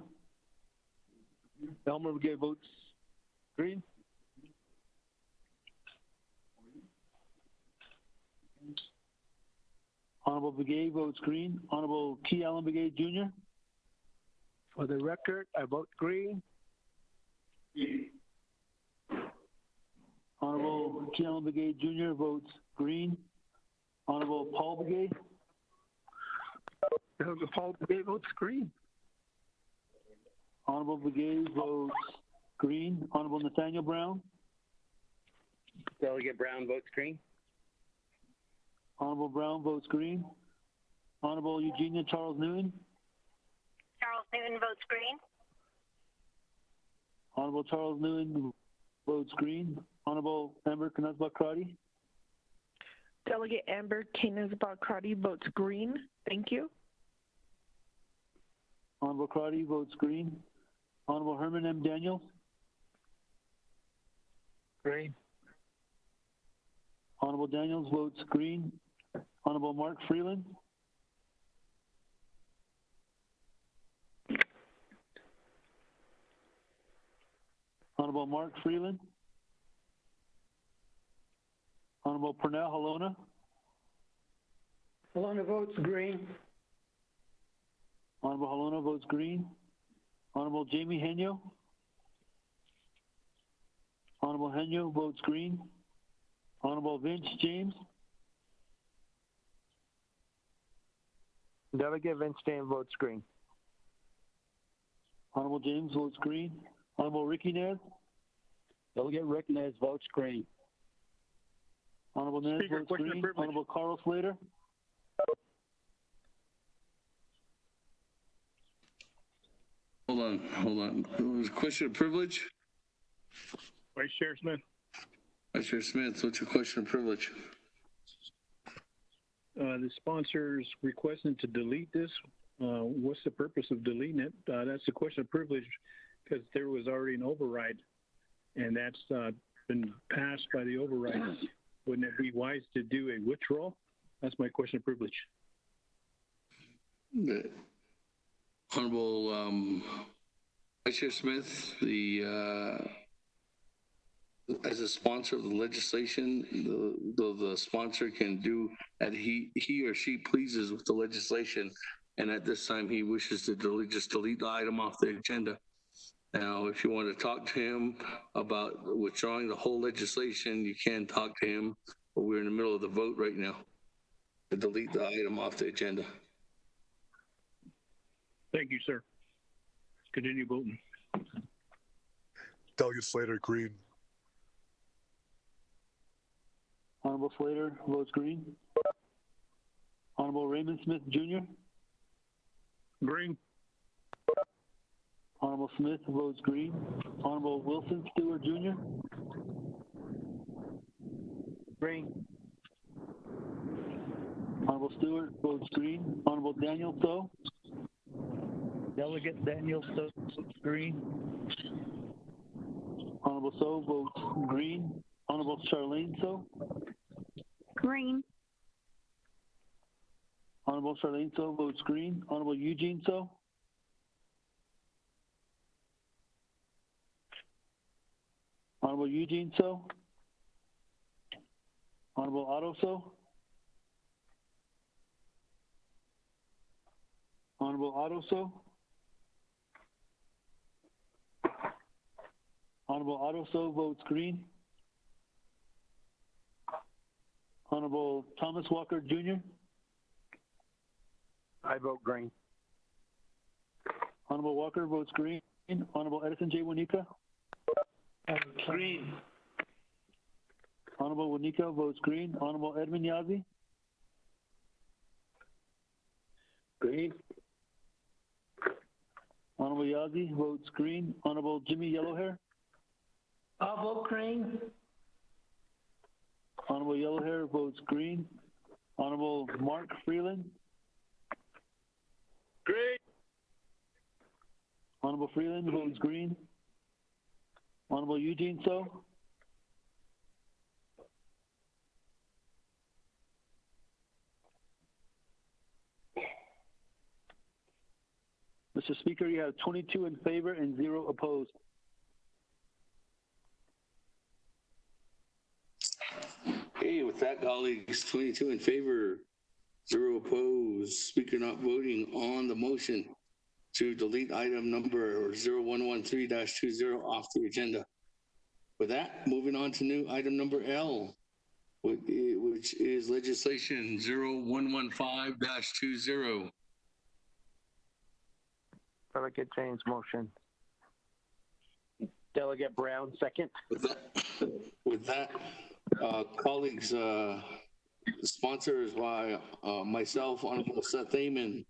K: Elmer Begay votes green.
S: Honorable Begay votes green. Honorable Key Allen Begay Jr.
R: For the record, I vote green.
S: Honorable Key Allen Begay Jr. votes green. Honorable Paul Begay.
R: Paul Begay votes green.
S: Honorable Begay votes green. Honorable Nathaniel Brown.
L: Delegate Brown votes green.
S: Honorable Brown votes green. Honorable Eugenia Charles Newton.
C: Charles Newton votes green.
S: Honorable Charles Newton votes green. Honorable Amber Knuzbach-Crotty.
D: Delegate Amber Knuzbach-Crotty votes green. Thank you.
S: Honorable Crotty votes green. Honorable Herman M. Daniels.
R: Green.
S: Honorable Daniels votes green. Honorable Mark Freeland. Honorable Mark Freeland. Honorable Pernell Halona.
Q: Halona votes green.
S: Honorable Halona votes green. Honorable Jamie Henyo. Honorable Henyo votes green. Honorable Vince James.
K: Delegate Vince James votes green.
S: Honorable James votes green. Honorable Ricky Nez.
F: Delegate Rick Nez votes green.
S: Honorable Nez
G: Speaker,
S: votes
G: question of
S: green.
G: privilege.
S: Honorable Carl Slater.
B: Hold on. It was a question of privilege.
G: Vice Chair Smith.
B: Vice Chair Smith, what's your question of privilege?
G: The sponsor's requesting to delete this. What's the purpose of deleting it? That's a question of privilege because there was already an override, and that's been passed by the override. Wouldn't it be wise to do a withdrawal? That's my question of privilege.
B: The Honorable Vice Chair Smith, as a sponsor of the legislation, the sponsor can do as he or she pleases with the legislation, and at this time he wishes to delete the item off the agenda. Now, if you want to talk to him about withdrawing the whole legislation, you can talk to him, but we're in the middle of the vote right now to delete the item off the agenda.
G: Thank you, sir. Continue voting.
U: Delegate Slater, green.
S: Honorable Slater votes green. Honorable Raymond Smith Jr.
G: Green.
S: Honorable Smith votes green. Honorable Wilson Stewart Jr.
K: Green.
S: Honorable Stewart votes green. Honorable Daniel So.
K: Delegate Daniel So votes green.
S: Honorable So votes green. Honorable Charlene So.
C: Green.
S: Honorable Charlene So votes green. Honorable Eugene So. Honorable Eugene So. Honorable Otto So. Honorable Aroso. Honorable Aroso votes green. Honorable Thomas Walker Jr.
R: I vote green.
S: Honorable Walker votes green. Honorable Edison J. Wanika.
I: Green.
S: Honorable Wanika votes green. Honorable Edmund Yazi.
I: Green.
S: Honorable Yazi votes green. Honorable Jimmy Yellowhair.
I: I'll vote green.
S: Honorable Yellowhair votes green. Honorable Mark Freeland.
I: Green.
S: Honorable Freeland votes green. Honorable Eugene So. Mr. Speaker, you have 22 in favor and 0 opposed.
B: Okay, with that, colleagues, 22 in favor, 0 opposed. Speaker not voting on the motion to delete item number 0113-20 off the agenda. With that, moving on to new item number L, which is legislation 0115-20.
R: Delegate James motion. Delegate Brown second.
B: With that, colleagues, sponsors by myself, Honorable Seth Amon,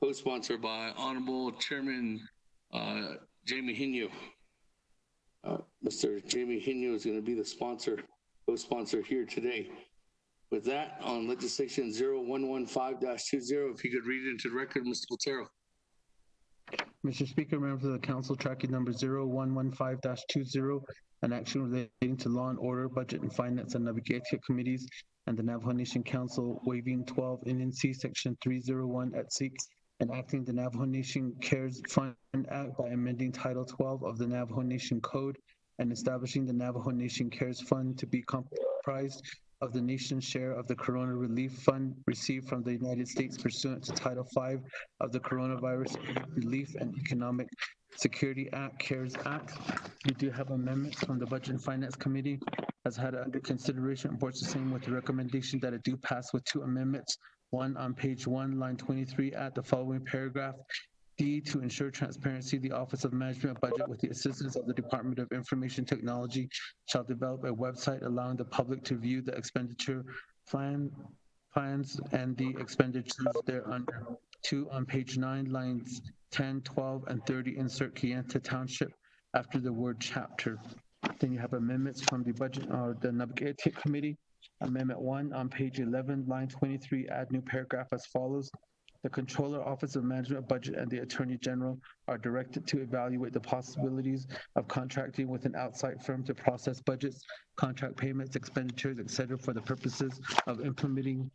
B: co-sponsored by Honorable Chairman Jamie Hinu. Mr. Jamie Hinu is going to be the sponsor, co-sponsor here today. With that, on legislation 0115-20, if you could read it into the record, Mr. Botero.
P: Mr. Speaker, members of the council, tracking number 0115-20, an action relating to law and order, budget and finance and navigatia committees and the Navajo Nation Council waiving 12 NNC section 301 at SEEK and acting the Navajo Nation Cares Fund Act by amending Title 12 of the Navajo Nation Code and establishing the Navajo Nation Cares Fund to be comprised of the nation's share of the Corona Relief Fund received from the United States pursuant to Title V of the Coronavirus Relief and Economic Security Act, CARES Act. We do have amendments from the Budget and Finance Committee, has had it under consideration, and boards the same with the recommendation that it do pass with 2 amendments. One on page 1, line 23, at the following paragraph. D, to ensure transparency, the Office of Management Budget, with the assistance of the Department of Information Technology, shall develop a website allowing the public to view the expenditure plans and the expenditures thereunder. 2, on page 9, lines 10, 12, and 30, insert Kayenta Township after the word chapter. Then you have amendments from the Budget or the Navigatia Committee. Amendment 1 on page 11, line 23, add new paragraph as follows. The Controller, Office of Management Budget, and the Attorney General are directed to evaluate the possibilities of contracting with an outside firm to process budgets, contract payments, expenditures, etc., for the purposes of implementing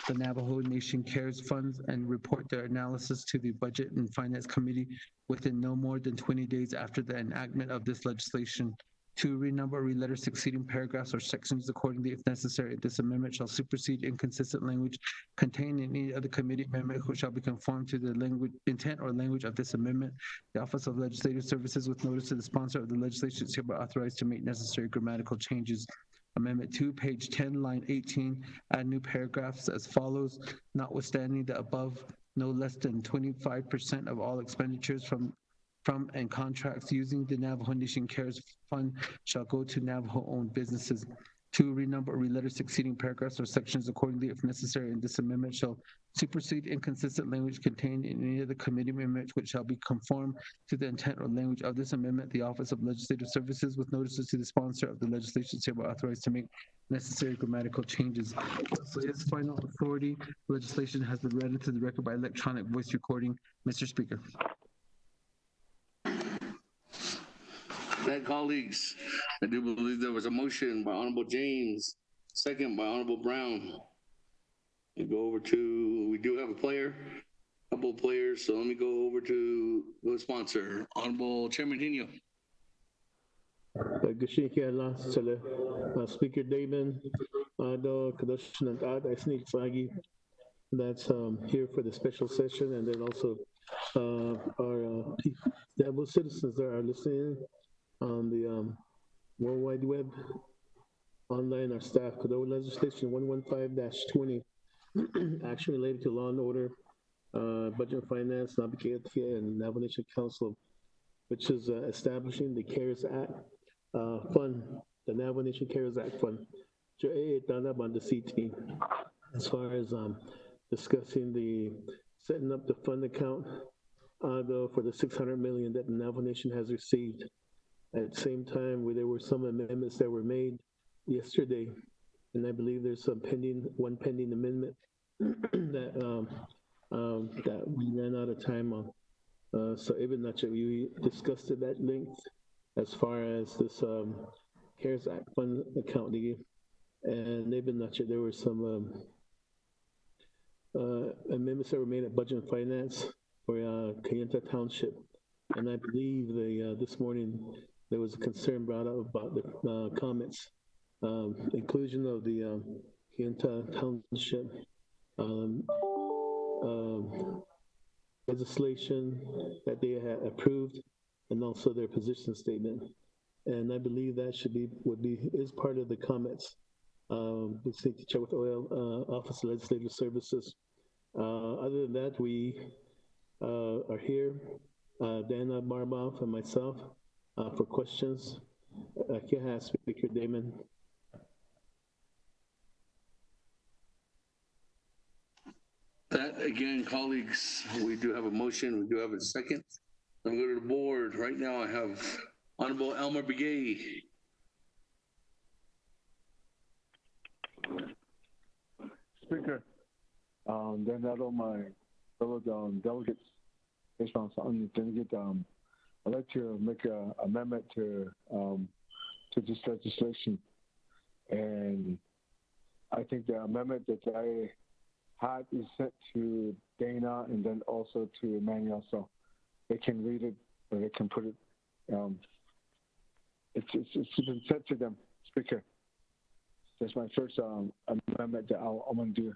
P: the Navajo Nation Cares Funds and report their analysis to the Budget and Finance Committee within no more than 20 days after the enactment of this legislation. 2, renumber or re-letter succeeding paragraphs or sections accordingly if necessary. This amendment shall supersede inconsistent language contained in any other committee amendment which shall be conformed to the language, intent or language of this amendment. The Office of Legislative Services, with notice to the sponsor of the legislation, is hereby authorized to make necessary grammatical changes. Amendment 2, page 10, line 18, add new paragraphs as follows. Notwithstanding the above, no less than 25% of all expenditures from and contracts using the Navajo Nation Cares Fund shall go to Navajo-owned businesses. 2, renumber or re-letter succeeding paragraphs or sections accordingly if necessary, and this amendment shall supersede inconsistent language contained in any of the committee amendments which shall be conformed to the intent or language of this amendment. The Office of Legislative Services, with notices to the sponsor of the legislation, is hereby authorized to make necessary grammatical changes. So its final authority, legislation has been read into the record by electronic voice recording. Mr. Speaker.
B: That, colleagues, I do believe there was a motion by Honorable James, second by Honorable Brown. We do have a couple of players, so let me go over to the sponsor, Honorable Chairman Hinu.
G: Speaker Damon, that's here for the special session, and then also
P: our Navajo citizens that are listening on the World Wide Web, online, our staff, Code Legislation 115-20, action related to law and order, budget and finance, Navigatia, and Navajo Nation Council, which is establishing the CARES Act fund, the Navajo Nation CARES Act fund. As far as discussing the setting up the fund account though for the $600 million that the Navajo Nation has received. At the same time, there were some amendments that were made yesterday, and I believe there's one pending amendment that that we ran out of time on. So even that we discussed it at length as far as this CARES Act fund account, and they've been there were some amendments that were made at Budget and Finance for Kayenta Township, and I believe this morning there was a concern brought up about the comments, inclusion of the Kayenta Township legislation that they had approved, and also their position statement. And I believe that is part of the comments. We need to check with Office of Legislative Services. Other than that, we are here, Dana Barboff and myself, for questions. Speaker Damon.
B: That again, colleagues, we do have a motion, we do have a second. I'm going to go to the board. Right now I have Honorable Elmer Begay.
K: Speaker, then not all my fellow delegates, based on something delegate, I'd like to make an amendment to this legislation. And I think the amendment that I had is sent to Dana and then also to Emmanuel, so they can read it or they can put it. It's been sent to them, Speaker. That's my first amendment that I want to do.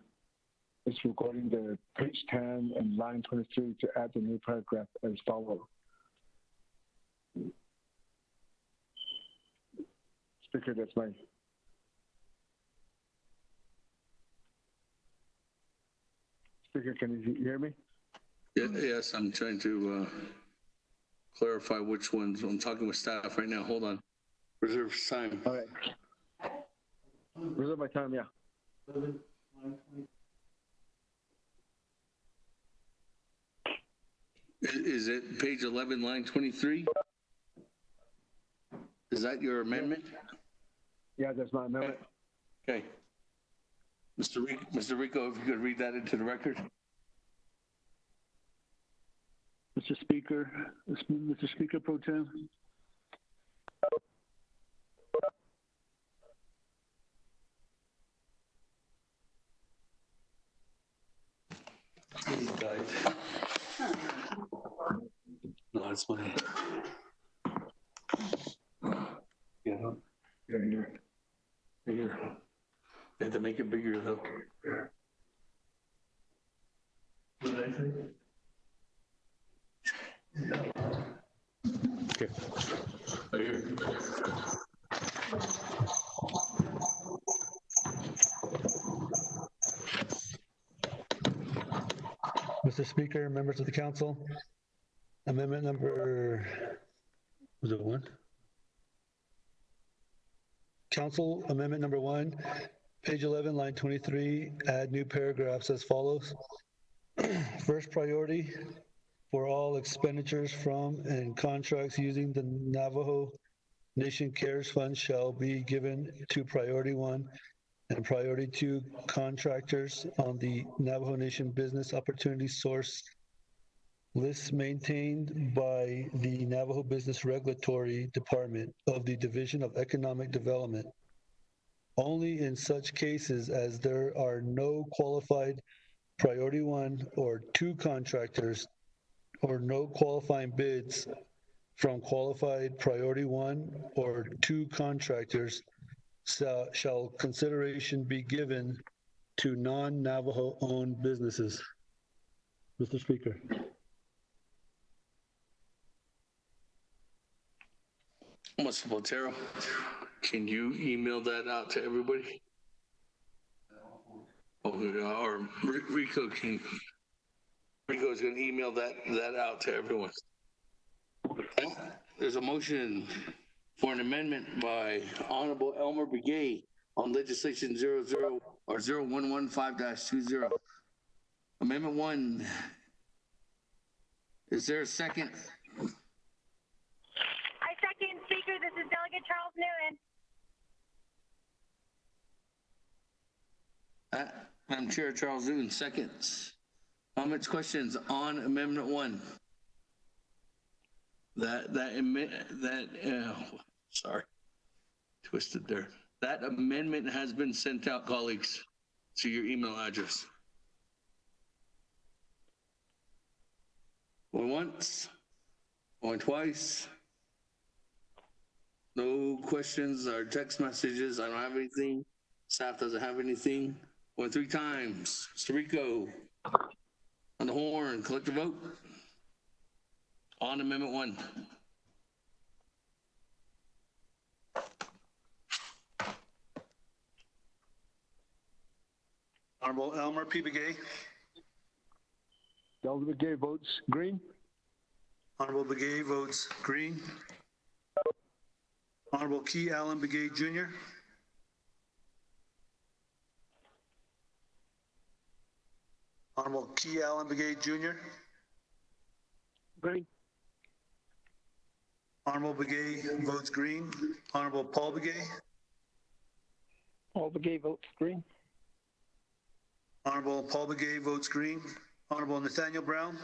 K: It's regarding the page 10 and line 23 to add the new paragraph as follows. Speaker, that's mine. Speaker, can you hear me?
B: Yes, I'm trying to clarify which ones. I'm talking with staff right now. Hold on. Reserve time.
K: All right. Reserve my time, yeah.
B: Is it page 11, line 23? Is that your amendment?
K: Yeah, that's my amendment.
B: Okay. Mr. Rico, if you could read that into the record.
S: Mr. Speaker Pro Tem.
B: He died. No, that's funny. Yeah.
K: Here.
B: Bigger. They had to make it bigger though. What did I say? Okay. Right here.
P: Mr. Speaker, members of the council, amendment number, was it 1? Council amendment number 1, page 11, line 23, add new paragraphs as follows. First priority for all expenditures from and contracts using the Navajo Nation CARES Fund shall be given to priority 1 and priority 2 contractors on the Navajo Nation Business Opportunity Source lists maintained by the Navajo Business Regulatory Department of the Division of Economic Development. Only in such cases as there are no qualified priority 1 or 2 contractors or no qualifying bids from qualified priority 1 or 2 contractors shall consideration be given to non-Navajo owned businesses. Mr. Speaker.
B: Mr. Botero, can you email that out to everybody? Or Rico can. Rico's going to email that out to everyone. There's a motion for an amendment by Honorable Elmer Begay on legislation 0115-20. Amendment 1. Is there a second?
C: I second, Speaker. This is Delegate Charles Newman.
B: Madam Chair, Charles Newman, seconds. Comments, questions on Amendment 1? Sorry, twisted there. That amendment has been sent out, colleagues, to your email address. Going once, going twice. No questions or text messages. I don't have anything. Staff doesn't have anything. Going 3 times. Mr. Rico on the horn. Collect the vote on Amendment 1.
S: Honorable Elmer P. Begay.
K: Elmer Begay votes green.
S: Honorable Begay votes green. Honorable Key Allen Begay Jr. Honorable Key Allen Begay Jr.
R: Green.
S: Honorable Begay votes green. Honorable Paul Begay.
M: Paul Begay votes green.
S: Honorable Paul Begay votes green. Honorable Nathaniel Brown.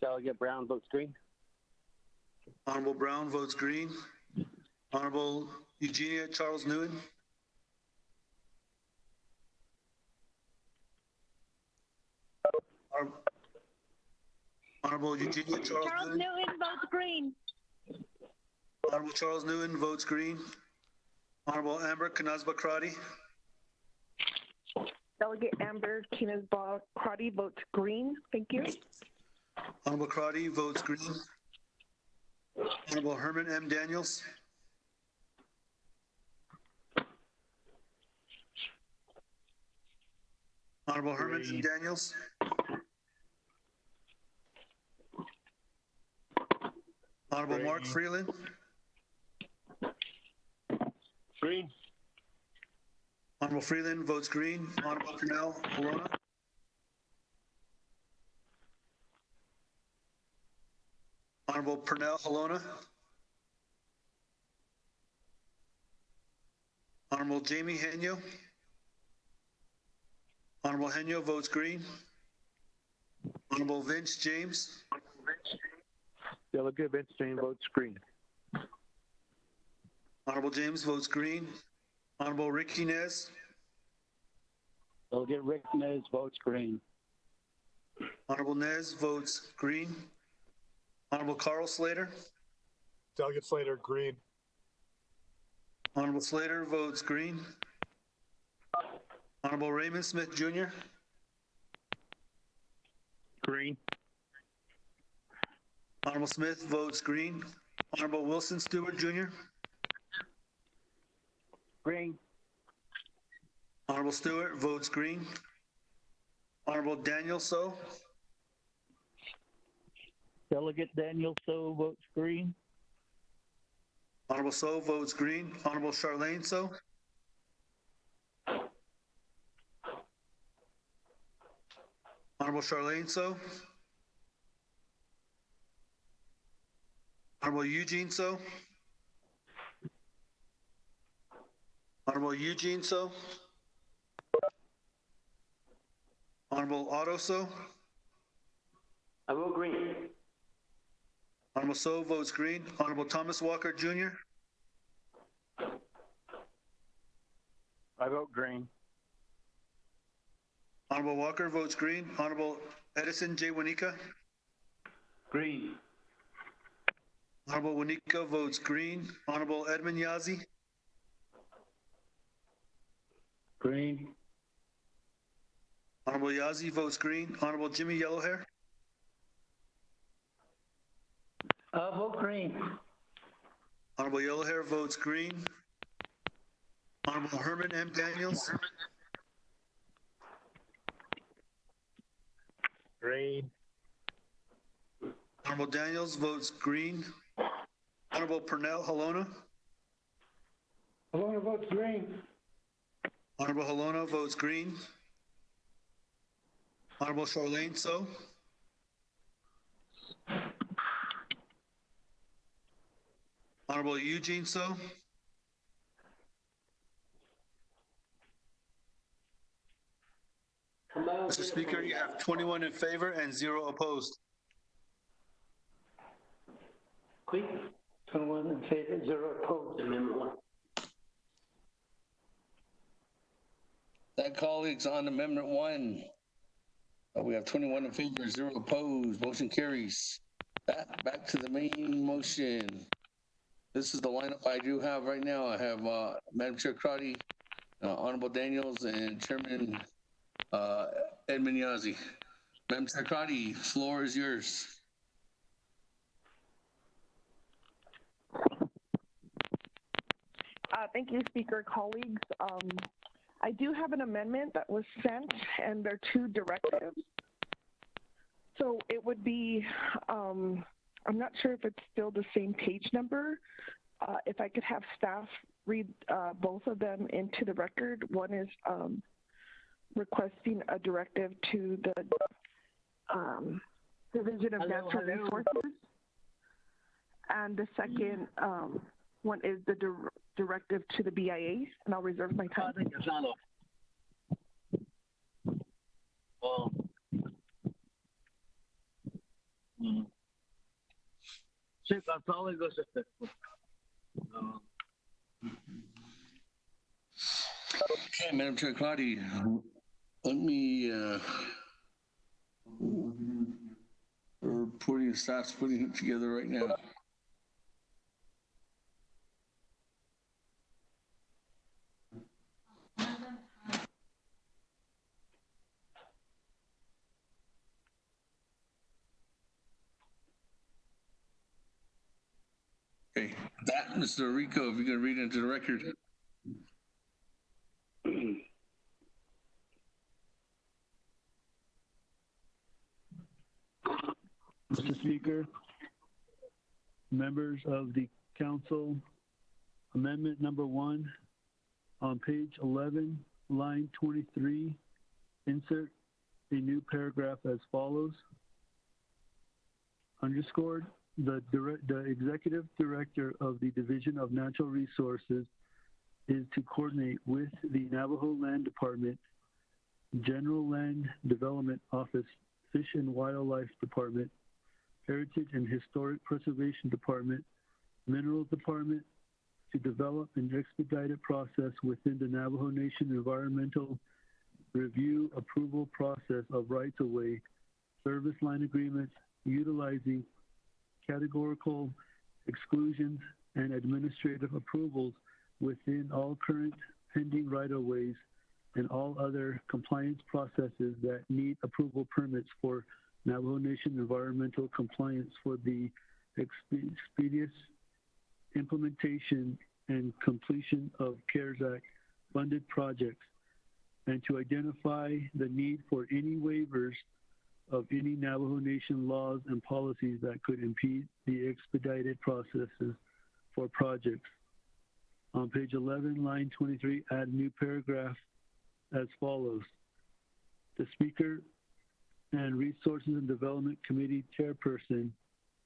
L: Delegate Brown votes green.
S: Honorable Brown votes green. Honorable Eugenia Charles Nguyen. Honorable Eugenia Charles
C: Nguyen votes green.
S: Honorable Charles Nguyen votes green. Honorable Amber Kanazba-Crotty.
D: Delegate Amber Kinezba-Crotty votes green. Thank you.
S: Honorable Crotty votes green. Honorable Herman M. Daniels. Honorable Herman M. Daniels. Honorable
G: Green.
S: Mark Freeland.
G: Green.
S: Honorable Freeland votes green. Honorable Purnell Alona. Honorable Purnell Alona. Honorable Jamie Henyo. Honorable Henyo votes green. Honorable Vince James.
K: Delegate Vince James votes green.
S: Honorable James votes green. Honorable Ricky Nez.
F: Delegate Rick Nez votes green.
S: Honorable Nez votes green. Honorable Carl Slater.
U: Delegate Slater, green.
S: Honorable Slater votes green. Honorable Raymond Smith Jr.
G: Green.
S: Honorable Smith votes green. Honorable Wilson Stewart Jr.
M: Green.
S: Honorable Stewart votes green. Honorable Daniel So.
F: Delegate Daniel So votes green.
S: Honorable So votes green. Honorable Charlene So. Honorable Charlene So. Honorable Eugene So. Honorable Eugene So. Honorable Otto So.
I: I vote green.
S: Honorable So votes green. Honorable Thomas Walker Jr.
M: I vote green.
S: Honorable Walker votes green. Honorable Edison J. Wanika.
I: Green.
S: Honorable Wanika votes green. Honorable Edmund Yazi.
F: Green.
S: Honorable Yazi votes green. Honorable Jimmy Yellowhair.
Q: Vote green.
B: Honorable Yellowhair votes green. Honorable Herman M. Daniels.
J: Green.
B: Honorable Daniels votes green. Honorable Purnell Halona.
Q: Halona votes green.
B: Honorable Halona votes green. Honorable Charlene So. Honorable Eugene So. Mr. Speaker, you have 21 in favor and 0 opposed.
Q: 21 in favor, 0 opposed.
I: Amendment 1.
B: That, colleagues, on Amendment 1. We have 21 in favor, 0 opposed. Motion carries. Back to the main motion. This is the lineup I do have right now. I have Madam Chair Crotty, Honorable Daniels, and Chairman Edmund Yazzie. Madam Chair Crotty, floor is yours.
D: Thank you, Speaker. Colleagues, I do have an amendment that was sent, and there are 2 directives. So it would be, I'm not sure if it's still the same page number. If I could have staff read both of them into the record. One is requesting a directive to the Division of Natural Resources. And the second one is the directive to the BIA, and I'll reserve my time.
B: Sí, católicos. Okay, Madam Chair Claudia, let me, we're putting it together right now. Okay, that, Mr. Rico, if you're going to read into the record.
S: Mr. Speaker, members of the council, amendment number 1 on page 11, line 23, insert a new paragraph as follows. Underscored, the executive director of the Division of Natural Resources is to coordinate with the Navajo Land Department, General Land Development Office, Fish and Wildlife Department, Heritage and Historic Preservation Department, Minerals Department, to develop an expedited process within the Navajo Nation environmental review approval process of rights-of-way, service line agreements, utilizing categorical exclusions and administrative approvals within all current pending right-of-ways and all other compliance processes that need approval permits for Navajo Nation environmental compliance for the expeditious implementation and completion of CARES Act funded projects, and to identify the need for any waivers of any Navajo Nation laws and policies that could impede the expedited processes for projects. On page 11, line 23, add a new paragraph as follows. The Speaker and Resources and Development Committee Chairperson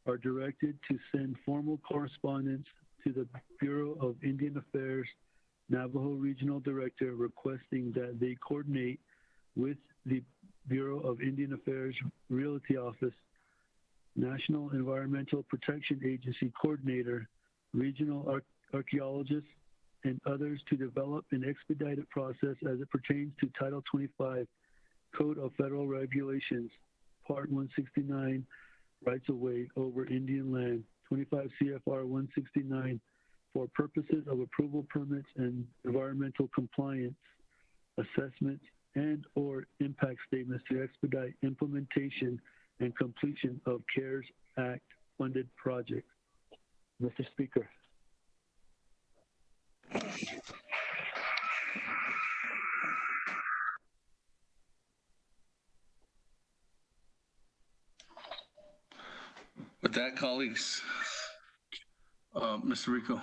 S: are directed to send formal correspondence to the Bureau of Indian Affairs Navajo Regional Director requesting that they coordinate with the Bureau of Indian Affairs Realty Office, National Environmental Protection Agency Coordinator, Regional Archaeologists, and others to develop an expedited process as it pertains to Title 25 Code of Federal Regulations, Part 169, Rights of Way over Indian Land, 25 CFR 169, for purposes of approval permits and environmental compliance assessments and or impact statements to expedite implementation and completion of CARES Act funded projects. Mr. Speaker.
B: With that, colleagues, Mr. Rico,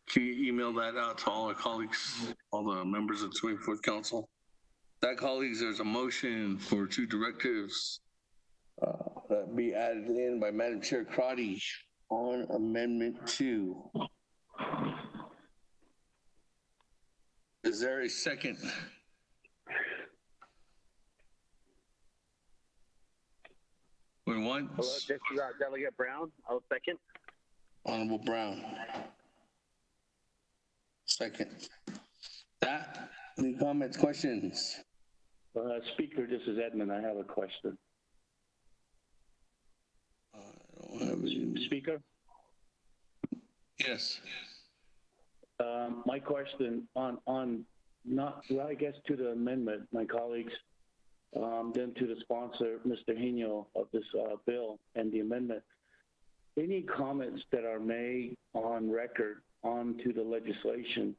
B: can you email that out to all our colleagues, all the members of the 24th Council? That, colleagues, there's a motion for 2 directives that be added in by Madam Chair Crotty on Amendment 2. Is there a second? Going once.
L: Hello, this is Delegate Brown. I'll second.
B: Honorable Brown. Second. That, any comments, questions?
S: Speaker, this is Edmund. I have a question. Speaker?
B: Yes.
S: My question on not, well, I guess to the amendment, my colleagues, then to the sponsor, Mr. Hino, of this bill and the amendment. Any comments that are made on record onto the legislation,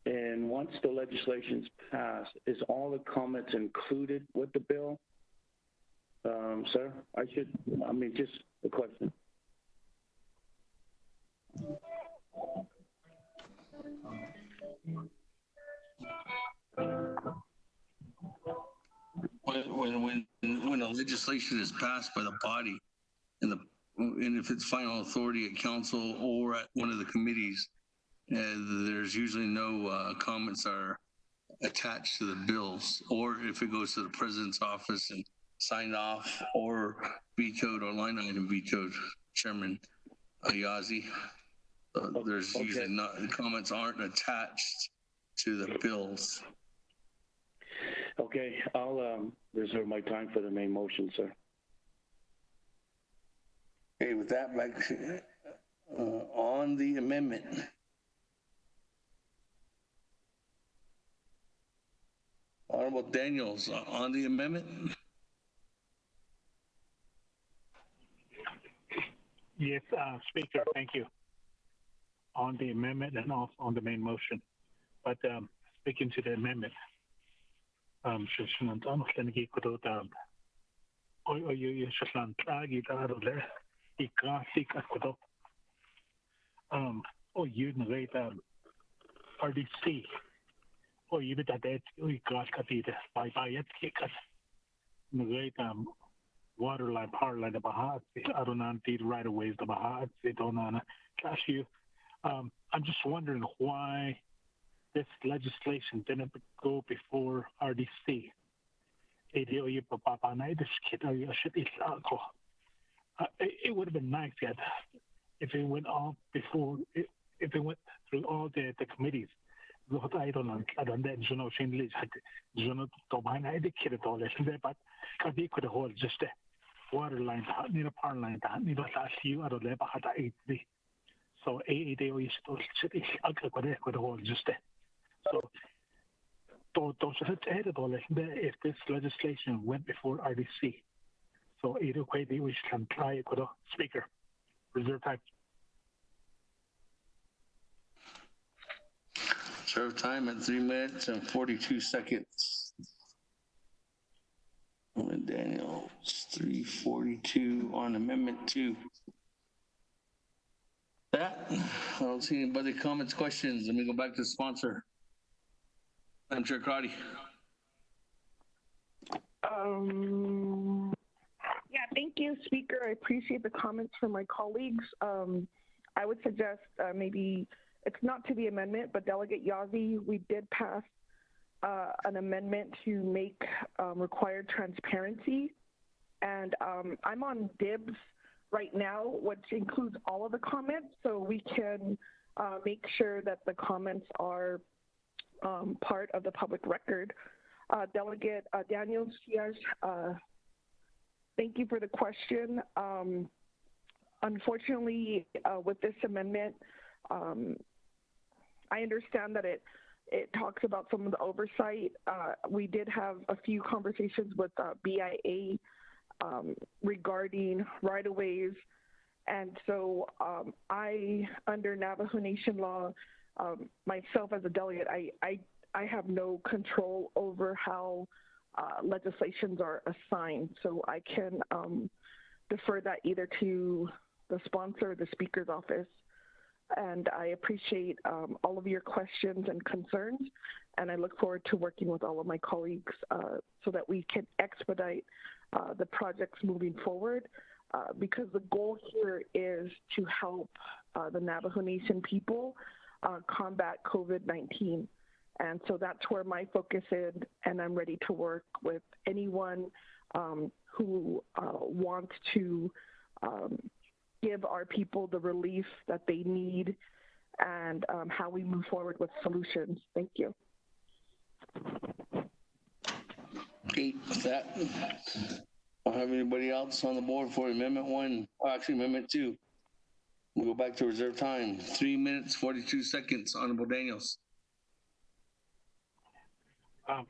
S: and once the legislation's passed, is all the comments included with the bill? Sir, just a question.
B: When a legislation is passed by the body, and if it's final authority at council or at one of the committees, there's usually no comments are attached to the bills, or if it goes to the president's office and signed off or vetoed or line item vetoed, Chairman Ayazi. There's usually not, the comments aren't attached to the bills.
S: Okay, I'll reserve my time for the main motion, sir.
B: Okay, with that, back on the amendment. Honorable Daniels, on the amendment.
J: Yes, Speaker, thank you. On the amendment and also on the main motion. But speaking to the amendment, RDC, water line, power line, the Bahats, I don't know the right of ways, the Bahats, they don't know. I'm just wondering why this legislation didn't go before RDC. It would have been nice if it went all before, if it went through all the committees. I don't know, but they could hold just the water line, the power line, so if this legislation went before RDC, so either way we can try it with a speaker. Reserve time.
B: Reserve time at 3 minutes and 42 seconds. And Daniels, 3:42 on Amendment 2. That, I don't see anybody comments, questions. Let me go back to the sponsor. Madam Chair Crotty.
D: Yeah, thank you, Speaker. I appreciate the comments from my colleagues. I would suggest maybe it's not to the amendment, but Delegate Yazi, we did pass an amendment to make required transparency. And I'm on dibs right now, which includes all of the comments, so we can make sure that the comments are part of the public record. Delegate Daniels, thank you for the question. Unfortunately, with this amendment, I understand that it talks about some of the oversight. We did have a few conversations with BIA regarding right-of-ways. And so I, under Navajo Nation law, myself as a delegate, I have no control over how legislations are assigned. So I can defer that either to the sponsor or the speaker's office. And I appreciate all of your questions and concerns, and I look forward to working with all of my colleagues so that we can expedite the projects moving forward, because the goal here is to help the Navajo Nation people combat COVID-19. And so that's where my focus is, and I'm ready to work with anyone who wants to give our people the relief that they need, and how we move forward with solutions. Thank you.
B: Okay, with that, I don't have anybody else on the board for Amendment 1, actually Amendment 2. We'll go back to reserve time. 3 minutes, 42 seconds. Honorable Daniels.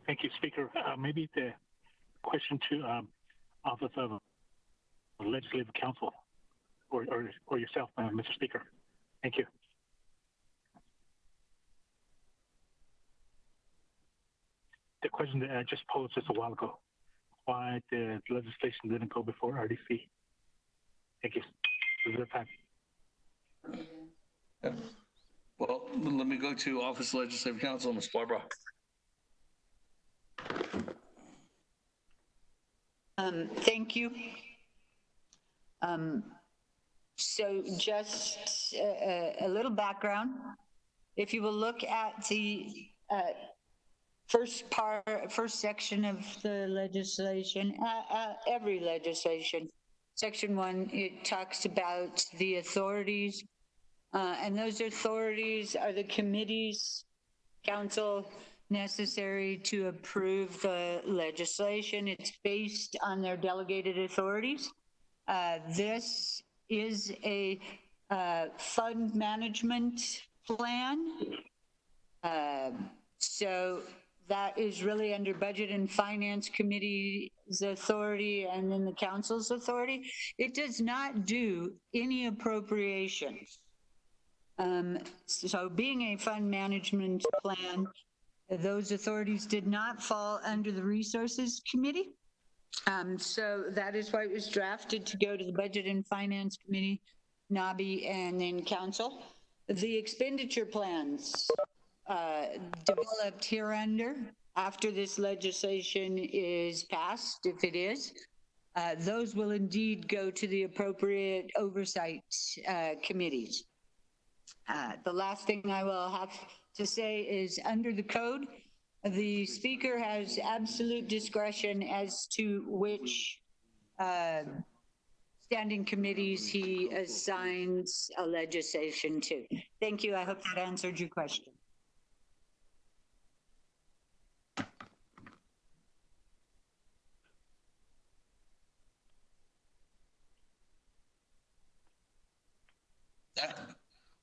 J: Thank you, Speaker. Maybe the question to Office of Legislative Counsel or yourself, Mr. Speaker. Thank you. The question that I just posed just a while ago, why the legislation didn't go before RDC? Thank you. Reserve time.
B: Well, let me go to Office of Legislative Counsel, Ms. Barbara.
T: Thank you. So just a little background. If you will look at the first section of the legislation, every legislation, Section 1, it talks about the authorities, and those authorities are the committees, council, necessary to approve the legislation. It's based on their delegated authorities. This is a fund management plan. So that is really under Budget and Finance Committee's authority and then the council's authority. It does not do any appropriations. So being a fund management plan, those authorities did not fall under the Resources Committee. So that is why it was drafted to go to the Budget and Finance Committee, NABI, and then Council. The expenditure plans developed hereunder after this legislation is passed, if it is, those will indeed go to the appropriate oversight committees. The last thing I will have to say is under the code, the speaker has absolute discretion as to which standing committees he assigns a legislation to. Thank you. I hope that answered your question.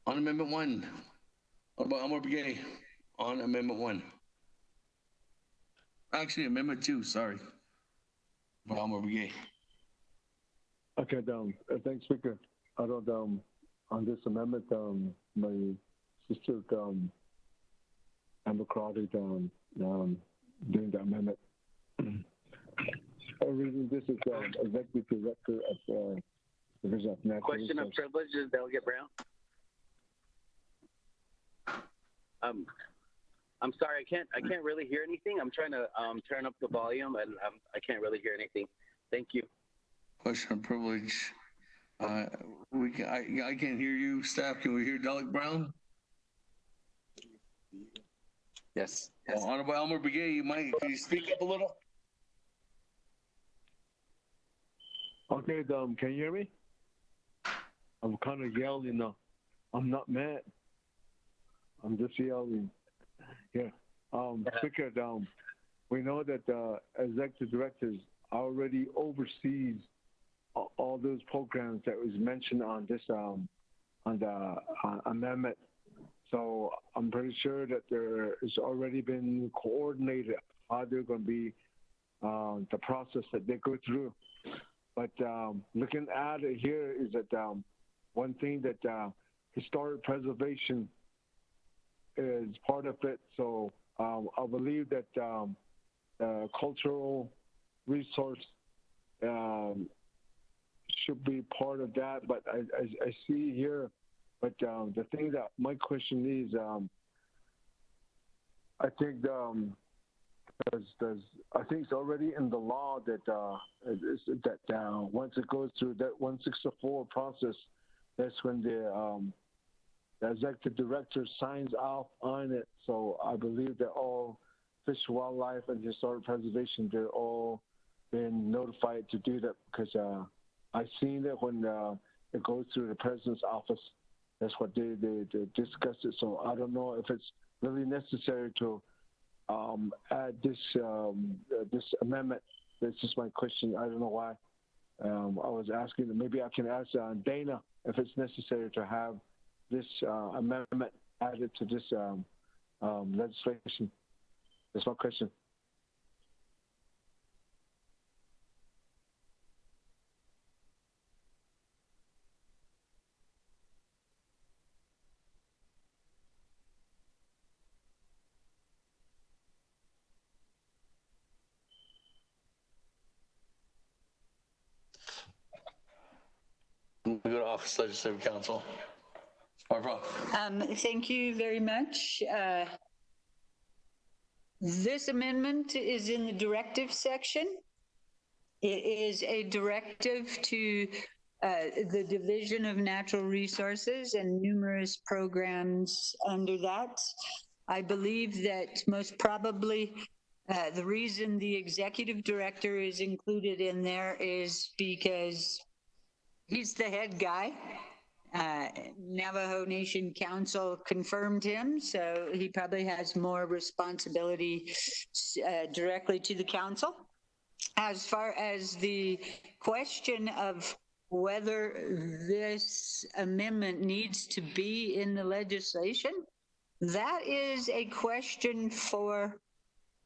B: On Amendment 1. What about Elmer Begay? On Amendment 1. Actually, Amendment 2, sorry. About Elmer Begay.
K: Okay, thanks, Speaker. I don't, on this amendment, my sister, Amber Crowley, doing the amendment. Reading this is Executive Director of Division of Natural
L: Question of privileges, Delegate Brown. I'm sorry, I can't really hear anything. I'm trying to turn up the volume, and I can't really hear anything. Thank you.
B: Question of privilege. I can't hear you, staff. Can we hear Delegate Brown?
L: Yes.
B: Well, Honorable Elmer Begay, can you speak up a little?
K: Okay, can you hear me? I'm kind of yelling now. I'm not mad. I'm just yelling. Yeah. Speaker, we know that the executive directors already oversees all those programs that was mentioned on this on the amendment. So I'm pretty sure that there has already been coordinated how they're going to be the process that they go through. But looking at it here is that one thing that historic preservation is part of it. So I believe that cultural resource should be part of that. But I see here, but the thing that my question is, I think I think it's already in the law that once it goes through that 164 process, that's when the executive director signs off on it. So I believe that all Fish, Wildlife, and Historic Preservation, they're all been notified to do that, because I've seen it when it goes through the president's office. That's what they discussed it. So I don't know if it's really necessary to add this amendment. That's just my question. I don't know why. I was asking. Maybe I can ask Dana if it's necessary to have this amendment added to this legislation. That's my question.
B: We go to Office Legislative Council. Barbara.
T: Thank you very much. This amendment is in the directive section. It is a directive to the Division of Natural Resources and numerous programs under that. I believe that most probably the reason the executive director is included in there is because he's the head guy. Navajo Nation Council confirmed him, so he probably has more responsibility directly to the council. As far as the question of whether this amendment needs to be in the legislation, that is a question for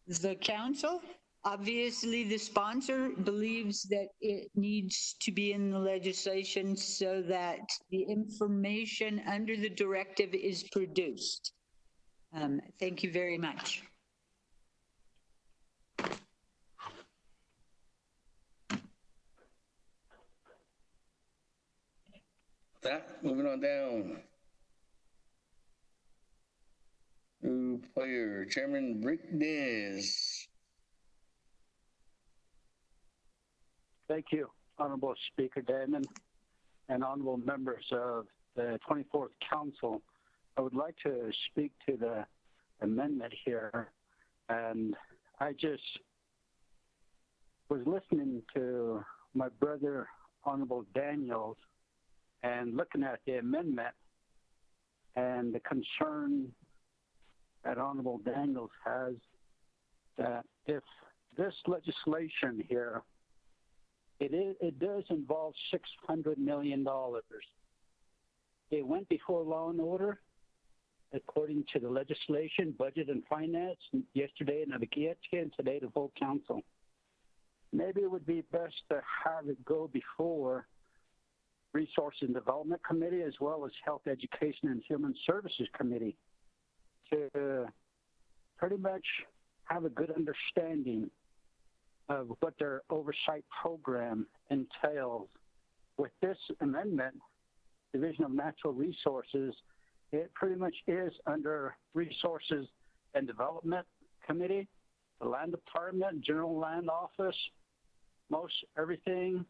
T: the council. Obviously, the sponsor believes that it needs to be in the legislation so that the information under the directive is produced. Thank you very much.
B: That, moving on down. New player, Chairman Rick Diz.
F: Thank you, Honorable Speaker Damon and honorable members of the 24th Council. I would like to speak to the amendment here, and I just was listening to my brother, Honorable Daniels, and looking at the amendment and the concern that Honorable Daniels has that if this legislation here, it does involve $600 million. It went before Law and Order, according to the legislation, Budget and Finance, yesterday in Naviquete, and today the full council. Maybe it would be best to have it go before Resource and Development Committee, as well as Health, Education, and Human Services Committee, to pretty much have a good understanding of what their oversight program entails. With this amendment, Division of Natural Resources, it pretty much is under Resources and Development Committee, the Land Department, General Land Office, most everything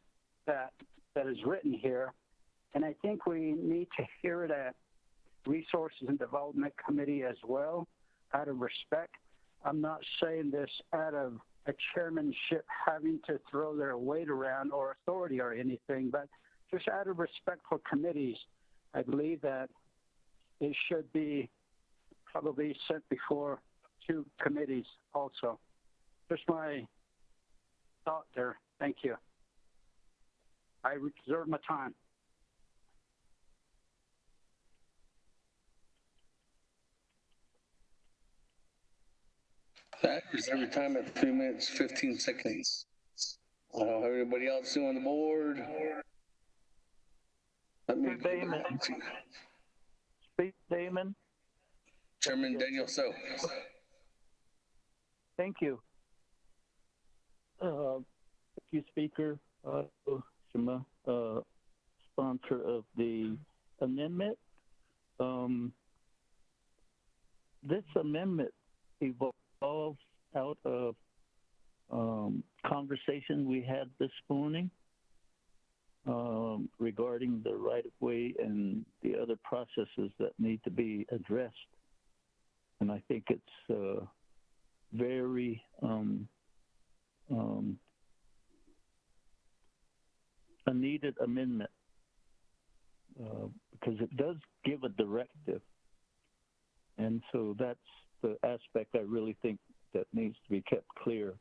F: that is written here. And I think we need to hear it at Resources and Development Committee as well, out of respect. I'm not saying this out of a chairmanship having to throw their weight around or authority or anything, but just out of respect for committees, I believe that it should be probably sent before two committees also. Just my thought there. Thank you. I reserve my time.
B: That is every time at 3 minutes, 15 seconds. Everybody else on the board?
O: Damon. Speak, Damon.
B: Chairman Daniel So.
O: Thank you. Thank you, Speaker. Shema,
S: sponsor of the amendment. This amendment evolves out of conversation we had this morning regarding the right-of-way and the other processes that need to be addressed. And I think it's very a needed amendment because it does give a directive. And so that's the aspect I really think that needs to be kept clear.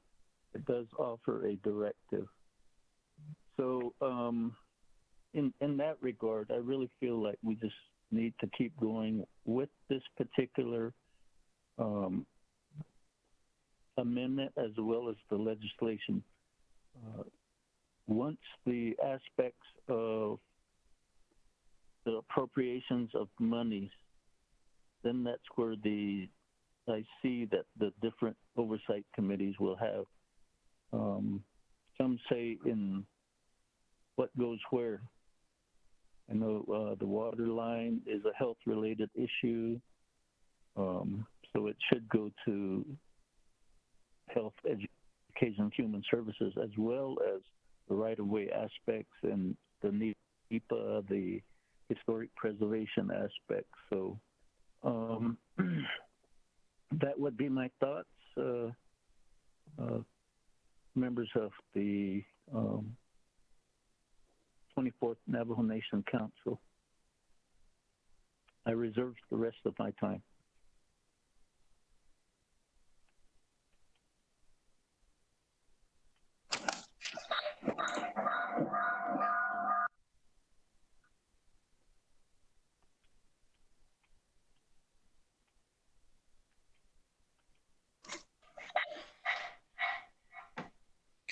S: It does offer a directive. So in that regard, I really feel like we just need to keep going with this particular amendment as well as the legislation. Once the aspects of the appropriations of monies, then that's where I see that the different oversight committees will have some say in what goes where. I know the water line is a health-related issue, so it should go to health, education, human services, as well as the right-of-way aspects and the NEPA, the historic preservation aspects. So that would be my thoughts, members of the 24th Navajo Nation Council. I reserve the rest of my time.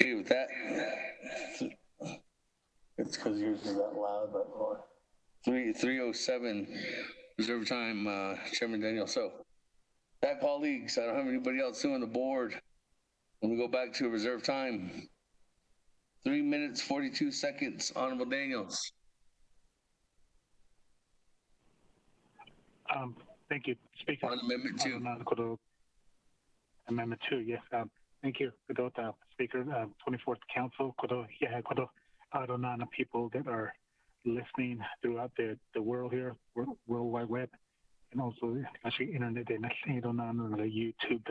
B: Okay, with that, it's because yours is that loud, but 3:07 reserve time, Chairman Daniel. So, that colleagues, I don't have anybody else on the board. When we go back to reserve time, 3 minutes, 42 seconds, Honorable Daniels.
J: Thank you, Speaker.
B: On Amendment 2.
J: Amendment 2, yes. Thank you, Speaker, 24th Council, people that are listening throughout the world here, World Wide Web, and also actually internet, YouTube,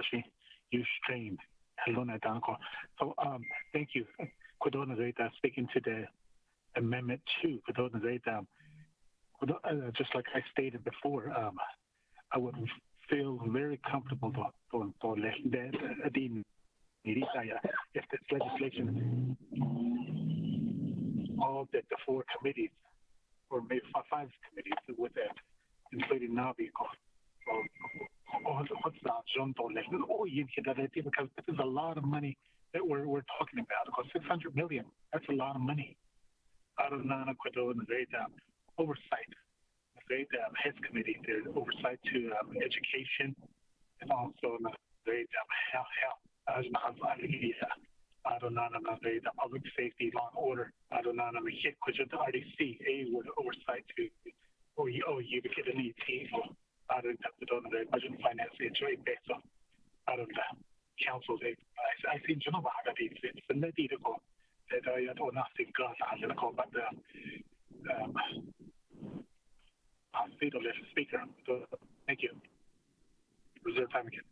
J: you stream. So thank you. Speaking to the Amendment 2, just like I stated before, I would feel very comfortable if this legislation, all the four committees, or maybe five committees with it, including Navi, because this is a lot of money that we're talking about. Because 600 million, that's a lot of money. Oversight. His committee, there's oversight to education and also health. The public safety, law and order. The RDC would oversight to you because the need to the budget and finance joint based on councils. I think Genova it's the medical that I don't think but Speaker. Thank you. Reserve time again.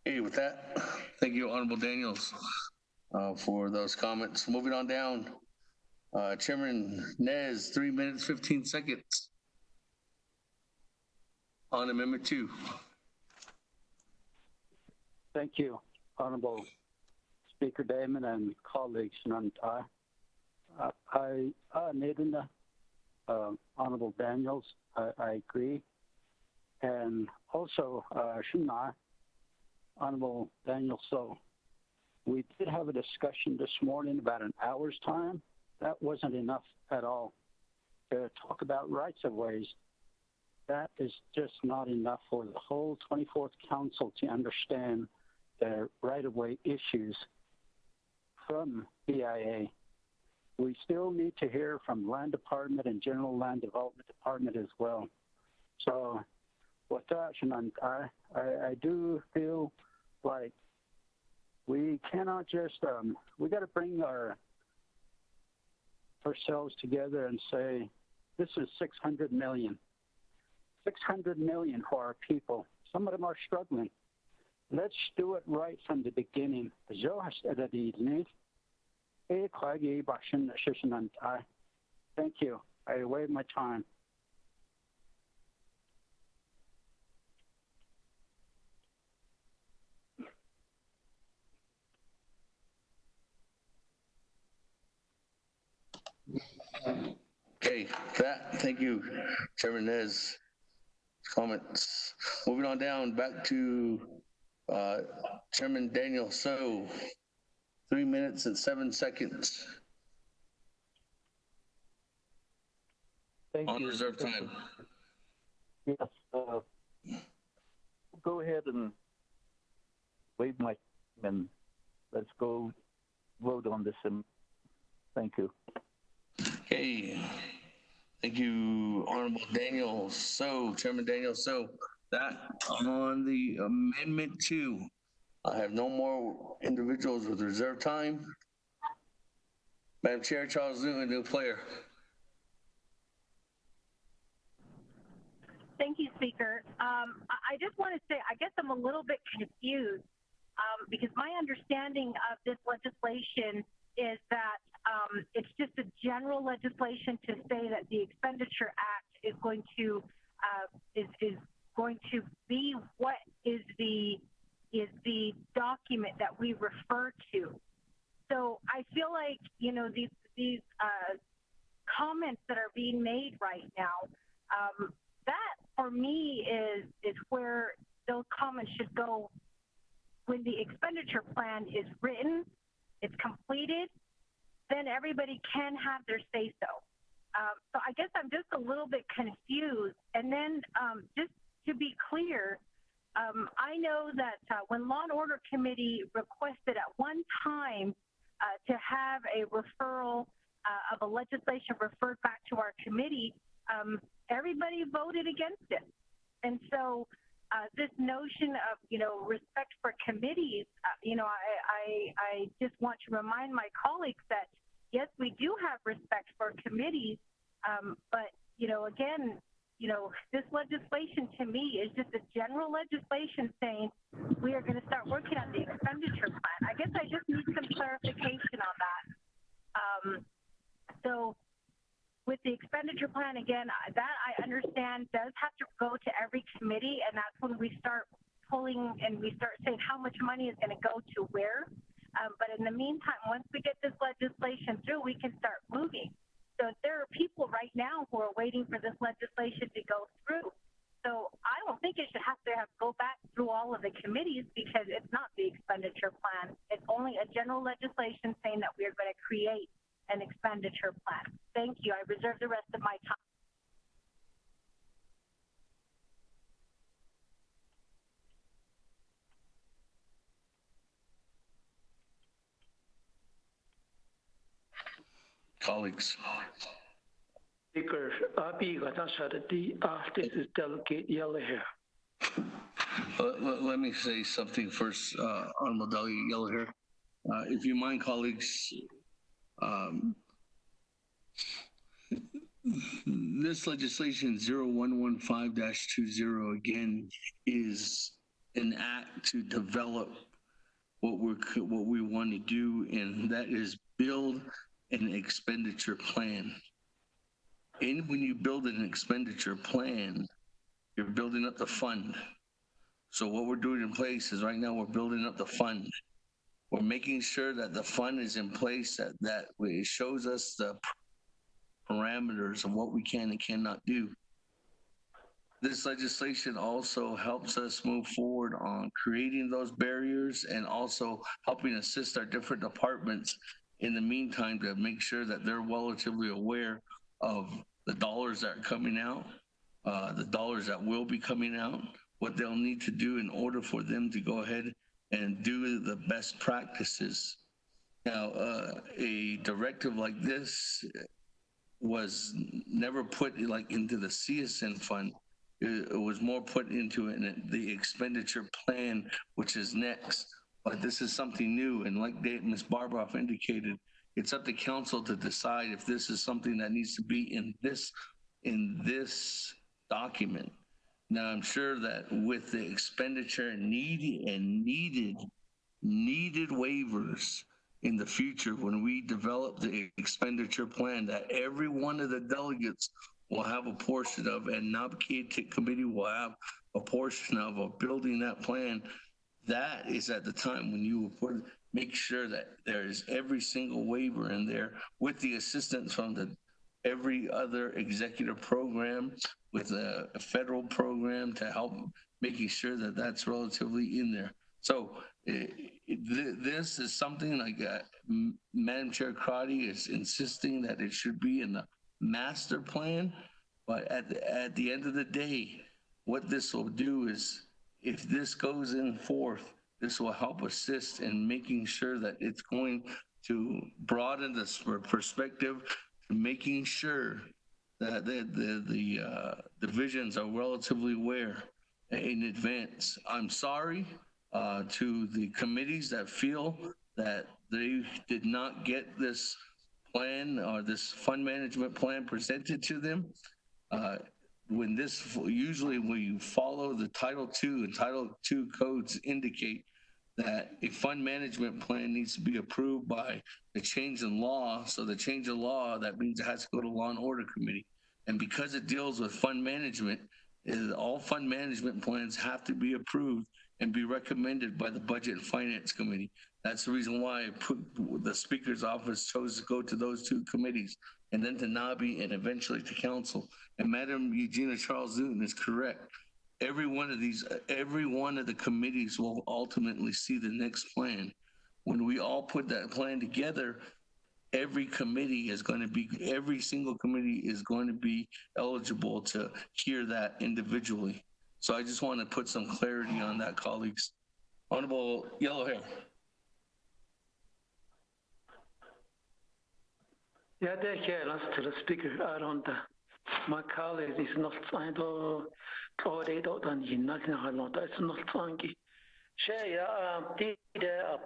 B: Hey, with that, thank you, Honorable Daniels, for those comments. Moving on down, Chairman Nez, 3 minutes, 15 seconds on Amendment 2.
F: Thank you, Honorable Speaker Damon and colleagues. I Honorable Daniels, I agree. And Also, Shuna, Honorable Daniel So, we did have a discussion this morning about an hour's time. That wasn't enough at all to talk about rights of ways. That is just not enough for the whole 24th Council to understand the right-of-way issues from BIA. We still need to hear from Land Department and General Land Development Department as well. So with that, I do feel like we cannot just, we got to bring ourselves together and say, this is 600 million. 600 million for our people. Some of them are struggling. Let's do it right from the beginning. Thank you. I waive my time.
B: Okay, thank you, Chairman Nez. Comments. Moving on down, back to Chairman Daniel So, 3 minutes and 7 seconds.
O: Thank
B: on
O: you.
B: reserve time.
O: Yes. Go ahead and waive my and let's go vote on this. And thank you.
B: Okay. Thank you, Honorable Daniel So, Chairman Daniel So. That on the Amendment 2. I have no more individuals with reserve time. Madam Chair, Charles Newton, new player.
C: Thank you, Speaker. I just want to say, I guess I'm a little bit confused because my understanding of this legislation is that it's just a general legislation to say that the Expenditure Act is going to be what is the document that we refer to. So I feel like, you know, these comments that are being made right now, that for me is where those comments should go when the expenditure plan is written, it's completed, then everybody can have their say-so. So I guess I'm just a little bit confused. And then just to be clear, I know that when Law and Order Committee requested at one time to have a referral of a legislation referred back to our committee, everybody voted against it. And so this notion of, you know, respect for committees, you know, I just want to remind my colleagues that, yes, we do have respect for committees, but, you know, again, you know, this legislation to me is just a general legislation saying we are going to start working on the expenditure plan. I guess I just need some clarification on that. So with the expenditure plan, again, that I understand does have to go to every committee, and that's when we start pulling and we start saying how much money is going to go to where. But in the meantime, once we get this legislation through, we can start moving. So there are people right now who are waiting for this legislation to go through. So I don't think it should have to go back through all of the committees because it's not the expenditure plan. It's only a general legislation saying that we are going to create an expenditure plan. Thank you. I reserve the rest of my time.
B: Colleagues.
E: Speaker, this is Delegate Yellowhair.
B: Let me say something first, Honorable Delegate Yellowhair. If you mind, colleagues, this legislation 0115-20 again is an act to develop what we want to do, and that is build an expenditure plan. And when you build an expenditure plan, you're building up the fund. So what we're doing in place is right now we're building up the fund. We're making sure that the fund is in place, that it shows us the parameters of what we can and cannot do. this legislation also helps us move forward on creating those barriers and also helping assist our different departments in the meantime to make sure that they're relatively aware of the dollars that are coming out, the dollars that will be coming out, what they'll need to do in order for them to go ahead and do the best practices. Now, a directive like this was never put like into the CSN fund. It was more put into the expenditure plan, which is next. But this is something new, and like Ms. Barbroff indicated, it's up to council to decide if this is something that needs to be in this document. Now, I'm sure that with the expenditure needed waivers in the future when we develop the expenditure plan, that every one of the delegates will have a portion of, and NABCA committee will have a portion of building that plan. That is at the time when you will make sure that there is every single waiver in there with the assistance from every other executive program, with a federal program to help making sure that that's relatively in there. So this is something like Madam Chair Crotty is insisting that it should be in the master plan. But at the end of the day, what this will do is, if this goes in forth, this will help assist in making sure that it's going to broaden this perspective, making sure that the divisions are relatively aware in advance. I'm sorry to the committees that feel that they did not get this plan or this fund management plan presented to them. Usually when you follow the Title II and Title II codes indicate that a fund management plan needs to be approved by the change in law. So the change in law, that means it has to go to Law and Order Committee. And because it deals with fund management, all fund management plans have to be approved and be recommended by the Budget and Finance Committee. That's the reason why the Speaker's office chose to go to those two committees, and then to NABI, and eventually to Council. And Madam Eugenia Charles Newton is correct. Every one of the committees will ultimately see the next plan. When we all put that plan together, every single committee is going to be eligible to hear that individually. So I just want to put some clarity on that, colleagues. Honorable Yellow Hair.
E: Yeah, thank you, to the speaker. I don't, my colleague is not signed or they don't need nothing. I don't, it's not funky. Shay,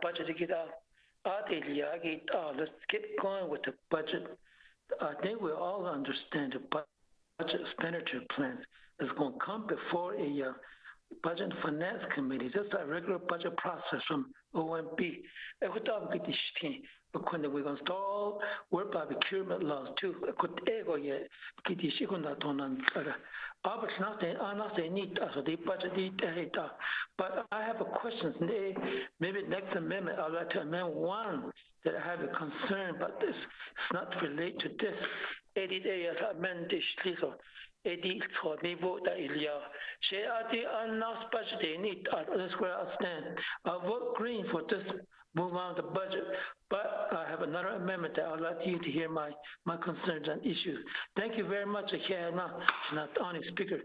E: budget to get out. Let's get going with the budget. I think we all understand the budget expenditure plans is going to come before a Budget and Finance Committee. Just a regular budget process from OMB. But when we're going to start work by procurement laws too. But I have a question. Maybe next amendment, I'd like to amend one that I have a concern, but this is not related to this. Eddie for me vote that Ilya. She are the announced budget they need. That's where I stand. I vote green for this move on the budget, but I have another amendment that I'd like you to hear my concerns and issues. Thank you very much, Honorable Speaker.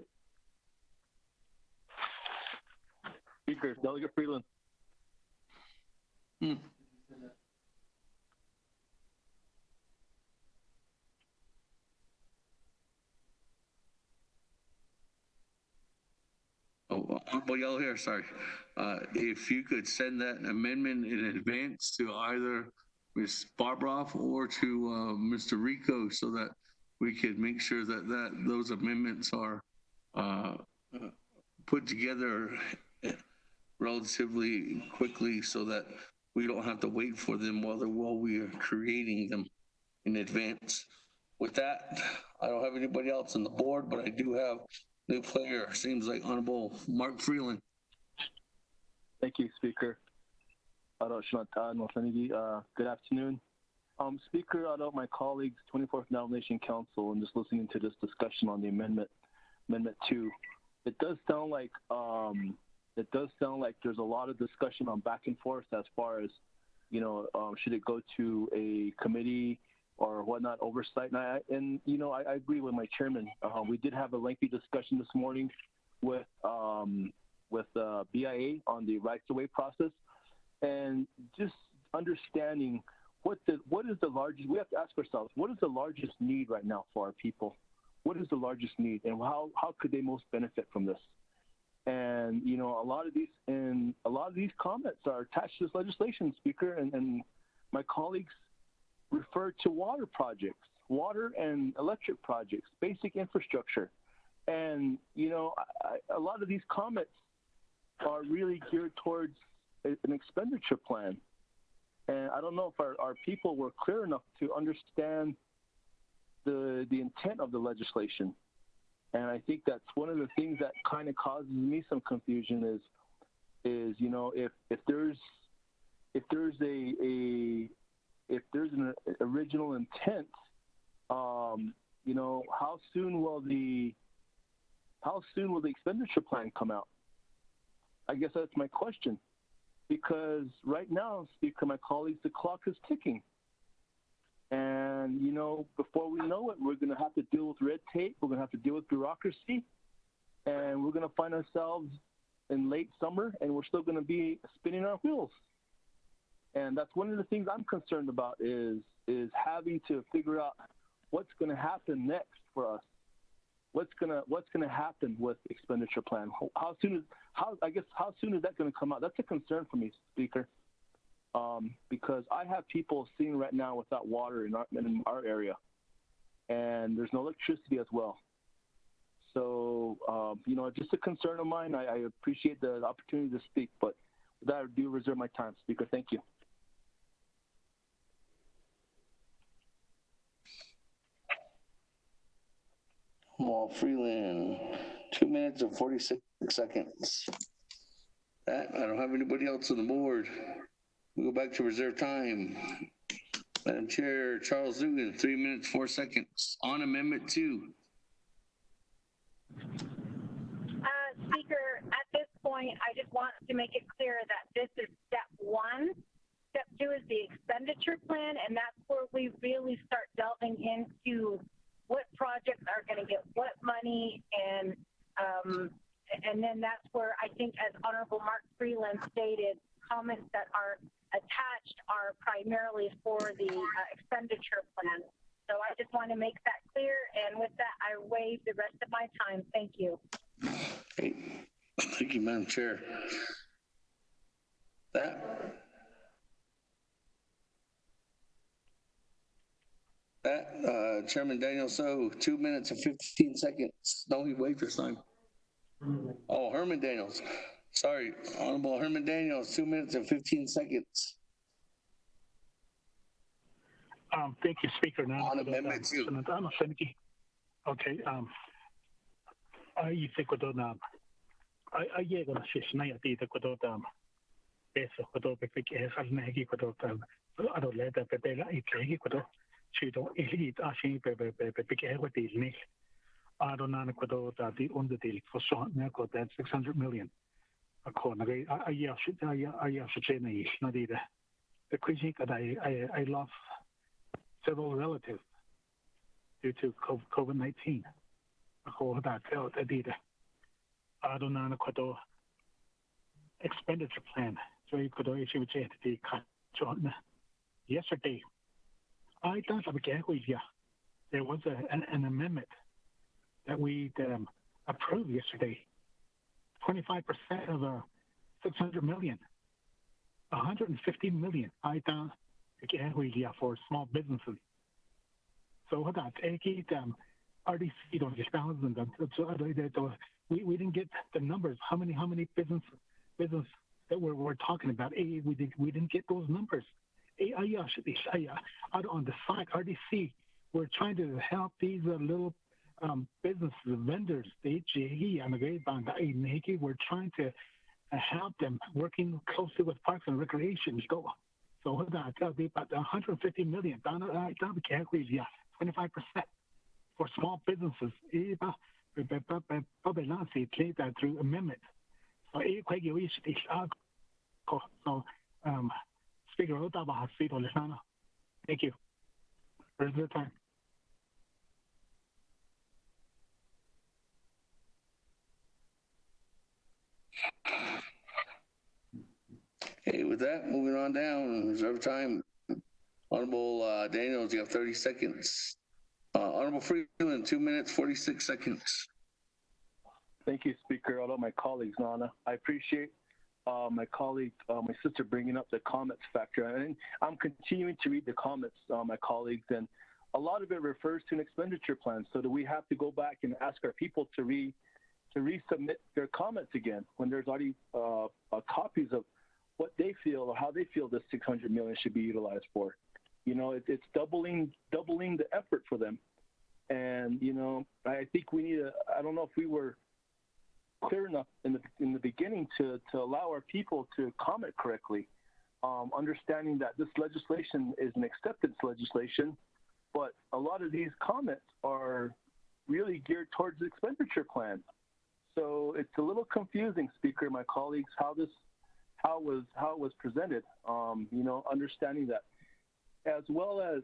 S: Speaker, Delegate Freeland.
B: Honorable Yellow Hair, sorry. If you could send that amendment in advance to either Ms. Barbroff or to Mr. Rico, so that we could make sure that those amendments are put together relatively quickly, so that we don't have to wait for them while we are creating them in advance. With that, I don't have anybody else on the board, but I do have new player, seems like Honorable Mark Freeland.
S: Thank you, Speaker. Good afternoon. Speaker, my colleagues, 24th Navajo Nation Council, and just listening to this discussion on the Amendment 2 it does sound like there's a lot of discussion on back and forth as far as, should it go to a committee or whatnot, oversight. And I agree with my chairman. We did have a lengthy discussion this morning with BIA on the rights-of-way process, and just understanding what is the largest. We have to ask ourselves, what is the largest need right now for our people? What is the largest need, and how could they most benefit from this? And a lot of these comments are attached to this legislation, Speaker, and my colleagues refer to water projects, water and electric projects, basic infrastructure. And, a lot of these comments are really geared towards an expenditure plan. And I don't know if our people were clear enough to understand the intent of the legislation. And I think that's one of the things that kind of causes me some confusion is if there's an original intent, how soon will the expenditure plan come out? I guess that's my question, because right now, Speaker, my colleagues, the clock is ticking, and before we know it, we're going to have to deal with red tape. We're going to have to deal with bureaucracy, and we're going to find ourselves in late summer, and we're still going to be spinning our wheels. And that's one of the things I'm concerned about is having to figure out what's going to happen next for us. What's going to happen with the expenditure plan? How soon is that going to come out? That's a concern for me, Speaker, because I have people sitting right now without water in our area, and there's no electricity as well. So, just a concern of mine. I appreciate the opportunity to speak, but with that, I do reserve my time, Speaker. Thank you.
B: Well, Freeland, 2 minutes and 46 seconds. I don't have anybody else on the board. We go back to reserve time. Madam Chair, Charles Dugan, 3 minutes, 4 seconds. On Amendment 2.
C: Speaker, at this point, I just want to make it clear that this is step one. Step two is the expenditure plan, and that's where we really start delving into what projects are going to get what money, and then that's where I think, as Honorable Mark Freeland stated, comments that are attached are primarily for the expenditure plan. So I just want to make that clear, and with that, I waive the rest of my time. Thank you.
B: Great. Thank you, Madam Chair. Chairman Daniel So, 2 minutes and 15 seconds. No, he waived his time. Oh, Herman Daniels. Sorry, Honorable Herman Daniels, 2 minutes and 15 seconds.
J: Thank you, Speaker.
B: On Amendment 2.
J: Okay. I think I get on a session. I did the Kododam. Besa Kodopik, Hasnagi Kododam. I don't let that be like Kodo. She don't eat Ashi Bebe with these me. I don't know Kodo that the underdeal for short Nako that 600 million. According I should say, not either. The question that I lost several relatives due to COVID-19. According that felt I did. I don't know Kodo expenditure plan. So you could issue the cut yesterday. I thought there was an amendment that we approved yesterday. 25% of 600 million, 150 million. I thought for small businesses. So that RDC we didn't get the numbers. How many business that we're talking about? We didn't get those numbers. On the side, RDC, we're trying to help these little businesses, vendors, the HGE and the Great Band, we're trying to help them, working closely with Parks and Recreation. So that'll be about 150 million. 25% for small businesses. but not see that through amendment. So it quite you is so Speaker Otaba Seat Lisana. Thank you. For the time.
B: Okay, with that, moving on down, reserve time. Honorable Daniels, you have 30 seconds. Honorable Freeland, 2 minutes, 46 seconds.
K: Thank you, Speaker. All of my colleagues, Nana. I appreciate my colleague, my sister, bringing up the comments factor. And I'm continuing to read the comments, my colleagues, and a lot of it refers to an expenditure plan. So do we have to go back and ask our people to resubmit their comments again when there's already copies of what they feel or how they feel this $600 million should be utilized for? You know, it's doubling the effort for them. And, you know, I think we need I don't know if we were clear enough in the beginning to allow our people to comment correctly, understanding that this legislation is an acceptance legislation, but a lot of these comments are really geared towards the expenditure plan. So it's a little confusing, Speaker, my colleagues, how it was presented. You know, understanding that, as well as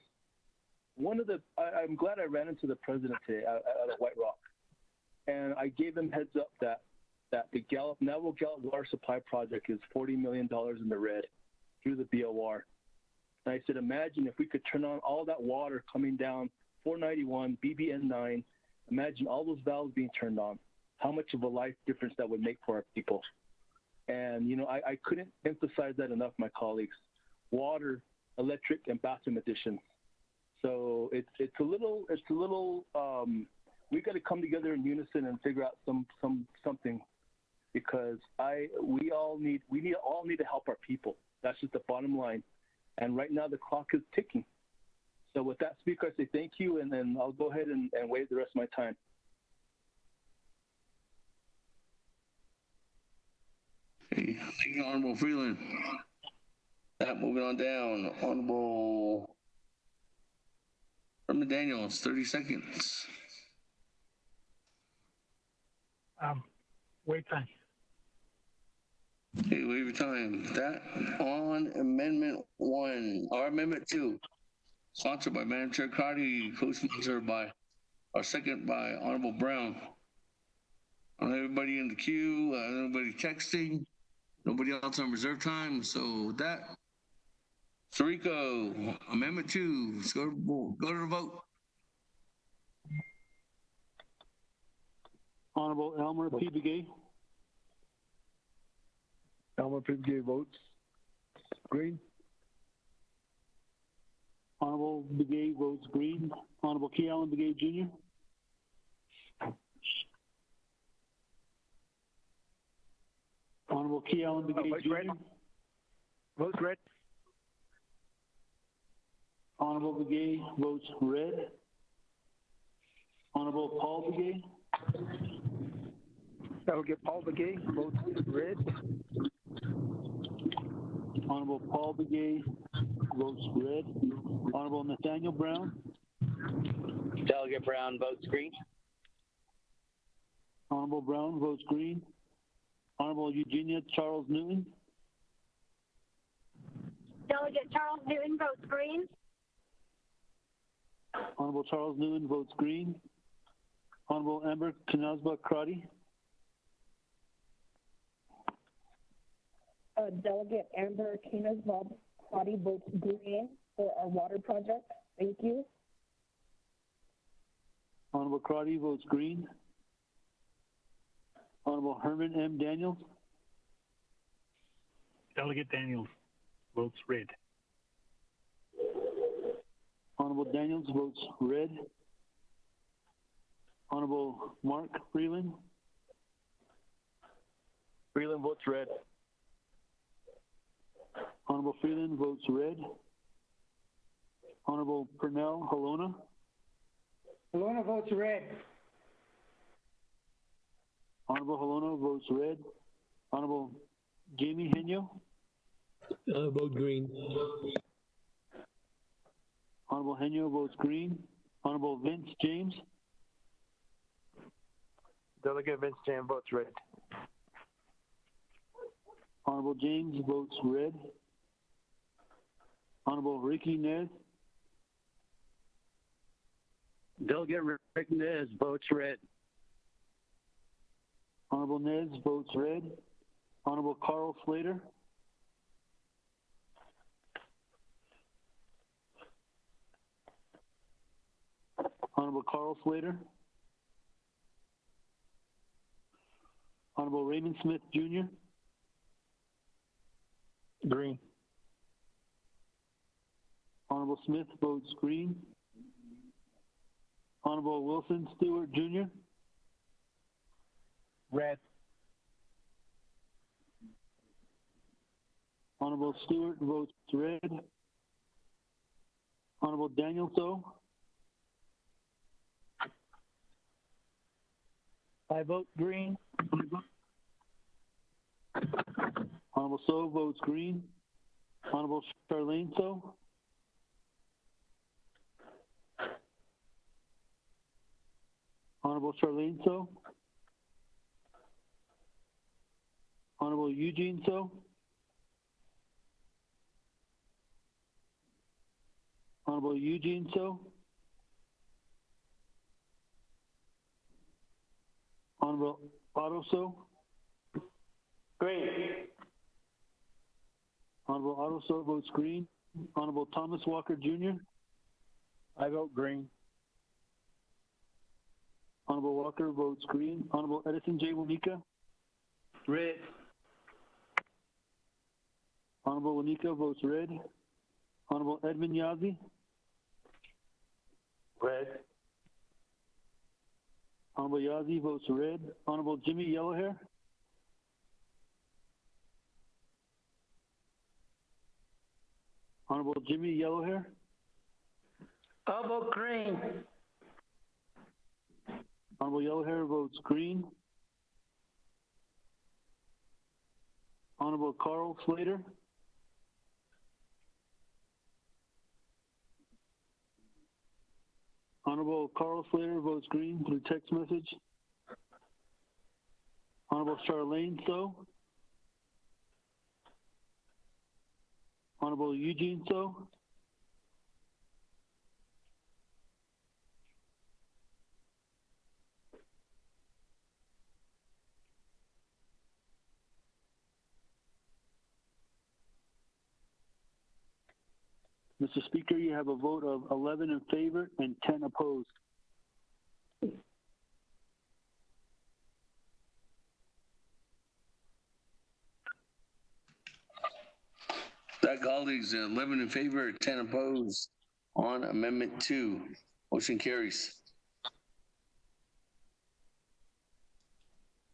K: I'm glad I ran into the president today out of White Rock. And I gave him heads up that the Navajo Gallup Water Supply Project is $40 million in the red through the BOR. And I said, imagine if we could turn on all that water coming down 491, BBN 9, imagine all those valves being turned on, how much of a life difference that would make for our people. And, you know, I couldn't emphasize that enough, my colleagues. Water, electric, and bathroom additions. So it's a little we got to come together in unison and figure out something, because we all need to help our people. That's just the bottom line. And right now the clock is ticking. So with that, Speaker, I say thank you, and then I'll go ahead and waive the rest of my time.
B: Okay, thank you, Honorable Freeland. Moving on down, Honorable Herman Daniels, 30 seconds.
J: Wait time.
B: Okay, waive your time. That on Amendment 1, or Amendment 2, sponsored by Madam Chair Cardi, co-sponsored by, or second by Honorable Brown. Everybody in the queue, everybody texting, nobody else on reserve time. So with that, Sarico, Amendment 2, let's go to the vote.
S: Honorable Elmer P. Begay.
K: Elmer P. Begay votes green.
S: Honorable Begay votes green. Honorable Key Allen Begay Jr. Honorable Key Allen Begay Jr.
R: Votes red.
S: Honorable Begay votes red. Honorable Paul Begay.
R: Delegate Paul Begay votes red.
S: Honorable Paul Begay votes red. Honorable Nathaniel Brown.
L: Delegate Brown votes green.
S: Honorable Brown votes green. Honorable Eugenia Charles Newton.
C: Delegate Charles Newton votes green.
S: Honorable Charles Newton votes green. Honorable Amber Knazba Crotty.
D: Delegate Amber Knazba Crotty votes green for our water project. Thank you.
S: Honorable Crotty votes green. Honorable Herman M. Daniels.
J: Delegate Daniels votes red.
S: Honorable Daniels votes red. Honorable Mark Freeland.
K: Freeland votes red.
S: Honorable Freeland votes red. Honorable Purnell Halona.
Q: Halona votes red.
S: Honorable Halona votes red. Honorable Jamie Henyo.
H: Vote green.
S: Honorable Henyo votes green. Honorable Vince James.
A: Delegate Vince Jan votes red.
S: Honorable James votes red. Honorable Ricky Nez.
F: Delegate Rick Nez votes red.
S: Honorable Nez votes red. Honorable Carl Slater. Honorable Carl Slater. Honorable Raymond Smith Jr.
A: Green.
S: Honorable Smith votes green. Honorable Wilson Stewart Jr.
A: Red.
S: Honorable Stewart votes red. Honorable Daniel So.
O: I vote green.
S: Honorable So votes green. Honorable Charlene So. Honorable Charlene So. Honorable Eugene So. Honorable Eugene So. Honorable Otto So.
I: Green.
S: Honorable Otto So votes green. Honorable Thomas Walker Jr.
O: I vote green.
S: Honorable Walker votes green. Honorable Edison J. Wanika.
A: Red.
S: Honorable Wanika votes red. Honorable Edmund Yazzie.
A: Red.
S: Honorable Yazzie votes red. Honorable Jimmy Yellowhair. Honorable Jimmy Yellowhair.
E: I'll vote green.
S: Honorable Yellowhair votes green. Honorable Carl Slater. Honorable Carl Slater votes green through text message. Honorable Charlene So. Honorable Eugene So. Mr. Speaker, you have a vote of 11 in favor and 10 opposed.
B: That, colleagues, 11 in favor, 10 opposed on Amendment 2. Motion carries.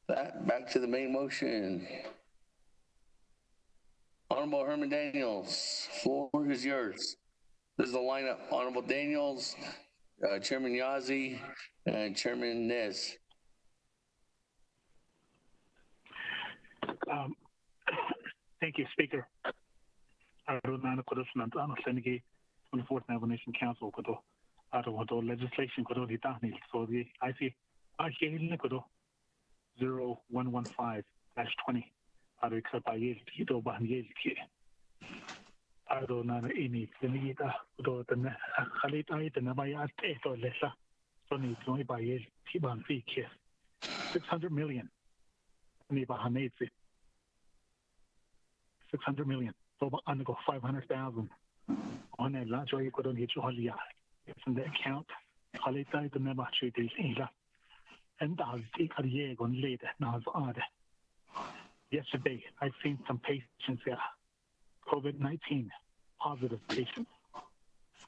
B: That, back to the main motion. Honorable Herman Daniels, floor is yours. This is the lineup. Honorable Daniels, Chairman Yazzie, and Chairman Nez.
J: Thank you, Speaker. 24th Navajo Nation Council legislation so the IC 0115-20 600 million 600 million. So I'm go 500,000 on a large way. It's in the account. Holiday the never treat is and I'll take a year on later. Now, yesterday, I've seen some patients here, COVID-19 positive patients.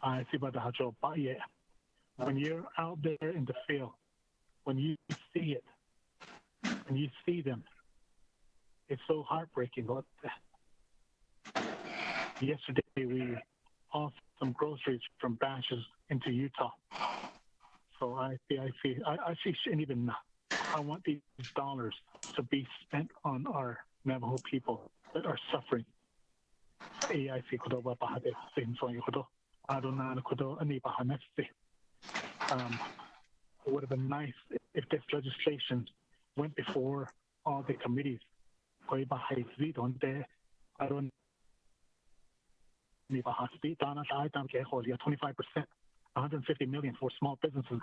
J: I see about the job, but yeah, when you're out there in the field, when you see it, when you see them, it's so heartbreaking. Yesterday, we bought some groceries from Bashes into Utah. So I shouldn't even. I want these dollars to be spent on our Navajo people that are suffering. It would have been nice if this legislation went before all the committees. I don't need a hospital. 25%, 150 million for small businesses.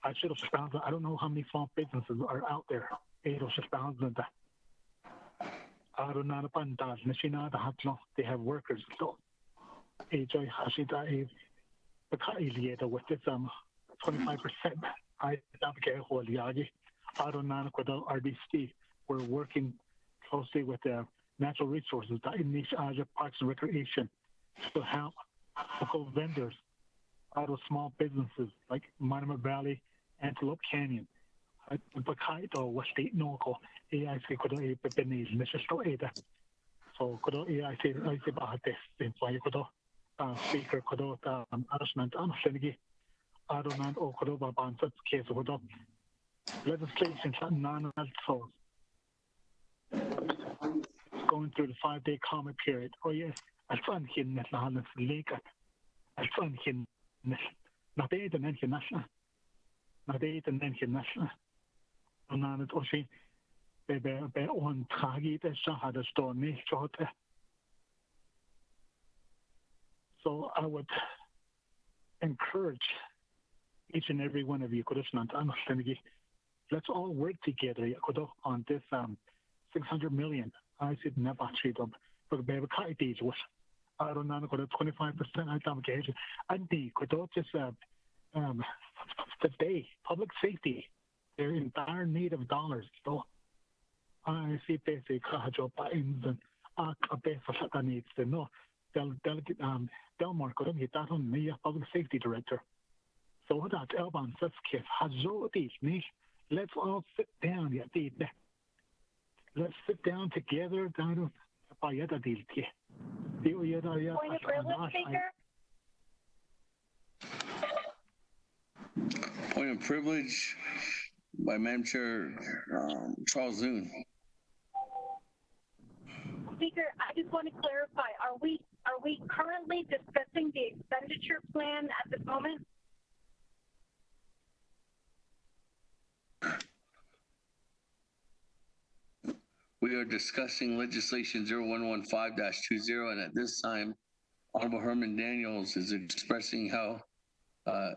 J: I should have found. I don't know how many small businesses are out there. They have workers. So, with this 25%, I don't know RBC. We're working closely with the natural resources, the Indonesia Parks and Recreation, to help local vendors out of small businesses like Monument Valley, Antelope Canyon. So speaker legislation going through the 5-day comment period. Oh yes, not international. So I would encourage each and every one of you, let's all work together on this 600 million. I said never treat them, but baby, I don't know, 25%. I don't get it. I need just today, public safety. They're in dire need of dollars. So I see basic Joe Biden and a basic that needs to know. Delegate Delmar couldn't get that on me, public safety director. So what that Elban says, kids, let's all sit down. Let's sit down together. Point of privilege, Speaker.
B: Point of privilege by Madam Chair Charles Zoon.
C: Speaker, I just want to clarify: are we currently discussing the expenditure plan at this moment?
B: We are discussing legislation 0115-20, and at this time, Honorable Herman Daniels is expressing how, how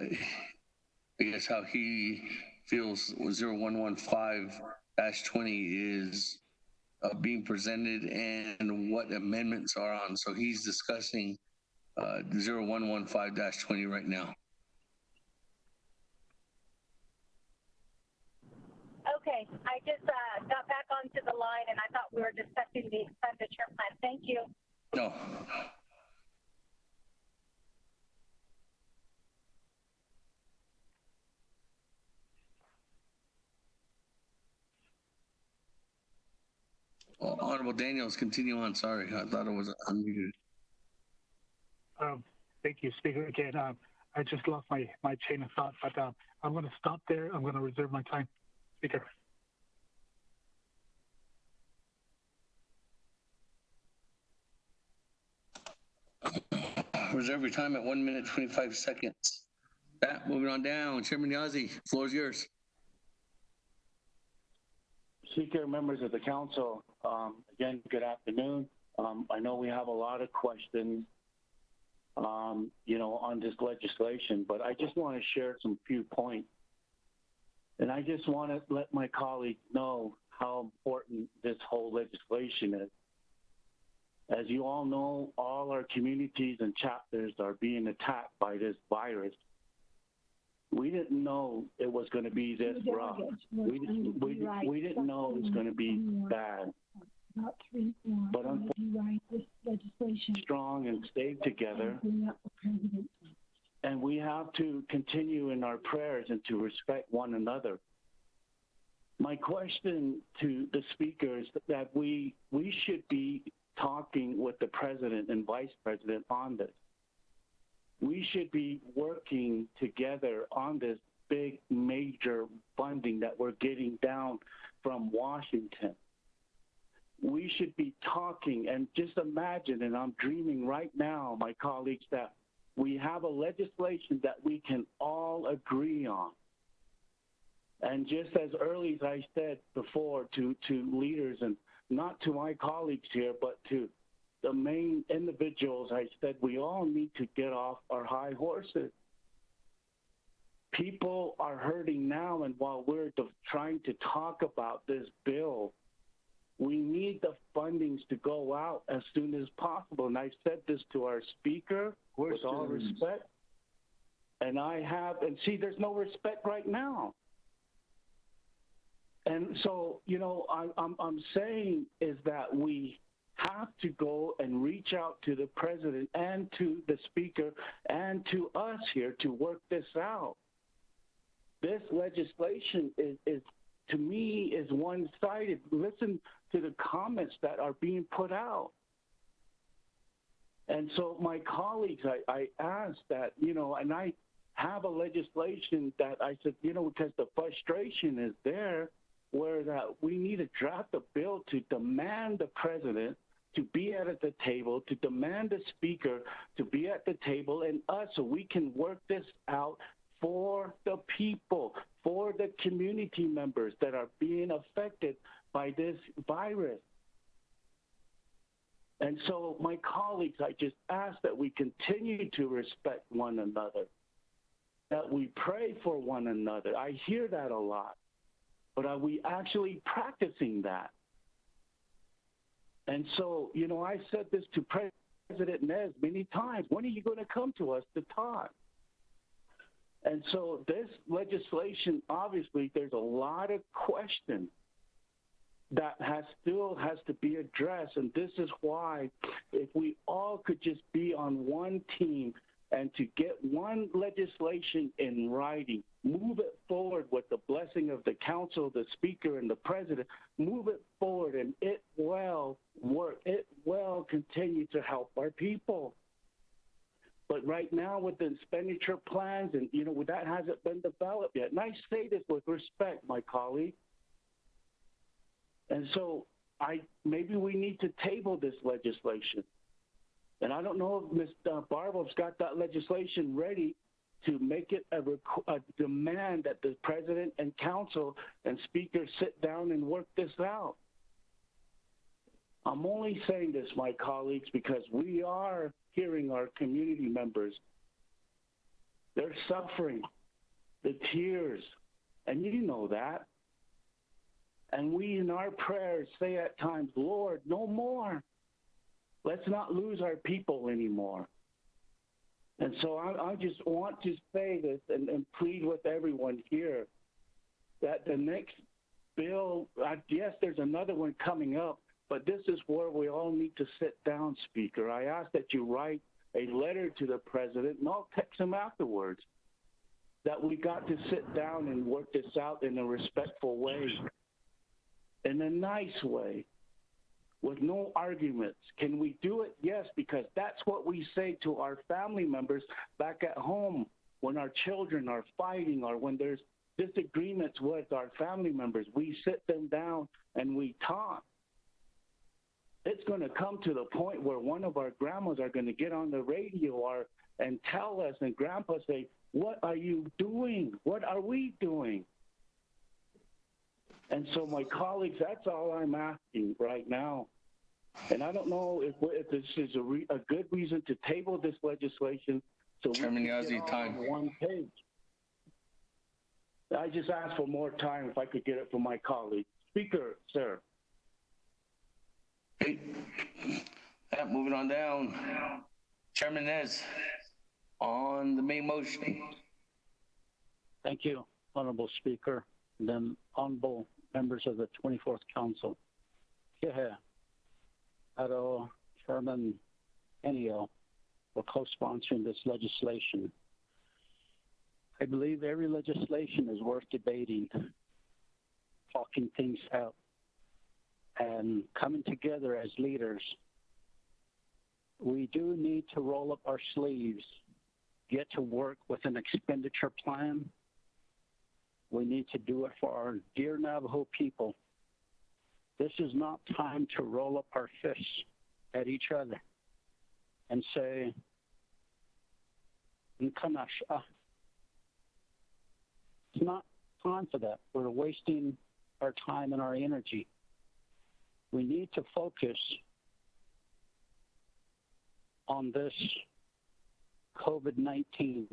B: he feels 0115-20 is being presented and what amendments are on. So he's discussing 0115-20 right now.
C: Okay, I just got back onto the line and I thought we were discussing the expenditure plan. Thank you.
B: No. Honorable Daniels, continue on. Sorry, I thought it was unmuted.
J: Thank you, Speaker. Again, I just lost my chain of thought, but I'm going to stop there. I'm going to reserve my time, Speaker.
B: Reserve your time at 1 minute, 25 seconds. Moving on down. Chairman Yazzie, floor is yours.
F: Speaker, members of the council, again, good afternoon. I know we have a lot of questions, on this legislation, but I just want to share some few points. And I just want to let my colleagues know how important this whole legislation is. As you all know, all our communities and chapters are being attacked by this virus. We didn't know it was going to be this rough. We didn't know it was going to be bad. But unfortunately, strong and stay together. And we have to continue in our prayers and to respect one another. My question to the speaker is that we should be talking with the president and vice president on this. We should be working together on this big, major funding that we're getting down from Washington. We should be talking, and just imagine, and I'm dreaming right now, my colleagues, that we have a legislation that we can all agree on.
S: And just as early as I said before to leaders, and not to my colleagues here, but to the main individuals, I said we all need to get off our high horses. People are hurting now, and while we're trying to talk about this bill, we need the fundings to go out as soon as possible. And I said this to our speaker with all respect. And see, there's no respect right now. And so, I'm saying is that we have to go and reach out to the president and to the speaker and to us here to work this out. This legislation is to me, is one-sided. Listen to the comments that are being put out. And so my colleagues, I asked that, and I have a legislation that I said, because the frustration is there, where that we need to draft a bill to demand the president to be at the table, to demand the speaker to be at the table, and us, so we can work this out for the people, for the community members that are being affected by this virus. And so, my colleagues, I just ask that we continue to respect one another, that we pray for one another. I hear that a lot, but are we actually practicing that? And so, I said this to President Nez many times. When are you going to come to us to talk? And so this legislation, obviously, there's a lot of questions that still has to be addressed. And this is why, if we all could just be on one team and to get one legislation in writing, move it forward with the blessing of the council, the speaker, and the president, move it forward, and it will work. It will continue to help our people. But right now, with the expenditure plans, and that hasn't been developed yet. And I say this with respect, my colleague. And so, maybe we need to table this legislation. And I don't know if Ms. Barbo's got that legislation ready to make it a demand that the president and council and speaker sit down and work this out. I'm only saying this, my colleagues, because we are hearing our community members. They're suffering, the tears, and you know that. And we in our prayers say at times, Lord, no more. Let's not lose our people anymore. And so I just want to say this and plead with everyone here that the next bill, yes, there's another one coming up, but this is where we all need to sit down, Speaker. I ask that you write a letter to the president, and I'll text him afterwards, that we got to sit down and work this out in a respectful way, in a nice way, with no arguments. Can we do it? Yes, because that's what we say to our family members back at home when our children are fighting or when there's disagreements with our family members. We sit them down and we talk. It's going to come to the point where one of our grandmas are going to get on the radio and tell us, and Grandpa say, what are you doing? What are we doing? And so, my colleagues, that's all I'm asking right now. And I don't know if this is a good reason to table this legislation so
B: Chairman
S: we can
B: Yazzie,
S: get on one page. I just asked for more time if I could get it from my colleague. Speaker, sir.
B: Hey. Moving on down. Chairman Nez, on the main motion.
F: Thank you, Honorable Speaker, and then honorable members of the 24th Council. Here, Ado, Chairman Enio, for co-sponsoring this legislation. I believe every legislation is worth debating, talking things out, and coming together as leaders. We do need to roll up our sleeves, get to work with an expenditure plan. We need to do it for our dear Navajo people. This is not time to roll up our fists at each other and say, Nkanash. It's not time for that. We're wasting our time and our energy. We need to focus on this COVID-19.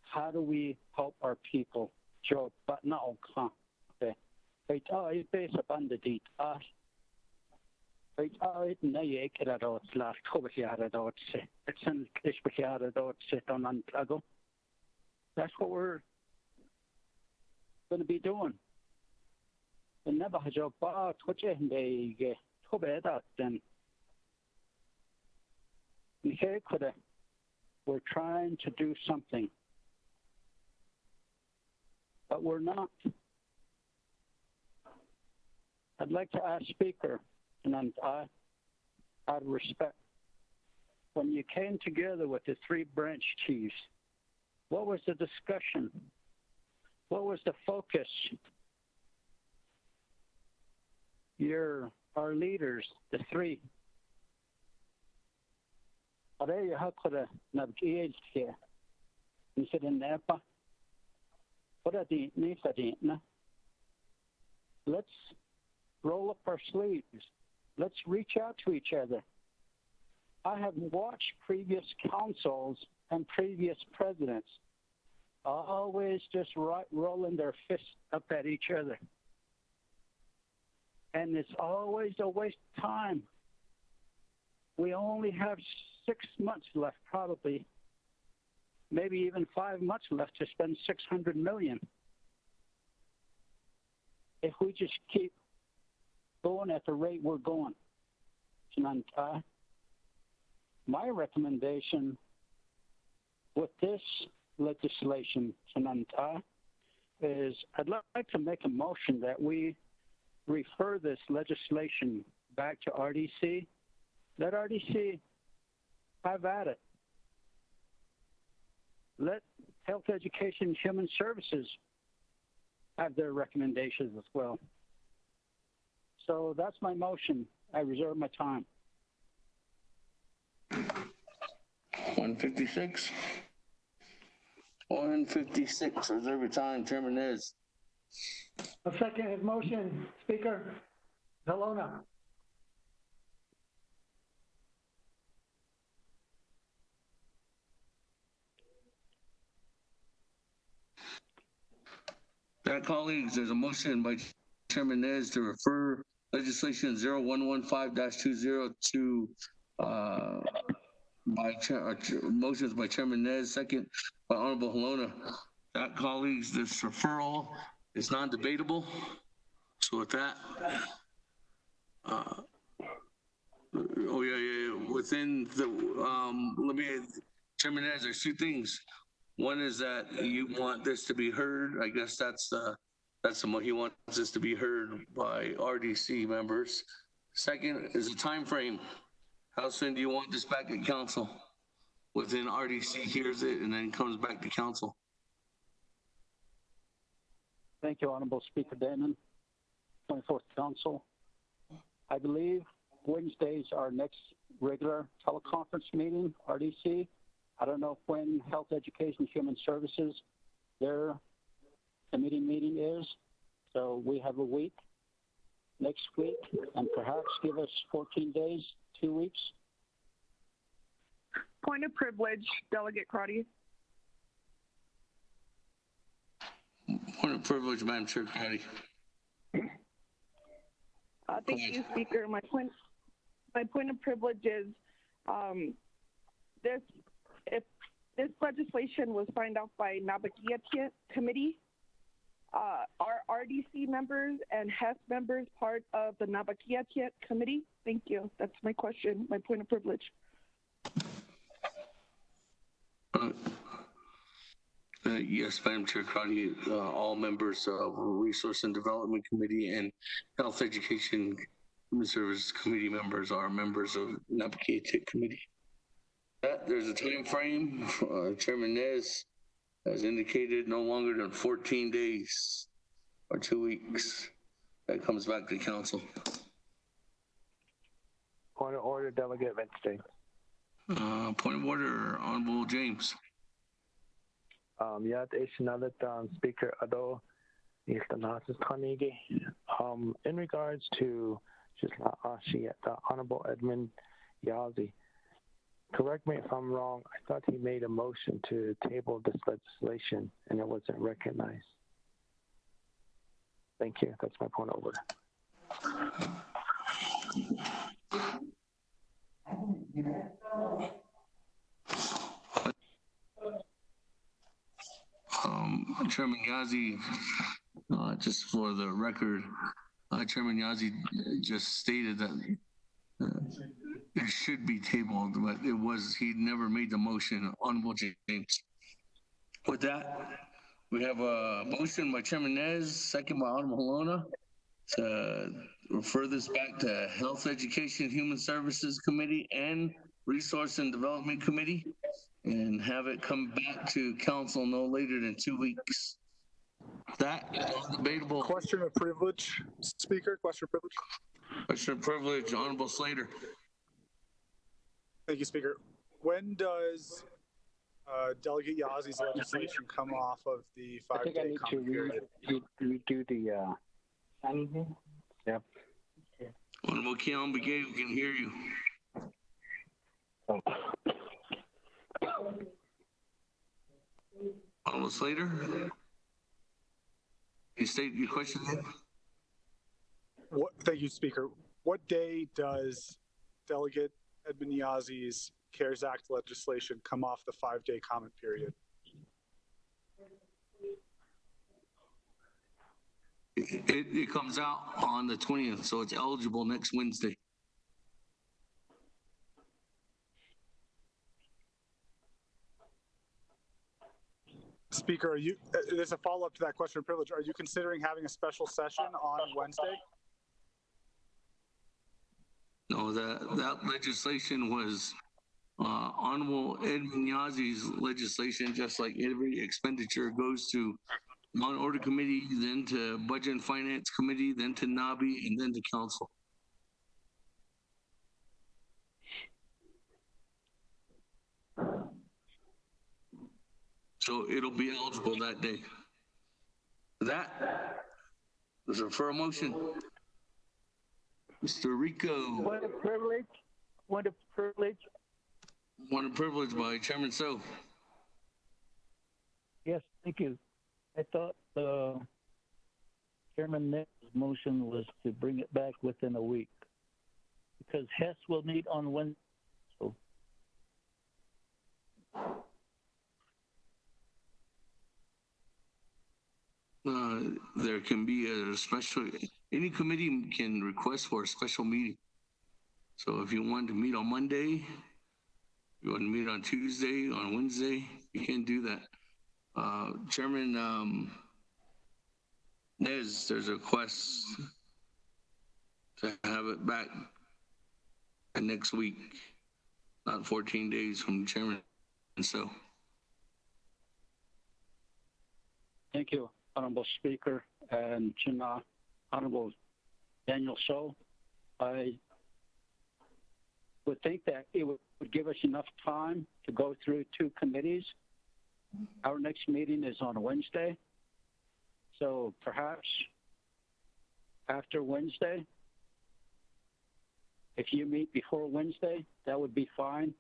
F: How do we help our people? Joe, but no, okay. Wait, I base up on the deed. Wait, it nay ekera last COVID it's an ishbihara sit on ago. That's what we're going to be doing. And never has your bar twitch and they get to bed out then. We're trying to do something, but we're not. I'd like to ask Speaker, and out of respect, when you came together with the 3 branch chiefs, what was the discussion? What was the focus? Our leaders, the 3. Let's roll up our sleeves. Let's reach out to each other. I have watched previous councils and previous presidents always just rolling their fists up at each other. And it's always a waste of time. We only have 6 months left, probably, maybe even 5 months left to spend $600 million. If we just keep going at the rate we're going, my recommendation with this legislation, is I'd like to make a motion that we refer this legislation back to RDC. Let RDC have at it. Let Health, Education, and Human Services have their recommendations as well. So that's my motion. I reserve my time.
B: 156. 156. Reserve your time. Chairman Nez.
Q: A second his motion, Speaker Zelona.
B: That, colleagues, there's a motion by Chairman Nez to refer legislation 0115-20 to motions by Chairman Nez, second by Honorable Halona. That, colleagues, this referral is non-debatable. So with that, within the, Chairman Nez, there's 2 things. One is that you want this to be heard. I guess that's the he wants this to be heard by RDC members. Second is a time frame. How soon do you want this back at council? Within RDC hears it and then comes back to council.
F: Thank you, Honorable Speaker Damon, 24th Council. I believe Wednesday's our next regular teleconference meeting, RDC. I don't know when Health, Education, Human Services, their committee meeting is. So we have a week next week, and perhaps give us 14 days, 2 weeks.
D: Point of privilege, Delegate Crotty.
B: Point of privilege, Madam Chair Crotty.
D: Thank you, Speaker. My point of privilege is if this legislation was signed off by Nabakiat Committee, are RDC members and HES members part of the Nabakiat Committee? Thank you. That's my question, my point of privilege.
B: Yes, Madam Chair Crotty, all members of Resource and Development Committee and Health, Education, Human Services Committee members are members of Nabakiat Committee. There's a time frame. Chairman Nez has indicated no longer than 14 days or 2 weeks. That comes back to council.
A: Point of order, Delegate Venstein.
B: Point of order, Honorable James.
A: Yat Ishnalit Speaker Ado In regards to the Honorable Edmund Yazzie, correct me if I'm wrong, I thought he made a motion to table this legislation and it wasn't recognized. Thank you. That's my point of order.
B: Chairman Yazzie, just for the record, Chairman Yazzie just stated that it should be tabled, but he never made the motion. Honorable James. With that, we have a motion by Chairman Nez, second by Honorable Halona, to refer this back to Health, Education, Human Services Committee and Resource and Development Committee, and have it come back to council no later than 2 weeks. That is debatable.
U: Question of privilege, Speaker. Question of privilege.
B: Question of privilege, Honorable Slater.
U: Thank you, Speaker. When does Delegate Yazzie's legislation come off of the 5-day comment period?
F: Redo the. Yep.
B: Honorable Keon Begay, we can hear you. Honorable Slater, you state your question again?
U: Thank you, Speaker. What day does Delegate Edmund Yazzie's CARES Act legislation come off the 5-day comment period?
B: It comes out on the 20th, so it's eligible next Wednesday.
U: Speaker, are you? There's a follow-up to that question of privilege. Are you considering having a special session on Wednesday?
B: No, that legislation was Honorable Edmund Yazzie's legislation, just like every expenditure goes to non-order committee, then to Budget and Finance Committee, then to NABI, and then to Council. So it'll be eligible that day. That is for a motion. Mr. Rico.
O: What a privilege. What a privilege.
B: What a privilege by Chairman So.
O: Yes, thank you. I thought Chairman Nick's motion was to bring it back within a week because Hess will meet on Wednesday. So.
B: There can be a special, any committee can request for a special meeting. So if you want to meet on Monday, you want to meet on Tuesday, on Wednesday, you can do that. Chairman Nez, there's a request to have it back next week, not 14 days from Chairman. And so.
F: Thank you, Honorable Speaker and Honorable Daniel So. I would think that it would give us enough time to go through 2 committees. Our next meeting is on Wednesday. So perhaps after Wednesday, if you meet before Wednesday, that would be fine.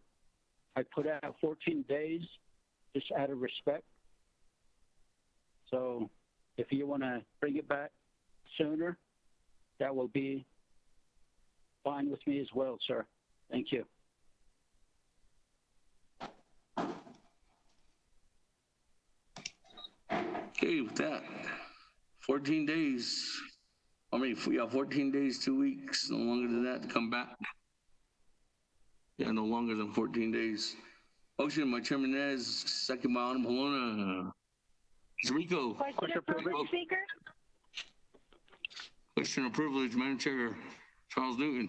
F: I put out 14 days just out of respect. So if you want to bring it back sooner, that will be fine with me as well, sir. Thank you.
B: Okay, with that, 14 days. I mean, if we have 14 days, 2 weeks, no longer than that to come back. Yeah, no longer than 14 days. Motion by Chairman Nez, second by Honorable Halona. Rico.
C: Question of privilege, Speaker.
B: Question of privilege, Madam Chair, Charles Newton.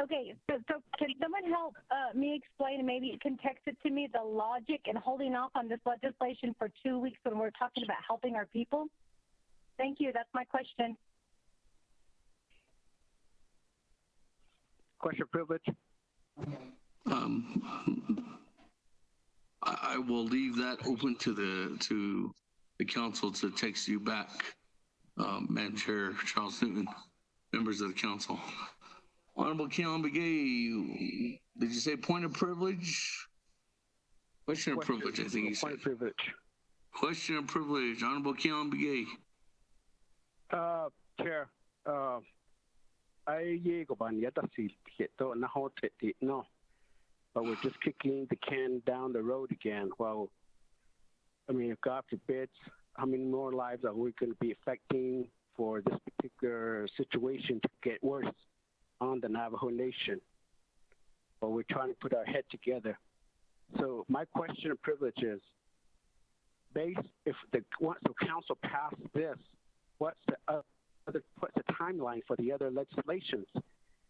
C: Okay, so can someone help me explain, and maybe you can text it to me, the logic in holding off on this legislation for 2 weeks when we're talking about helping our people? Thank you. That's my question.
R: Question of privilege.
B: I will leave that open to the council to text you back, Madam Chair Charles Newton, members of the council. Honorable Keon Begay, did you say point of privilege? Question of privilege, I think you said.
R: Point of privilege.
B: Question of privilege, Honorable Keon Begay.
R: Chair, I go ban yata si to na ho te no, but we're just kicking the can down the road again. Well, I mean, God forbid, how many more lives are we going to be affecting for this particular situation to get worse on the Navajo Nation? But we're trying to put our head together. So my question of privilege is, if once the council passed this, what's the timeline for the other legislations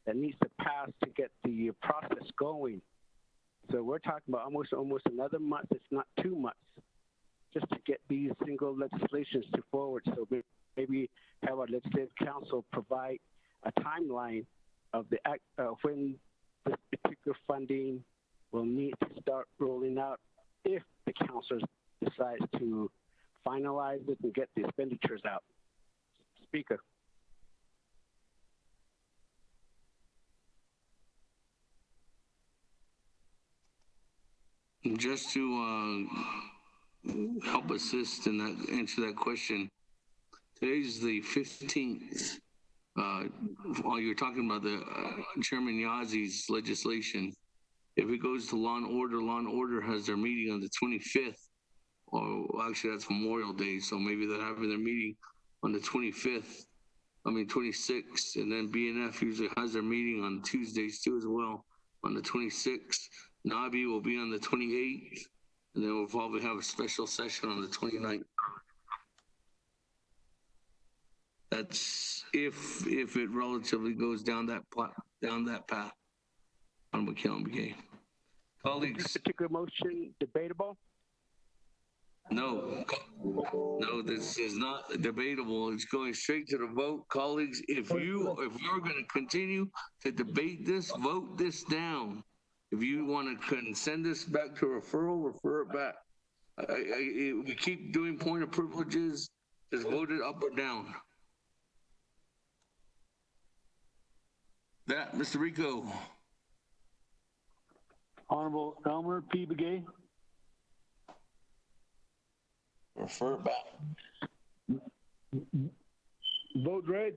R: that needs to pass to get the process going? So we're talking about almost another month, it's not 2 months, just to get these single legislations to forward. So maybe have our legislative council provide a timeline of the when this particular funding will need to start rolling out if the council decides to finalize it and get the expenditures out. Speaker.
B: Just to help assist in that, answer that question, today's the 15th. While you're talking about the Chairman Yazzi's legislation, if it goes to Law and Order has their meeting on the 25th, or actually that's Memorial Day, so maybe they're having their meeting on the 26th, and then BNF usually has their meeting on Tuesdays too as well, on the 26th. Nabi will be on the 28th, and then we'll probably have a special session on the 29th. That's if it relatively goes down that path. On McKellen McGay. Colleagues.
R: Is this particular motion debatable?
B: No, this is not debatable. It's going straight to the vote. Colleagues, if you're going to continue to debate this, vote this down. If you want to send this back to referral, refer it back. We keep doing point of privileges. Just vote it up or down. That, Mr. Rico.
S: Honorable Elmer P. Begay.
B: Refer it back.
S: Vote red.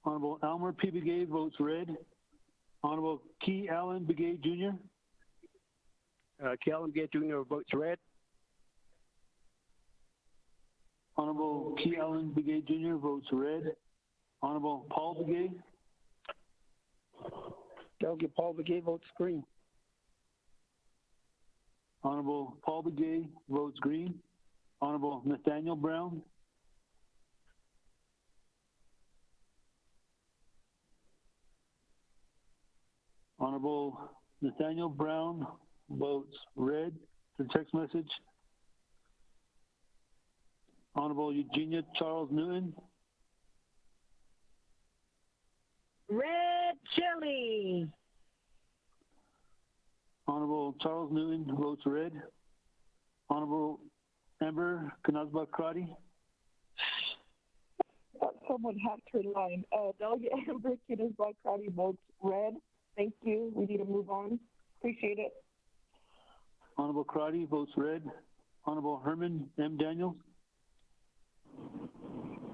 S: Honorable Elmer P. Begay votes red. Honorable Key Allen Begay Jr.
R: Key Allen Begay Jr. votes red.
S: Honorable Key Allen Begay Jr. votes red. Honorable Paul Begay.
M: Delegate Paul Begay votes green.
S: Honorable Paul Begay votes green. Honorable Nathaniel Brown. Honorable Nathaniel Brown votes red for text message. Honorable Eugenia Charles Newton.
C: Red chili.
S: Honorable Charles Newton votes red. Honorable Amber Kanazba Crotty.
D: Someone hacked her line. Delegate Amber Kanazba Crotty votes red. Thank you. We need to move on. Appreciate it.
S: Honorable Crotty votes red. Honorable Herman M. Daniels.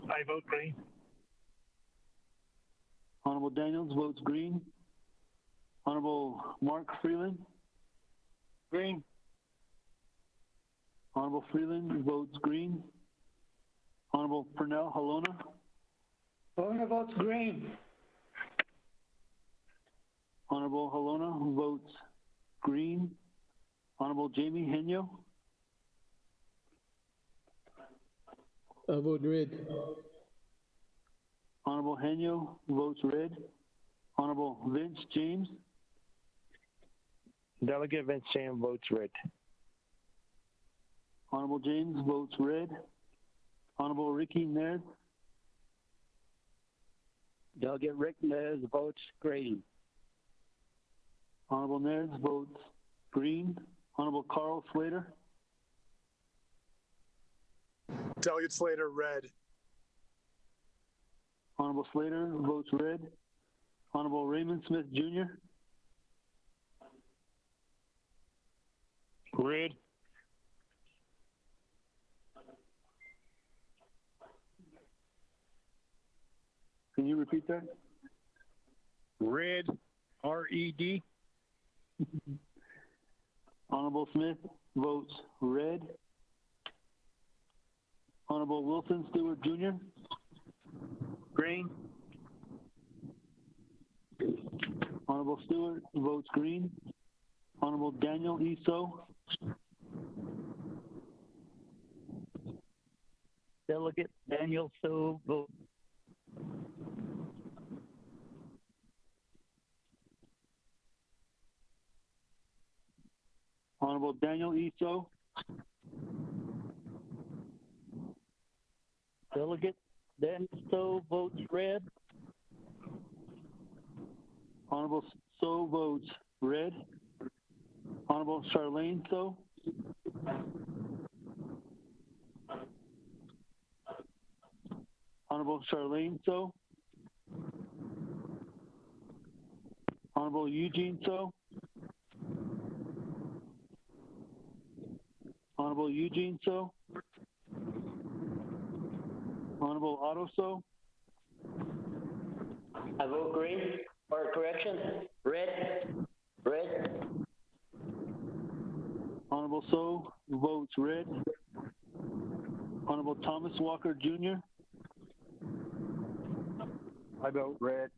J: I vote green.
S: Honorable Daniels votes green. Honorable Mark Freeland.
M: Green.
S: Honorable Freeland votes green. Honorable Pernell Halona.
Q: Halona votes green.
S: Honorable Halona votes green. Honorable Jamie Henyo.
H: I vote red.
S: Honorable Henyo votes red. Honorable Vince James.
A: Delegate Vince James votes red.
S: Honorable James votes red. Honorable Ricky Nez.
M: Delegate Rick Nez votes green.
S: Honorable Nez votes green. Honorable Carl Slater.
U: Delegate Slater, red.
S: Honorable Slater votes red. Honorable Raymond Smith Jr.
J: Red.
S: Can you repeat that?
G: Red, R-E-D.
S: Honorable Smith votes red. Honorable Wilson Stewart Jr.
O: Green.
S: Honorable Stewart votes green. Honorable Daniel E. So.
O: Delegate Daniel So votes.
S: Honorable Daniel E. So.
O: Delegate Dan So votes red.
S: Honorable So votes red. Honorable Charlene So. Honorable Charlene So. Honorable Eugene So. Honorable Eugene So. Honorable Otto So.
I: I vote green, or correction, red. Red.
S: Honorable So votes red. Honorable Thomas Walker Jr.
O: I vote red.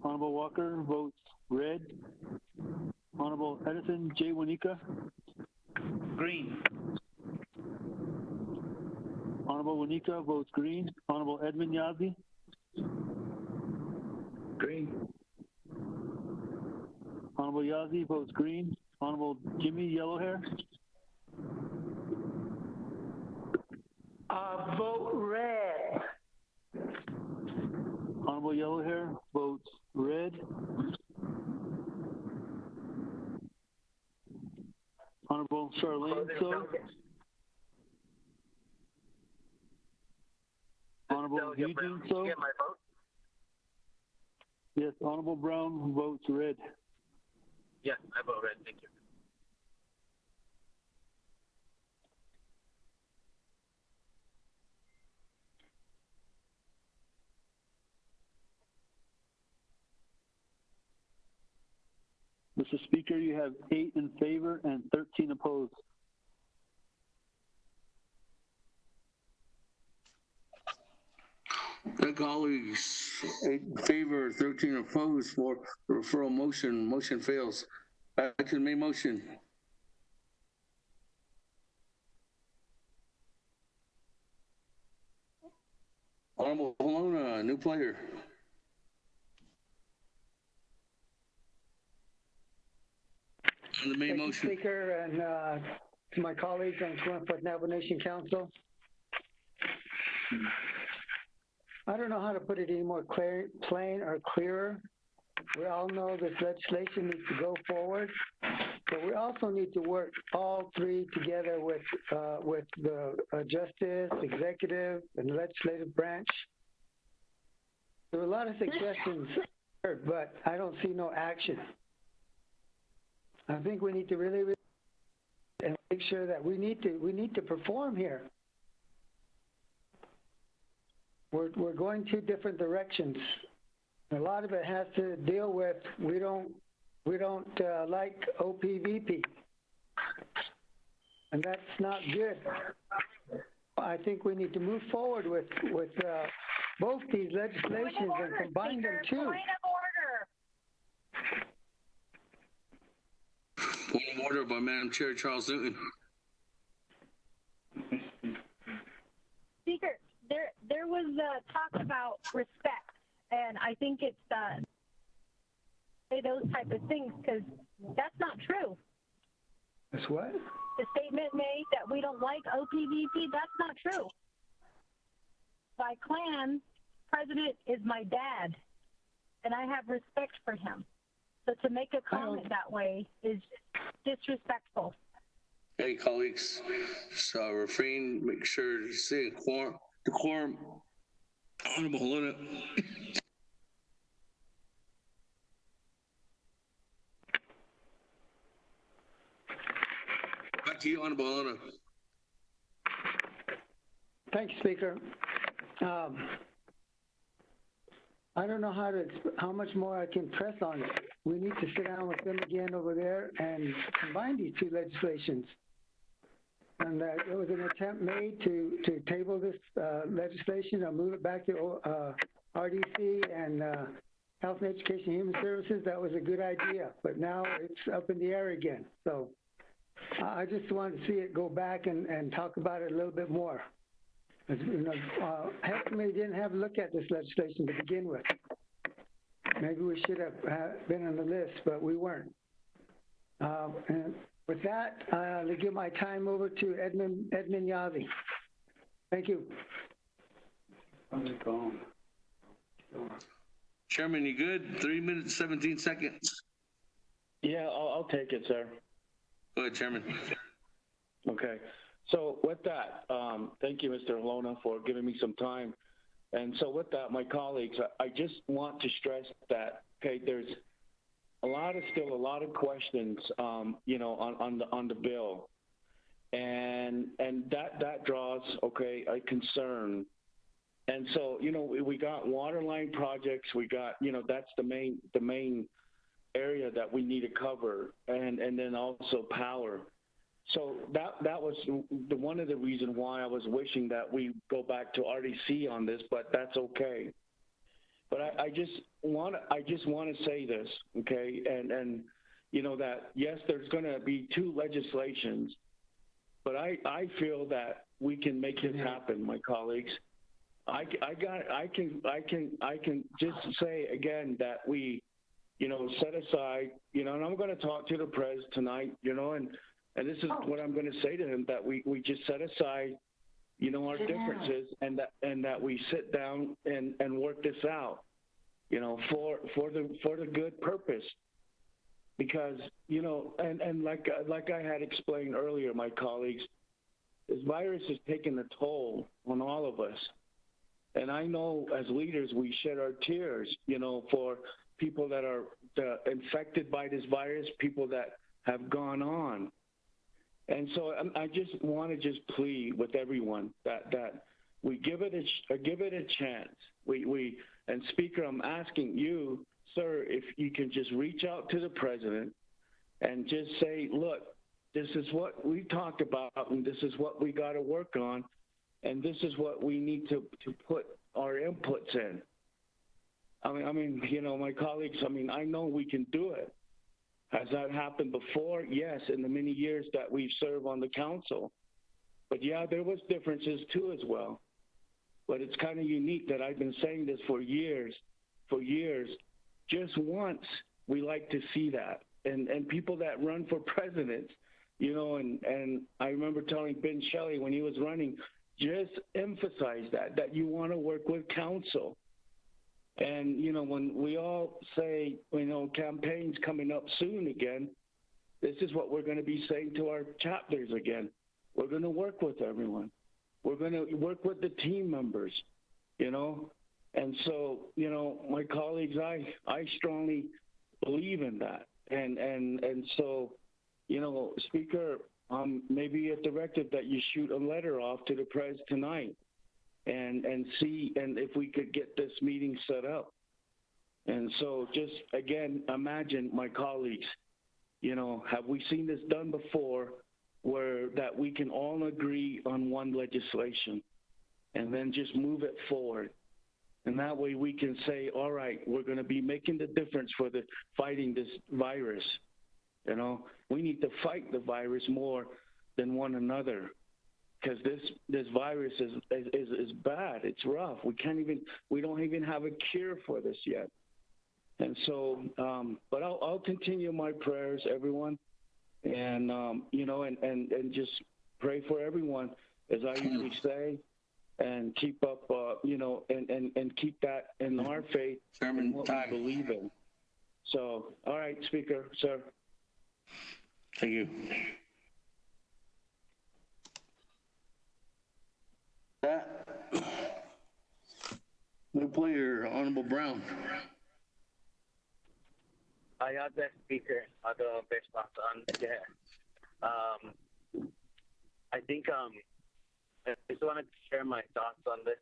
S: Honorable Walker votes red. Honorable Edison J. Wanika.
O: Green.
S: Honorable Wanika votes green. Honorable Edmund Yazzie.
O: Green.
S: Honorable Yazzie votes green. Honorable Jimmy Yellowhair.
E: Vote red.
S: Honorable Yellowhair votes red. Honorable Charlene So. Honorable Eugene So. Yes, Honorable Brown votes red.
L: Yes, I vote red. Thank you.
S: Mr. Speaker, you have 8 in favor and 13 opposed.
B: My colleagues, 8 in favor, 13 opposed for the referral motion. Motion fails. Back to the main motion. Honorable Bologna, new player. On the main
Q: Thank
B: motion.
Q: you, Speaker, and to my colleagues on 24th Navajo Nation Council. I don't know how to put it any more plain or clearer. We all know this legislation needs to go forward, but we also need to work all three together with the justice, executive, and legislative branch. There were a lot of suggestions heard, but I don't see no action. I think we need to really and make sure that we need to perform here. We're going two different directions. A lot of it has to deal with we don't like OPVP, and that's not good. I think we need to move forward with both these legislations and combine them too.
C: Point of order.
B: Point of order by Madam Chair Charles Newton.
C: Speaker, there was talk about respect, and I think it's say those type of things because that's not true.
Q: That's what?
C: The statement made that we don't like OPVP, that's not true. My clan president is my dad, and I have respect for him. So to make a comment that way is disrespectful.
B: Hey, colleagues, so refrain, make sure to say the quorum. Honorable Luna. Back to you, Honorable Luna.
Q: Thank you, Speaker. I don't know how much more I can press on it. We need to sit down with them again over there and combine these two legislations. And there was an attempt made to table this legislation or move it back to RDC and Health and Education and Human Services. That was a good idea, but now it's up in the air again. So I just wanted to see it go back and talk about it a little bit more. You know, Health Committee didn't have a look at this legislation to begin with. Maybe we should have been on the list, but we weren't. And with that, I'll give my time over to Edmund Yazzie. Thank you.
B: Chairman, you good? 3 minutes, 17 seconds.
L: Yeah, I'll take it, sir.
B: Go ahead, Chairman.
L: Okay. So with that, thank you, Mr. Lona, for giving me some time. And so with that, my colleagues, I just want to stress that, okay, there's still a lot of questions, you know, on the bill. And that draws, okay, a concern. And so, you know, we got water line projects, we got, you know, that's the main area that we need to cover, and then also power. So that was one of the reasons why I was wishing that we go back to RDC on this, but that's okay. But I just want to say this, okay, and you know that yes, there's going to be two legislations, but I feel that we can make this happen, my colleagues. I can just say again that we, you know, set aside, you know, and I'm going to talk to the pres tonight, you know, and this is what I'm going to say to him, that we just set aside, you know, our differences and that we sit down and work this out, you know, for the good purpose. Because, you know, and like I had explained earlier, my colleagues, this virus is taking a toll on all of us. And I know as leaders, we shed our tears, you know, for people that are infected by this virus, people that have gone on. And so I just want to plead with everyone that we give it a chance. And Speaker, I'm asking you, sir, if you can just reach out to the president and just say, look, this is what we talked about, and this is what we got to work on, and this is what we need to put our inputs in. I mean, you know, my colleagues, I mean, I know we can do it. Has that happened before? Yes, in the many years that we've served on the council. But yeah, there was differences too as well. But it's kind of unique that I've been saying this for years. Just once, we like to see that. And people that run for president, you know, and I remember telling Ben Shelley when he was running, just emphasize that you want to work with council. And, you know, when we all say, you know, campaigns coming up soon again, this is what we're going to be saying to our chapters again. We're going to work with everyone. We're going to work with the team members, you know. And so, you know, my colleagues, I strongly believe in that. And so, you know, Speaker, maybe a directive that you shoot a letter off to the press tonight. And see, and if we could get this meeting set up. And so just, again, imagine, my colleagues, you know, have we seen this done before where that we can all agree on one legislation and then just move it forward? And that way we can say, all right, we're going to be making the difference for the fighting this virus. You know, we need to fight the virus more than one another. Because this virus is bad. It's rough. We don't even have a cure for this yet. And so, but I'll continue my prayers, everyone, and you know, and just pray for everyone, as I usually say, and keep up, you know, and keep that in our faith and what we believe in. So, all right, Speaker, sir.
B: Thank you. That, new player, Honorable Brown.
L: Ayada Speaker, Ado Beshmatan. I think I just wanted to share my thoughts on this.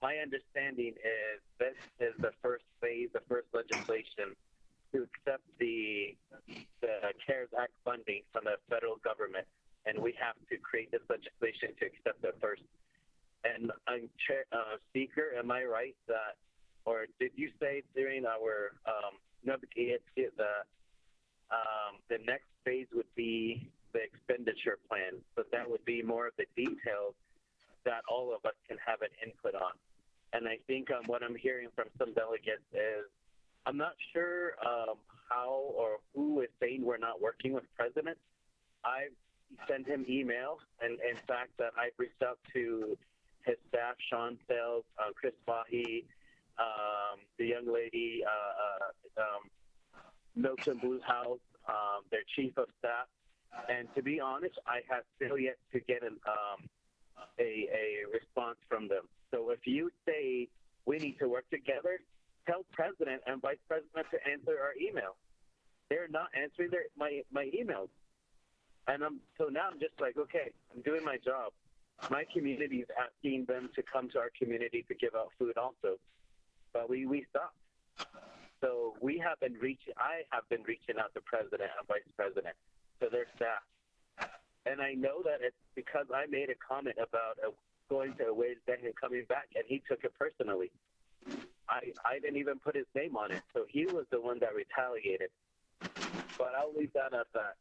L: My understanding is this is the first phase, the first legislation to accept the CARES Act funding from the federal government, and we have to create this legislation to accept it first. And Speaker, am I right that, or did you say during our the next phase would be the expenditure plan, but that would be more of the details that all of us can have an input on. And I think what I'm hearing from some delegates is, I'm not sure how or who is saying we're not working with President. I've sent him emails, and in fact that I've reached out to his staff, Sean Sales, Chris Fahy, the young lady, Milton Bluehouse, their chief of staff. And to be honest, I have still yet to get a response from them. So if you say we need to work together, tell President and Vice President to answer our email. They're not answering my emails. And so now I'm just like, okay, I'm doing my job. My community is asking them to come to our community to give out food also. But we stopped. So I have been reaching out to President and Vice President, to their staff. And I know that it's because I made a comment about going to a wage day and coming back, and he took it personally. I didn't even put his name on it, so he was the one that retaliated. But I'll leave that at that.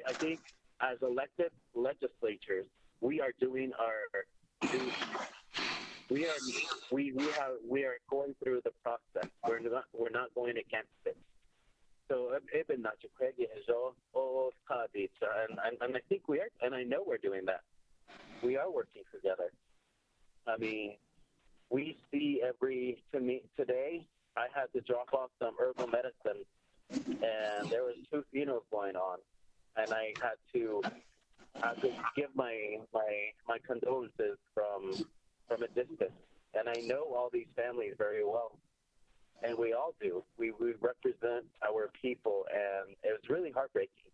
L: I think as elected legislatures, we are doing our duty. We are going through the process. We're not going against it. So and I think we are, and I know we're doing that. We are working together. I mean, we see today I had to drop off some herbal medicine, and there was 2 funerals going on, and I had to give my condolences from a distance. And I know all these families very well, and we all do. We represent our people, and it was really heartbreaking.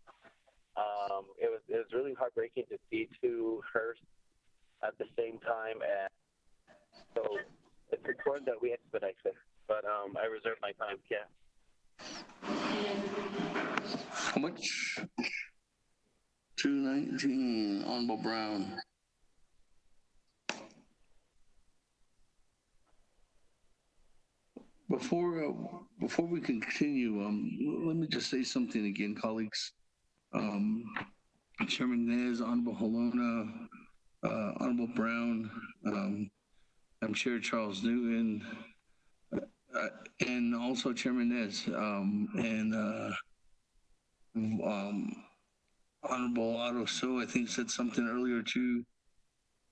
L: It was really heartbreaking to see 2 hearses at the same time, and so it's important that we expedite this. But I reserve my time. Yeah.
B: How much? 219, Honorable Brown. Before we continue, let me just say something again, colleagues. Chairman Nez, Honorable Holona, Honorable Brown, I'm Chair Charles Newton, and also Chairman Nez, and Honorable Otto So, I think, said something earlier too,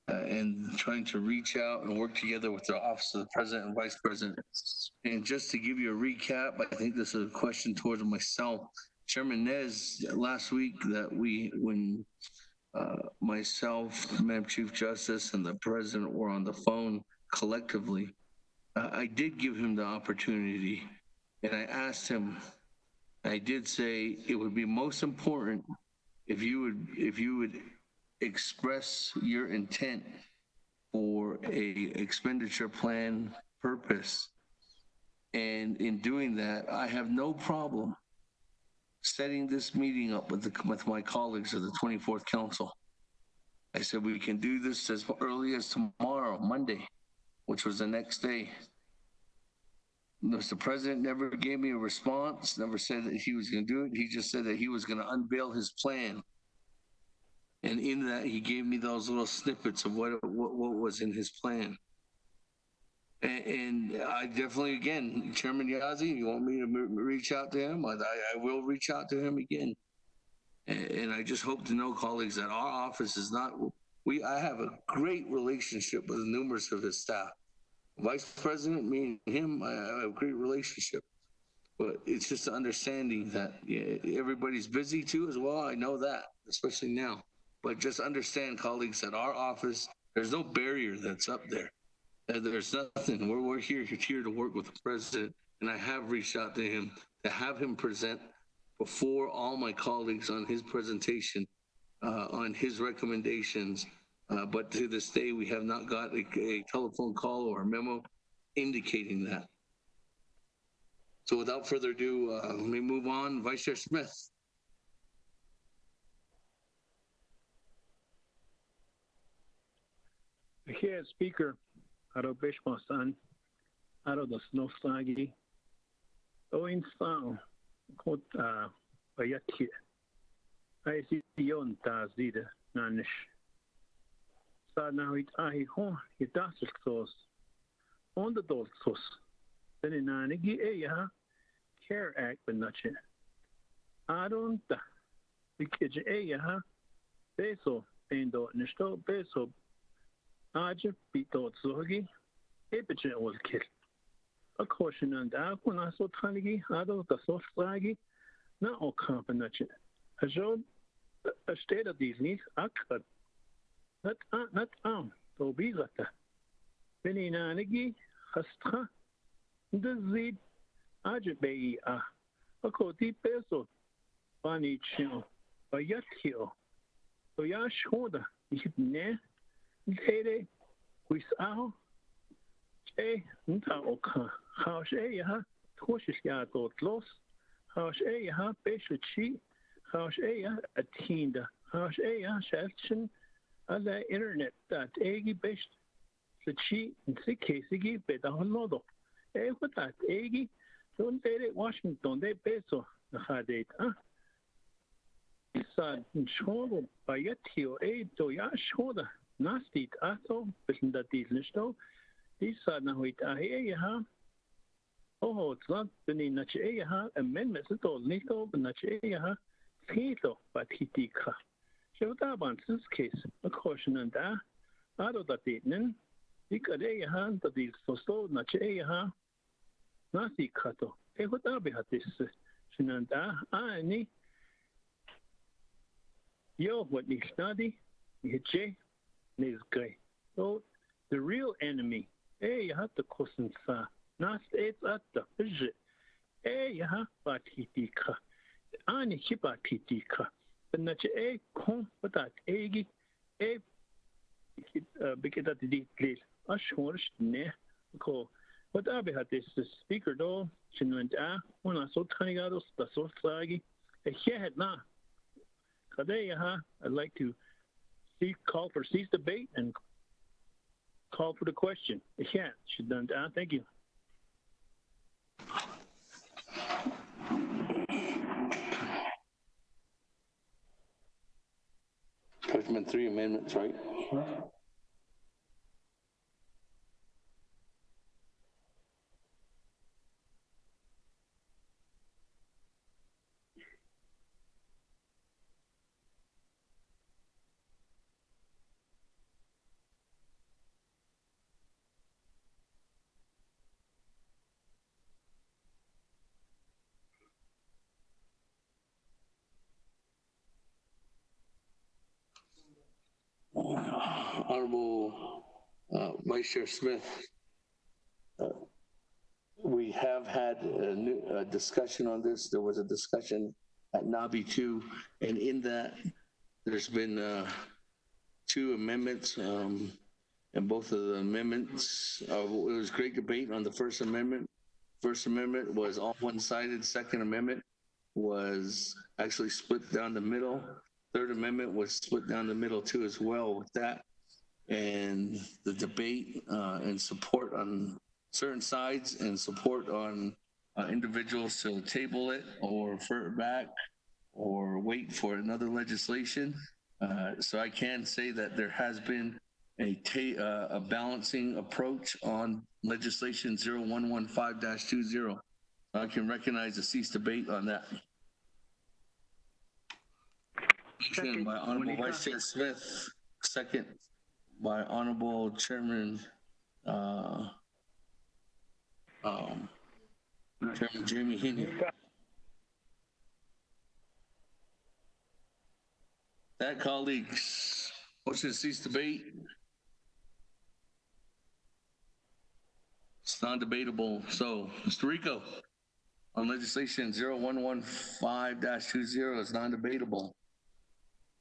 B: and trying to reach out and work together with the Office of the President and Vice President. And just to give you a recap, I think this is a question towards myself. Chairman Nez, last week when myself, Madam Chief Justice, and the President were on the phone collectively, I did give him the opportunity, and I asked him, I did say it would be most important if you would express your intent for a expenditure plan purpose. And in doing that, I have no problem setting this meeting up with my colleagues of the 24th Council. I said we can do this as early as tomorrow, Monday, which was the next day. Mr. President never gave me a response, never said that he was going to do it. He just said that he was going to unveil his plan. And in that, he gave me those little snippets of what was in his plan. And I definitely, again, Chairman Yazzie, you want me to reach out to him? I will reach out to him again. And I just hope to know, colleagues, that our office is not, I have a great relationship with numerous of his staff. Vice President, me and him, I have a great relationship. But it's just an understanding that everybody's busy too as well. I know that, especially now. But just understand, colleagues, that our office There's no barrier that's up there. There's nothing. We're here to work with the president, and I have reached out to him to have him present before all my colleagues on his presentation, on his recommendations. But to this day, we have not got a telephone call or a memo indicating that. So without further ado, let me move on. Vice Chair Smith.
G: Here, Speaker, Aro Bishmasan, Aro the Snowslagi, Oin Sound, Kota, Bayaki, I see the Yon Tazida, Nanish. Now it I home, it does it sauce. On the dog sauce. Then in Nanigi, Care Act, but not yet. I don't, the kitchen, Beso, and don't Nisto, Beso. Aja beat out Zogi, Epigen was killed. A caution and that when I saw Tanigi, Ado the soft flaggy, not all companation. A job, a state of these needs, I cut. Not so be like that. Benny Nanigi, Hastra, the Zid, Aja Bay, a coti peso, Bani Chino, a Yatio, so Yash Hoda, you ne. Tere, Wisao, Ntaoka, House Aya, Torches Yard Los, House Aya, Beshachi, House Aya, Atinda, House Aya, Shaction, other internet that Agi Best, the Chi, and Sikasigi, Bedaholodo. What that Agi, don't they Washington, they peso, the Hadet, Sad, Shodo, Bayatio, to Yashoda. Nasty ato, bisschen da dieselsto. Die sad na huit ha. Oh, it's not the nache ha. Amendments at all. Nito, but nache ha. Tito, but hitika. So that one, this case, a caution and da. Ado da ditnen. Ikade ha, that is so slow, nache ha. Nasty kato. What abi hat this? Shinanda, ni. Yo, what ni study? Hit is great. So the real enemy, you have to question sa. Not it's at the visit. You have batitika. Ani hibatitika. But not a con but that eggy, because that the place. A short ne. Because what I had this speaker though, she went when I saw tiny gatos, the so flaggy. He had not. I'd like to call for cease debate and call for the question. Yeah, should done that. Thank you.
B: There's been 3 amendments, right? Honorable Vice Chair Smith, we have had a discussion on this. There was a discussion at NABI 2, and in that, there's been 2 amendments, and both of the amendments, it was great debate on the First Amendment. First Amendment was all one-sided. Second Amendment was actually split down the middle. Third Amendment was split down the middle too as well with that. And the debate and support on certain sides and support on individuals to table it or refer it back or wait for another legislation. So I can say that there has been a balancing approach on legislation 0115-20. I can recognize the cease debate on that. Motion by Honorable Vice Chair Smith, second by Honorable Chairman Chairman Jamie Heaney. That, colleagues, motion to cease debate It's non-debatable. So, Mr. Rico, on legislation 0115-20 is non-debatable.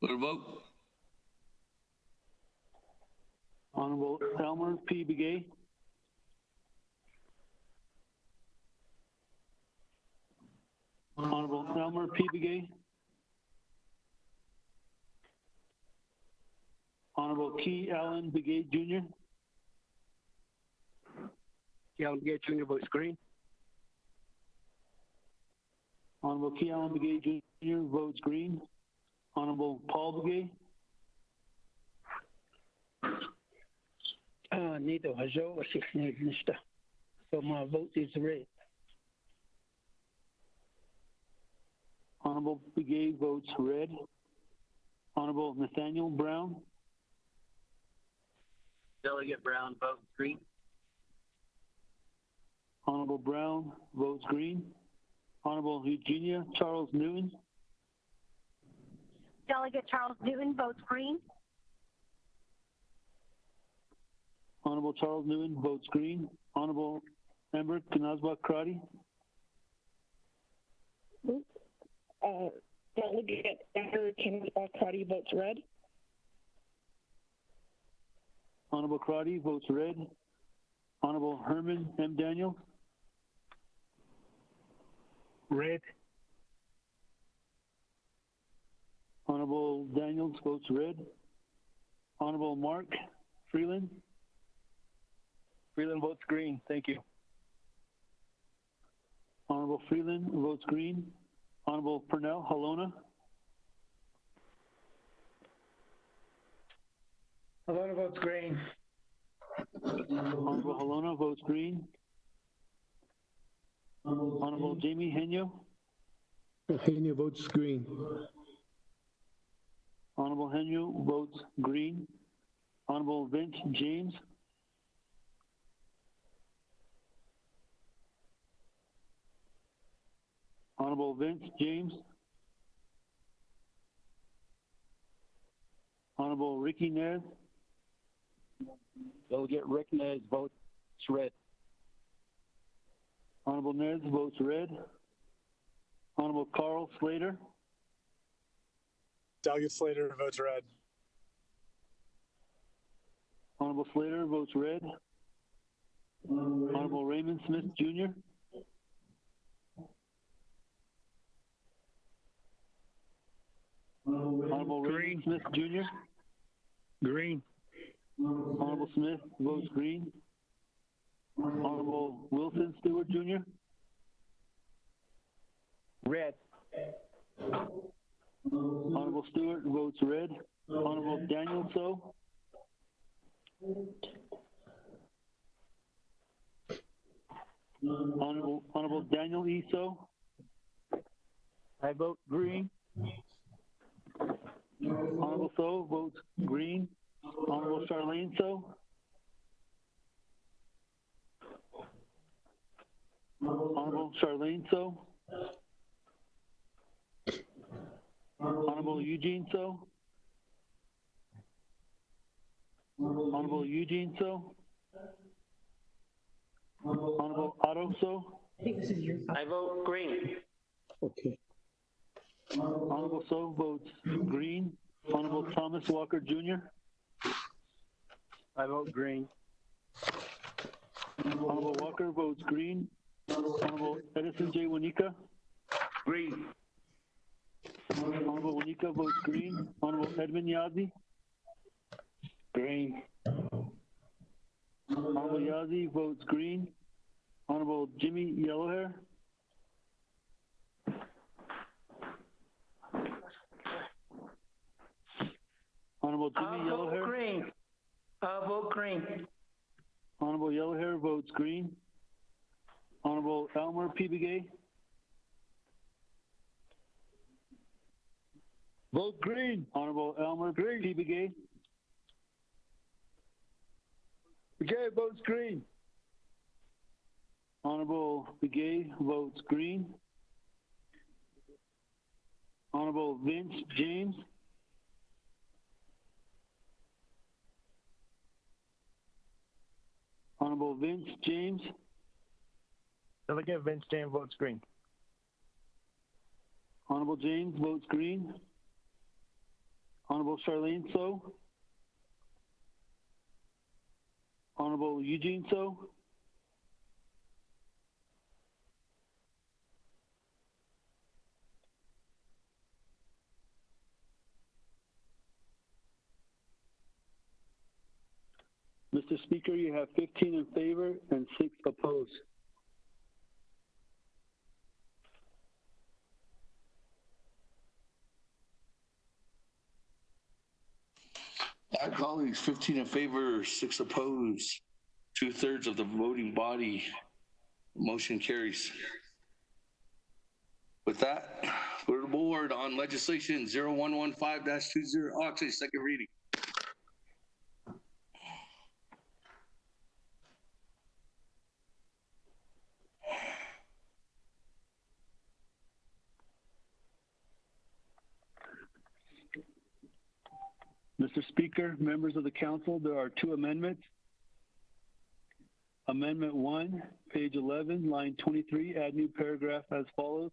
B: Put a vote.
S: Honorable Elmer P. Begay. Honorable Elmer P. Begay. Honorable Key Allen Begay Jr.
R: Key Allen Begay Jr. votes green.
S: Honorable Key Allen Begay Jr. votes green. Honorable Paul Begay.
M: Neither Hajo or Mr. So my vote is red.
S: Honorable Begay votes red. Honorable Nathaniel Brown.
O: Delegate Brown votes green.
S: Honorable Brown votes green. Honorable Eugenia Charles Newton.
C: Delegate Charles Newton votes green.
S: Honorable Charles Newton votes green. Honorable Member Knazwa Karate.
D: Delegate Amber Knazwa Karate votes red.
S: Honorable Karate votes red. Honorable Herman M. Daniels.
J: Red.
S: Honorable Daniels votes red. Honorable Mark Freeland.
O: Freeland votes green. Thank you.
S: Honorable Freeland votes green. Honorable Purnell Halona.
Q: Halona votes green.
S: Honorable Halona votes green. Honorable Jamie Henyo.
H: Henyo votes green.
S: Honorable Henyo votes green. Honorable Vince James. Honorable Vince James. Honorable Ricky Nez.
O: Delegate Rick Nez votes red.
S: Honorable Nez votes red. Honorable Carl Slater.
U: Delegate Slater votes red.
S: Honorable Slater votes red. Honorable Raymond Smith Jr. Honorable Raymond Smith Jr.
J: Green.
S: Honorable Smith votes green. Honorable Wilson Stewart Jr.
O: Red.
S: Honorable Stewart votes red. Honorable Daniel So. Honorable Daniel E. So.
O: I vote green.
S: Honorable So votes green. Honorable Charlene So. Honorable Charlene So. Honorable Eugene So. Honorable Eugene So. Honorable Otto So.
I: I vote green.
H: Okay.
S: Honorable So votes green. Honorable Thomas Walker Jr.
O: I vote green.
S: Honorable Walker votes green. Honorable Edison J. Wanika.
O: Green.
S: Honorable Wanika votes green. Honorable Edmund Yazzie.
O: Green.
S: Honorable Yazzie votes green. Honorable Jimmy Yellowhair. Honorable Jimmy Yellowhair.
E: Green. I'll vote green.
S: Honorable Yellowhair votes green. Honorable Elmer P. Begay.
K: Vote green.
S: Honorable Elmer P. Begay.
K: Begay votes green.
S: Honorable Begay votes green. Honorable Vince James. Honorable Vince James.
A: Delegate Vince James votes green.
S: Honorable James votes green. Honorable Charlene So. Honorable Eugene So. Mr. Speaker, you have 15 in favor and 6 opposed.
B: Our colleagues, 15 in favor, 6 opposed, 2/3 of the voting body. Motion carries. With that, we're board on legislation 0115-20. Oh, actually, second reading.
S: Mr. Speaker, members of the council, there are 2 amendments. Amendment 1, page 11, line 23, add new paragraph as follows.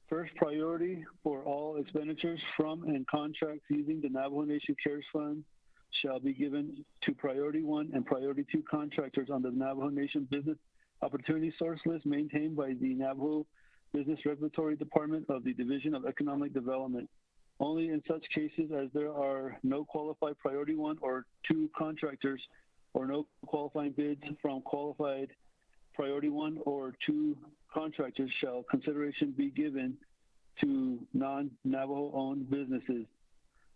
S: First priority for all expenditures from and contracts using the Navajo Nation CARES Fund shall be given to Priority 1 and Priority 2 contractors on the Navajo Nation Business Opportunity Source List maintained by the Navajo Business Regulatory Department of the Division of Economic Development. Only in such cases as there are no qualified Priority 1 or 2 contractors or no qualifying bids from qualified Priority 1 or 2 contractors shall consideration be given to non-Navajo owned businesses.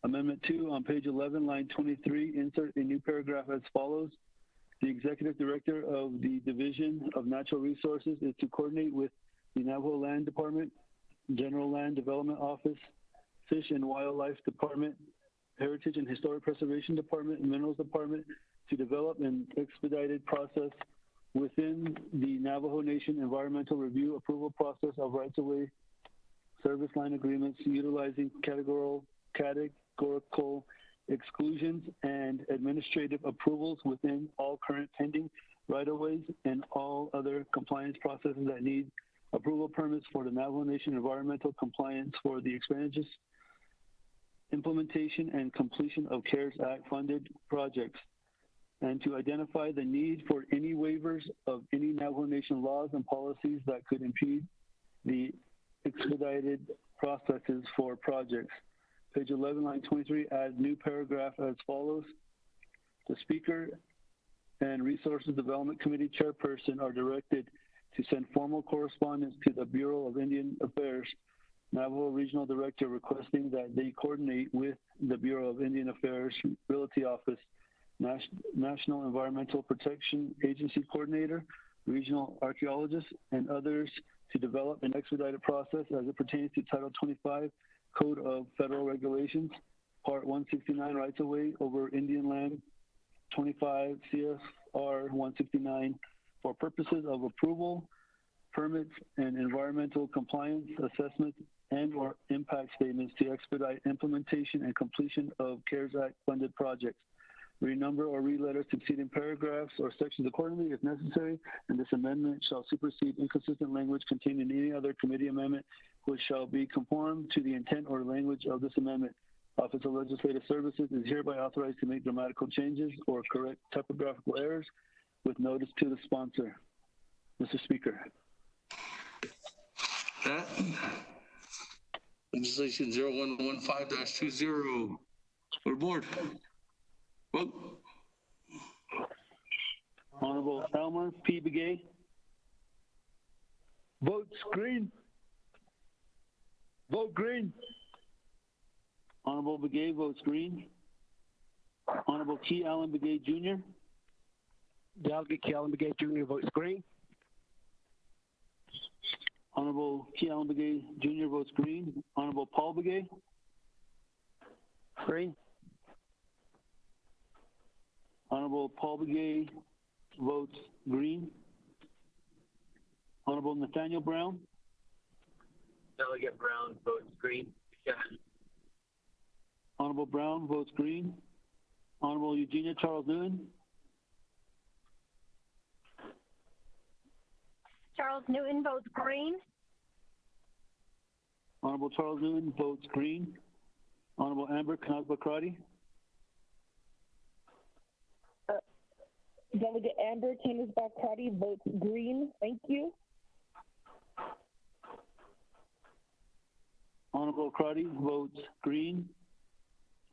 S: Amendment 2 on page 11, line 23, insert a new paragraph as follows. The Executive Director of the Division of Natural Resources is to coordinate with the Navajo Land Department, General Land Development Office, Fish and Wildlife Department, Heritage and Historic Preservation Department, and Minerals Department to develop an expedited process within the Navajo Nation environmental review approval process of rights-of-way service line agreements utilizing categorical exclusions and administrative approvals within all current pending right-of-ways and all other compliance processes that need approval permits for the Navajo Nation environmental compliance for the expenditures, implementation, and completion of CARES Act funded projects, and to identify the need for any waivers of any Navajo Nation laws and policies that could impede the expedited processes for projects. Page 11, line 23, add new paragraph as follows. The Speaker and Resources Development Committee Chairperson are directed to send formal correspondence to the Bureau of Indian Affairs Navajo Regional Director requesting that they coordinate with the Bureau of Indian Affairs Realty Office, National Environmental Protection Agency Coordinator, Regional Archaeologist, and others to develop an expedited process as it pertains to Title 25 Code of Federal Regulations, Part 169, Rights of Way over Indian Land, 25 CFR 169, for purposes of approval, permits, and environmental compliance assessments and/or impact statements to expedite implementation and completion of CARES Act funded projects. Renumber or read letters succeeding paragraphs or sections accordingly if necessary, and this amendment shall supersede inconsistent language contained in any other committee amendment which shall be conformed to the intent or language of this amendment. Office of Legislative Services is hereby authorized to make grammatical changes or correct typographical errors with notice to the sponsor. Mr. Speaker.
B: That legislation 0115-20. We're board. Vote.
S: Honorable Elmer P. Begay.
R: Votes green. Vote green.
S: Honorable Begay votes green. Honorable T. Allen Begay Jr.
R: Delegate T. Allen Begay Jr. votes green.
S: Honorable T. Allen Begay Jr. votes green. Honorable Paul Begay.
R: Green.
S: Honorable Paul Begay votes green. Honorable Nathaniel Brown.
N: Delegate Brown votes green. Yeah.
S: Honorable Brown votes green. Honorable Eugenia Charles Newton.
C: Charles Newton votes green.
S: Honorable Charles Newton votes green. Honorable Amber Knaz-Bakrati.
D: Delegate Amber Knaz-Bakrati votes green. Thank you.
S: Honorable Crotty votes green.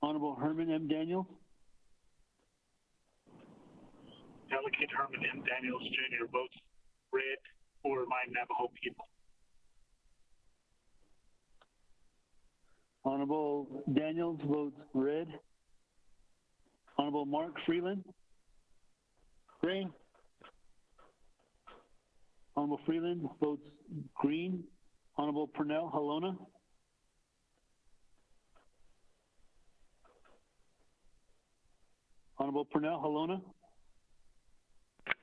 S: Honorable Herman M. Daniels.
J: Delegate Herman M. Daniels Jr. votes red for my Navajo people.
S: Honorable Daniels votes red. Honorable Mark Freeland. Green. Honorable Freeland votes green. Honorable Purnell Halona. Honorable Purnell Halona.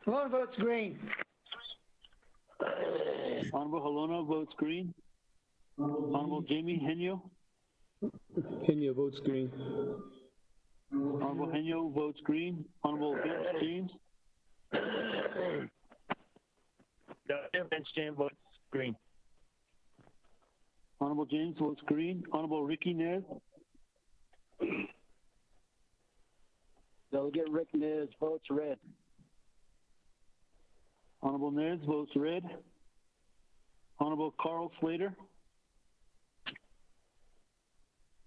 Q: Halona votes green.
S: Honorable Halona votes green. Honorable Jamie Henyo.
H: Henyo votes green.
S: Honorable Henyo votes green. Honorable Vince James.
O: Vince James votes green.
S: Honorable James votes green. Honorable Ricky Nez.
F: Delegate Rick Nez votes red.
S: Honorable Nez votes red. Honorable Carl Slater.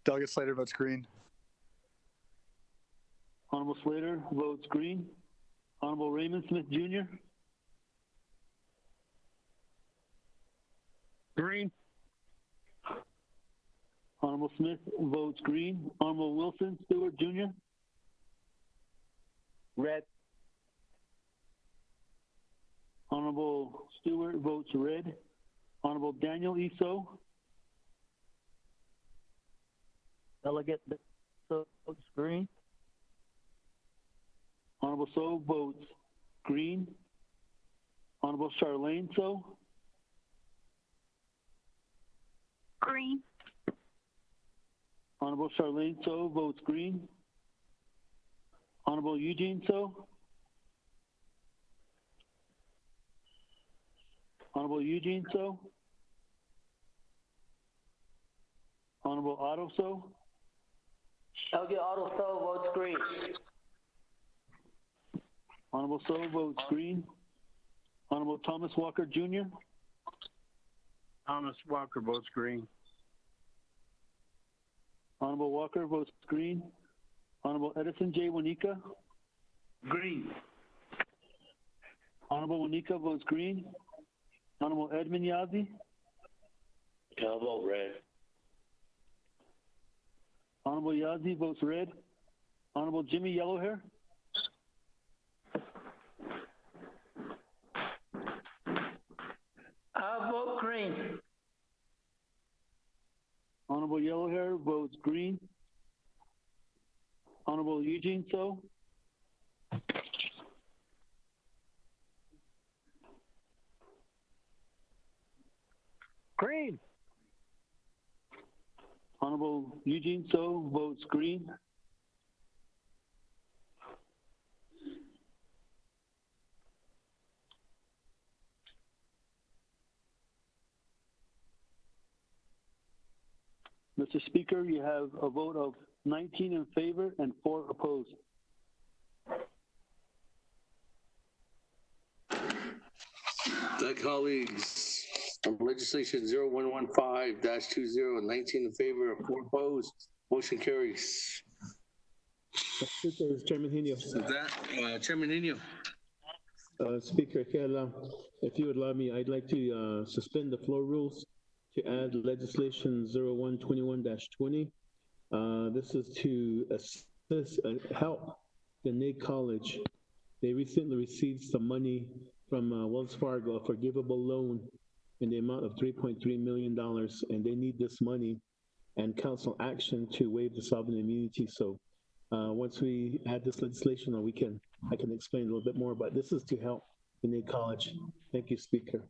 U: Delegate Slater votes green.
S: Honorable Slater votes green. Honorable Raymond Smith Jr.
O: Green.
S: Honorable Smith votes green. Honorable Wilson Stewart Jr.
O: Red.
S: Honorable Stewart votes red. Honorable Daniel Iso.
O: Delegate votes green.
S: Honorable So votes green. Honorable Charlene So.
C: Green.
S: Honorable Charlene So votes green. Honorable Eugene So. Honorable Eugene So. Honorable Otto So.
I: Delegate Otto So votes green.
S: Honorable So votes green. Honorable Thomas Walker Jr.
F: Thomas Walker votes green.
S: Honorable Walker votes green. Honorable Edison J. Wanika.
F: Green.
S: Honorable Wanika votes green. Honorable Edmund Yazzie.
I: I'll vote red.
S: Honorable Yazzie votes red. Honorable Jimmy Yellowhair.
E: I'll vote green.
S: Honorable Yellowhair votes green. Honorable Eugene So.
R: Green.
S: Honorable Eugene So votes green. Mr. Speaker, you have a vote of 19 in favor and 4 opposed.
B: That, colleagues, on legislation 0115-20, 19 in favor, 4 opposed. Motion carries.
H: Speaker, Chairman Henyo.
B: With that, Chairman Henyo.
H: Speaker, if you would allow me, I'd like to suspend the floor rules to add legislation 0121-20. This is to assist, help the NAIC College. They recently received some money from Wells Fargo, a forgivable loan in the amount of $3.3 million, and they need this money and council action to waive the sovereign immunity. So once we add this legislation, I can explain a little bit more, but this is to help the NAIC College. Thank you, Speaker.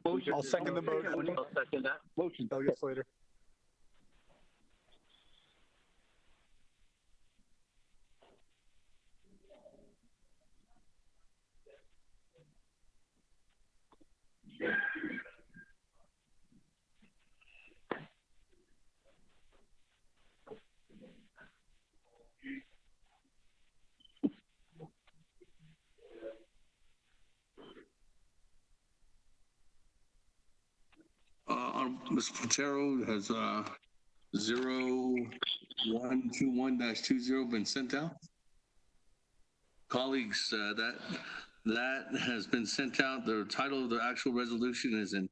U: I'll second the motion.
O: I'll second that.
U: Motion. Delegate Slater.
B: Mr. Potero has 0121-20 been sent out. Colleagues, that has been sent out. The title of the actual resolution is an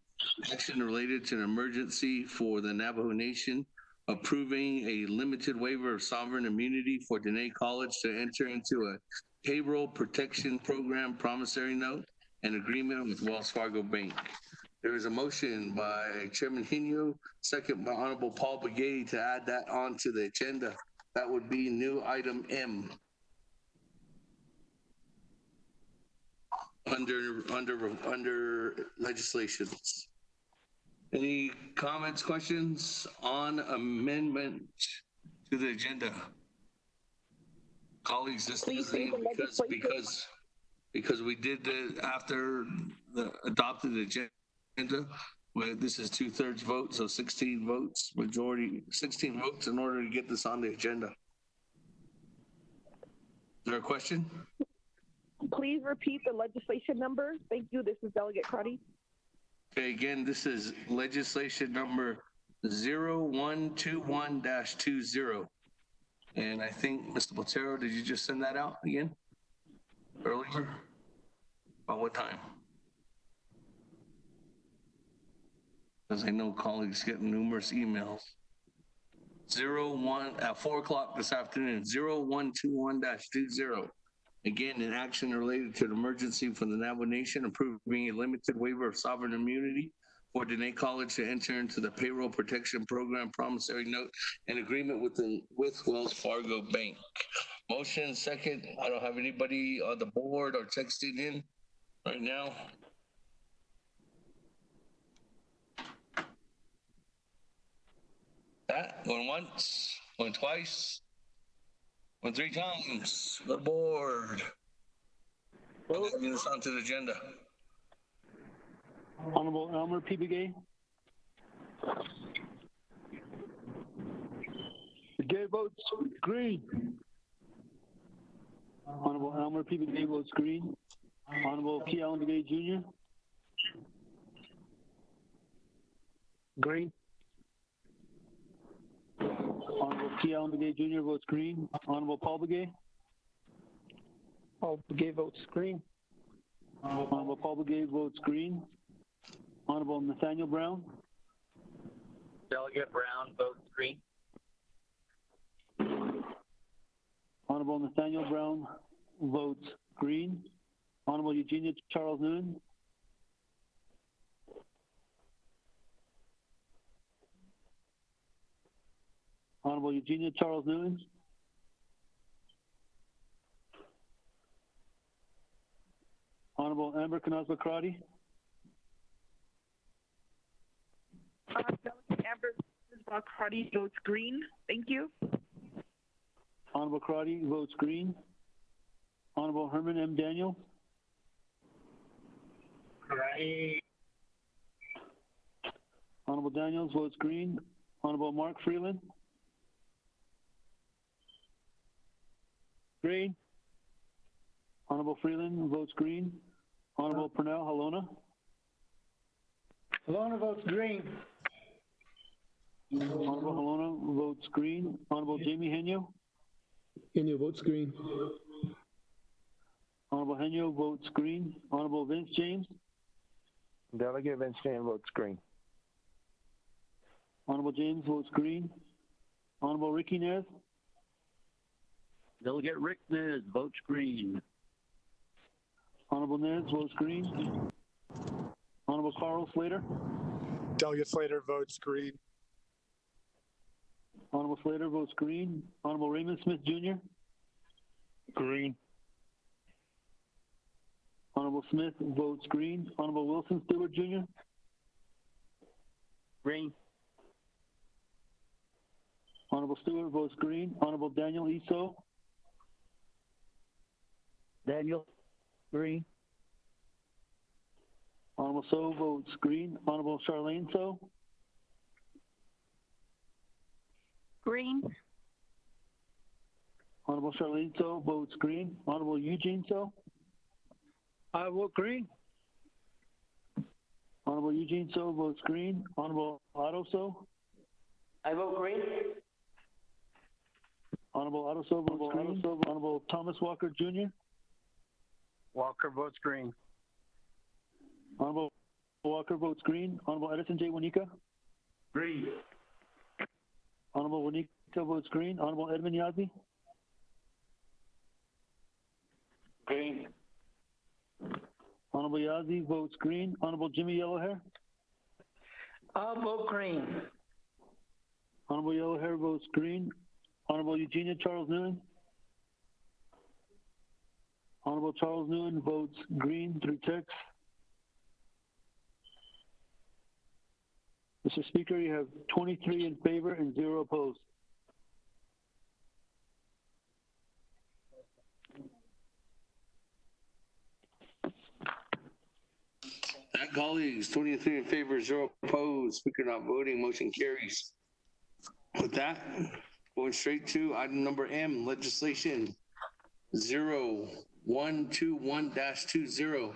B: action related to an emergency for the Navajo Nation, approving a limited waiver of sovereign immunity for Dene College to enter into a payroll protection program promissory note and agreement with Wells Fargo Bank. There is a motion by Chairman Hino, second by Honorable Paul Begay to add that onto the agenda. That would be new item M. Under legislations. Any comments, questions on amendment to the agenda? Colleagues, this is because we did the after the adopted agenda, where this is 2/3 vote, so 16 votes, majority 16 votes in order to get this on the agenda. Is there a question?
D: Please repeat the legislation number. Thank you. This is Delegate Crotty.
B: Okay, again, this is legislation number 0121-20. And I think, Mr. Botero, did you just send that out again? Earlier? About what time? Because I know colleagues get numerous emails. 4 o'clock this afternoon, 0121-20. Again, an action related to an emergency for the Navajo Nation, approving a limited waiver of sovereign immunity for Dene College to enter into the payroll protection program promissory note and agreement with Wells Fargo Bank. Motion second. I don't have anybody on the board or texting in right now. That going once, going twice. 3 times. The board. Getting this onto the agenda.
S: Honorable Elmer P. Begay.
K: Begay votes green.
S: Honorable Elmer P. Begay votes green. Honorable P. Allen Begay Jr.
K: Green.
S: Honorable P. Allen Begay Jr. votes green. Honorable Paul Begay.
K: Paul Begay votes green.
S: Honorable Paul Begay votes green. Honorable Nathaniel Brown.
N: Delegate Brown votes green.
S: Honorable Nathaniel Brown votes green. Honorable Eugenia Charles Nguyen. Honorable Eugenia Charles Nguyen. Honorable Amber Knazba Crotty.
D: Delegate Amber Crotty votes green. Thank you.
S: Honorable Crotty votes green. Honorable Herman M. Daniel.
N: Green.
S: Honorable Daniels votes green. Honorable Mark Freeland.
K: Green.
S: Honorable Freeland votes green. Honorable Purnell Halona.
Q: Halona votes green.
S: Honorable Halona votes green. Honorable Jamie Henyo.
H: Henyo votes green.
S: Honorable Henyo votes green. Honorable Vince James.
A: Delegate Vince James votes green.
S: Honorable James votes green. Honorable Ricky Nez.
O: Delegate Rick Nez votes green.
S: Honorable Nez votes green. Honorable Carl Slater.
U: Delegate Slater votes green.
S: Honorable Slater votes green. Honorable Raymond Smith Jr.
K: Green.
S: Honorable Smith votes green. Honorable Wilson Stewart Jr.
O: Green.
S: Honorable Stewart votes green. Honorable Daniel Eso.
O: Daniel. Green.
S: Honorable So votes green. Honorable Charlene So.
C: Green.
S: Honorable Charlene So votes green. Honorable Eugene So.
K: I vote green.
S: Honorable Eugene So votes green. Honorable Otto So.
I: I vote green.
S: Honorable Otto So votes green. Honorable Thomas Walker Jr.
K: Walker votes green.
S: Honorable Walker votes green. Honorable Edison J. Wanika.
K: Green.
S: Honorable Wanika votes green. Honorable Edmund Yazzie.
I: Green.
S: Honorable Yazzie votes green. Honorable Jimmy Yellowhair.
E: I'll vote green.
S: Honorable Yellowhair votes green. Honorable Eugenia Charles Nguyen. Honorable Charles Nguyen votes green through text. Mr. Speaker, you have 23 in favor and 0 opposed.
B: That, colleagues, 23 in favor, 0 opposed. Speaker not voting. Motion carries. With that, going straight to item number M, legislation 0121-20.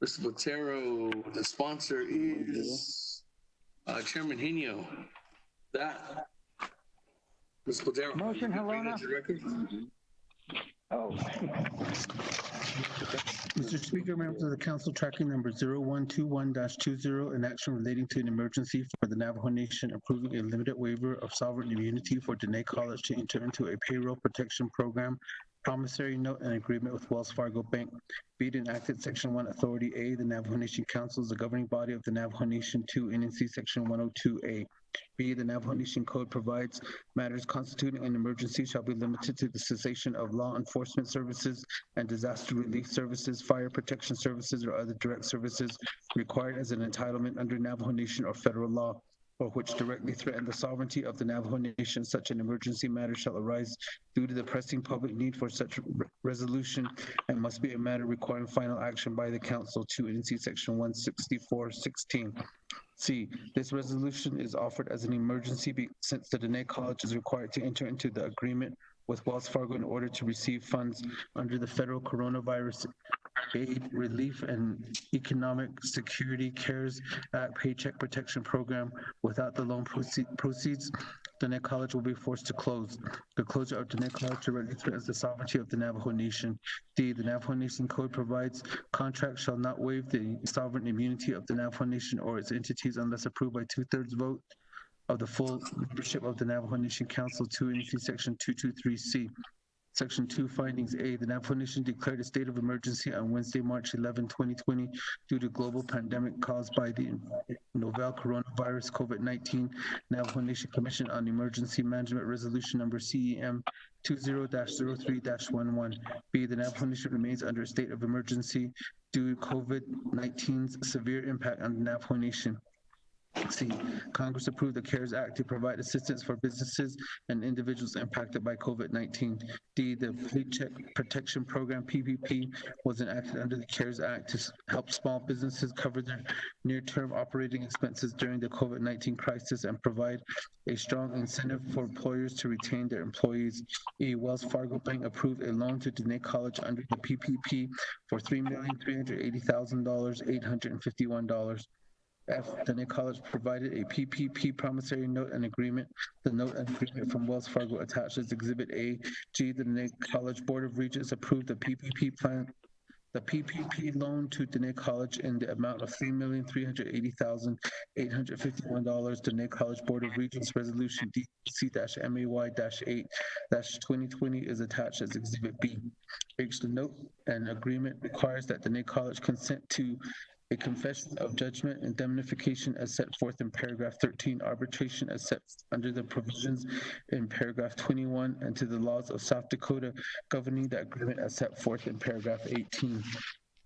B: Mr. Botero, the sponsor is Chairman Hino. That, Mr. Botero.
Q: Motion, Helena. Oh.
H: Mr. Speaker, members of the council, tracking number 0121-20, an action relating to an emergency for the Navajo Nation approving a limited waiver of sovereign immunity for Dene College to enter into a payroll protection program, promissory note, and agreement with Wells Fargo Bank. Be it enacted, Section 1, Authority A, the Navajo Nation Council is the governing body of the Navajo Nation. 2, NNC Section 102A. B, the Navajo Nation Code provides matters constituting an emergency shall be limited to the cessation of law enforcement services and disaster relief services, fire protection services, or other direct services required as an entitlement under Navajo Nation or federal law, or which directly threaten the sovereignty of the Navajo Nation. Such an emergency matter shall arise due to the pressing public need for such resolution and must be a matter requiring final action by the council. 2 NC Section 164-16. C, this resolution is offered as an emergency since the Dene College is required to enter into the agreement with Wells Fargo in order to receive funds under the federal coronavirus aid relief and economic security CARES Act Paycheck Protection Program. Without the loan proceeds, Dene College will be forced to close. The closure of Dene College directly threatens the sovereignty of the Navajo Nation. D, the Navajo Nation Code provides contracts shall not waive the sovereign immunity of the Navajo Nation or its entities unless approved by 2/3 vote of the full membership of the Navajo Nation Council. 2 NC Section 223C. Section 2, findings. A, the Navajo Nation declared a state of emergency on Wednesday, March 11, 2020, due to global pandemic caused by the novel coronavirus COVID-19. Navajo Nation Commission on Emergency Management Resolution number CEM 20-03-11. B, the Navajo Nation remains under a state of emergency due to COVID-19's severe impact on the Navajo Nation. C, Congress approved the CARES Act to provide assistance for businesses and individuals impacted by COVID-19. D, the Paycheck Protection Program, PPP, was enacted under the CARES Act to help small businesses cover their near-term operating expenses during the COVID-19 crisis and provide a strong incentive for employers to retain their employees. E, Wells Fargo Bank approved a loan to Dene College under the PPP for $3,380,000, $851. F, Dene College provided a PPP promissory note and agreement. The note and agreement from Wells Fargo attached as Exhibit A. G, the Dene College Board of Regents approved the PPP plan. The PPP loan to Dene College in the amount of $3,380,851. Dene College Board of Regents Resolution DC-MAY-8-2020 is attached as Exhibit B. H, the note and agreement requires that Dene College consent to a confession of judgment, indemnification as set forth in paragraph 13, arbitration as set under the provisions in paragraph 21, and to the laws of South Dakota governing the agreement as set forth in paragraph 18.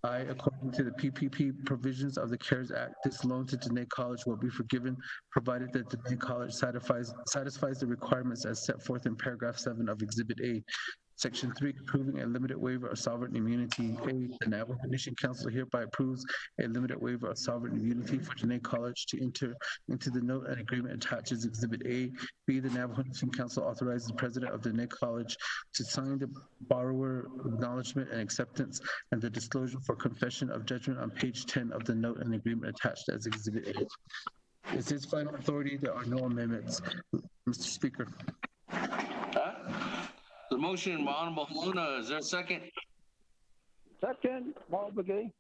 H: I, according to the PPP provisions of the CARES Act, this loan to Dene College will be forgiven, provided that Dene College satisfies the requirements as set forth in paragraph 7 of Exhibit A.
P: Section 3, approving a limited waiver of sovereign immunity. A, the Navajo Nation Council hereby approves a limited waiver of sovereign immunity for Dene College to enter into the note and agreement attached as Exhibit A. B, the Navajo Nation Council authorizes the president of Dene College to sign the borrower acknowledgement and acceptance and the disclosure for confession of judgment on page 10 of the note and agreement attached as Exhibit A. Is his final authority? There are no amendments. Mr. Speaker.
B: The motion by Honorable Luna, is there a second?
M: Second, Paul Begay.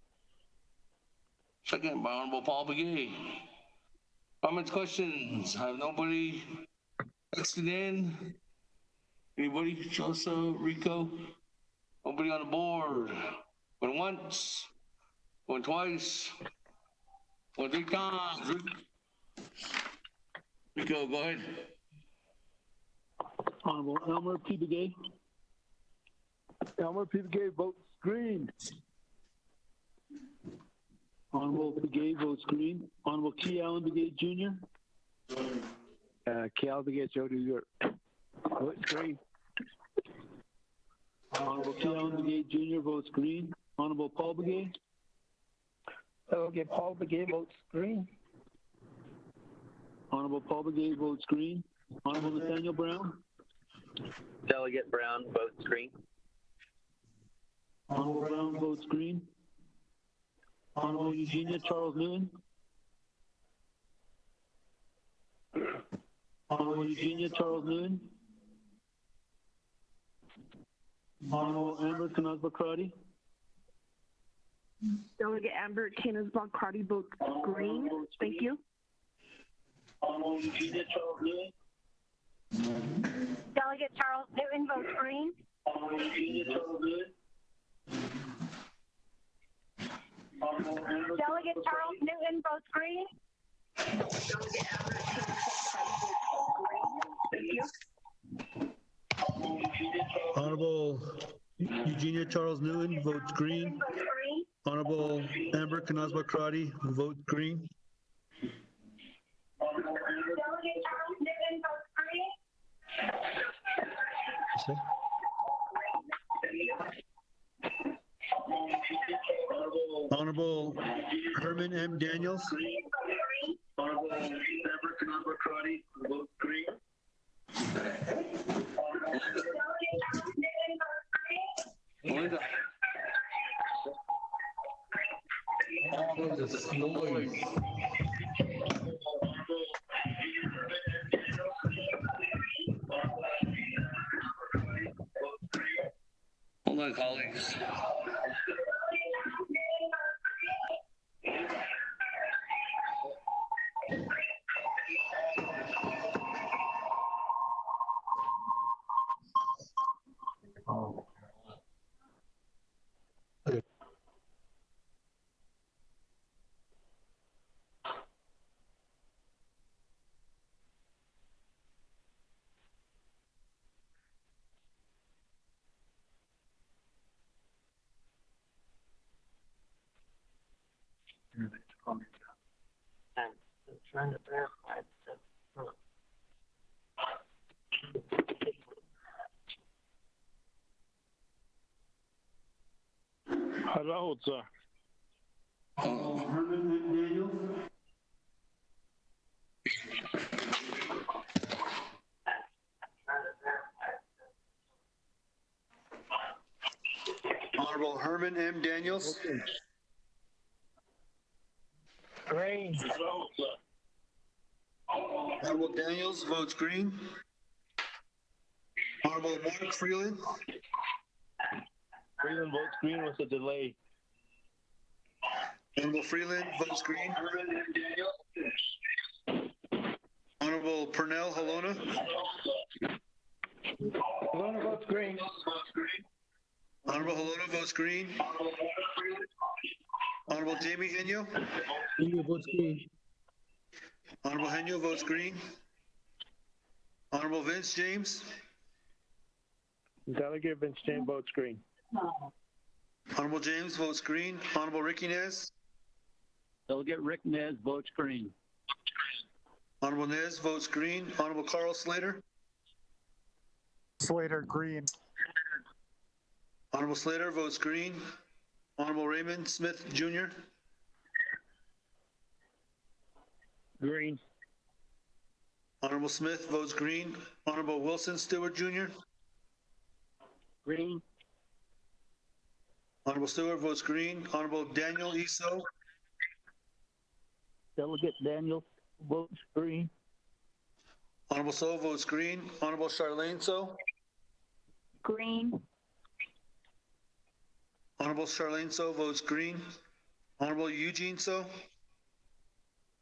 B: Second by Honorable Paul Begay. Comments, questions? Have nobody texted in? Anybody? Joseph, Rico? Nobody on the board? Going once? Going twice? Going 3 times? Rico, go ahead.
S: Honorable Elmer P. Begay.
K: Elmer P. Begay votes green.
S: Honorable Begay votes green. Honorable Key Allen Begay Jr.
R: Key Allen Begay Jr. votes green.
S: Honorable Key Allen Begay Jr. votes green. Honorable Paul Begay.
M: Okay, Paul Begay votes green.
S: Honorable Paul Begay votes green. Honorable Nathaniel Brown.
N: Delegate Brown votes green.
S: Honorable Brown votes green. Honorable Eugenia Charles Newton. Honorable Eugenia Charles Newton. Honorable Amber Knazbakrati.
D: Delegate Amber Knazbakrati votes green. Thank you.
S: Honorable Eugenia Charles Newton.
C: Delegate Charles Newton votes green.
S: Honorable Eugenia Charles Newton.
C: Delegate Charles Newton votes green.
D: Delegate Amber Knazbakrati votes green. Thank you.
S: Honorable Eugenia Charles Newton votes green. Honorable Amber Knazbakrati votes green.
C: Delegate Charles Newton votes green.
S: Honorable Herman M. Daniels. Honorable Amber Knazbakrati votes green.
B: Hold on, colleagues.
I: I'm trying to verify stuff.
K: Harautza.
S: Herman M. Daniels. Honorable Herman M. Daniels.
R: Green.
S: Honorable Daniels votes green. Honorable Mark Freeland.
K: Freeland votes green with a delay.
S: Honorable Freeland votes green. Honorable Purnell Halona.
M: Halona votes green.
S: Honorable Halona votes green. Honorable Jamie Henyo.
H: Henyo votes green.
S: Honorable Henyo votes green. Honorable Vince James.
A: Delegate Vince James votes green.
S: Honorable James votes green. Honorable Ricky Nez.
O: Delegate Rick Nez votes green.
S: Honorable Nez votes green. Honorable Carl Slater.
U: Slater, green.
B: Honorable Slater votes green. Honorable Raymond Smith Jr.
G: Green.
B: Honorable Smith votes green. Honorable Wilson Stewart Jr.
M: Green.
B: Honorable Stewart votes green. Honorable Daniel Eso.
O: Delegate Daniel votes green.
B: Honorable So votes green. Honorable Charlene So.
C: Green.
B: Honorable Charlene So votes green. Honorable Eugene So.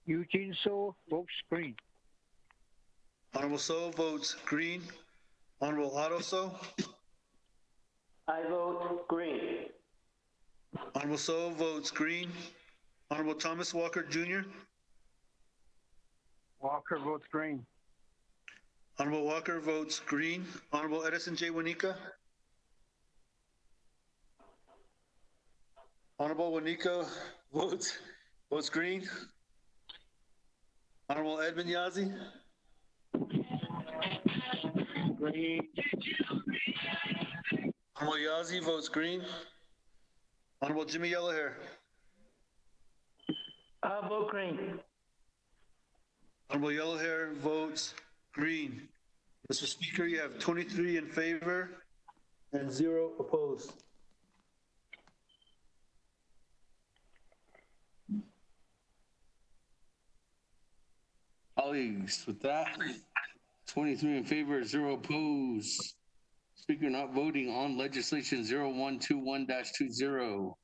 M: Eugene So votes green.
B: Honorable So votes green. Honorable Otto So.
I: I vote green.
B: Honorable So votes green. Honorable Thomas Walker Jr.
M: Walker votes green.
B: Honorable Walker votes green. Honorable Edison J. Wanika. Honorable Wanika votes green. Honorable Edmund Yazzie.
M: Green.
B: Honorable Yazzie votes green. Honorable Jimmy Yellowhair.
E: I vote green.
B: Honorable Yellowhair votes green. Mr. Speaker, you have 23 in favor and 0 opposed. Colleagues, with that, 23 in favor, 0 opposed. Speaker not voting on legislation 0121-20.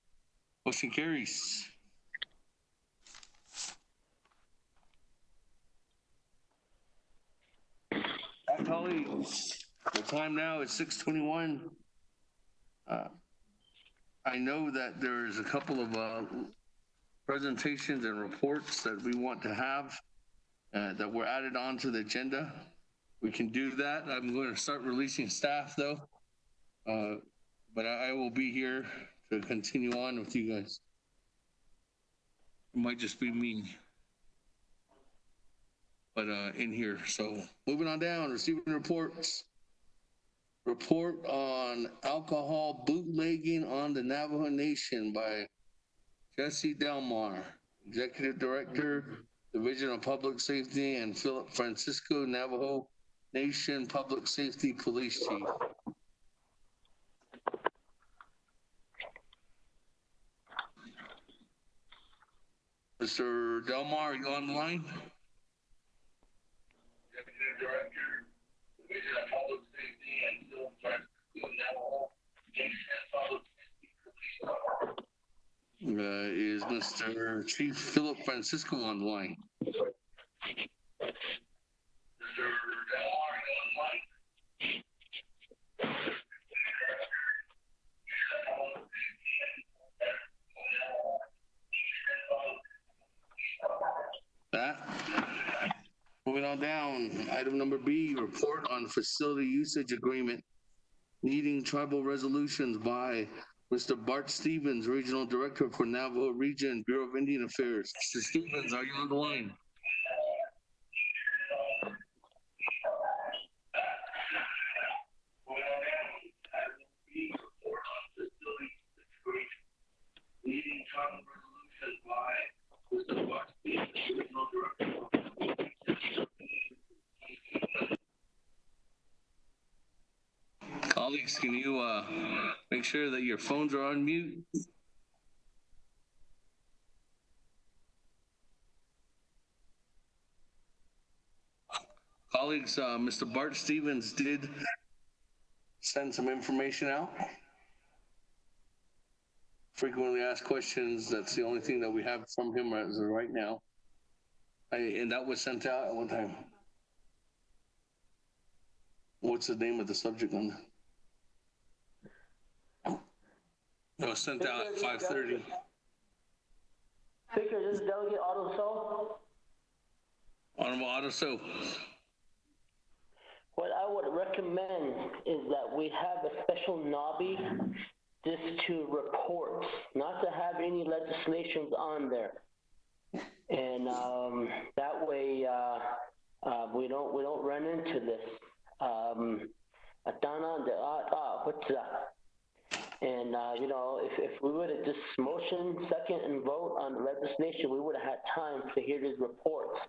B: Motion carries. Colleagues, the time now is 6:21. I know that there is a couple of presentations and reports that we want to have that were added onto the agenda. We can do that. I'm going to start releasing staff though, but I will be here to continue on with you guys. It might just be me, but in here. So moving on down, receiving reports. Report on alcohol bootlegging on the Navajo Nation by Jesse Delmar, Executive Director, Division of Public Safety, and Philip Francisco, Navajo Nation Public Safety Police Chief. Mr. Delmar, are you on the line? Executive Director, Division of Public Safety, and Philip Francisco, Navajo Nation Public Safety Police Chief. Is Mr. Chief Philip Francisco on the line? Mr. Delmar, are you on the line? That. Moving on down, item number B, report on facility usage agreement needing tribal resolutions by Mr. Bart Stevens, Regional Director for Navajo Region, Bureau of Indian Affairs. Mr. Stevens, are you on the line? Needing tribal resolutions by Mr. Bart Stevens, Regional Director. Colleagues, can you make sure that your phones are on mute? Colleagues, Mr. Bart Stevens did send some information out. Frequently asked questions, that's the only thing that we have from him as of right now. And that was sent out at one time. What's the name of the subject on that? It was sent out at 5:30.
I: Speaker, this is Delegate Otto So.
B: Honorable Otto So.
I: What I would recommend is that we have a special NOBby just to reports, not to have any legislations on there. And that way we don't run into this. motion, second, and vote on the legislation, we would have had time to hear these reports.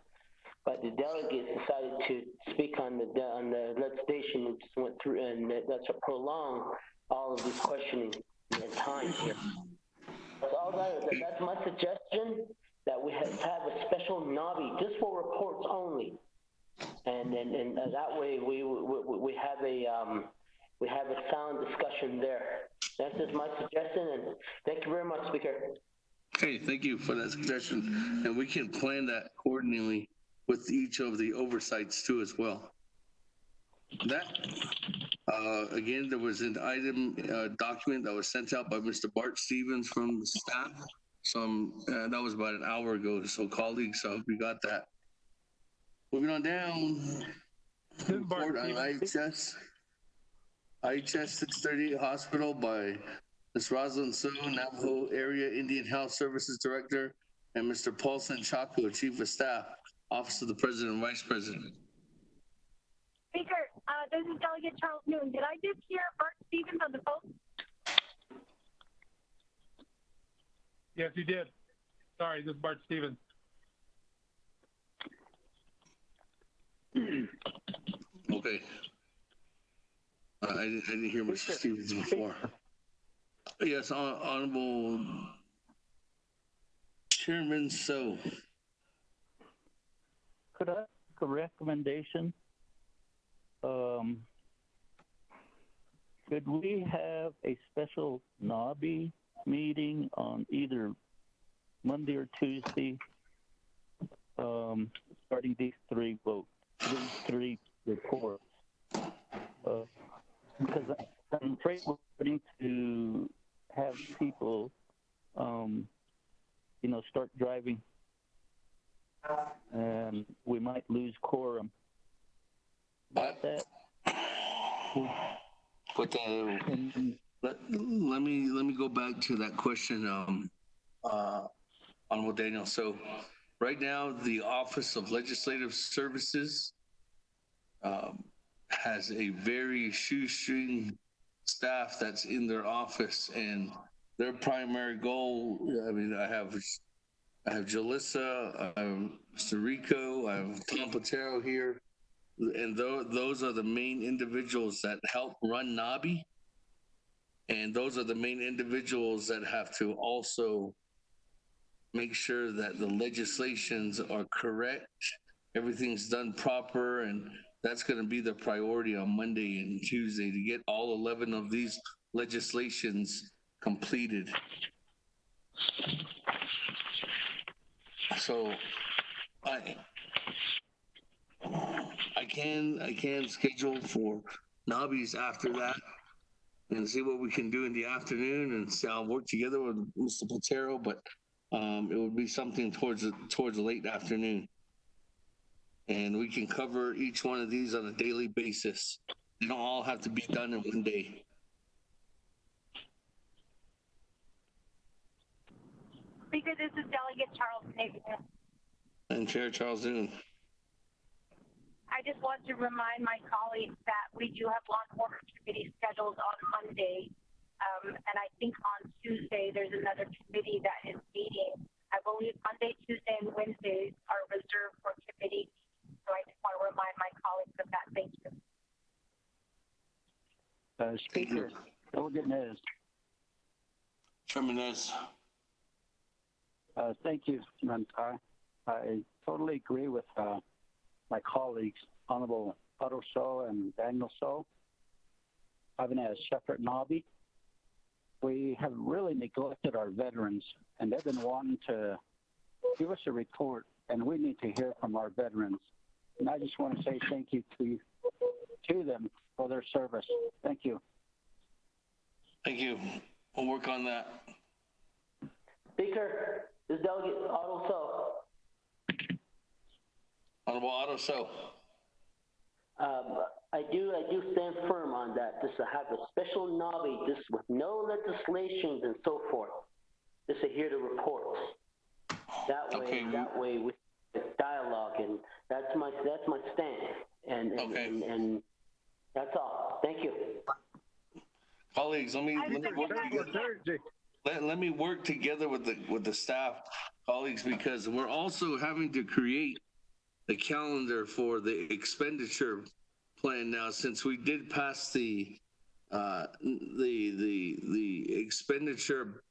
I: But the delegates decided to speak on the legislation and just went through, and that's to prolong all of this questioning and time here. That's my suggestion, that we have to have a special NABI just for reports only, and that way we have a sound discussion there. That's just my suggestion, and thank you very much, Speaker.
B: Okay, thank you for that suggestion, and we can plan that accordingly with each of the oversights too as well. That again, there was an item document that was sent out by Mr. Bart Stevens from the staff. So that was about an hour ago. So colleagues, I hope you got that. Moving on down. Report on IHS 638 Hospital by Ms. Rosalind So, Navajo Area Indian Health Services Director, and Mr. Paulson Chaco, Chief of Staff, Office of the President and Vice President.
C: Speaker, this is Delegate Charles Noon. Did I just hear Bart Stevens on the phone?
T: Yes, you did. Sorry, this is Bart Stevens.
B: Okay. I didn't hear Mr. Stevens before. Yes, Honorable Chairman So.
O: Could I make a recommendation? Could we have a special NABI meeting on either Monday or Tuesday, starting these three reports? Because I'm afraid we're going to have people, start driving, and we might lose quorum.
B: But let me go back to that question, Honorable Daniel. So right now, the Office of Legislative Services has a very shoestring staff that's in their office, and their primary goal, I have Jalissa, I have Mr. Rico, I have Tom Patero here, and those are the main individuals that help run NABI, and those are the main individuals that have to also make sure that the legislations are correct, everything's done proper, and that's going to be the priority on Monday and Tuesday, to get all 11 of these legislations completed. So I can schedule for NABIs after that and see what we can do in the afternoon, and see, I'll work together with Mr. Platero, but it would be something towards the late afternoon. And we can cover each one of these on a daily basis. They don't all have to be done in one day.
C: Speaker, this is Delegate Charles Noon.
B: And Chair Charles Noon.
C: I just want to remind my colleagues that we do have law and order committee scheduled on Monday. And I think on Tuesday there's another committee that is meeting. I believe Monday, Tuesday, and Wednesdays are reserved for committee. So I just want to remind my colleagues of that. Thank you.
O: Speaker, Delegate Nez.
B: Chairman Nez.
O: Thank you, Samantha. I totally agree with my colleagues, Honorable Otto So and Daniel So. Having a separate NABI, we have really neglected our veterans, and they've been wanting to give us a report, and we need to hear from our veterans. And I just want to say thank you to them for their service. Thank you.
B: Thank you. We'll work on that.
I: Speaker, this is Delegate Otto So.
B: Honorable Otto So.
I: I do stand firm on that. Just to have a special NABI, just with no legislations and so forth, just to hear the reports. That way we dialogue, and that's my stance. And that's all. Thank you.
B: Colleagues, let me work together. let me work together with the staff colleagues, because we're also having to create the calendar for the expenditure plan now, since we did pass the expenditure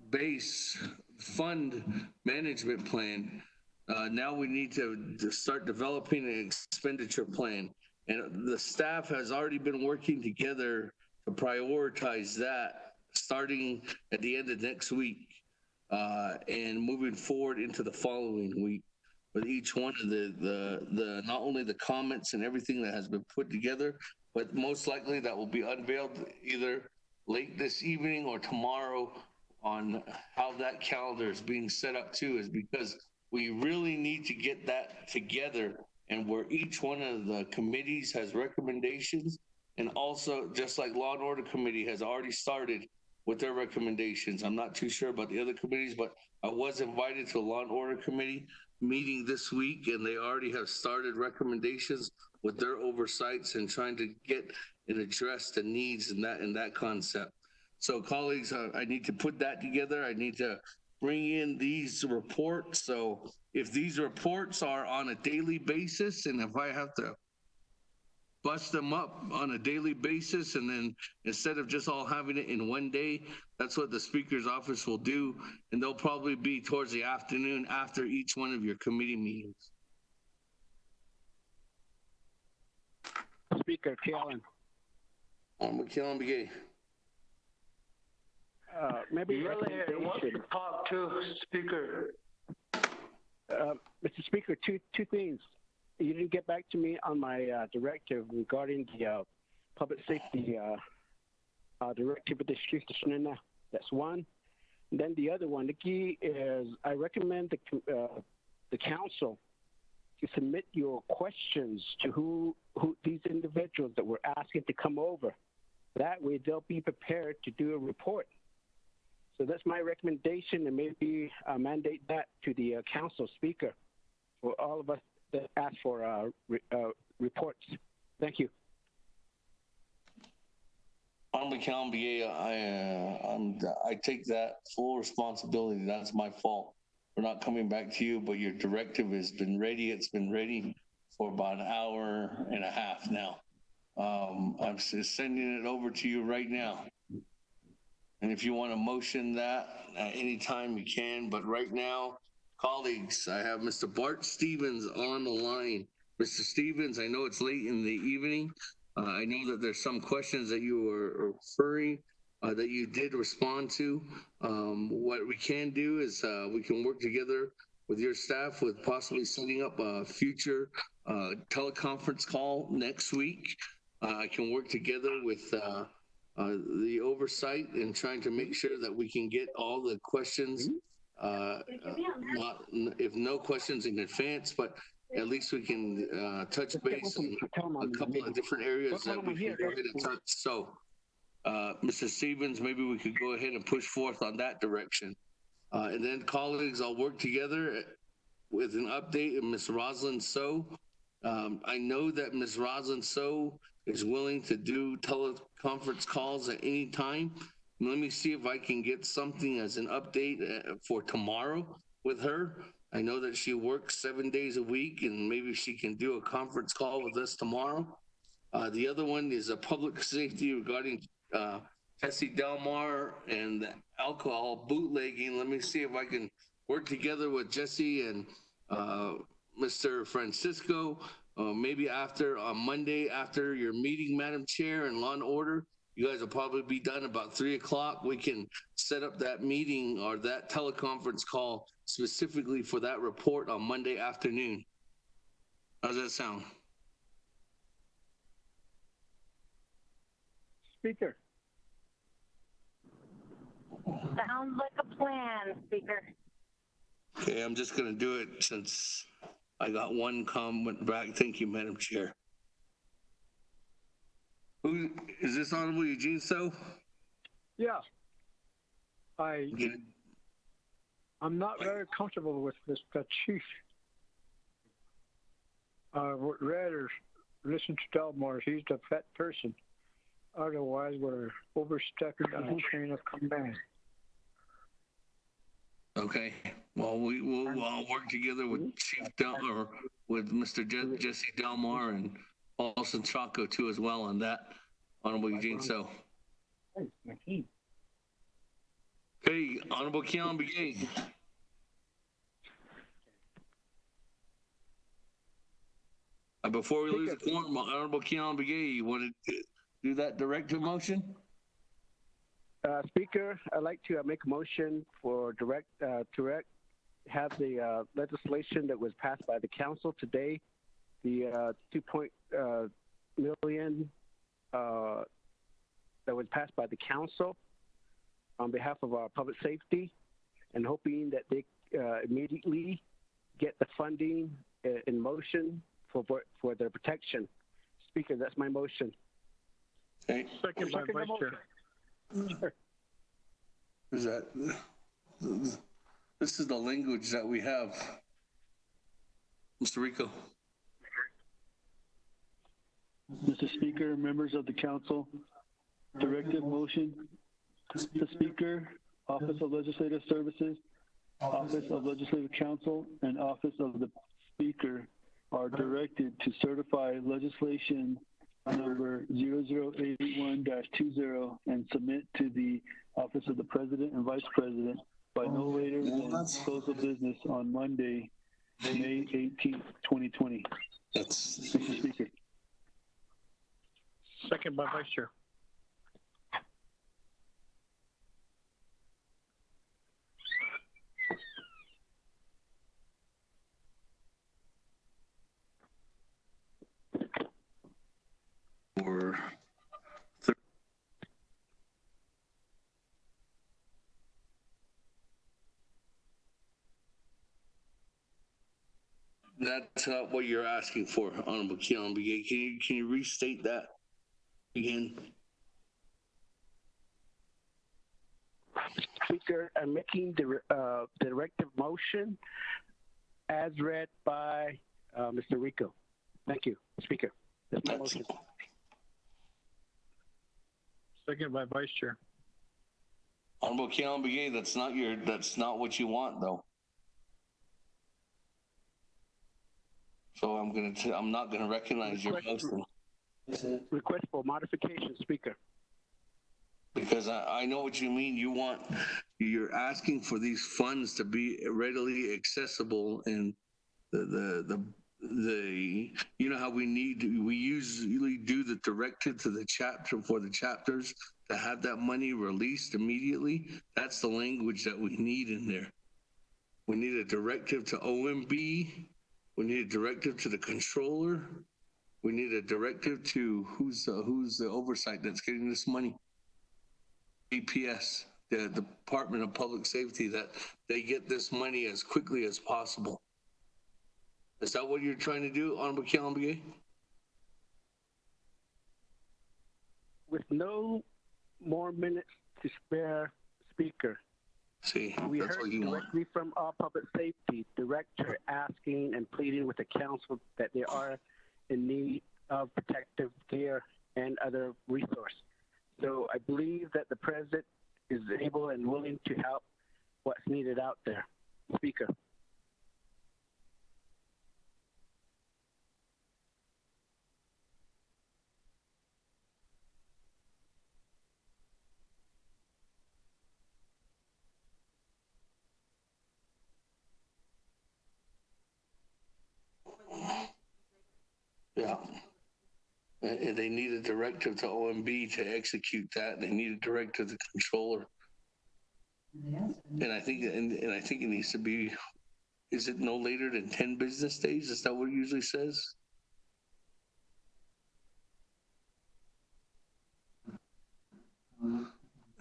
B: base fund management plan. Now we need to start developing an expenditure plan, and the staff has already been working together to prioritize that starting at the end of next week and moving forward into the following week with each one of the not only the comments and everything that has been put together, but most likely that will be unveiled either late this evening or tomorrow on how that calendar is being set up too, is because we really need to get that together, and where each one of the committees has recommendations, and also just like Law and Order Committee has already started with their recommendations. I'm not too sure about the other committees, but I was invited to a Law and Order Committee meeting this week, and they already have started recommendations with their oversights and trying to get and address the needs in that concept. So colleagues, I need to put that together. I need to bring in these reports. So if these reports are on a daily basis, and if I have to bust them up on a daily basis, and then instead of just all having it in one day, that's what the Speaker's office will do. And they'll probably be towards the afternoon after each one of your committee meetings.
R: Speaker Kellen.
B: Kellen Begay.
R: Maybe
E: really wants to talk to Speaker.
R: Mr. Speaker, two things. You didn't get back to me on my directive regarding the public safety directive with the street. That's one. And then the other one, the key is I recommend the council to submit your questions to who these individuals that we're asking to come over. That way they'll be prepared to do a report. So that's my recommendation, and maybe mandate that to the council speaker for all of us that ask for reports. Thank you.
B: I'm the Kellen Begay. I take that full responsibility. That's my fault for not coming back to you, but your directive has been ready. It's been ready for about an hour and a half now. I'm sending it over to you right now. And if you want to motion that at any time, you can. But right now, colleagues, I have Mr. Bart Stevens on the line. Mr. Stevens, I know it's late in the evening. I know that there's some questions that you were referring that you did respond to. What we can do is we can work together with your staff with possibly setting up a future teleconference call next week. I can work together with the oversight and trying to make sure that we can get all the questions, if no questions in advance, but at least we can touch base on a couple of different areas that we can go ahead and touch. So, Mr. Stevens, maybe we could go ahead and push forth on that direction. And then, colleagues, I'll work together with an update of Ms. Rosalind So. I know that Ms. Rosalind So is willing to do teleconference calls at any time. Let me see if I can get something as an update for tomorrow with her. I know that she works 7 days a week, and maybe she can do a conference call with us tomorrow. The other one is a public safety regarding Tessie Delmar and the alcohol bootlegging. Let me see if I can work together with Jesse and Mr. Francisco. Maybe on Monday after your meeting, Madam Chair, and Law and Order, you guys will probably be done about 3 o'clock. We can set up that meeting or that teleconference call specifically for that report on Monday afternoon. How's that sound?
R: Speaker.
C: Sounds like a plan, Speaker.
B: Okay, I'm just going to do it since I got one comment back. Thank you, Madam Chair. Who is this? Honorable Eugene So?
M: Yeah. I'm not very comfortable with this chief. I would rather listen to Delmar. He's the fat person. Otherwise, we're overstuck in the chain of command.
B: Okay. Well, we'll work together with Chief or with Mr. Jesse Delmar and Paulson Chaco too as well on that, Honorable Eugene. So. Okay, Honorable Keon Begay. Before we lose the quorum, Honorable Keon Begay, you want to do that directive motion?
R: Speaker, I'd like to make a motion for have the legislation that was passed by the council today, the 2 million that was passed by the council on behalf of our public safety, and hoping that they immediately get the funding in motion for their protection. Speaker, that's my motion.
B: Okay.
U: Second by Vice Chair.
B: Is that this is the language that we have, Mr. Rico?
S: Mr. Speaker, members of the council, directive motion. The Speaker, Office of Legislative Services, Office of Legislative Counsel, and Office of the Speaker are directed to certify legislation number 0081-20 and submit to the Office of the President and Vice President by no later than close of business on Monday, May 18th, 2020.
B: That's
S: Mr. Speaker.
U: Second by Vice Chair.
B: Or that's not what you're asking for, Honorable Keon Begay. Can you restate that again?
R: Speaker, I'm making the directive motion as read by Mr. Rico. Thank you, Speaker. That's my motion.
U: Second by Vice Chair.
B: Honorable Keon Begay, that's not what you want though. So I'm not gonna recognize your motion.
R: Request for modification, Speaker.
B: Because I know what you mean. You're asking for these funds to be readily accessible, and the you know how we usually do the directive to the chapter for the chapters to have that money released immediately. That's the language that we need in there. We need a directive to OMB. We need a directive to the controller. We need a directive to who's the oversight that's getting this money. DPS, the Department of Public Safety, that they get this money as quickly as possible. Is that what you're trying to do, Honorable Keon Begay?
R: With no more minutes to spare, Speaker.
B: See,
R: we
B: that's
R: heard
B: what you
R: directly from our public safety director asking and pleading with the council that they are in need of protective gear and other resources. So I believe that the president is able and willing to help what's needed out there. Speaker.
B: Yeah. And they need a directive to OMB to execute that. They need a directive to the controller. And I think it needs to be, is it no later than 10 business days? Is that what it usually says? You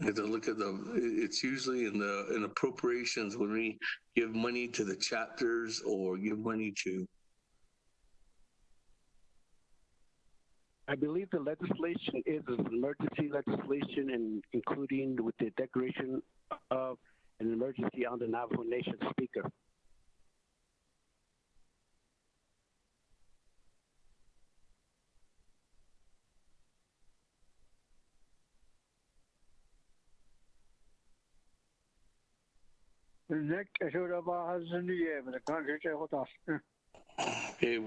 B: have to look at it's usually in appropriations when we give money to the chapters or give money to.
R: I believe the legislation is an emergency legislation, and including with the declaration of an emergency on the Navajo Nation. Speaker.
M: Nick, I should have has in the year, but I can't reach out with us.
B: Okay.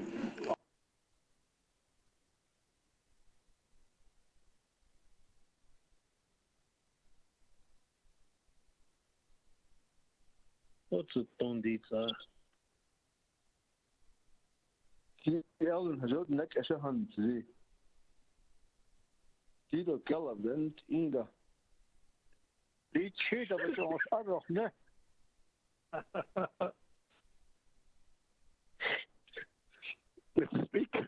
G: What's a tondita?
K: Ellen has ook nek as a hand to see. Tito Keller bent Inga.
M: Die cheat of it was other, ne?
K: Mr. Speaker.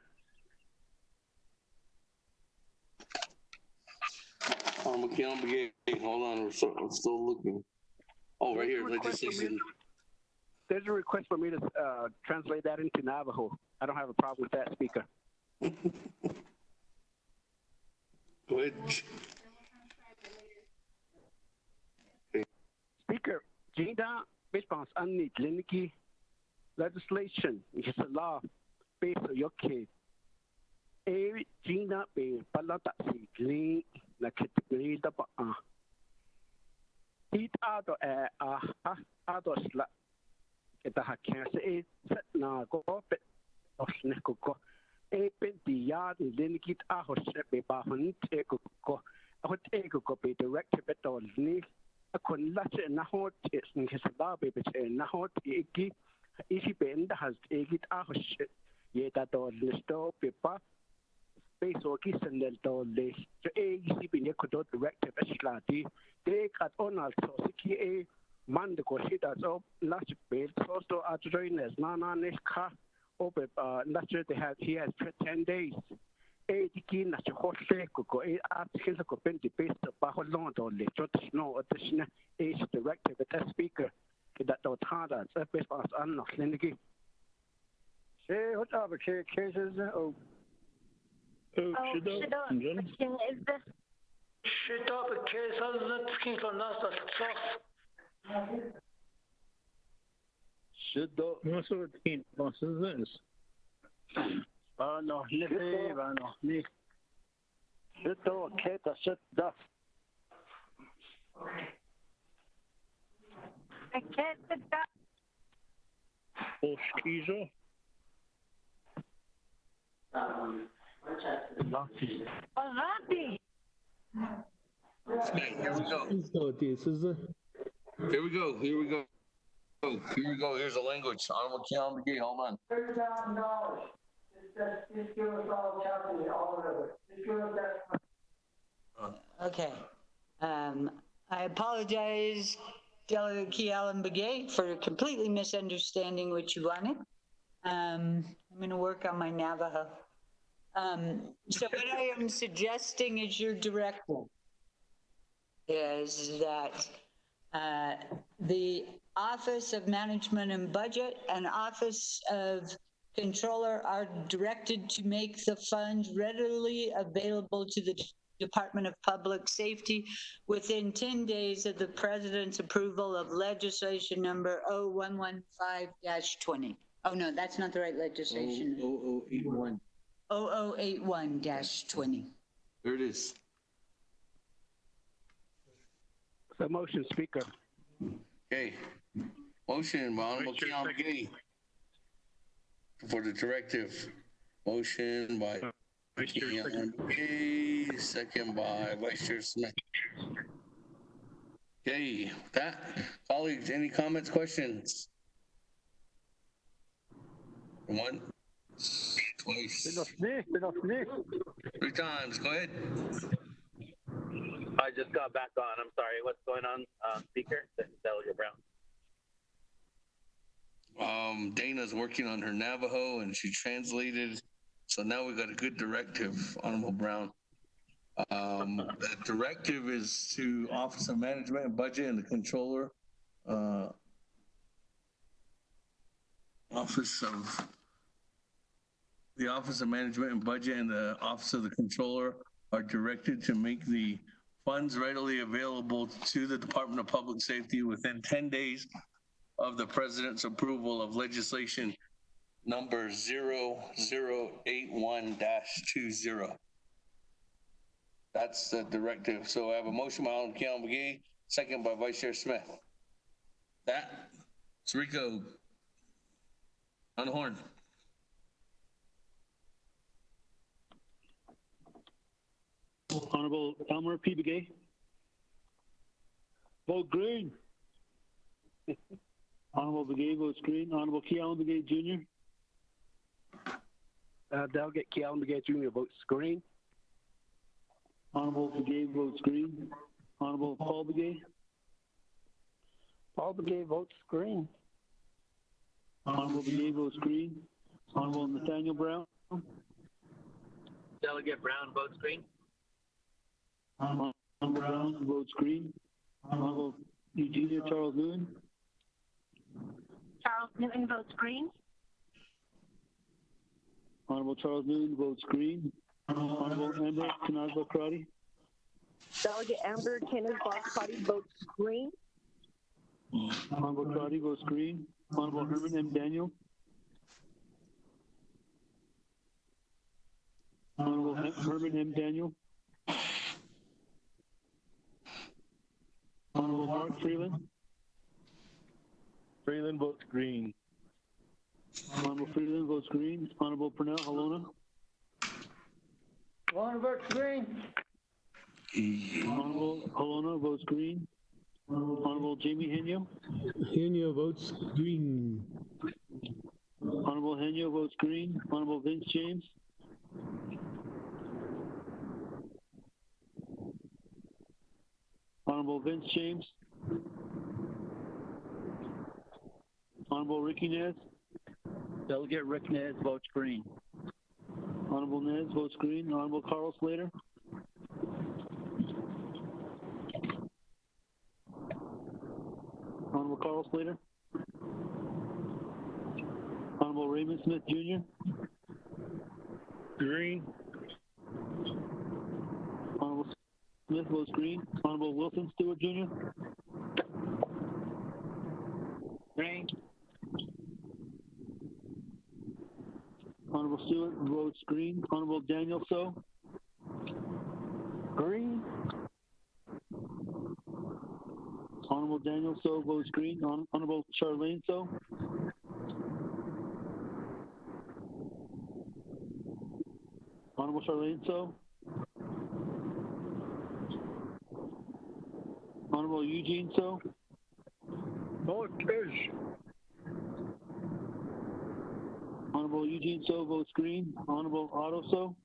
B: Hold on, I'm still looking. Oh, right here, legislation.
R: There's a request for me to translate that into Navajo. I don't have a problem with that, Speaker.
B: Go ahead.
R: Speaker, Jida response on the legislation, which is a law based on your case. A Jida be palata si clean na category da ba. It ado ado sla. Kita haknya se set na go pe osne ko e penti ya de linkit a hosne be ba hun te ko a te ko be director betol ni a kon la se na hot is ni se ba be na hot e isi bend has egit a hosne ye da do listo pe pa space o ki sendel do le e isi be ne ko do director beslati de kat on also ki e man de cosita so last bit so at joiners na ka ope last he has 10 days e tiki na hose ko e at his ko penti based pa holon do le so no addition e directive the speaker that do tada so based on no lingi
M: Say what other cases
C: Is this
E: Shit up a case other than skin for NASA stuff.
G: Shiddo. What's the team? What's this?
O: No, ni. Shiddo, keta, shiddo.
C: I can't sit down.
G: Oskizo.
C: Alati.
B: Here we go. Here's the language. Honorable Cal McGee, hold on.
E: $30,000. Just give us all
L: Okay. I apologize, Delegate Key Allen Begay, for completely misunderstanding what you wanted. I'm going to work on my Navajo. So what I am suggesting is your directive is that the Office of Management and Budget and Office of Controller are directed to make the funds readily available to the Department of Public Safety within 10 days of the President's approval of legislation number 0115-20. Oh, no, that's not the right legislation.
B: 0081.
L: 0081-20.
B: There it is.
R: The motion, Speaker.
B: Okay. Motion by Honorable Cal McGee for the directive. Motion by McGee, second by Vice Chair Smith. Okay, that colleagues, any comments, questions? One, twice, 3 times. Go ahead.
N: I just got back on. I'm sorry. What's going on, Speaker? Delegate Brown.
B: Dana's working on her Navajo and she translated. So now we got a good directive, Honorable Brown. The directive is to Office of Management and Budget and the Controller. The Office of Management and Budget and the Office of the Controller are directed to make the funds readily available to the Department of Public Safety within 10 days of the President's approval of legislation number 0081-20. That's the directive. So I have a motion by Honorable Cal McGee, second by Vice Chair Smith. That, it's Rico on the horn.
S: Honorable Elmer P. Begay. Vote green. Honorable Begay votes green. Honorable Key Allen Begay Jr.
R: Delegate Kealan Begay Jr. votes green.
S: Honorable Begay votes green. Honorable Paul Begay.
M: Paul Begay votes green.
S: Honorable Begay votes green. Honorable Nathaniel Brown.
N: Delegate Brown votes green.
S: Honorable Brown votes green. Honorable Eugenia Charles Lewin.
C: Charles Newton votes green.
S: Honorable Charles Newton votes green. Honorable Amber Kanazba Karate.
D: Delegate Amber Kenneth Body votes green.
S: Honorable Karate votes green. Honorable Herman M. Daniel. Honorable Herman M. Daniel. Honorable Mark Freeland.
K: Freeland votes green.
S: Honorable Freeland votes green. Honorable Pernell Halona.
Q: Halona votes green.
S: Honorable Halona votes green. Honorable Jamie Henyo.
H: Henyo votes green.
S: Honorable Henyo votes green. Honorable Vince James. Honorable Vince James. Honorable Ricky Nez.
F: Delegate Rick Nez votes green.
S: Honorable Nez votes green. Honorable Carl Slater. Honorable Carl Slater. Honorable Raymond Smith Jr.
K: Green.
S: Honorable Smith votes green. Honorable Wilson Stewart Jr.
F: Green.
S: Honorable Stewart votes green. Honorable Daniel So.
M: Green.
S: Honorable Daniel So votes green. Honorable Charlene So. Honorable Charlene So. Honorable Eugene So.
M: Vote is.
S: Honorable Eugene So votes green. Honorable Otto So.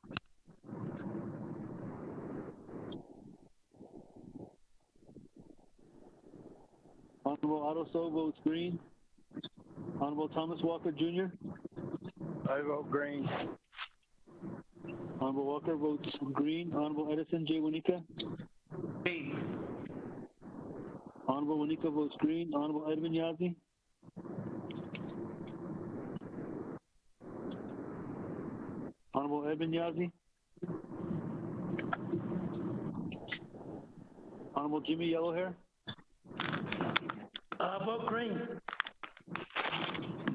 S: Honorable Otto So votes green. Honorable Thomas Walker Jr.
M: I vote green.
S: Honorable Walker votes green. Honorable Edison J. Winika.
E: Green.
S: Honorable Winika votes green. Honorable Edmund Yazzie. Honorable Edmund Yazzie. Honorable Jimmy Yellowhair.
E: Vote green.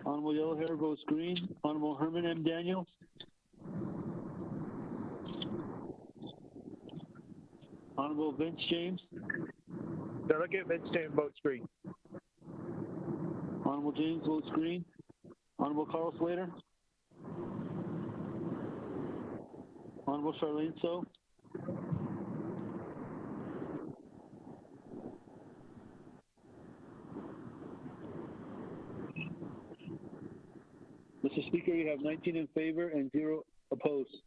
S: Honorable Yellowhair votes green. Honorable Herman M. Daniels. Honorable Vince James.
K: Delegate Vince James votes green.
S: Honorable James votes green. Honorable Carl Slater. Honorable Charlene So. Mr. Speaker, you have 19 in favor and 0 opposed.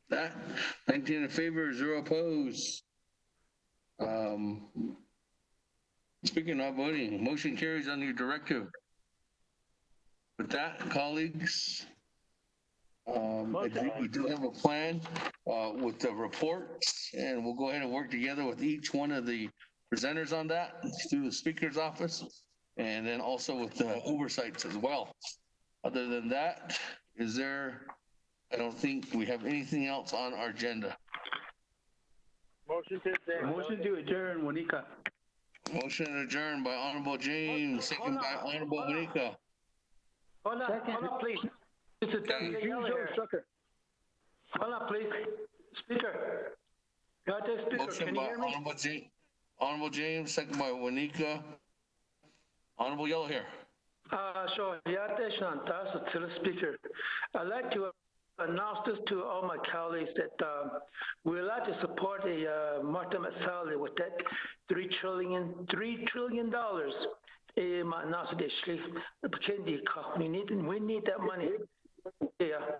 B: That 19 in favor, 0 opposed. Speaking of voting, motion carries on your directive. With that, colleagues, I think we do have a plan with the reports, and we'll go ahead and work together with each one of the presenters on that through the speaker's office, and then also with the oversights as well. Other than that, I don't think we have anything else on our agenda.
N: Motion to adjourn.
F: Motion to adjourn, Winika.
B: Motion adjourned by Honorable James, second by Honorable Winika.
E: Hold on, please. This is Delegate Yellowhair. Hold on, please. Speaker. Speaker,
B: Motion
E: can you
B: by
E: hear me?
B: Honorable James, second by Wanika. Honorable Yellow Hair.
E: So, Yate Shantas, to the Speaker. I'd like to announce this to all my colleagues that we would like to support a Martha Masali with that $3 trillion. We need that money. Yeah.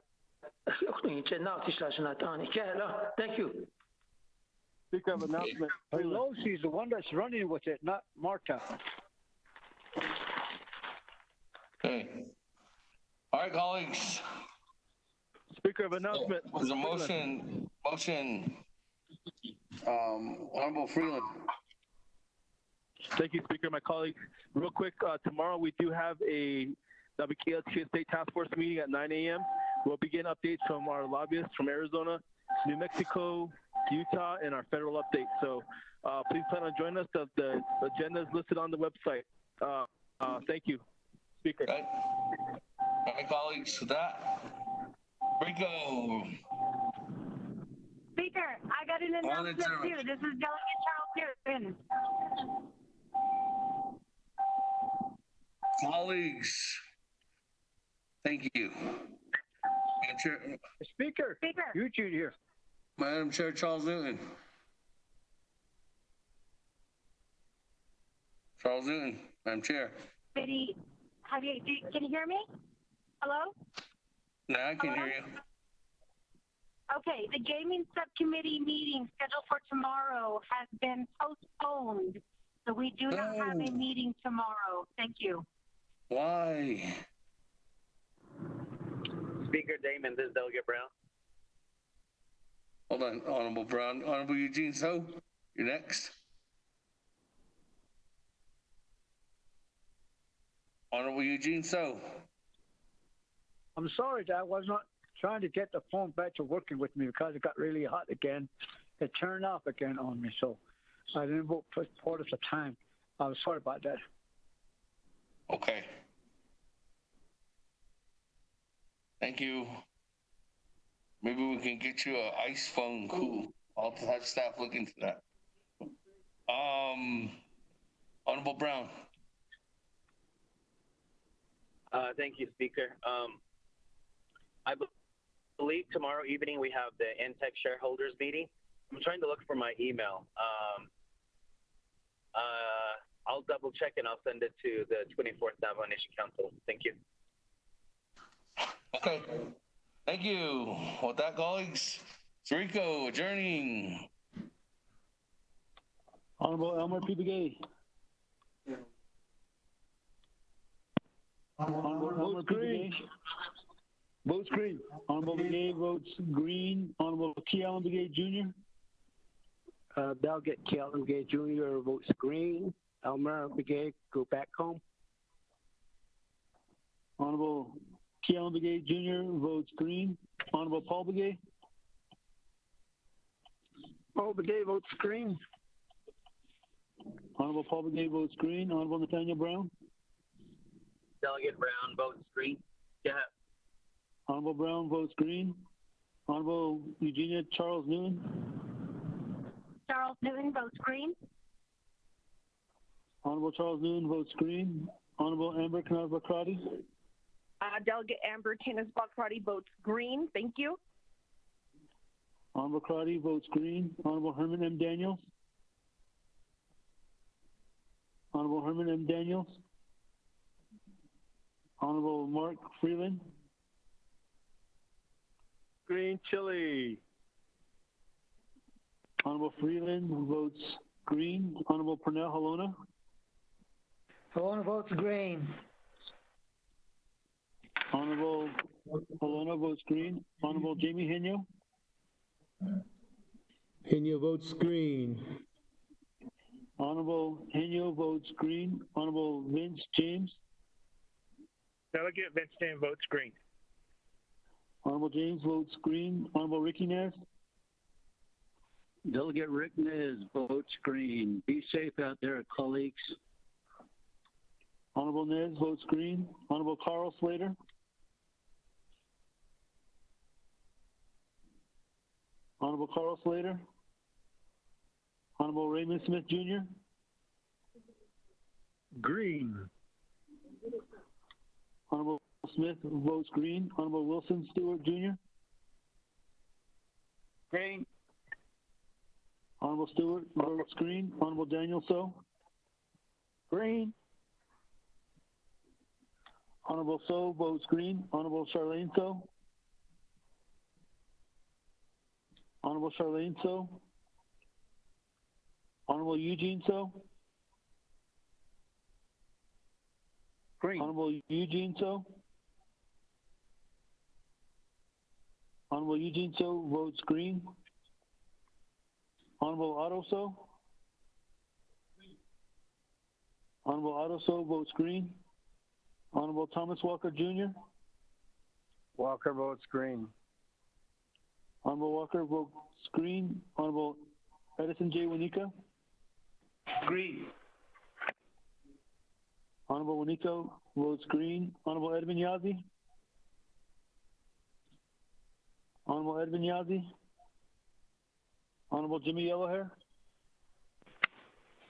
E: Thank you.
K: Speaker of announcement.
M: Pelosi's the one that's running with it, not Marta.
B: Okay. All right, colleagues.
K: Speaker of announcement.
B: There's a motion, Honorable Freeland.
U: Thank you, Speaker. My colleagues, real quick, tomorrow we do have a WKLTS State Task Force meeting at 9 a.m. We'll begin updates from our lobbyists from Arizona, New Mexico, Utah, and our federal update. So please plan on joining us. The agenda is listed on the website. Thank you, Speaker.
B: Okay. All right, colleagues, with that, Rico.
C: Speaker, I got an announcement too. This is Delegate Charles Pearson.
B: Colleagues, thank you. Madam Chair.
M: Speaker. Eugene here.
B: Madam Chair Charles Newton. Charles Newton, Madam Chair.
C: Betty, can you hear me? Hello?
B: Now I can hear you.
C: Okay, the gaming subcommittee meeting scheduled for tomorrow has been postponed. So we do not have a meeting tomorrow. Thank you.
B: Why?
N: Speaker Damon, this is Delegate Brown.
B: Hold on, Honorable Brown. Honorable Eugene So, you're next. Honorable Eugene So.
M: I'm sorry that I was not trying to get the phone back to working with me because it got really hot again. It turned off again on me, so I didn't vote for part of the time. I was sorry about that.
B: Okay. Thank you. Maybe we can get you an ice phone. Cool. I'll have staff look into that. Honorable Brown.
N: Thank you, Speaker. I believe tomorrow evening we have the NTEC shareholders meeting. I'm trying to look for my email. I'll double check and I'll send it to the 24th Navajo Nation Council. Thank you.
B: Okay. Thank you. With that, colleagues, Rico adjourning.
S: Honorable Elmer P. Begay. Honorable Elmer P. Begay.
K: Votes green.
S: Honorable Begay votes green. Honorable Key Allen Begay Jr.
R: Delegate Keelan Begay Jr. votes green. Elmer Begay, go back home.
S: Honorable Key Allen Begay Jr. votes green. Honorable Paul Begay.
R: Paul Begay votes green.
S: Honorable Paul Begay votes green. Honorable Nathaniel Brown.
N: Delegate Brown votes green. Yeah.
S: Honorable Brown votes green. Honorable Eugenia Charles Newton.
C: Charles Newton votes green.
S: Honorable Charles Newton votes green. Honorable Amber Knaz-Bakrati.
D: Delegate Amber Knaz-Bakrati votes green. Thank you.
S: Honorable Crotty votes green. Honorable Herman M. Daniels. Honorable Herman M. Daniels. Honorable Mark Freeland.
K: Green chili.
S: Honorable Freeland votes green. Honorable Pernell Halona.
Q: Halona votes green.
S: Honorable Halona votes green. Honorable Jamie Henyo.
H: Henyo votes green.
S: Honorable Henyo votes green. Honorable Vince James.
U: Delegate Vince James votes green.
S: Honorable James votes green. Honorable Ricky Nez.
F: Delegate Rick Nez votes green. Be safe out there, colleagues.
S: Honorable Nez votes green. Honorable Carl Slater. Honorable Carl Slater. Honorable Raymond Smith Jr.
K: Green.
S: Honorable Smith votes green. Honorable Wilson Stewart Jr.
O: Green.
S: Honorable Stewart votes green. Honorable Daniel So.
K: Green.
S: Honorable So votes green. Honorable Charlene So. Honorable Charlene So. Honorable Eugene So.
K: Green.
S: Honorable Eugene So. Honorable Eugene So votes green. Honorable Otto So. Honorable Otto So votes green. Honorable Thomas Walker Jr.
K: Walker votes green.
S: Honorable Walker votes green. Honorable Edison J. Wanika.
E: Green.
S: Honorable Wanika votes green. Honorable Edwin Yazzie. Honorable Edwin Yazzie. Honorable Jimmy Yellowhair.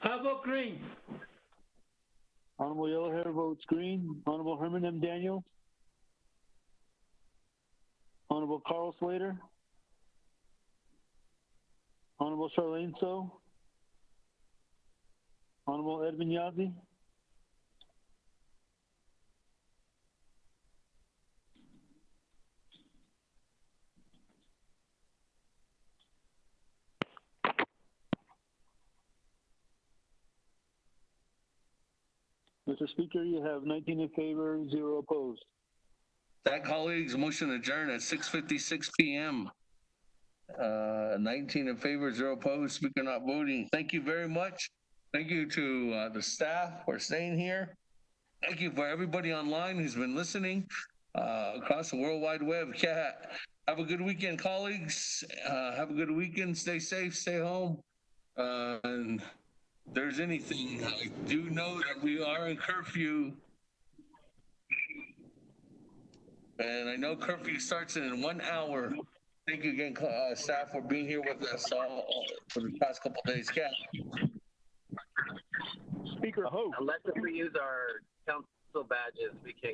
E: I vote green.
S: Honorable Yellowhair votes green. Honorable Herman M. Daniel. Honorable Carl Slater. Honorable Charlene So. Honorable Edwin Yazzie. Mr. Speaker, you have 19 in favor, 0 opposed.
B: That, colleagues, motion adjourned at 6:56 p.m. 19 in favor, 0 opposed. Speaker not voting. Thank you very much. Thank you to the staff for staying here. Thank you for everybody online who's been listening across the World Wide Web. Have a good weekend, colleagues. Have a good weekend. Stay safe. Stay home. And if there's anything, I do know that we are in curfew. And I know curfew starts in 1 hour. Thank you again, staff, for being here with us all for the past couple of days.
U: Speaker Ho.
N: Unless if we use our council badges, we can